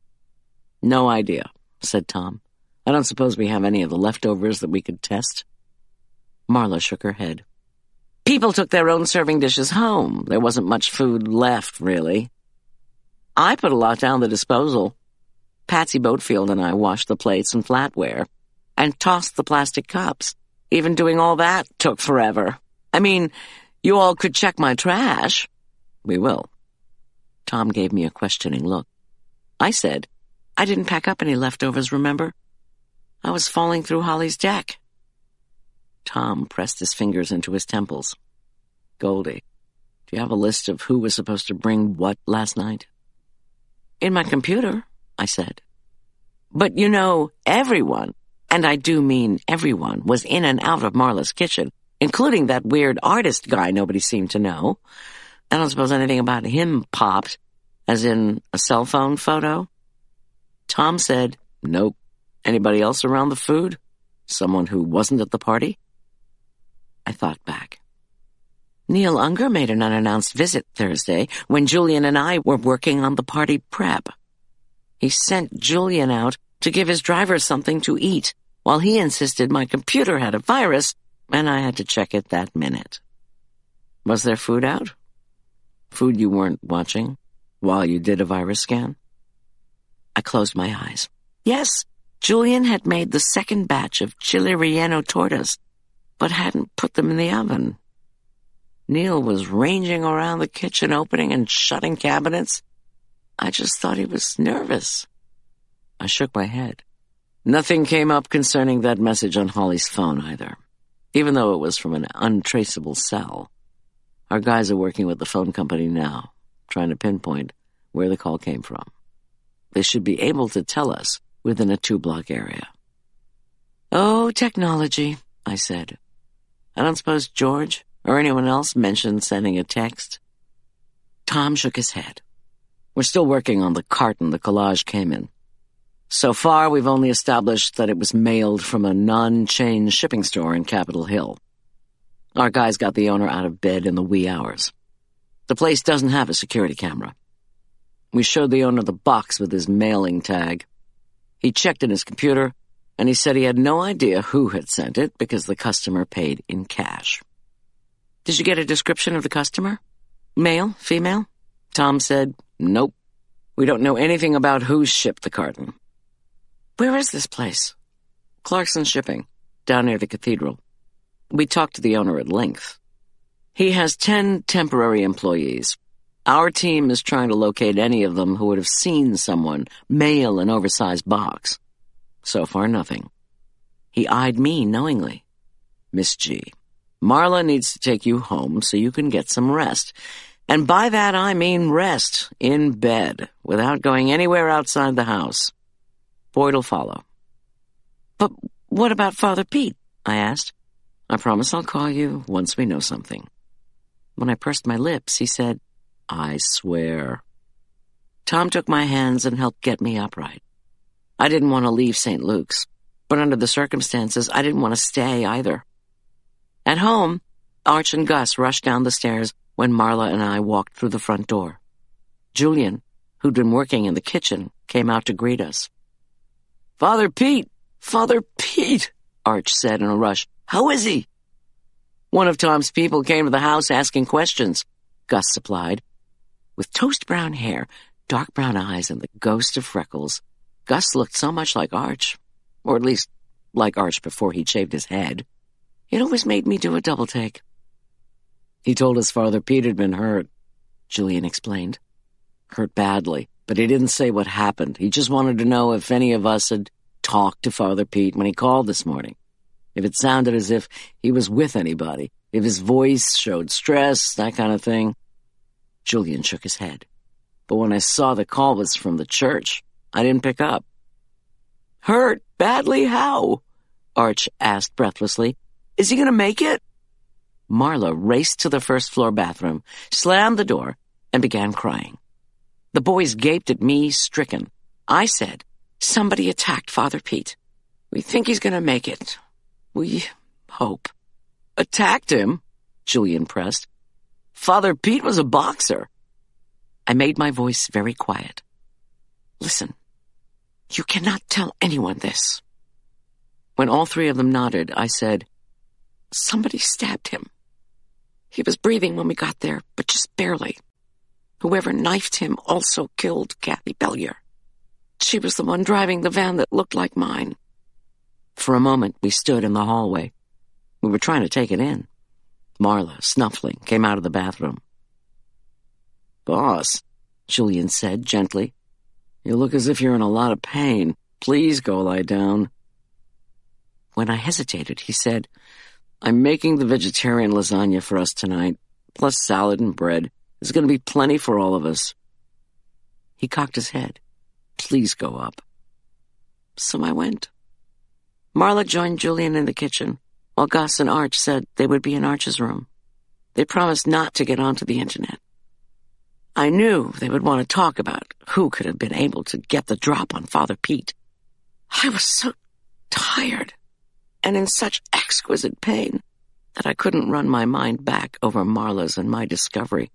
No idea, said Tom. I don't suppose we have any of the leftovers that we could test. Marla shook her head. People took their own serving dishes home. There wasn't much food left, really. I put a lot down the disposal. Patsy Boatfield and I washed the plates and flatware and tossed the plastic cups. Even doing all that took forever. I mean, you all could check my trash. We will. Tom gave me a questioning look. I said, I didn't pack up any leftovers, remember? I was falling through Holly's deck. Tom pressed his fingers into his temples. Goldy, do you have a list of who was supposed to bring what last night? In my computer, I said. But you know, everyone, and I do mean everyone, was in and out of Marla's kitchen, including that weird artist guy nobody seemed to know. I don't suppose anything about him popped, as in a cell phone photo. Tom said, nope. Anybody else around the food? Someone who wasn't at the party? I thought back. Neil Unger made an unannounced visit Thursday when Julian and I were working on the party prep. He sent Julian out to give his driver something to eat, while he insisted my computer had a virus, and I had to check it that minute. Was there food out? Food you weren't watching while you did a virus scan? I closed my eyes. Yes, Julian had made the second batch of chili relleno tortas, but hadn't put them in the oven. Neil was ranging around the kitchen, opening and shutting cabinets. I just thought he was nervous. I shook my head. Nothing came up concerning that message on Holly's phone either, even though it was from an untraceable cell. Our guys are working with the phone company now, trying to pinpoint where the call came from. They should be able to tell us within a 2-block area. Oh, technology, I said. I don't suppose George or anyone else mentioned sending a text? Tom shook his head. We're still working on the carton the collage came in. So far, we've only established that it was mailed from a non-chain shipping store in Capitol Hill. Our guys got the owner out of bed in the wee hours. The place doesn't have a security camera. We showed the owner the box with his mailing tag. He checked in his computer, and he said he had no idea who had sent it because the customer paid in cash. Did you get a description of the customer? Male? Female? Tom said, nope. We don't know anything about who shipped the carton. Where is this place? Clarkson Shipping, down near the cathedral. We talked to the owner at length. He has 10 temporary employees. Our team is trying to locate any of them who would have seen someone mail an oversized box. So far, nothing. He eyed me knowingly. Miss G, Marla needs to take you home so you can get some rest. And by that I mean rest in bed, without going anywhere outside the house. Boyd'll follow. But what about Father Pete? I asked. I promise I'll call you once we know something. When I pursed my lips, he said, I swear. Tom took my hands and helped get me upright. I didn't want to leave St. Luke's, but under the circumstances, I didn't want to stay either. At home, Arch and Gus rushed down the stairs when Marla and I walked through the front door. Julian, who'd been working in the kitchen, came out to greet us. Father Pete! Father Pete! Arch said in a rush. How is he? One of Tom's people came to the house asking questions, Gus supplied. With toast brown hair, dark brown eyes, and the ghost of freckles, Gus looked so much like Arch, or at least like Arch before he'd shaved his head. It always made me do a double take. He told us Father Pete had been hurt, Julian explained. Hurt badly, but he didn't say what happened. He just wanted to know if any of us had talked to Father Pete when he called this morning. If it sounded as if he was with anybody, if his voice showed stress, that kind of thing. Julian shook his head. But when I saw the call was from the church, I didn't pick up. Hurt? Badly? How? Arch asked breathlessly. Is he going to make it? Marla raced to the first-floor bathroom, slammed the door, and began crying. The boys gaped at me, stricken. I said, somebody attacked Father Pete. We think he's going to make it. We hope. Attacked him? Julian pressed. Father Pete was a boxer. I made my voice very quiet. Listen, you cannot tell anyone this. When all three of them nodded, I said, somebody stabbed him. He was breathing when we got there, but just barely. Whoever knifed him also killed Kathy Bellier. She was the one driving the van that looked like mine. For a moment, we stood in the hallway. We were trying to take it in. Marla, snuffling, came out of the bathroom. Boss, Julian said gently, you look as if you're in a lot of pain. Please go lie down. When I hesitated, he said, I'm making the vegetarian lasagna for us tonight, plus salad and bread. There's going to be plenty for all of us. He cocked his head. Please go up. So I went. Marla joined Julian in the kitchen, while Gus and Arch said they would be in Arch's room. They promised not to get onto the internet. I knew they would want to talk about who could have been able to get the drop on Father Pete. I was so tired and in such exquisite pain that I couldn't run my mind back over Marla's and my discovery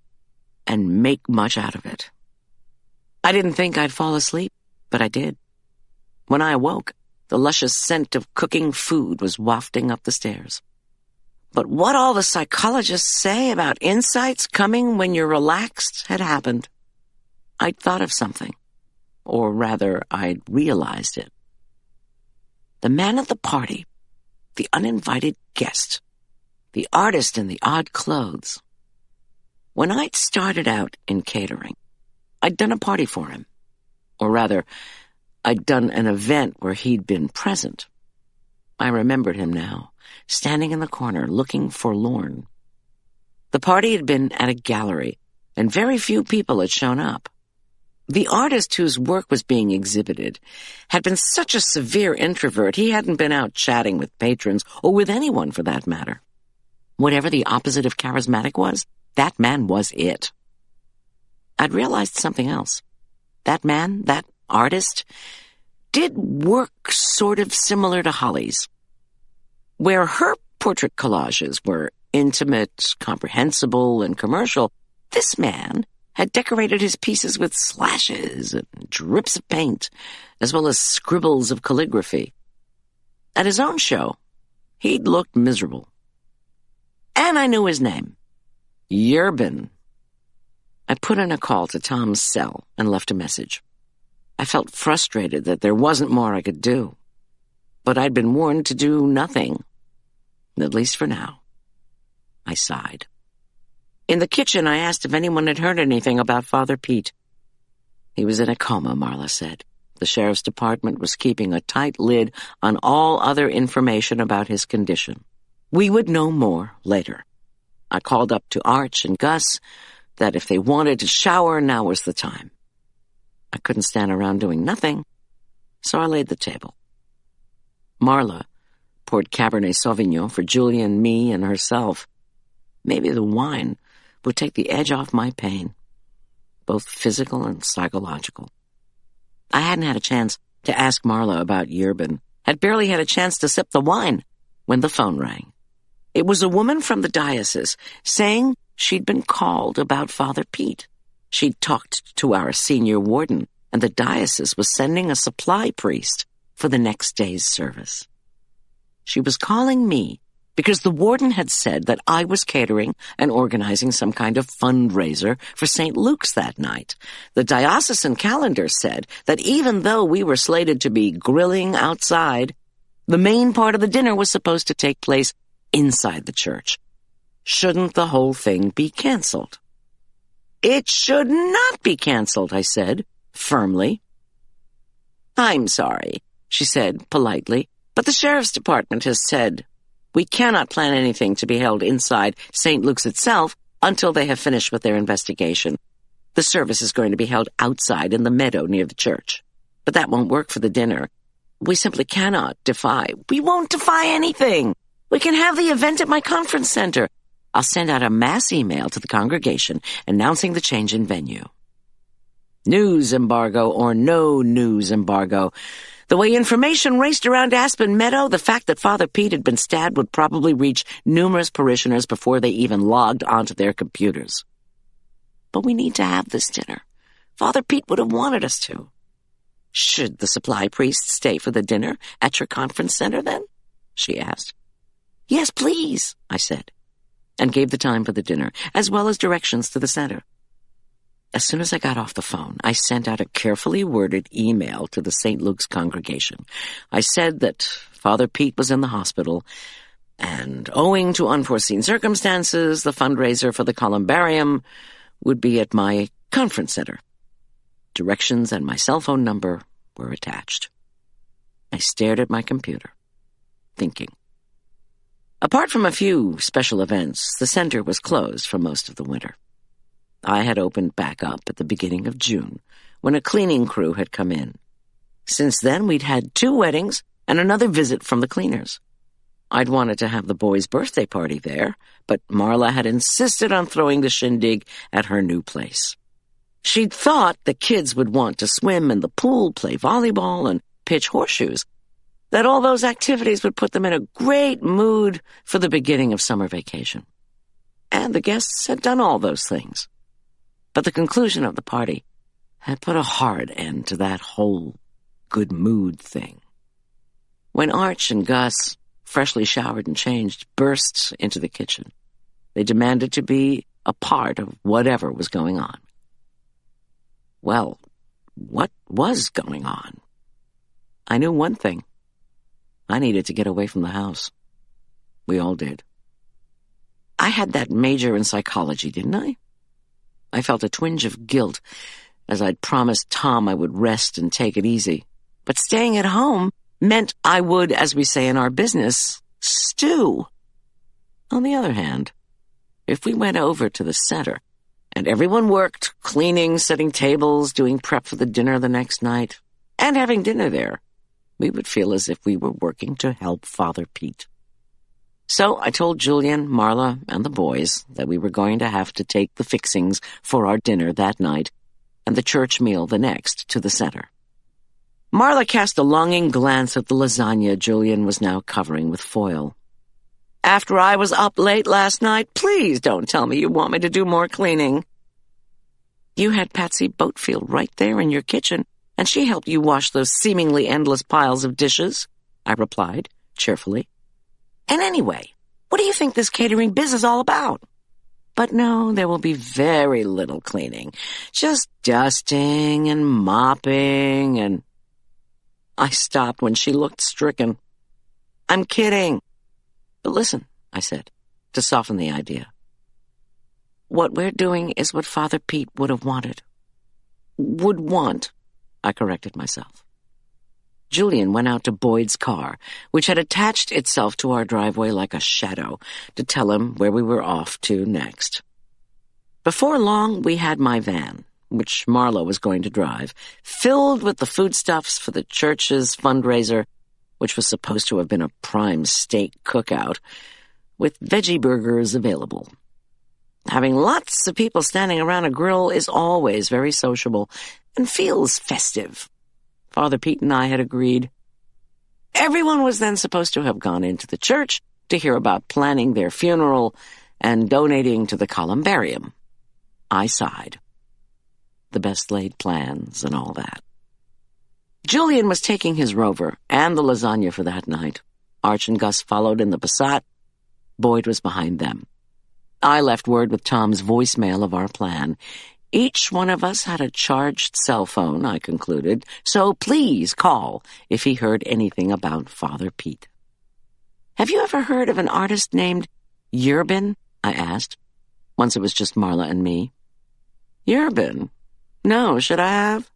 and make much out of it. I didn't think I'd fall asleep, but I did. When I awoke, the luscious scent of cooking food was wafting up the stairs. But what all the psychologists say about insights coming when you're relaxed had happened. I'd thought of something, or rather, I'd realized it. The man at the party, the uninvited guest, the artist in the odd clothes. When I'd started out in catering, I'd done a party for him. Or rather, I'd done an event where he'd been present. I remembered him now, standing in the corner, looking forlorn. The party had been at a gallery, and very few people had shown up. The artist whose work was being exhibited had been such a severe introvert he hadn't been out chatting with patrons, or with anyone for that matter. Whatever the opposite of charismatic was, that man was it. I'd realized something else. That man, that artist, did work sort of similar to Holly's. Where her portrait collages were intimate, comprehensible, and commercial, this man had decorated his pieces with slashes and drips of paint, as well as scribbles of calligraphy. At his own show, he'd looked miserable. And I knew his name. Yerbin. I put in a call to Tom's cell and left a message. I felt frustrated that there wasn't more I could do. But I'd been warned to do nothing, at least for now. I sighed. In the kitchen, I asked if anyone had heard anything about Father Pete. He was in a coma, Marla said. The sheriff's department was keeping a tight lid on all other information about his condition. We would know more later. I called up to Arch and Gus that if they wanted to shower, now was the time. I couldn't stand around doing nothing, so I laid the table. Marla poured Cabernet Sauvignon for Julian, me, and herself. Maybe the wine would take the edge off my pain, both physical and psychological. I hadn't had a chance to ask Marla about Yerbin, had barely had a chance to sip the wine when the phone rang. It was a woman from the diocese saying she'd been called about Father Pete. She'd talked to our senior warden, and the diocese was sending a supply priest for the next day's service. She was calling me because the warden had said that I was catering and organizing some kind of fundraiser for St. Luke's that night. The diocesan calendar said that even though we were slated to be grilling outside, the main part of the dinner was supposed to take place inside the church. Shouldn't the whole thing be canceled? It should not be canceled, I said, firmly. I'm sorry, she said politely, but the sheriff's department has said we cannot plan anything to be held inside St. Luke's itself until they have finished with their investigation. The service is going to be held outside in the meadow near the church. But that won't work for the dinner. We simply cannot defy. We won't defy anything. We can have the event at my conference center. I'll send out a mass email to the congregation announcing the change in venue. News embargo or no news embargo. The way information raced around Aspen Meadow, the fact that Father Pete had been stabbed would probably reach numerous parishioners before they even logged onto their computers. But we need to have this dinner. Father Pete would have wanted us to. Should the supply priest stay for the dinner at your conference center then? She asked. Yes, please, I said, and gave the time for the dinner, as well as directions to the center. As soon as I got off the phone, I sent out a carefully worded email to the St. Luke's congregation. I said that Father Pete was in the hospital, and owing to unforeseen circumstances, the fundraiser for the columbarium would be at my conference center. Directions and my cell phone number were attached. I stared at my computer, thinking. Apart from a few special events, the center was closed for most of the winter. I had opened back up at the beginning of June, when a cleaning crew had come in. Since then, we'd had 2 weddings and another visit from the cleaners. I'd wanted to have the boys' birthday party there, but Marla had insisted on throwing the shindig at her new place. She'd thought the kids would want to swim in the pool, play volleyball, and pitch horseshoes, that all those activities would put them in a great mood for the beginning of summer vacation. And the guests had done all those things. But the conclusion of the party had put a hard end to that whole good mood thing. When Arch and Gus, freshly showered and changed, burst into the kitchen, they demanded to be a part of whatever was going on. Well, what was going on? I knew one thing. I needed to get away from the house. We all did. I had that major in psychology, didn't I? I felt a twinge of guilt, as I'd promised Tom I would rest and take it easy. But staying at home meant I would, as we say in our business, stew. On the other hand, if we went over to the center, and everyone worked, cleaning, setting tables, doing prep for the dinner the next night, and having dinner there, we would feel as if we were working to help Father Pete. So I told Julian, Marla, and the boys that we were going to have to take the fixings for our dinner that night and the church meal the next to the center. Marla cast a longing glance at the lasagna Julian was now covering with foil. After I was up late last night, please don't tell me you want me to do more cleaning. You had Patsy Boatfield right there in your kitchen, and she helped you wash those seemingly endless piles of dishes, I replied, cheerfully. And anyway, what do you think this catering biz is all about? But no, there will be very little cleaning. Just dusting and mopping and... I stopped when she looked stricken. I'm kidding. But listen, I said, to soften the idea. What we're doing is what Father Pete would have wanted. Would want, I corrected myself. Julian went out to Boyd's car, which had attached itself to our driveway like a shadow, to tell him where we were off to next. Before long, we had my van, which Marla was going to drive, filled with the foodstuffs for the church's fundraiser, which was supposed to have been a prime steak cookout, with veggie burgers available. Having lots of people standing around a grill is always very sociable and feels festive. Father Pete and I had agreed. Everyone was then supposed to have gone into the church to hear about planning their funeral and donating to the columbarium. I sighed. The best laid plans and all that. Julian was taking his Rover and the lasagna for that night. Arch and Gus followed in the Passat. Boyd was behind them. I left word with Tom's voicemail of our plan. Each one of us had a charged cell phone, I concluded, so please call if he heard anything about Father Pete. Have you ever heard of an artist named Yerbin? I asked. Once it was just Marla and me. Yerbin? No, should I have?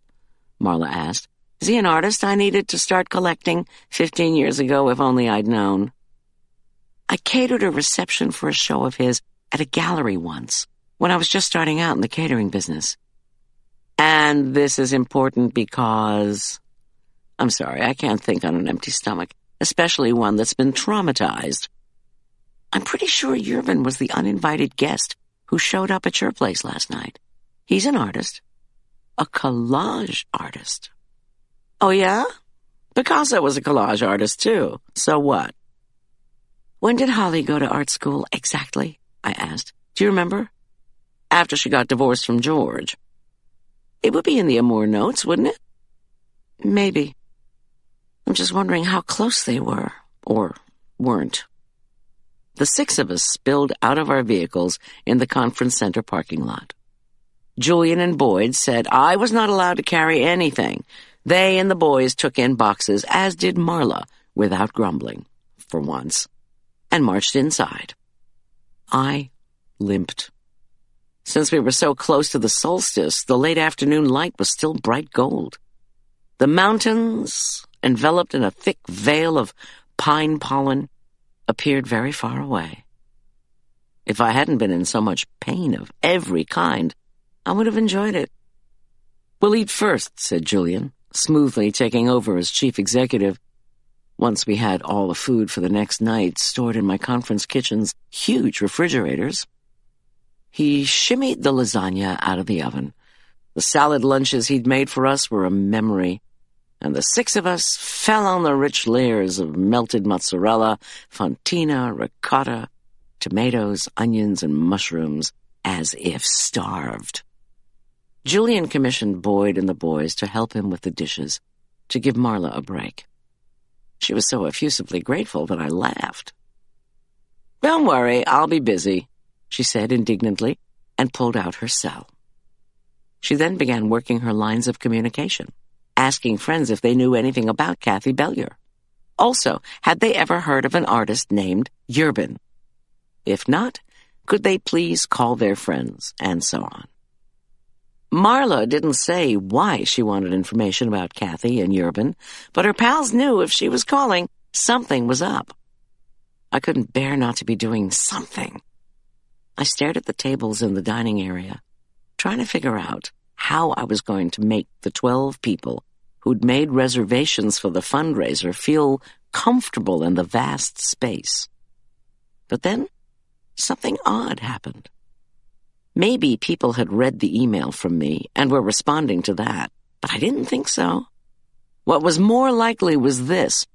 Marla asked. Is he an artist I needed to start collecting 15 years ago, if only I'd known? I catered a reception for a show of his at a gallery once, when I was just starting out in the catering business. And this is important because... I'm sorry, I can't think on an empty stomach, especially one that's been traumatized. I'm pretty sure Yerbin was the uninvited guest who showed up at your place last night. He's an artist. A collage artist. Oh, yeah? Picasso was a collage artist, too. So what? When did Holly go to art school exactly? I asked. Do you remember? After she got divorced from George. It would be in the Amour notes, wouldn't it? Maybe. I'm just wondering how close they were, or weren't. The 6 of us spilled out of our vehicles in the conference center parking lot. Julian and Boyd said I was not allowed to carry anything. They and the boys took in boxes, as did Marla, without grumbling, for once, and marched inside. I limped. Since we were so close to the solstice, the late afternoon light was still bright gold. The mountains, enveloped in a thick veil of pine pollen, appeared very far away. If I hadn't been in so much pain of every kind, I would have enjoyed it. We'll eat first, said Julian, smoothly taking over as chief executive. Once we had all the food for the next night stored in my conference kitchen's huge refrigerators. He shimmied the lasagna out of the oven. The salad lunches he'd made for us were a memory, and the 6 of us fell on the rich layers of melted mozzarella, fontina, ricotta, tomatoes, onions, and mushrooms, as if starved. Julian commissioned Boyd and the boys to help him with the dishes, to give Marla a break. She was so effusively grateful that I laughed. Don't worry, I'll be busy, she said indignantly, and pulled out her cell. She then began working her lines of communication, asking friends if they knew anything about Kathy Bellier. Also, had they ever heard of an artist named Yerbin? If not, could they please call their friends, and so on. Marla didn't say why she wanted information about Kathy and Yerbin, but her pals knew if she was calling, something was up. I couldn't bear not to be doing something. I stared at the tables in the dining area, trying to figure out how I was going to make the 12 people who'd made reservations for the fundraiser feel comfortable in the vast space. But then, something odd happened. Maybe people had read the email from me and were responding to that, but I didn't think so. What was more likely was this.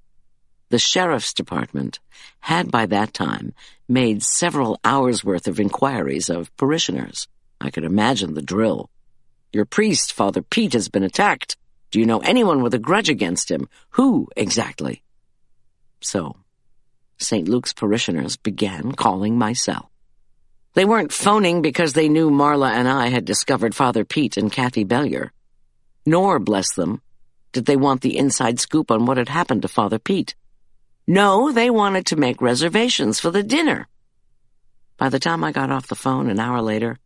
The sheriff's department had by that time made several hours' worth of inquiries of parishioners. I could imagine the drill. Your priest, Father Pete, has been attacked. Do you know anyone with a grudge against him? Who, exactly? So, St. Luke's parishioners began calling my cell. They weren't phoning because they knew Marla and I had discovered Father Pete and Kathy Bellier. Nor, bless them, did they want the inside scoop on what had happened to Father Pete. No, they wanted to make reservations for the dinner. By the time I got off the phone an hour later,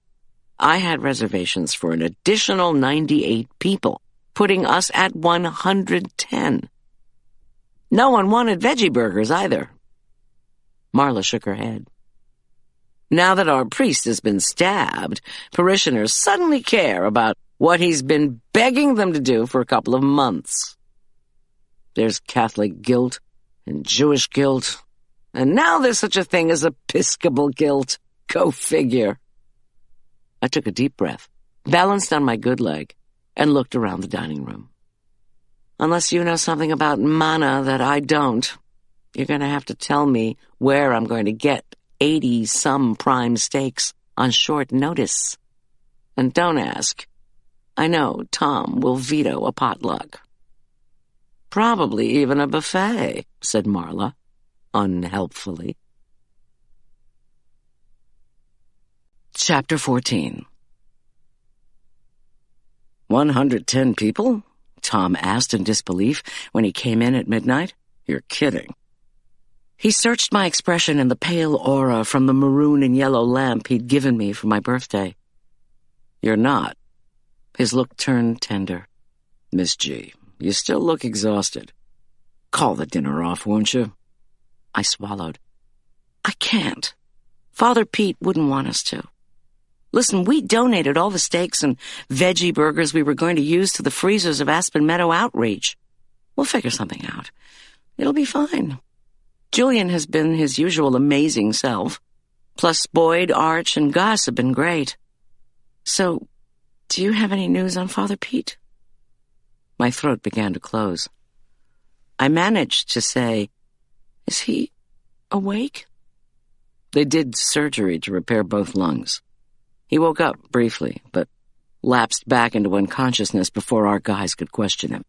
I had reservations for an additional 98 people, putting us at 110. No one wanted veggie burgers either. Marla shook her head. Now that our priest has been stabbed, parishioners suddenly care about what he's been begging them to do for a couple of months. There's Catholic guilt and Jewish guilt, and now there's such a thing as Episcopal guilt. Go figure. I took a deep breath, balanced on my good leg, and looked around the dining room. Unless you know something about mana that I don't, you're going to have to tell me where I'm going to get 80-some prime steaks on short notice. And don't ask. I know Tom will veto a potluck. Probably even a buffet, said Marla, unhelpfully. Chapter 14. 110 people? Tom asked in disbelief when he came in at midnight. You're kidding. He searched my expression in the pale aura from the maroon and yellow lamp he'd given me for my birthday. "You're not." His look turned tender. "Miss G, you still look exhausted. Call the dinner off, won't you?" I swallowed. "I can't. Father Pete wouldn't want us to. Listen, we donated all the steaks and veggie burgers we were going to use to the freezers of Aspen Meadow Outreach. We'll figure something out. It'll be fine. Julian has been his usual amazing self. Plus Boyd, Arch, and Gus have been great. So, do you have any news on Father Pete?" My throat began to close. I managed to say, "Is he awake?" They did surgery to repair both lungs. He woke up briefly, but lapsed back into unconsciousness before our guys could question him.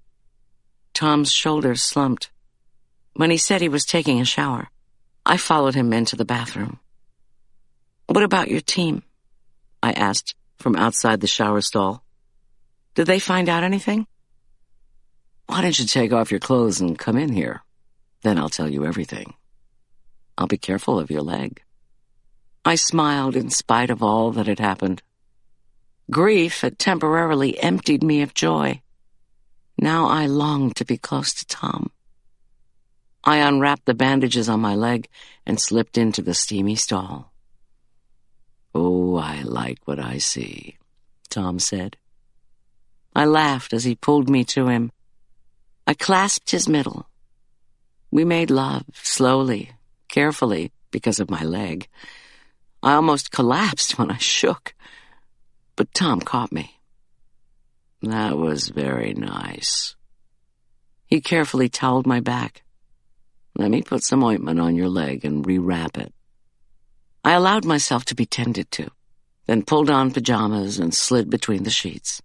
Tom's shoulders slumped. When he said he was taking a shower, I followed him into the bathroom. "What about your team?" I asked from outside the shower stall. "Did they find out anything?" "Why don't you take off your clothes and come in here? Then I'll tell you everything. I'll be careful of your leg." I smiled in spite of all that had happened. Grief had temporarily emptied me of joy. Now I longed to be close to Tom. I unwrapped the bandages on my leg and slipped into the steamy stall. "Oh, I like what I see," Tom said. I laughed as he pulled me to him. I clasped his middle. We made love, slowly, carefully, because of my leg. I almost collapsed when I shook, but Tom caught me. "That was very nice." He carefully toweled my back. "Let me put some ointment on your leg and rewrap it." I allowed myself to be tended to, then pulled on pajamas and slid between the sheets.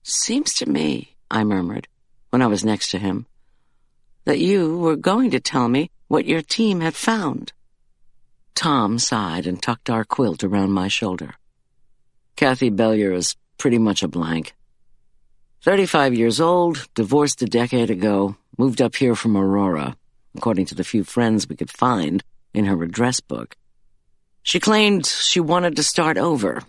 "Seems to me," I murmured, when I was next to him, "that you were going to tell me what your team had found." Tom sighed and tucked our quilt around my shoulder. "Kathy Bellier is pretty much a blank. 35 years old, divorced a decade ago, moved up here from Aurora, according to the few friends we could find in her address book. She claimed she wanted to start over.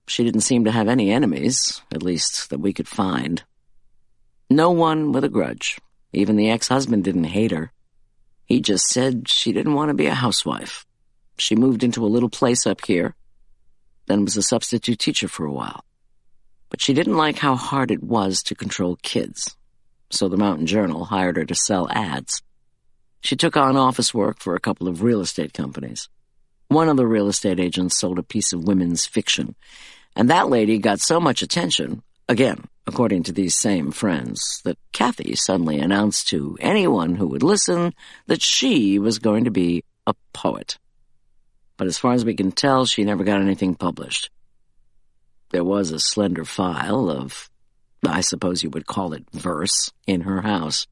She didn't seem to have any enemies, at least that we could find. No one with a grudge. Even the ex-husband didn't hate her. He just said she didn't want to be a housewife. She moved into a little place up here, then was a substitute teacher for a while. But she didn't like how hard it was to control kids, so the Mountain Journal hired her to sell ads. She took on office work for a couple of real estate companies. One of the real estate agents sold a piece of women's fiction, and that lady got so much attention, again, according to these same friends, that Kathy suddenly announced to anyone who would listen that she was going to be a poet. But as far as we can tell, she never got anything published. There was a slender file of, I suppose you would call it verse, in her house.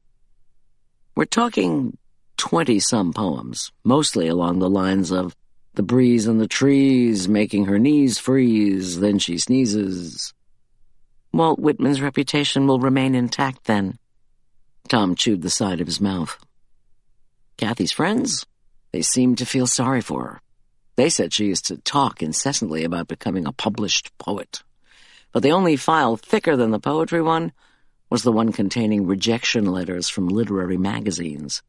We're talking 20-some poems, mostly along the lines of "the breeze in the trees making her knees freeze, then she sneezes." Walt Whitman's reputation will remain intact then. Tom chewed the side of his mouth. Kathy's friends? They seemed to feel sorry for her. They said she used to talk incessantly about becoming a published poet. But the only file thicker than the poetry one was the one containing rejection letters from literary magazines.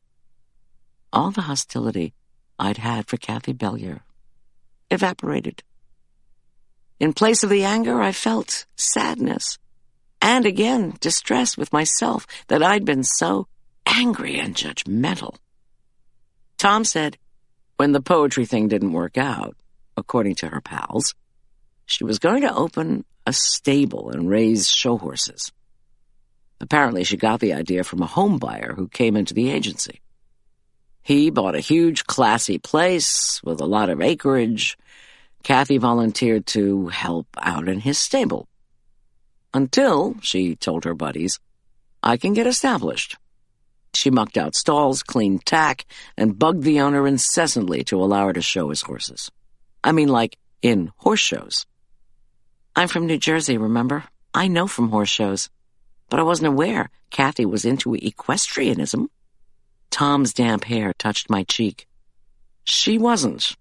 All the hostility I'd had for Kathy Bellier evaporated. In place of the anger, I felt sadness, and again distress with myself that I'd been so angry and judgmental. Tom said when the poetry thing didn't work out, according to her pals, she was going to open a stable and raise show horses. Apparently she got the idea from a home buyer who came into the agency. He bought a huge, classy place with a lot of acreage. Kathy volunteered to help out in his stable. Until, she told her buddies, I can get established. She mucked out stalls, cleaned tack, and bugged the owner incessantly to allow her to show his horses. I mean, like in horse shows. I'm from New Jersey, remember? I know from horse shows. But I wasn't aware Kathy was into equestrianism. Tom's damp hair touched my cheek. She wasn't.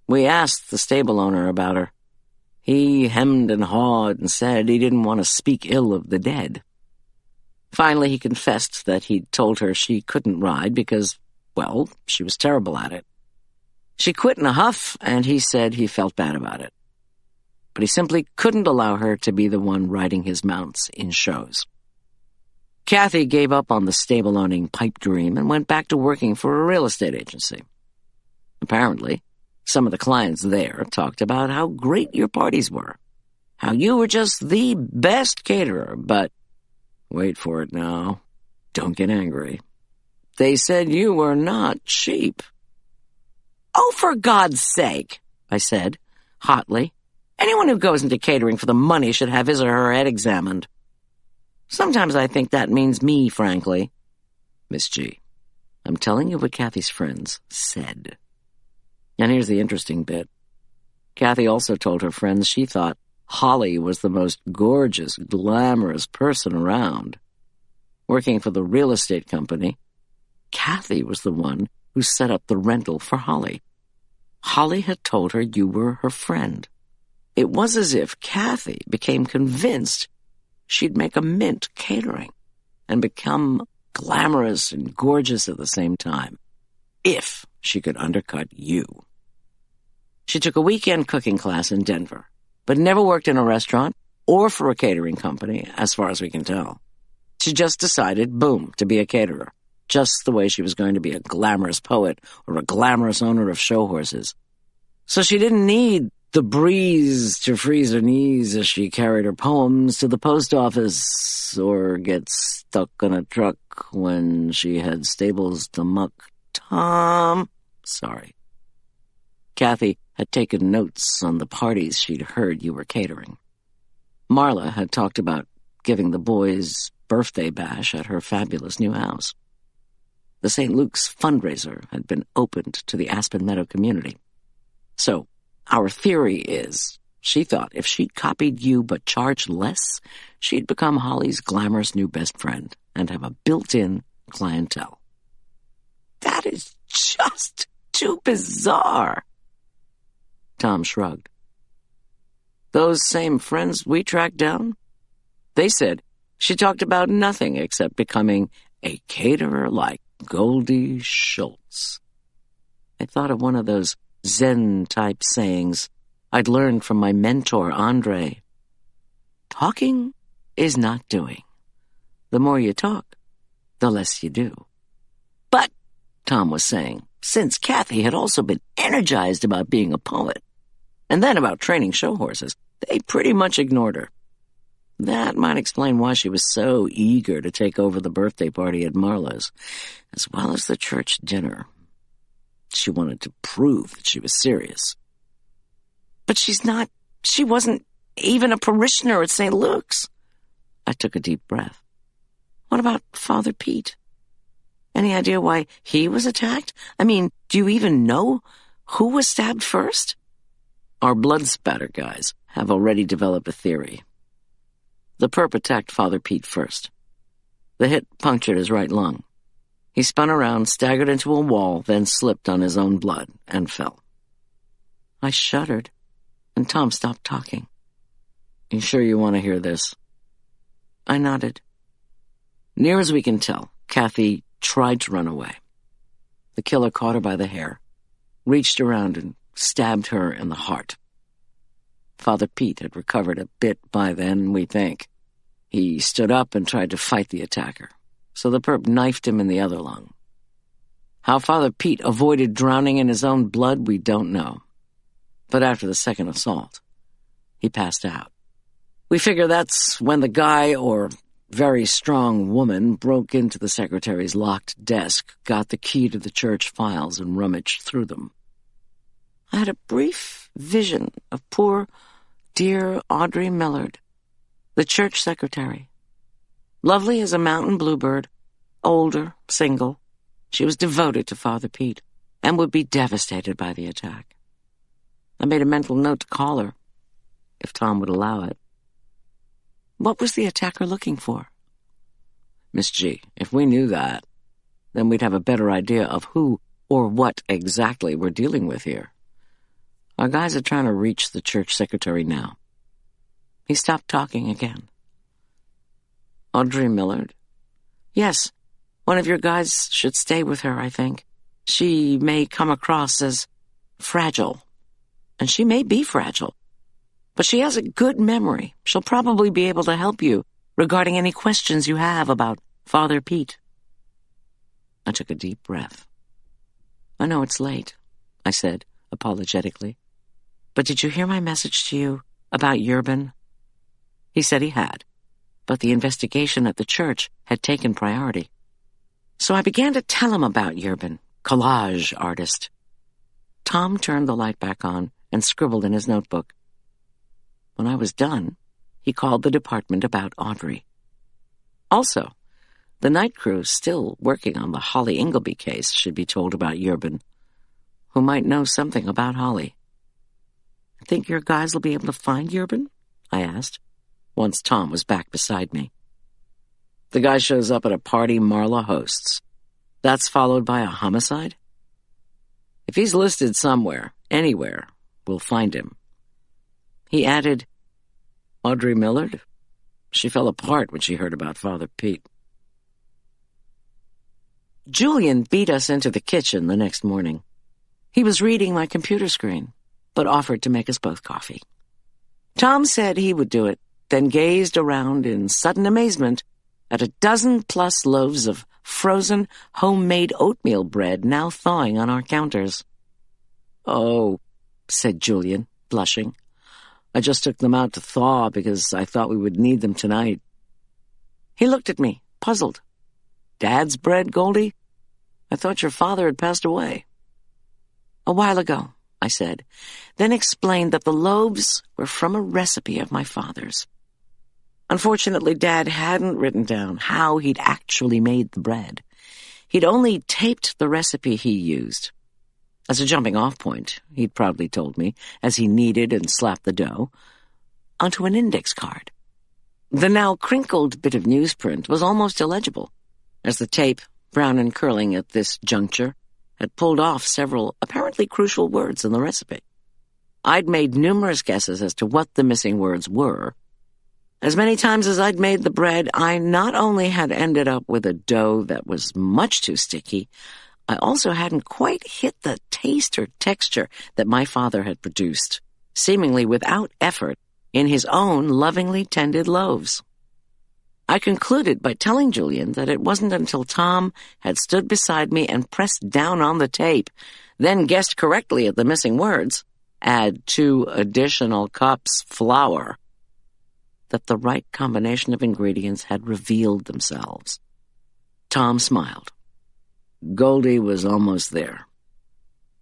We asked the stable owner about her. He hemmed and hawed and said he didn't want to speak ill of the dead. Finally, he confessed that he'd told her she couldn't ride because, well, she was terrible at it. She quit in a huff, and he said he felt bad about it. But he simply couldn't allow her to be the one riding his mounts in shows. Kathy gave up on the stable-owning pipe dream and went back to working for a real estate agency. Apparently, some of the clients there talked about how great your parties were, how you were just the best caterer, but, wait for it now, don't get angry. They said you were not cheap. "Oh, for God's sake," I said, hotly. "Anyone who goes into catering for the money should have his or her head examined." Sometimes I think that means me, frankly. Miss G, I'm telling you what Kathy's friends said. And here's the interesting bit. Kathy also told her friends she thought Holly was the most gorgeous, glamorous person around. Working for the real estate company, Kathy was the one who set up the rental for Holly. Holly had told her you were her friend. It was as if Kathy became convinced she'd make a mint catering and become glamorous and gorgeous at the same time, if she could undercut you. She took a weekend cooking class in Denver, but never worked in a restaurant or for a catering company, as far as we can tell. She just decided, boom, to be a caterer, just the way she was going to be a glamorous poet or a glamorous owner of show horses. So she didn't need the breeze to freeze her knees as she carried her poems to the post office or get stuck in a truck when she had stables to muck. Sorry. Kathy had taken notes on the parties she'd heard you were catering. Marla had talked about giving the boys' birthday bash at her fabulous new house. The St. Luke's fundraiser had been opened to the Aspen Meadow community. So, our theory is, she thought if she copied you but charged less, she'd become Holly's glamorous new best friend and have a built-in clientele. That is just too bizarre. Tom shrugged. Those same friends we tracked down? They said she talked about nothing except becoming a caterer like Goldy Schulz. I thought of one of those Zen-type sayings I'd learned from my mentor, Andre. Talking is not doing. The more you talk, the less you do. But, Tom was saying, since Kathy had also been energized about being a poet, and then about training show horses, they pretty much ignored her. That might explain why she was so eager to take over the birthday party at Marla's, as well as the church dinner. She wanted to prove that she was serious. But she wasn't even a parishioner at St. Luke's. I took a deep breath. What about Father Pete? Any idea why he was attacked? I mean, do you even know who was stabbed first? Our blood spatter guys have already developed a theory. The perp attacked Father Pete first. The hit punctured his right lung. He spun around, staggered into a wall, then slipped on his own blood and fell. I shuddered, and Tom stopped talking. You sure you want to hear this? I nodded. Near as we can tell, Kathy tried to run away. The killer caught her by the hair, reached around and stabbed her in the heart. Father Pete had recovered a bit by then, we think. He stood up and tried to fight the attacker, so the perp knifed him in the other lung. How Father Pete avoided drowning in his own blood, we don't know. But after the second assault, he passed out. We figure that's when the guy, or very strong woman, broke into the secretary's locked desk, got the key to the church files, and rummaged through them. I had a brief vision of poor, dear Audrey Millard, the church secretary. Lovely as a mountain bluebird, older, single, she was devoted to Father Pete and would be devastated by the attack. I made a mental note to call her, if Tom would allow it. What was the attacker looking for? Miss G, if we knew that, Then we'd have a better idea of who or what exactly we're dealing with here. Our guys are trying to reach the church secretary now. He stopped talking again. Audrey Millard? Yes, one of your guys should stay with her, I think. She may come across as fragile. And she may be fragile. But she has a good memory. She'll probably be able to help you regarding any questions you have about Father Pete. I took a deep breath. I know it's late, I said apologetically. But did you hear my message to you about Yerban? He said he had, but the investigation at the church had taken priority. So I began to tell him about Yerban, collage artist. Tom turned the light back on and scribbled in his notebook. When I was done, he called the department about Audrey. Also, the night crew still working on the Holly Ingleby case should be told about Yerban, who might know something about Holly. Think your guys will be able to find Yerban? I asked, once Tom was back beside me. The guy shows up at a party Marla hosts. That's followed by a homicide? If he's listed somewhere, anywhere, we'll find him. He added, Audrey Millard? She fell apart when she heard about Father Pete. Julian beat us into the kitchen the next morning. He was reading my computer screen, but offered to make us both coffee. Tom said he would do it, then gazed around in sudden amazement at a dozen-plus loaves of frozen, homemade oatmeal bread now thawing on our counters. Oh, said Julian, blushing. I just took them out to thaw because I thought we would need them tonight. He looked at me, puzzled. Dad's bread, Goldy? I thought your father had passed away. A while ago, I said, then explained that the loaves were from a recipe of my father's. Unfortunately, Dad hadn't written down how he'd actually made the bread. He'd only taped the recipe he used. As a jumping-off point, he'd proudly told me, as he kneaded and slapped the dough, onto an index card. The now crinkled bit of newsprint was almost illegible, as the tape, brown and curling at this juncture, had pulled off several apparently crucial words in the recipe. I'd made numerous guesses as to what the missing words were. As many times as I'd made the bread, I not only had ended up with a dough that was much too sticky, I also hadn't quite hit the taste or texture that my father had produced, seemingly without effort, in his own lovingly tended loaves. I concluded by telling Julian that it wasn't until Tom had stood beside me and pressed down on the tape, then guessed correctly at the missing words, add 2 additional cups flour, that the right combination of ingredients had revealed themselves. Tom smiled. Goldy was almost there.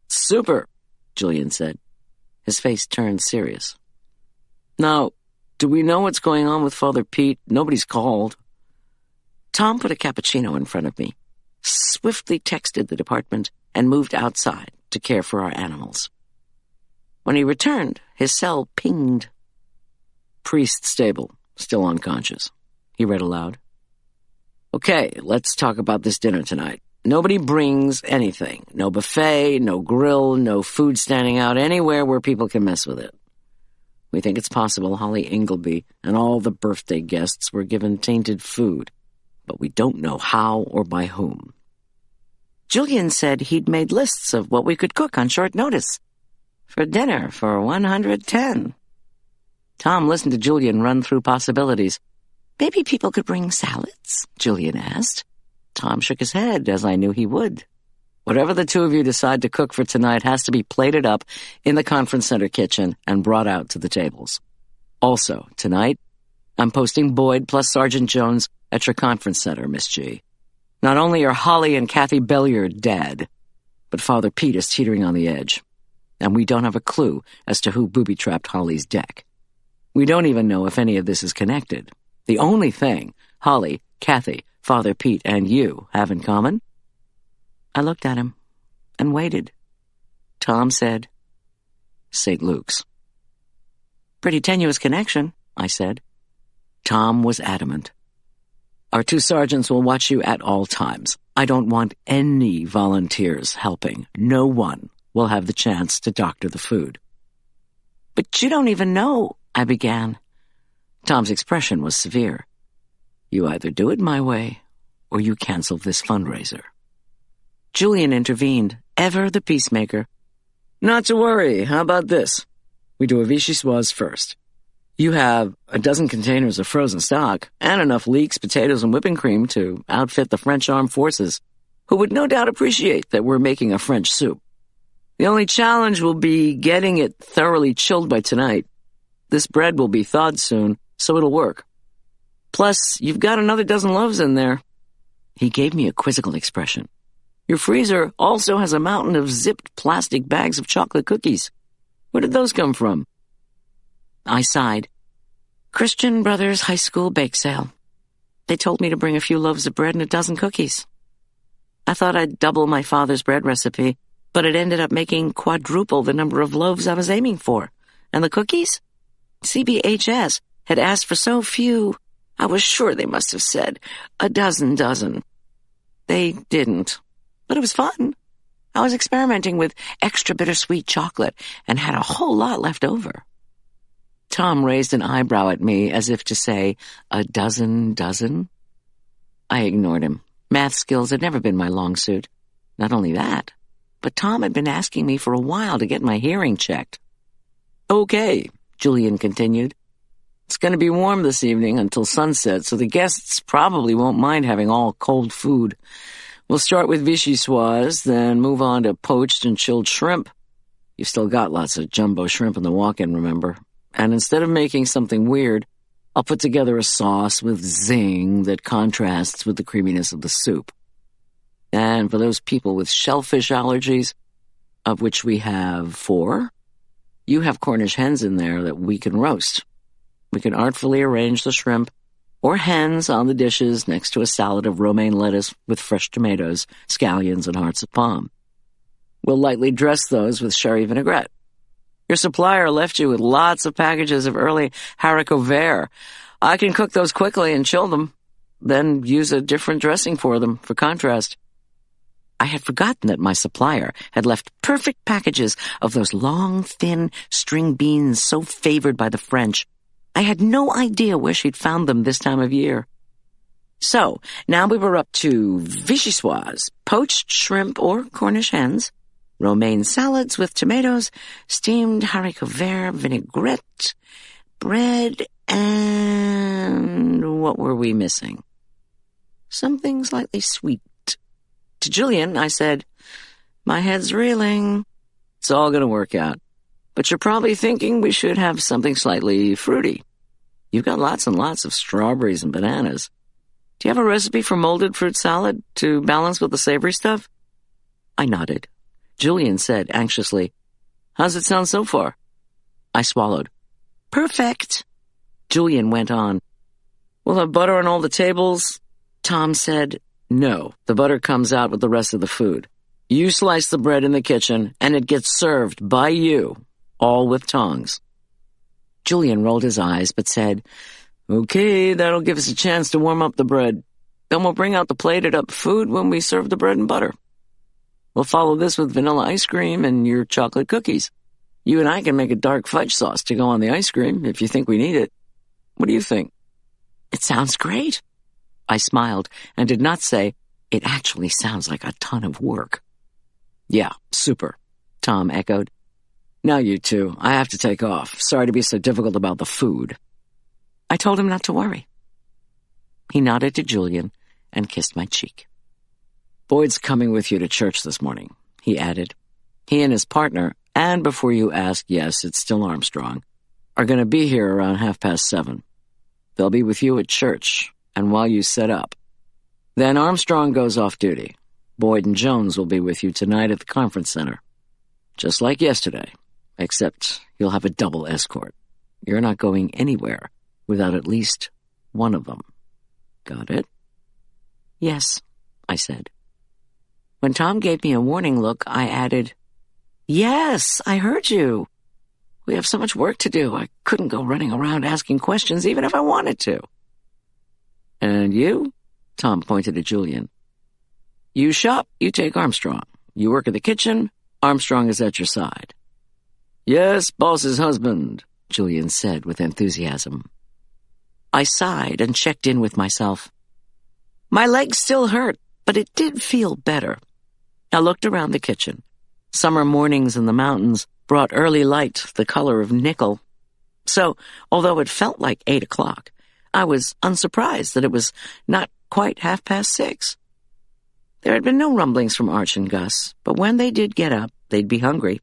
Super, Julian said. His face turned serious. Now, do we know what's going on with Father Pete? Nobody's called. Tom put a cappuccino in front of me, swiftly texted the department, and moved outside to care for our animals. When he returned, his cell pinged. Priest stable, still unconscious. He read aloud. Okay, let's talk about this dinner tonight. Nobody brings anything. No buffet, no grill, no food standing out anywhere where people can mess with it. We think it's possible Holly Ingleby and all the birthday guests were given tainted food, but we don't know how or by whom. Julian said he'd made lists of what we could cook on short notice. For dinner for 110. Tom listened to Julian run through possibilities. Maybe people could bring salads, Julian asked. Tom shook his head, as I knew he would. Whatever the two of you decide to cook for tonight has to be plated up in the conference center kitchen and brought out to the tables. Also, tonight, I'm posting Boyd plus Sergeant Jones at your conference center, Miss G. Not only are Holly and Kathy Belliard dead, but Father Pete is teetering on the edge, and we don't have a clue as to who booby-trapped Holly's deck. We don't even know if any of this is connected. The only thing Holly, Kathy, Father Pete, and you have in common? I looked at him and waited. Tom said, St. Luke's. Pretty tenuous connection, I said. Tom was adamant. Our 2 sergeants will watch you at all times. I don't want any volunteers helping. No one will have the chance to doctor the food." "But you don't even know," I began. Tom's expression was severe. "You either do it my way, or you cancel this fundraiser." Julian intervened, ever the peacemaker. "Not to worry. How about this? We do a vichyssoise first. You have a dozen containers of frozen stock and enough leeks, potatoes, and whipping cream to outfit the French armed forces, who would no doubt appreciate that we're making a French soup. The only challenge will be getting it thoroughly chilled by tonight. This bread will be thawed soon, so it'll work. Plus, you've got another dozen loaves in there." He gave me a quizzical expression. "Your freezer also has a mountain of zipped plastic bags of chocolate cookies. Where did those come from?" I sighed. "Christian Brothers High School bake sale. They told me to bring a few loaves of bread and a dozen cookies. I thought I'd double my father's bread recipe, but it ended up making quadruple the number of loaves I was aiming for. And the cookies? CBHS had asked for so few, I was sure they must have said a dozen. They didn't, but it was fun. I was experimenting with extra bittersweet chocolate and had a whole lot left over." Tom raised an eyebrow at me as if to say, "A dozen?" I ignored him. Math skills had never been my long suit. Not only that, but Tom had been asking me for a while to get my hearing checked. "Okay," Julian continued. "It's going to be warm this evening until sunset, so the guests probably won't mind having all cold food. We'll start with vichyssoise, then move on to poached and chilled shrimp. You've still got lots of jumbo shrimp in the walk-in, remember? And instead of making something weird, I'll put together a sauce with zing that contrasts with the creaminess of the soup. And for those people with shellfish allergies, of which we have 4, you have Cornish hens in there that we can roast. We can artfully arrange the shrimp or hens on the dishes next to a salad of romaine lettuce with fresh tomatoes, scallions, and hearts of palm. We'll lightly dress those with sherry vinaigrette. Your supplier left you with lots of packages of early haricot vert. I can cook those quickly and chill them, then use a different dressing for them for contrast." I had forgotten that my supplier had left perfect packages of those long, thin string beans so favored by the French. I had no idea where she'd found them this time of year. So, now we were up to vichyssoise, poached shrimp or Cornish hens, romaine salads with tomatoes, steamed haricot vert, vinaigrette, bread, and what were we missing? Something slightly sweet. To Julian, I said, "My head's reeling. It's all going to work out. But you're probably thinking we should have something slightly fruity. You've got lots and lots of strawberries and bananas. Do you have a recipe for molded fruit salad to balance with the savory stuff?" I nodded. Julian said anxiously, "How's it sound so far?" I swallowed. "Perfect." Julian went on, "We'll have butter on all the tables." Tom said, "No, the butter comes out with the rest of the food. You slice the bread in the kitchen, and it gets served by you, all with tongs." Julian rolled his eyes, but said, "Okay, that'll give us a chance to warm up the bread. Then we'll bring out the plated-up food when we serve the bread and butter. We'll follow this with vanilla ice cream and your chocolate cookies. You and I can make a dark fudge sauce to go on the ice cream if you think we need it. What do you think?" "It sounds great." I smiled and did not say, "It actually sounds like a ton of work." "Yeah, super," Tom echoed. "Now you two, I have to take off. Sorry to be so difficult about the food." I told him not to worry. He nodded to Julian and kissed my cheek. "Boyd's coming with you to church this morning," he added. "He and his partner, and before you ask, yes, it's still Armstrong, are going to be here around 7:30. They'll be with you at church, and while you set up. Then Armstrong goes off duty. Boyd and Jones will be with you tonight at the conference center. Just like yesterday, except you'll have a double escort. You're not going anywhere without at least one of them. Got it?" "Yes," I said. When Tom gave me a warning look, I added, "Yes, I heard you. We have so much work to do. I couldn't go running around asking questions even if I wanted to." "And you?" Tom pointed at Julian. You shop, you take Armstrong. You work at the kitchen, Armstrong is at your side. Yes, boss's husband, Julian said with enthusiasm. I sighed and checked in with myself. My legs still hurt, but it did feel better. I looked around the kitchen. Summer mornings in the mountains brought early light the color of nickel. So, although it felt like 8 o'clock, I was unsurprised that it was not quite 6:30. There had been no rumblings from Arch and Gus, but when they did get up, they'd be hungry.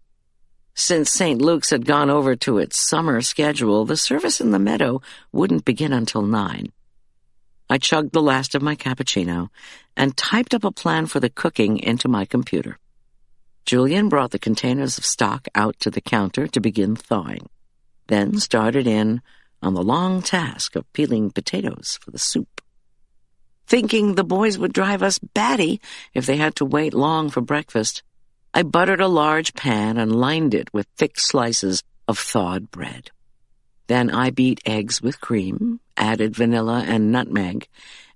Since St. Luke's had gone over to its summer schedule, the service in the meadow wouldn't begin until 9. I chugged the last of my cappuccino and typed up a plan for the cooking into my computer. Julian brought the containers of stock out to the counter to begin thawing, then started in on the long task of peeling potatoes for the soup. Thinking the boys would drive us batty if they had to wait long for breakfast, I buttered a large pan and lined it with thick slices of thawed bread. Then I beat eggs with cream, added vanilla and nutmeg,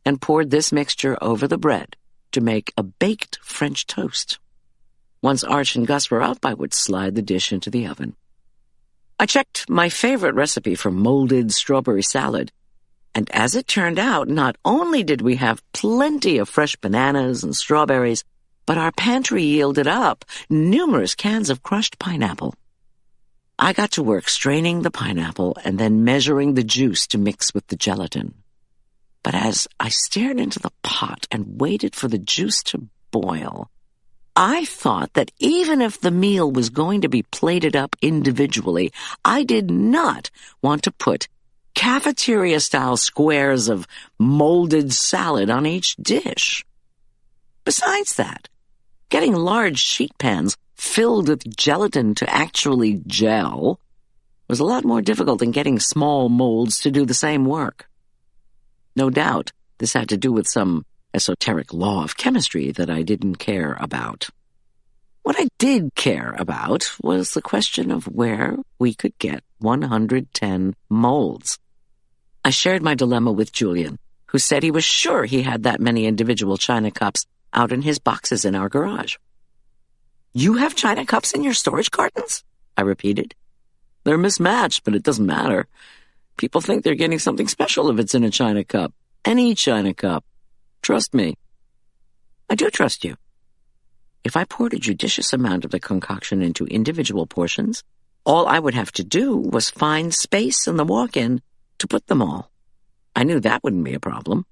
and poured this mixture over the bread to make a baked French toast. Once Arch and Gus were up, I would slide the dish into the oven. I checked my favorite recipe for molded strawberry salad, and as it turned out, not only did we have plenty of fresh bananas and strawberries, but our pantry yielded up numerous cans of crushed pineapple. I got to work straining the pineapple and then measuring the juice to mix with the gelatin. But as I stared into the pot and waited for the juice to boil, I thought that even if the meal was going to be plated up individually, I did not want to put cafeteria-style squares of molded salad on each dish. Besides that, getting large sheet pans filled with gelatin to actually gel was a lot more difficult than getting small molds to do the same work. No doubt, this had to do with some esoteric law of chemistry that I didn't care about. What I did care about was the question of where we could get 110 molds. I shared my dilemma with Julian, who said he was sure he had that many individual china cups out in his boxes in our garage. You have china cups in your storage cartons? I repeated. They're mismatched, but it doesn't matter. People think they're getting something special if it's in a china cup. Any china cup. Trust me. I do trust you. If I poured a judicious amount of the concoction into individual portions, all I would have to do was find space in the walk-in to put them all. I knew that wouldn't be a problem.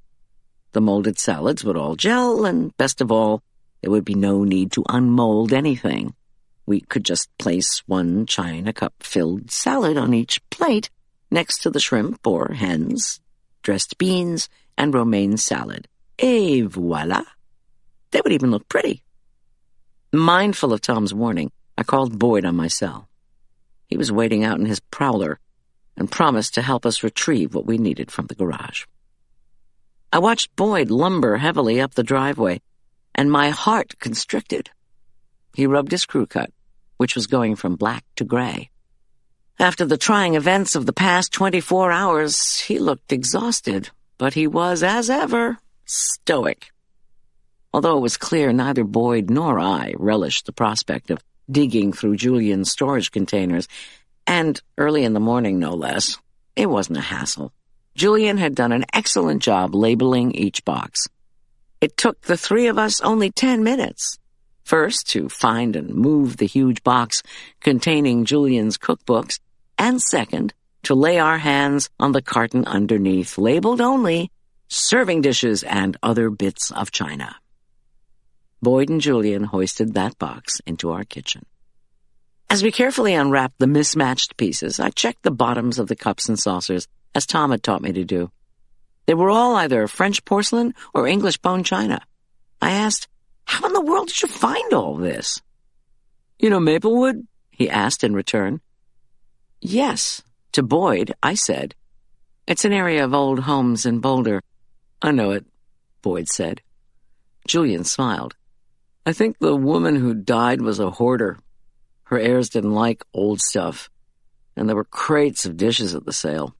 The molded salads would all gel, and best of all, there would be no need to unmold anything. We could just place one china cup-filled salad on each plate next to the shrimp or hens, dressed beans, and romaine salad. Et voila! They would even look pretty. Mindful of Tom's warning, I called Boyd on my cell. He was waiting out in his prowler and promised to help us retrieve what we needed from the garage. I watched Boyd lumber heavily up the driveway, and my heart constricted. He rubbed his crew cut, which was going from black to gray. After the trying events of the past 24 hours, he looked exhausted, but he was, as ever, stoic. Although it was clear neither Boyd nor I relished the prospect of digging through Julian's storage containers, and early in the morning, no less, it wasn't a hassle. Julian had done an excellent job labeling each box. It took the three of us only 10 minutes. First, to find and move the huge box containing Julian's cookbooks, and second, to lay our hands on the carton underneath, labeled only serving dishes and other bits of china. Boyd and Julian hoisted that box into our kitchen. As we carefully unwrapped the mismatched pieces, I checked the bottoms of the cups and saucers, as Tom had taught me to do. They were all either French porcelain or English bone china. I asked, "How in the world did you find all this?" "You know Maplewood?" he asked in return. "Yes." To Boyd, I said, "It's an area of old homes in Boulder." "I know it," Boyd said. Julian smiled. "I think the woman who died was a hoarder. Her heirs didn't like old stuff, and there were crates of dishes at the sale.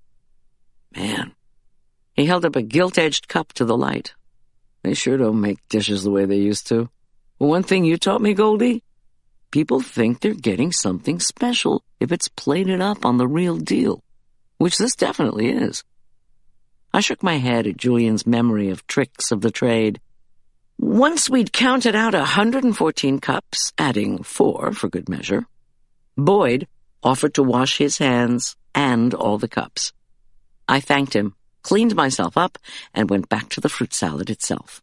Man." He held up a gilt-edged cup to the light. They sure don't make dishes the way they used to. Well, one thing you taught me, Goldie, people think they're getting something special if it's plated up on the real deal, which this definitely is. I shook my head at Julian's memory of tricks of the trade. Once we'd counted out 114 cups, adding 4 for good measure, Boyd offered to wash his hands and all the cups. I thanked him, cleaned myself up, and went back to the fruit salad itself.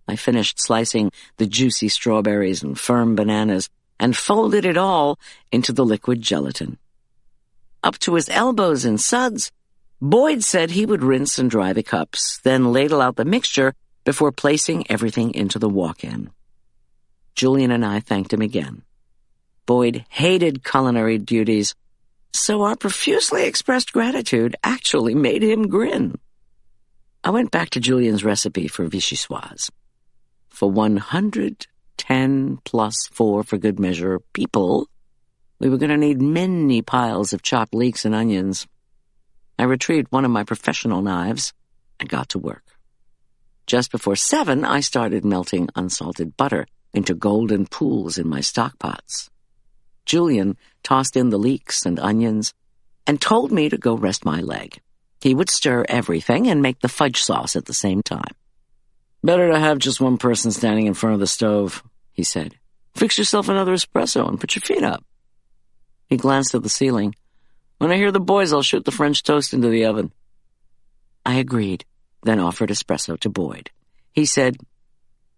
I finished slicing the juicy strawberries and firm bananas and folded it all into the liquid gelatin. Up to his elbows in suds, Boyd said he would rinse and dry the cups, then ladle out the mixture before placing everything into the walk-in. Julian and I thanked him again. Boyd hated culinary duties, so our profusely expressed gratitude actually made him grin. I went back to Julian's recipe for vichyssoise. For 110 plus 4 for good measure people, we were going to need many piles of chopped leeks and onions. I retrieved one of my professional knives and got to work. Just before 7, I started melting unsalted butter into golden pools in my stock pots. Julian tossed in the leeks and onions and told me to go rest my leg. He would stir everything and make the fudge sauce at the same time. "Better to have just one person standing in front of the stove," he said. "Fix yourself another espresso and put your feet up." He glanced at the ceiling. "When I hear the boys, I'll shoot the French toast into the oven." I agreed, then offered espresso to Boyd. He said,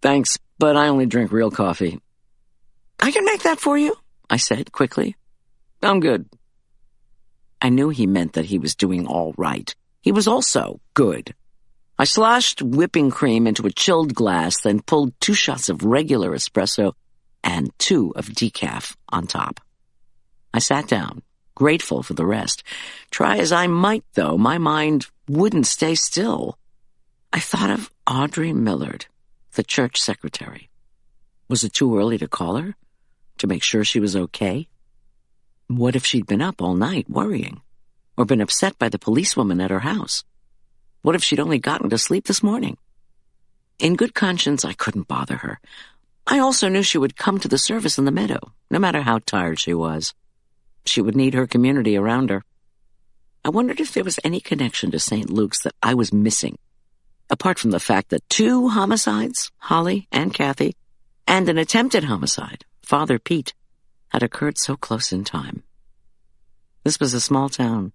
"Thanks, but I only drink real coffee." "I can make that for you," I said quickly. "I'm good." I knew he meant that he was doing all right. He was also good. I sloshed whipping cream into a chilled glass, then pulled 2 shots of regular espresso and 2 of decaf on top. I sat down, grateful for the rest. Try as I might, though, my mind wouldn't stay still. I thought of Audrey Millard, the church secretary. Was it too early to call her? To make sure she was okay? What if she'd been up all night worrying? Or been upset by the policewoman at her house? What if she'd only gotten to sleep this morning? In good conscience, I couldn't bother her. I also knew she would come to the service in the meadow, no matter how tired she was. She would need her community around her. I wondered if there was any connection to St. Luke's that I was missing, apart from the fact that 2 homicides, Holly and Kathy, and an attempted homicide, Father Pete, had occurred so close in time. This was a small town,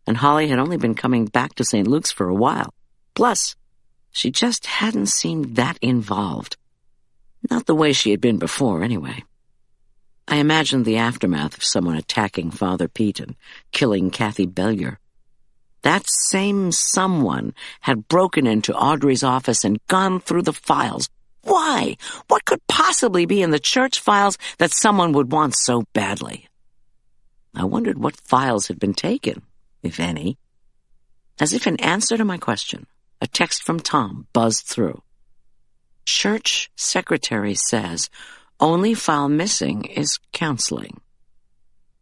and Holly had only been coming back to St. Luke's for a while. Plus, she just hadn't seemed that involved. Not the way she had been before, anyway. I imagined the aftermath of someone attacking Father Pete and killing Kathy Bellier. That same someone had broken into Audrey's office and gone through the files. Why? What could possibly be in the church files that someone would want so badly? I wondered what files had been taken, if any. As if in answer to my question, a text from Tom buzzed through. Church secretary says only file missing is counseling.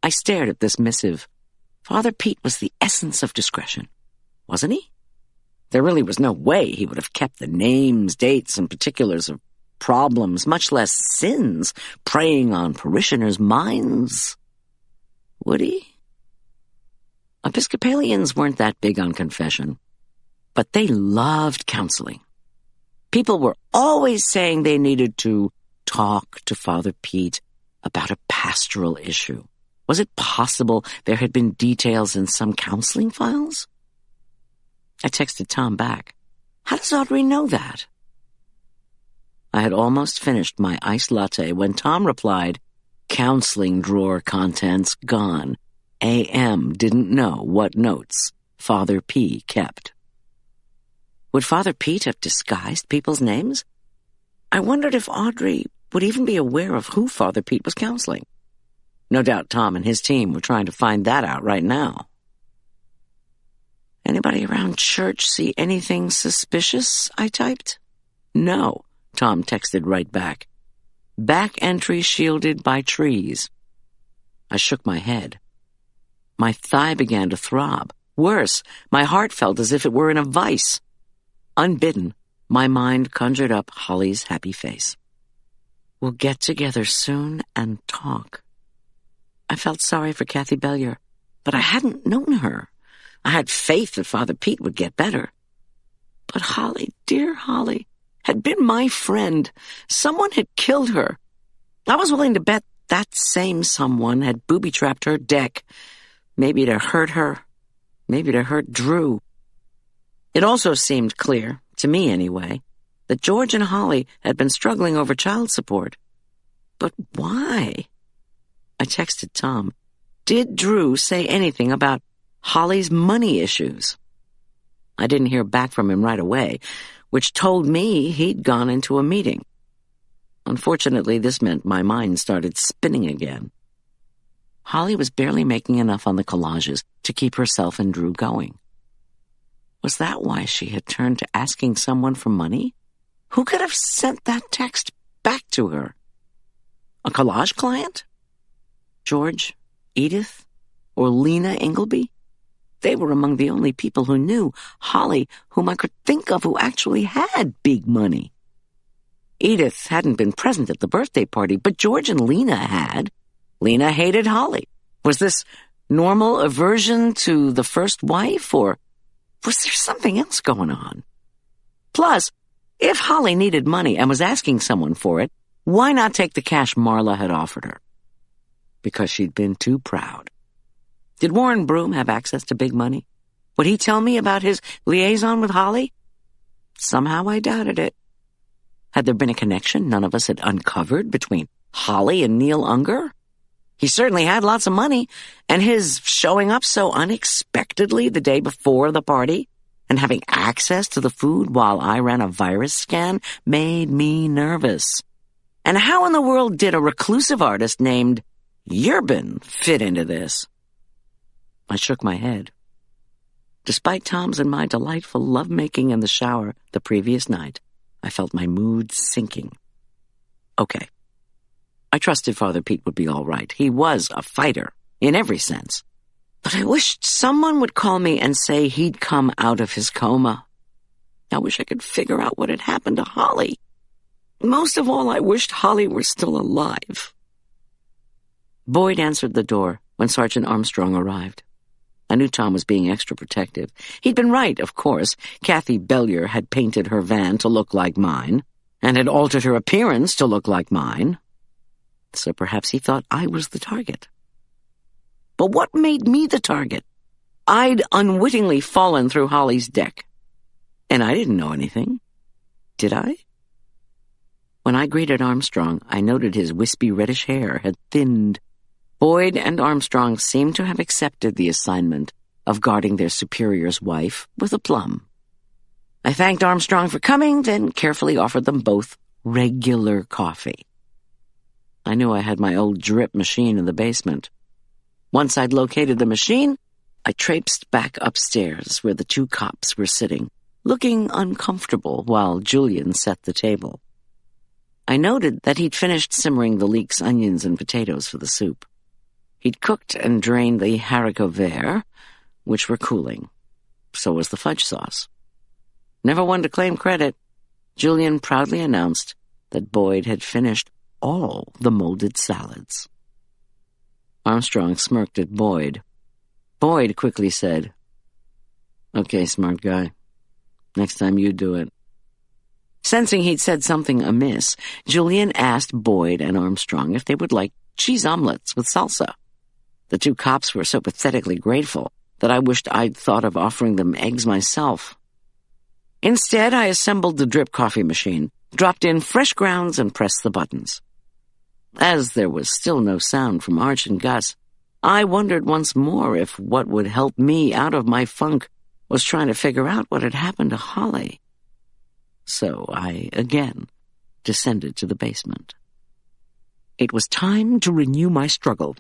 I stared at this missive. Father Pete was the essence of discretion, wasn't he? There really was no way he would have kept the names, dates, and particulars of problems, much less sins, preying on parishioners' minds. Would he? Episcopalians weren't that big on confession, but they loved counseling. People were always saying they needed to talk to Father Pete about a pastoral issue. Was it possible there had been details in some counseling files? I texted Tom back. How does Audrey know that? I had almost finished my iced latte when Tom replied, "Counseling drawer contents gone. AM didn't know what notes Father P kept." Would Father Pete have disguised people's names? I wondered if Audrey would even be aware of who Father Pete was counseling. No doubt Tom and his team were trying to find that out right now. "Anybody around church see anything suspicious?" I typed. "No," Tom texted right back. "Back entry shielded by trees." I shook my head. My thigh began to throb. Worse, my heart felt as if it were in a vice. Unbidden, My mind conjured up Holly's happy face. We'll get together soon and talk. I felt sorry for Kathy Bellier, but I hadn't known her. I had faith that Father Pete would get better. But Holly, dear Holly, had been my friend. Someone had killed her. I was willing to bet that same someone had booby-trapped her deck, maybe to hurt her, maybe to hurt Drew. It also seemed clear, to me anyway, that George and Holly had been struggling over child support. But why? I texted Tom. Did Drew say anything about Holly's money issues? I didn't hear back from him right away, which told me he'd gone into a meeting. Unfortunately, this meant my mind started spinning again. Holly was barely making enough on the collages to keep herself and Drew going. Was that why she had turned to asking someone for money? Who could have sent that text back to her? A collage client? George, Edith, or Lena Ingleby? They were among the only people who knew Holly whom I could think of who actually had big money. Edith hadn't been present at the birthday party, but George and Lena had. Lena hated Holly. Was this normal aversion to the first wife, or was there something else going on? Plus, if Holly needed money and was asking someone for it, why not take the cash Marla had offered her? Because she'd been too proud. Did Warren Broom have access to big money? Would he tell me about his liaison with Holly? Somehow I doubted it. Had there been a connection none of us had uncovered between Holly and Neil Unger? He certainly had lots of money, and his showing up so unexpectedly the day before the party and having access to the food while I ran a virus scan made me nervous. And how in the world did a reclusive artist named Yerbin fit into this? I shook my head. Despite Tom's and my delightful lovemaking in the shower the previous night, I felt my mood sinking. Okay. I trusted Father Pete would be all right. He was a fighter, in every sense. But I wished someone would call me and say he'd come out of his coma. I wish I could figure out what had happened to Holly. Most of all, I wished Holly were still alive. Boyd answered the door when Sergeant Armstrong arrived. I knew Tom was being extra protective. He'd been right, of course. Kathy Bellier had painted her van to look like mine, and had altered her appearance to look like mine. So perhaps he thought I was the target. But what made me the target? I'd unwittingly fallen through Holly's deck. And I didn't know anything. Did I? When I greeted Armstrong, I noted his wispy reddish hair had thinned. Boyd and Armstrong seemed to have accepted the assignment of guarding their superior's wife with aplomb. I thanked Armstrong for coming, then carefully offered them both regular coffee. I knew I had my old drip machine in the basement. Once I'd located the machine, I traipsed back upstairs where the two cops were sitting, looking uncomfortable while Julian set the table. I noted that he'd finished simmering the leeks, onions, and potatoes for the soup. He'd cooked and drained the haricots verts, which were cooling. So was the fudge sauce. Never one to claim credit, Julian proudly announced that Boyd had finished all the molded salads. Armstrong smirked at Boyd. Boyd quickly said, "Okay, smart guy. Next time you do it." Sensing he'd said something amiss, Julian asked Boyd and Armstrong if they would like cheese omelets with salsa. The two cops were so pathetically grateful that I wished I'd thought of offering them eggs myself. Instead, I assembled the drip coffee machine, dropped in fresh grounds, and pressed the buttons. As there was still no sound from Arch and Gus, I wondered once more if what would help me out of my funk was trying to figure out what had happened to Holly. So I again descended to the basement. It was time to renew my struggle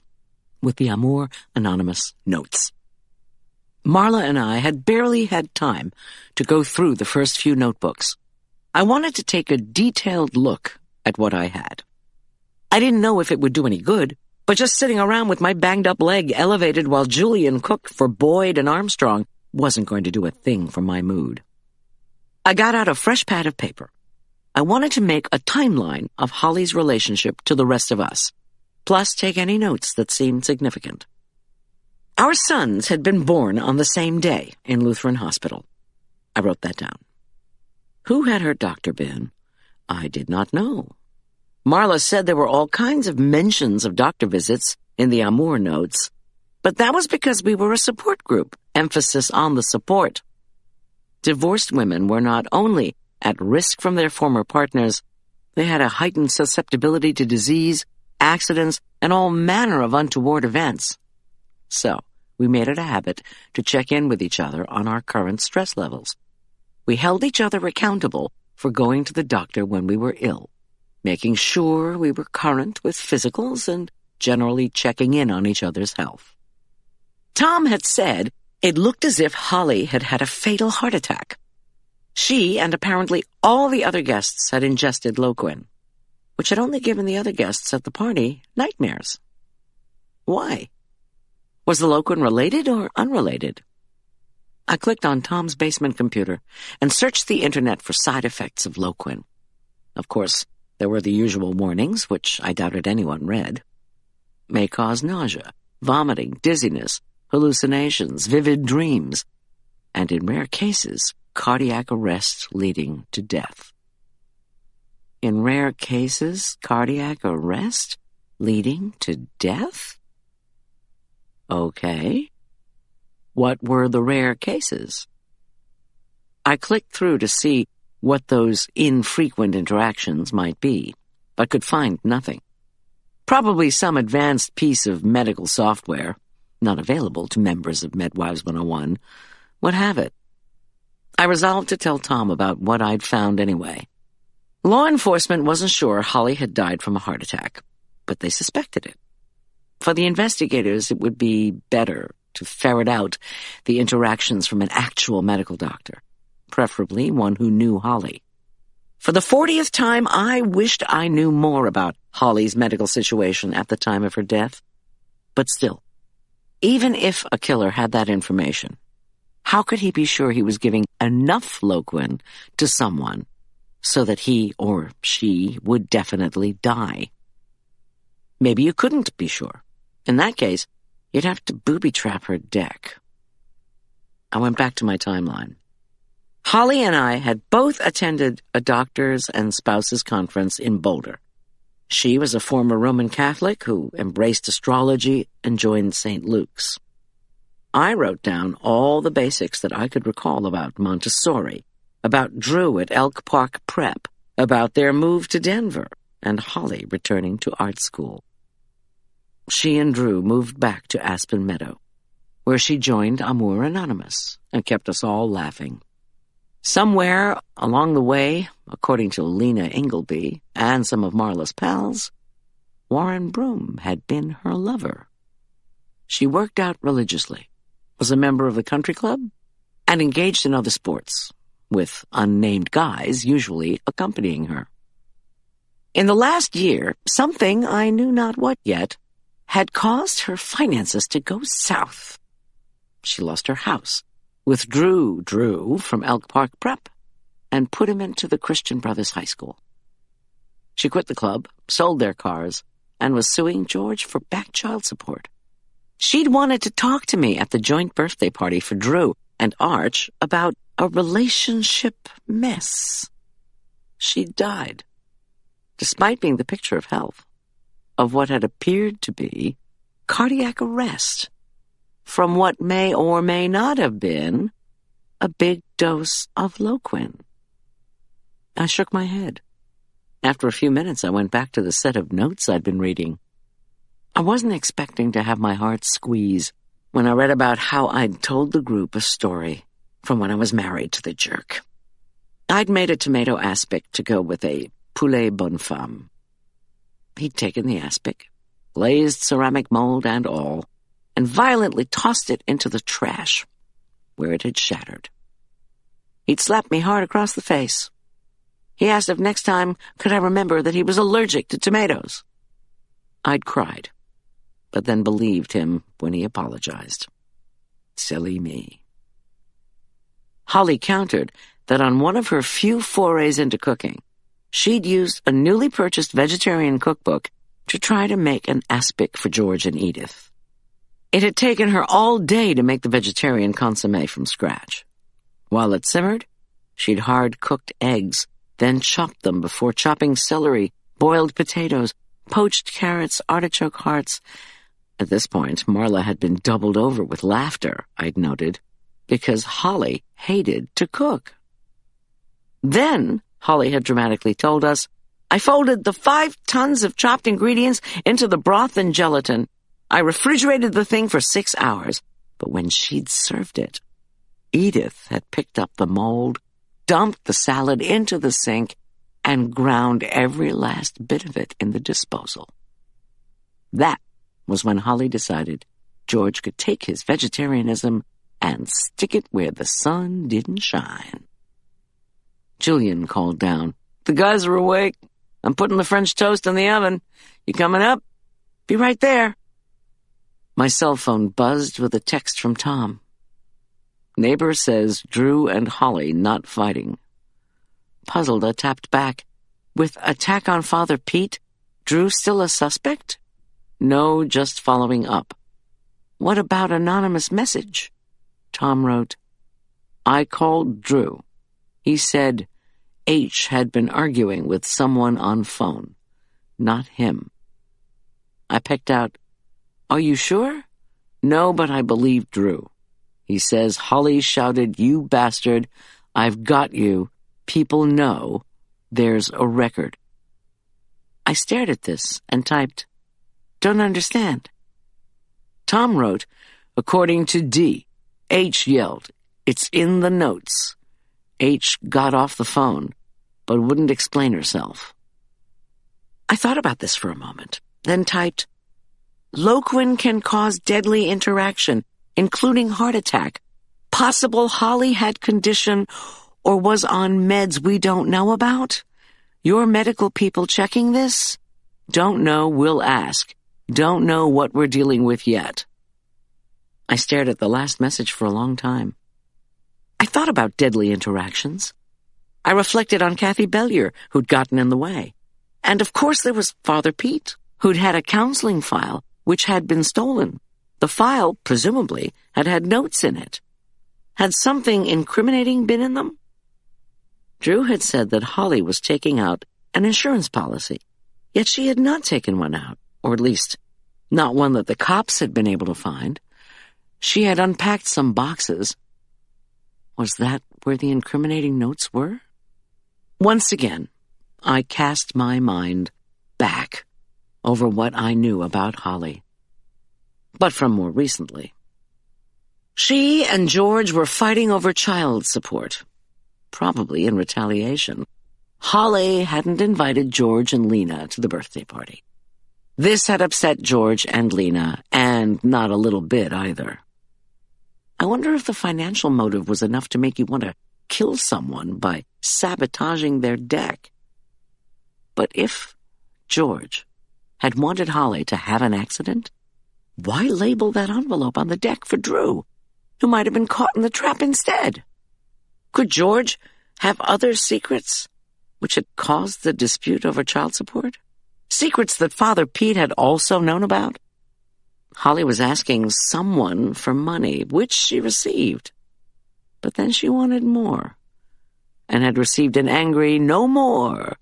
with the Amour Anonymous notes. Marla and I had barely had time to go through the first few notebooks. I wanted to take a detailed look at what I had. I didn't know if it would do any good, but just sitting around with my banged-up leg elevated while Julian cooked for Boyd and Armstrong wasn't going to do a thing for my mood. I got out a fresh pad of paper. I wanted to make a timeline of Holly's relationship to the rest of us, plus take any notes that seemed significant. Our sons had been born on the same day in Lutheran Hospital. I wrote that down. Who had her doctor been? I did not know. Marla said there were all kinds of mentions of doctor visits in the Amour notes, but that was because we were a support group, emphasis on the support. Divorced women were not only at risk from their former partners, they had a heightened susceptibility to disease, accidents, and all manner of untoward events. So, we made it a habit to check in with each other on our current stress levels. We held each other accountable for going to the doctor when we were ill, making sure we were current with physicals and generally checking in on each other's health. Tom had said it looked as if Holly had had a fatal heart attack. She and apparently all the other guests had ingested Loquin, which had only given the other guests at the party nightmares. Why? Was the Loquin related or unrelated? I clicked on Tom's basement computer and searched the internet for side effects of Loquin. Of course, there were the usual warnings, which I doubted anyone read. May cause nausea, vomiting, dizziness, hallucinations, vivid dreams, and in rare cases, cardiac arrest leading to death. In rare cases, cardiac arrest leading to death? Okay. What were the rare cases? I clicked through to see what those infrequent interactions might be, but could find nothing. Probably some advanced piece of medical software, not available to members of Medwives 101, would have it. I resolved to tell Tom about what I'd found anyway. Law enforcement wasn't sure Holly had died from a heart attack, but they suspected it. For the investigators, it would be better to ferret out the interactions from an actual medical doctor, preferably one who knew Holly. For the 40th time, I wished I knew more about Holly's medical situation at the time of her death. But still, even if a killer had that information, how could he be sure he was giving enough Loquin to someone so that he or she would definitely die? Maybe you couldn't be sure. In that case, you'd have to booby-trap her deck. I went back to my timeline. Holly and I had both attended a doctors and spouses conference in Boulder. She was a former Roman Catholic who embraced astrology and joined St. Luke's. I wrote down all the basics that I could recall about Montessori, about Drew at Elk Park Prep, about their move to Denver, and Holly returning to art school. She and Drew moved back to Aspen Meadow, where she joined Amour Anonymous and kept us all laughing. Somewhere along the way, according to Lena Ingleby and some of Marla's pals, Warren Broom had been her lover. She worked out religiously, was a member of the country club, and engaged in other sports, with unnamed guys usually accompanying her. In the last year, something, I knew not what yet, had caused her finances to go south. She lost her house, withdrew Drew from Elk Park Prep, and put him into the Christian Brothers High School. She quit the club, sold their cars, and was suing George for back child support. She'd wanted to talk to me at the joint birthday party for Drew and Arch about a relationship mess. She died, despite being the picture of health, of what had appeared to be cardiac arrest from what may or may not have been a big dose of Loquin. I shook my head. After a few minutes, I went back to the set of notes I'd been reading. I wasn't expecting to have my heart squeeze when I read about how I'd told the group a story from when I was married to the jerk. I'd made a tomato aspic to go with a poulet bonne femme. He'd taken the aspic, glazed ceramic mold and all, and violently tossed it into the trash, where it had shattered. He'd slapped me hard across the face. He asked if next time could I remember that he was allergic to tomatoes. I'd cried, but then believed him when he apologized. Silly me. Holly countered that on one of her few forays into cooking, she'd used a newly purchased vegetarian cookbook to try to make an aspic for George and Edith. It had taken her all day to make the vegetarian consommé from scratch. While it simmered, she'd hard-cooked eggs, then chopped them before chopping celery, boiled potatoes, poached carrots, artichoke hearts. At this point, Marla had been doubled over with laughter, I'd noted, because Holly hated to cook. Then, Holly had dramatically told us, I folded the 5 tons of chopped ingredients into the broth and gelatin. I refrigerated the thing for 6 hours, but when she'd served it, Edith had picked up the mold, dumped the salad into the sink, and ground every last bit of it in the disposal. That was when Holly decided George could take his vegetarianism and stick it where the sun didn't shine. Julian called down, The guys are awake. I'm putting the French toast in the oven. You coming up? Be right there. My cell phone buzzed with a text from Tom. Neighbor says Drew and Holly not fighting. Puzzled, I tapped back. With attack on Father Pete, Drew still a suspect? No, just following up. What about anonymous message? Tom wrote, I called Drew. He said H had been arguing with someone on phone, not him. I picked out, Are you sure? No, but I believe Drew. He says Holly shouted, You bastard, I've got you. People know there's a record. I stared at this and typed, Don't understand. Tom wrote, According to D, H yelled, It's in the notes. H got off the phone, but wouldn't explain herself. I thought about this for a moment, then typed, Loquin can cause deadly interaction, including heart attack. Possible Holly had condition or was on meds we don't know about? Your medical people checking this? Don't know, we'll ask. Don't know what we're dealing with yet. I stared at the last message for a long time. I thought about deadly interactions. I reflected on Kathy Bellier, who'd gotten in the way. And of course there was Father Pete, who'd had a counseling file which had been stolen. The file, presumably, had had notes in it. Had something incriminating been in them? Drew had said that Holly was taking out an insurance policy, yet she had not taken one out, or at least not one that the cops had been able to find. She had unpacked some boxes. Was that where the incriminating notes were? Once again, I cast my mind back over what I knew about Holly, but from more recently. She and George were fighting over child support, probably in retaliation. Holly hadn't invited George and Lena to the birthday party. This had upset George and Lena, and not a little bit either. I wonder if the financial motive was enough to make you want to kill someone by sabotaging their deck. But if George had wanted Holly to have an accident, why label that envelope on the deck for Drew, who might have been caught in the trap instead? Could George have other secrets which had caused the dispute over child support? Secrets that Father Pete had also known about? Holly was asking someone for money, which she received. But then she wanted more, and had received an angry "no more"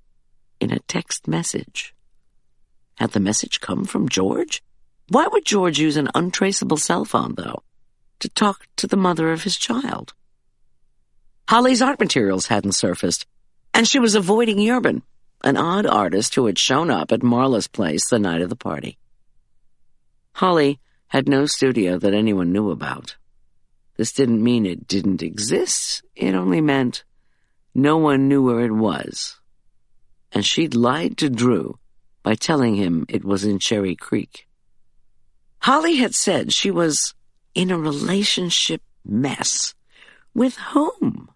in a text message. Had the message come from George? Why would George use an untraceable cell phone, though, to talk to the mother of his child? Holly's art materials hadn't surfaced, and she was avoiding Urban, an odd artist who had shown up at Marla's place the night of the party. Holly had no studio that anyone knew about. This didn't mean it didn't exist. It only meant no one knew where it was. And she'd lied to Drew by telling him it was in Cherry Creek. Holly had said she was in a relationship mess. With whom?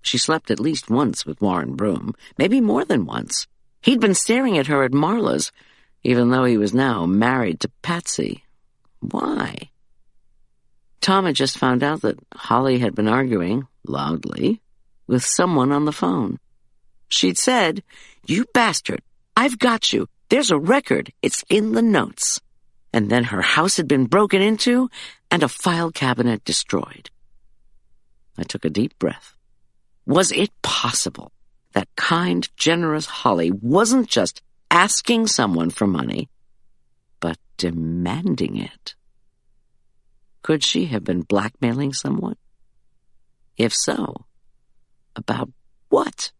She slept at least once with Warren Broom, maybe more than once. He'd been staring at her at Marla's, even though he was now married to Patsy. Why? Tom had just found out that Holly had been arguing, loudly, with someone on the phone. She'd said, "You bastard, I've got you. There's a record. It's in the notes." And then her house had been broken into and a file cabinet destroyed. I took a deep breath. Was it possible that kind, generous Holly wasn't just asking someone for money, but demanding it? Could she have been blackmailing someone? If so, about what?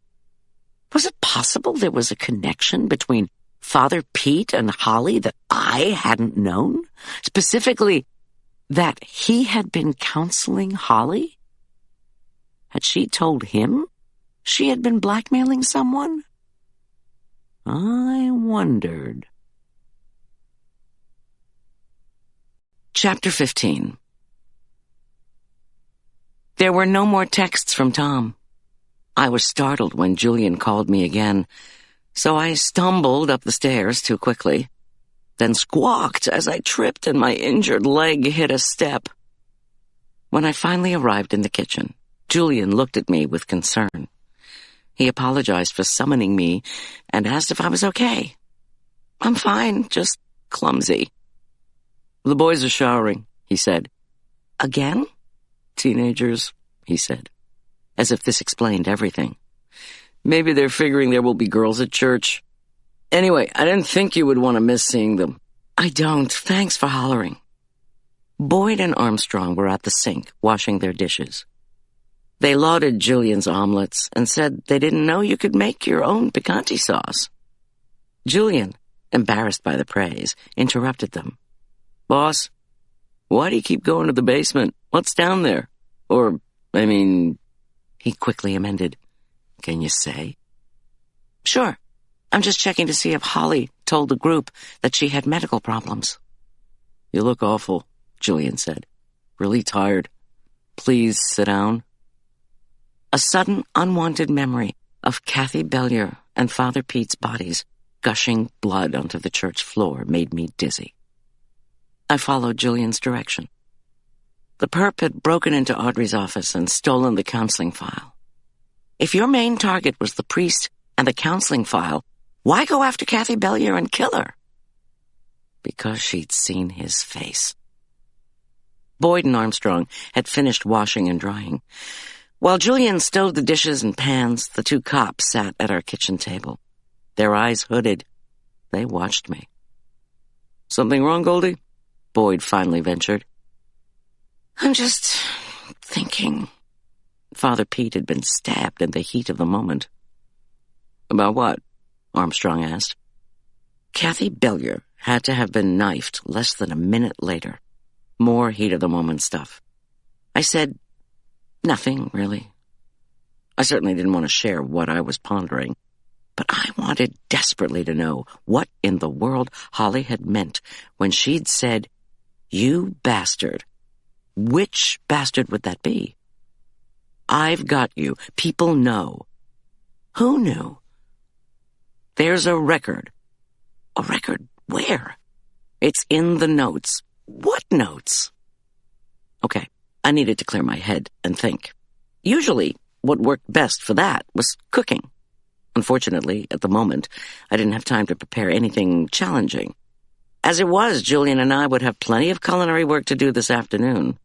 Was it possible there was a connection between Father Pete and Holly that I hadn't known? Specifically, that he had been counseling Holly? Had she told him she had been blackmailing someone? I wondered. Chapter 15. There were no more texts from Tom. I was startled when Julian called me again, so I stumbled up the stairs too quickly, then squawked as I tripped and my injured leg hit a step. When I finally arrived in the kitchen, Julian looked at me with concern. He apologized for summoning me and asked if I was okay. "I'm fine, just clumsy." "The boys are showering," he said. "Again?" "Teenagers," he said, as if this explained everything. "Maybe they're figuring there will be girls at church. Anyway, I didn't think you would want to miss seeing them." "I don't. Thanks for hollering." Boyd and Armstrong were at the sink, washing their dishes. They lauded Julian's omelets and said they didn't know you could make your own picante sauce. Julian, embarrassed by the praise, interrupted them. "Boss, why do you keep going to the basement? What's down there? He quickly amended. "Can you say?" "Sure. I'm just checking to see if Holly told the group that she had medical problems." "You look awful," Julian said. "Really tired. Please sit down." A sudden, unwanted memory of Kathy Bellier and Father Pete's bodies gushing blood onto the church floor made me dizzy. I followed Julian's direction. The perp had broken into Audrey's office and stolen the counseling file. If your main target was the priest and the counseling file, why go after Kathy Bellier and kill her? Because she'd seen his face. Boyd and Armstrong had finished washing and drying. While Julian stowed the dishes and pans, the two cops sat at our kitchen table. Their eyes hooded. They watched me. "Something wrong, Goldy?" Boyd finally ventured. "I'm just thinking." Father Pete had been stabbed in the heat of the moment. "About what?" Armstrong asked. Kathy Bellier had to have been knifed less than a minute later. More heat-of-the-moment stuff. I said, "Nothing, really." I certainly didn't want to share what I was pondering, but I wanted desperately to know what in the world Holly had meant when she'd said, "You bastard." Which bastard would that be? "I've got you. People know." Who knew? "There's a record." A record where? "It's in the notes." What notes? Okay, I needed to clear my head and think. Usually, what worked best for that was cooking. Unfortunately, at the moment, I didn't have time to prepare anything challenging. As it was, Julian and I would have plenty of culinary work to do this afternoon.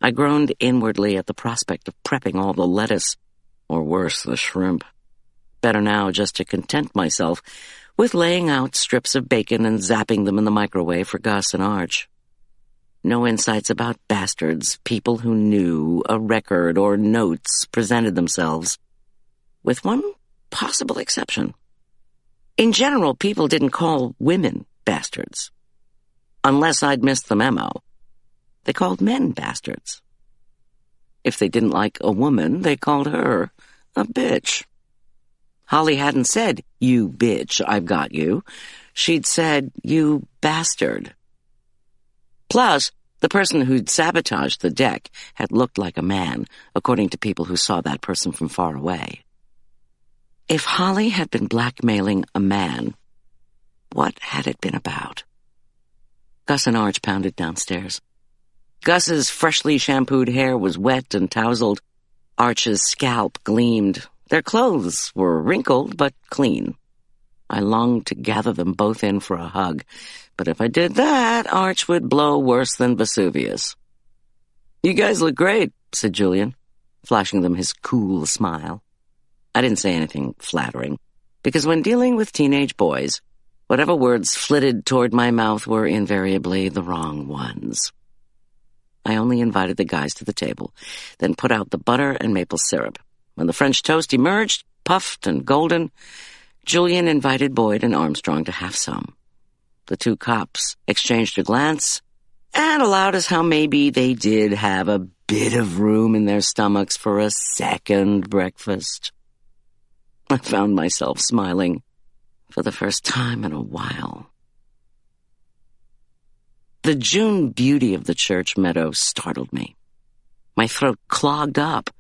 I groaned inwardly at the prospect of prepping all the lettuce, or worse, the shrimp. Better now just to content myself with laying out strips of bacon and zapping them in the microwave for Gus and Arch. No insights about bastards, people who knew, a record, or notes presented themselves, with one possible exception. In general, people didn't call women bastards. Unless I'd missed the memo. They called men bastards. If they didn't like a woman, they called her a bitch. Holly hadn't said, "You bitch, I've got you." She'd said, "You bastard." Plus, the person who'd sabotaged the deck had looked like a man, according to people who saw that person from far away. If Holly had been blackmailing a man, what had it been about? Gus and Arch pounded downstairs. Gus's freshly shampooed hair was wet and tousled. Arch's scalp gleamed. Their clothes were wrinkled but clean. I longed to gather them both in for a hug, but if I did that, Arch would blow worse than Vesuvius. "You guys look great," said Julian, flashing them his cool smile. I didn't say anything flattering, because when dealing with teenage boys, whatever words flitted toward my mouth were invariably the wrong ones. I only invited the guys to the table, then put out the butter and maple syrup. When the French toast emerged, puffed and golden, Julian invited Boyd and Armstrong to have some. The two cops exchanged a glance and allowed us how maybe they did have a bit of room in their stomachs for a second breakfast. I found myself smiling for the first time in a while. The June beauty of the church meadow startled me. My throat clogged up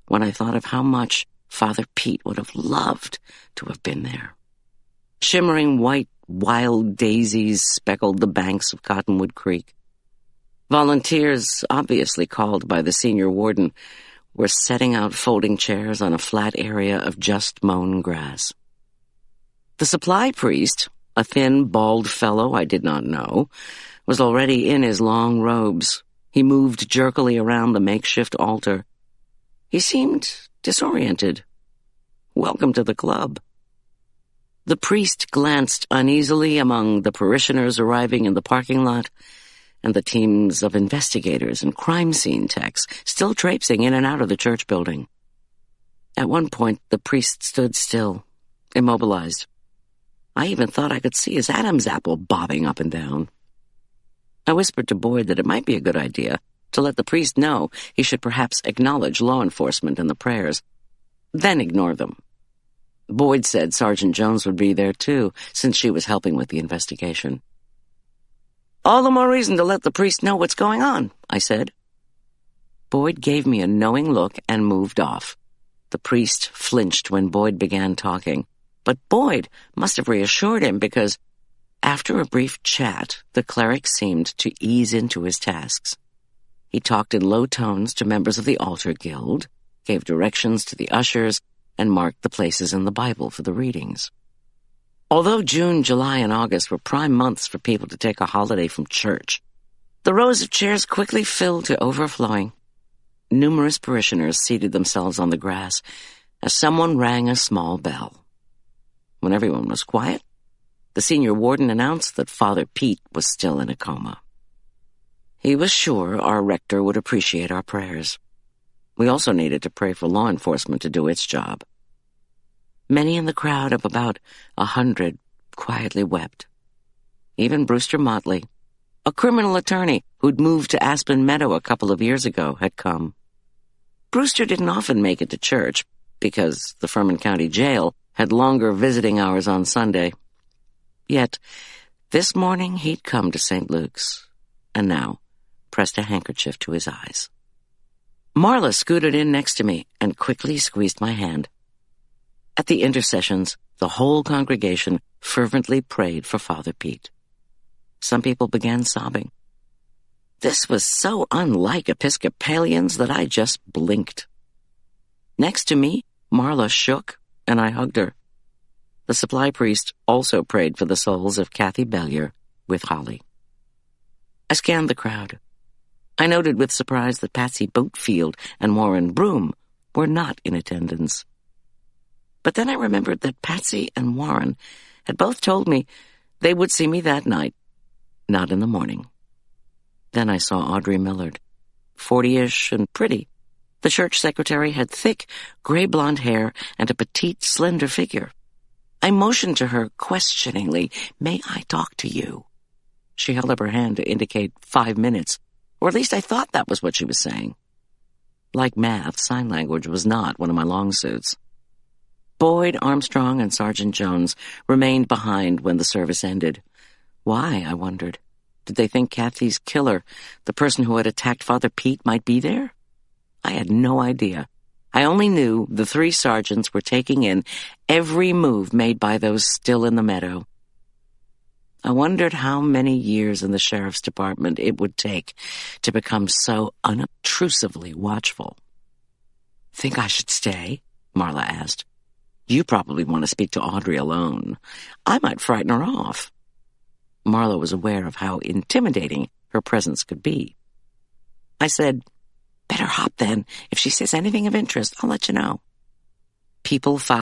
when I thought of how much Father Pete would have loved to have been there. Shimmering white wild daisies speckled the banks of Cottonwood Creek. Volunteers, obviously called by the senior warden, were setting out folding chairs on a flat area of just mown grass. The supply priest, a thin, bald fellow I did not know, was already in his long robes. He moved jerkily around the makeshift altar. He seemed disoriented. Welcome to the club. The priest glanced uneasily among the parishioners arriving in the parking lot and the teams of investigators and crime scene techs still traipsing in and out of the church building. At one point, the priest stood still, immobilized. I even thought I could see his Adam's apple bobbing up and down. I whispered to Boyd that it might be a good idea to let the priest know he should perhaps acknowledge law enforcement and the prayers, then ignore them. Boyd said Sergeant Jones would be there too, since she was helping with the investigation. "All the more reason to let the priest know what's going on," I said. Boyd gave me a knowing look and moved off. The priest flinched when Boyd began talking, but Boyd must have reassured him because after a brief chat, the cleric seemed to ease into his tasks. He talked in low tones to members of the altar guild, gave directions to the ushers, and marked the places in the Bible for the readings. Although June, July, and August were prime months for people to take a holiday from church, the rows of chairs quickly filled to overflowing. Numerous parishioners seated themselves on the grass as someone rang a small bell. When everyone was quiet, the senior warden announced that Father Pete was still in a coma. He was sure our rector would appreciate our prayers. We also needed to pray for law enforcement to do its job. Many in the crowd of about 100 quietly wept. Even Brewster Motley, a criminal attorney who'd moved to Aspen Meadow a couple of years ago, had come. Brewster didn't often make it to church because the Furman County Jail had longer visiting hours on Sunday. Yet, this morning he'd come to St. Luke's, and now pressed a handkerchief to his eyes. Marla scooted in next to me and quickly squeezed my hand. At the intercessions, the whole congregation fervently prayed for Father Pete. Some people began sobbing. This was so unlike Episcopalians that I just blinked. Next to me, Marla shook, and I hugged her. The supply priest also prayed for the souls of Kathy Bellier with Holly. I scanned the crowd. I noted with surprise that Patsy Boatfield and Warren Broom were not in attendance. But then I remembered that Patsy and Warren had both told me they would see me that night, not in the morning. Then I saw Audrey Millard, 40-ish and pretty. The church secretary had thick, gray blonde hair and a petite, slender figure. I motioned to her questioningly, "May I talk to you?" She held up her hand to indicate 5 minutes, or at least I thought that was what she was saying. Like math, sign language was not one of my long suits. Boyd, Armstrong, and Sergeant Jones remained behind when the service ended. Why, I wondered. Did they think Kathy's killer, the person who had attacked Father Pete, might be there? I had no idea. I only knew the 3 sergeants were taking in every move made by those still in the meadow. I wondered how many years in the sheriff's department it would take to become so unobtrusively watchful. Think I should stay? Marla asked. You probably want to speak to Audrey alone. I might frighten her off. Marla was aware of how intimidating her presence could be. I said, better hop then. If she says anything of interest, I'll let you know. People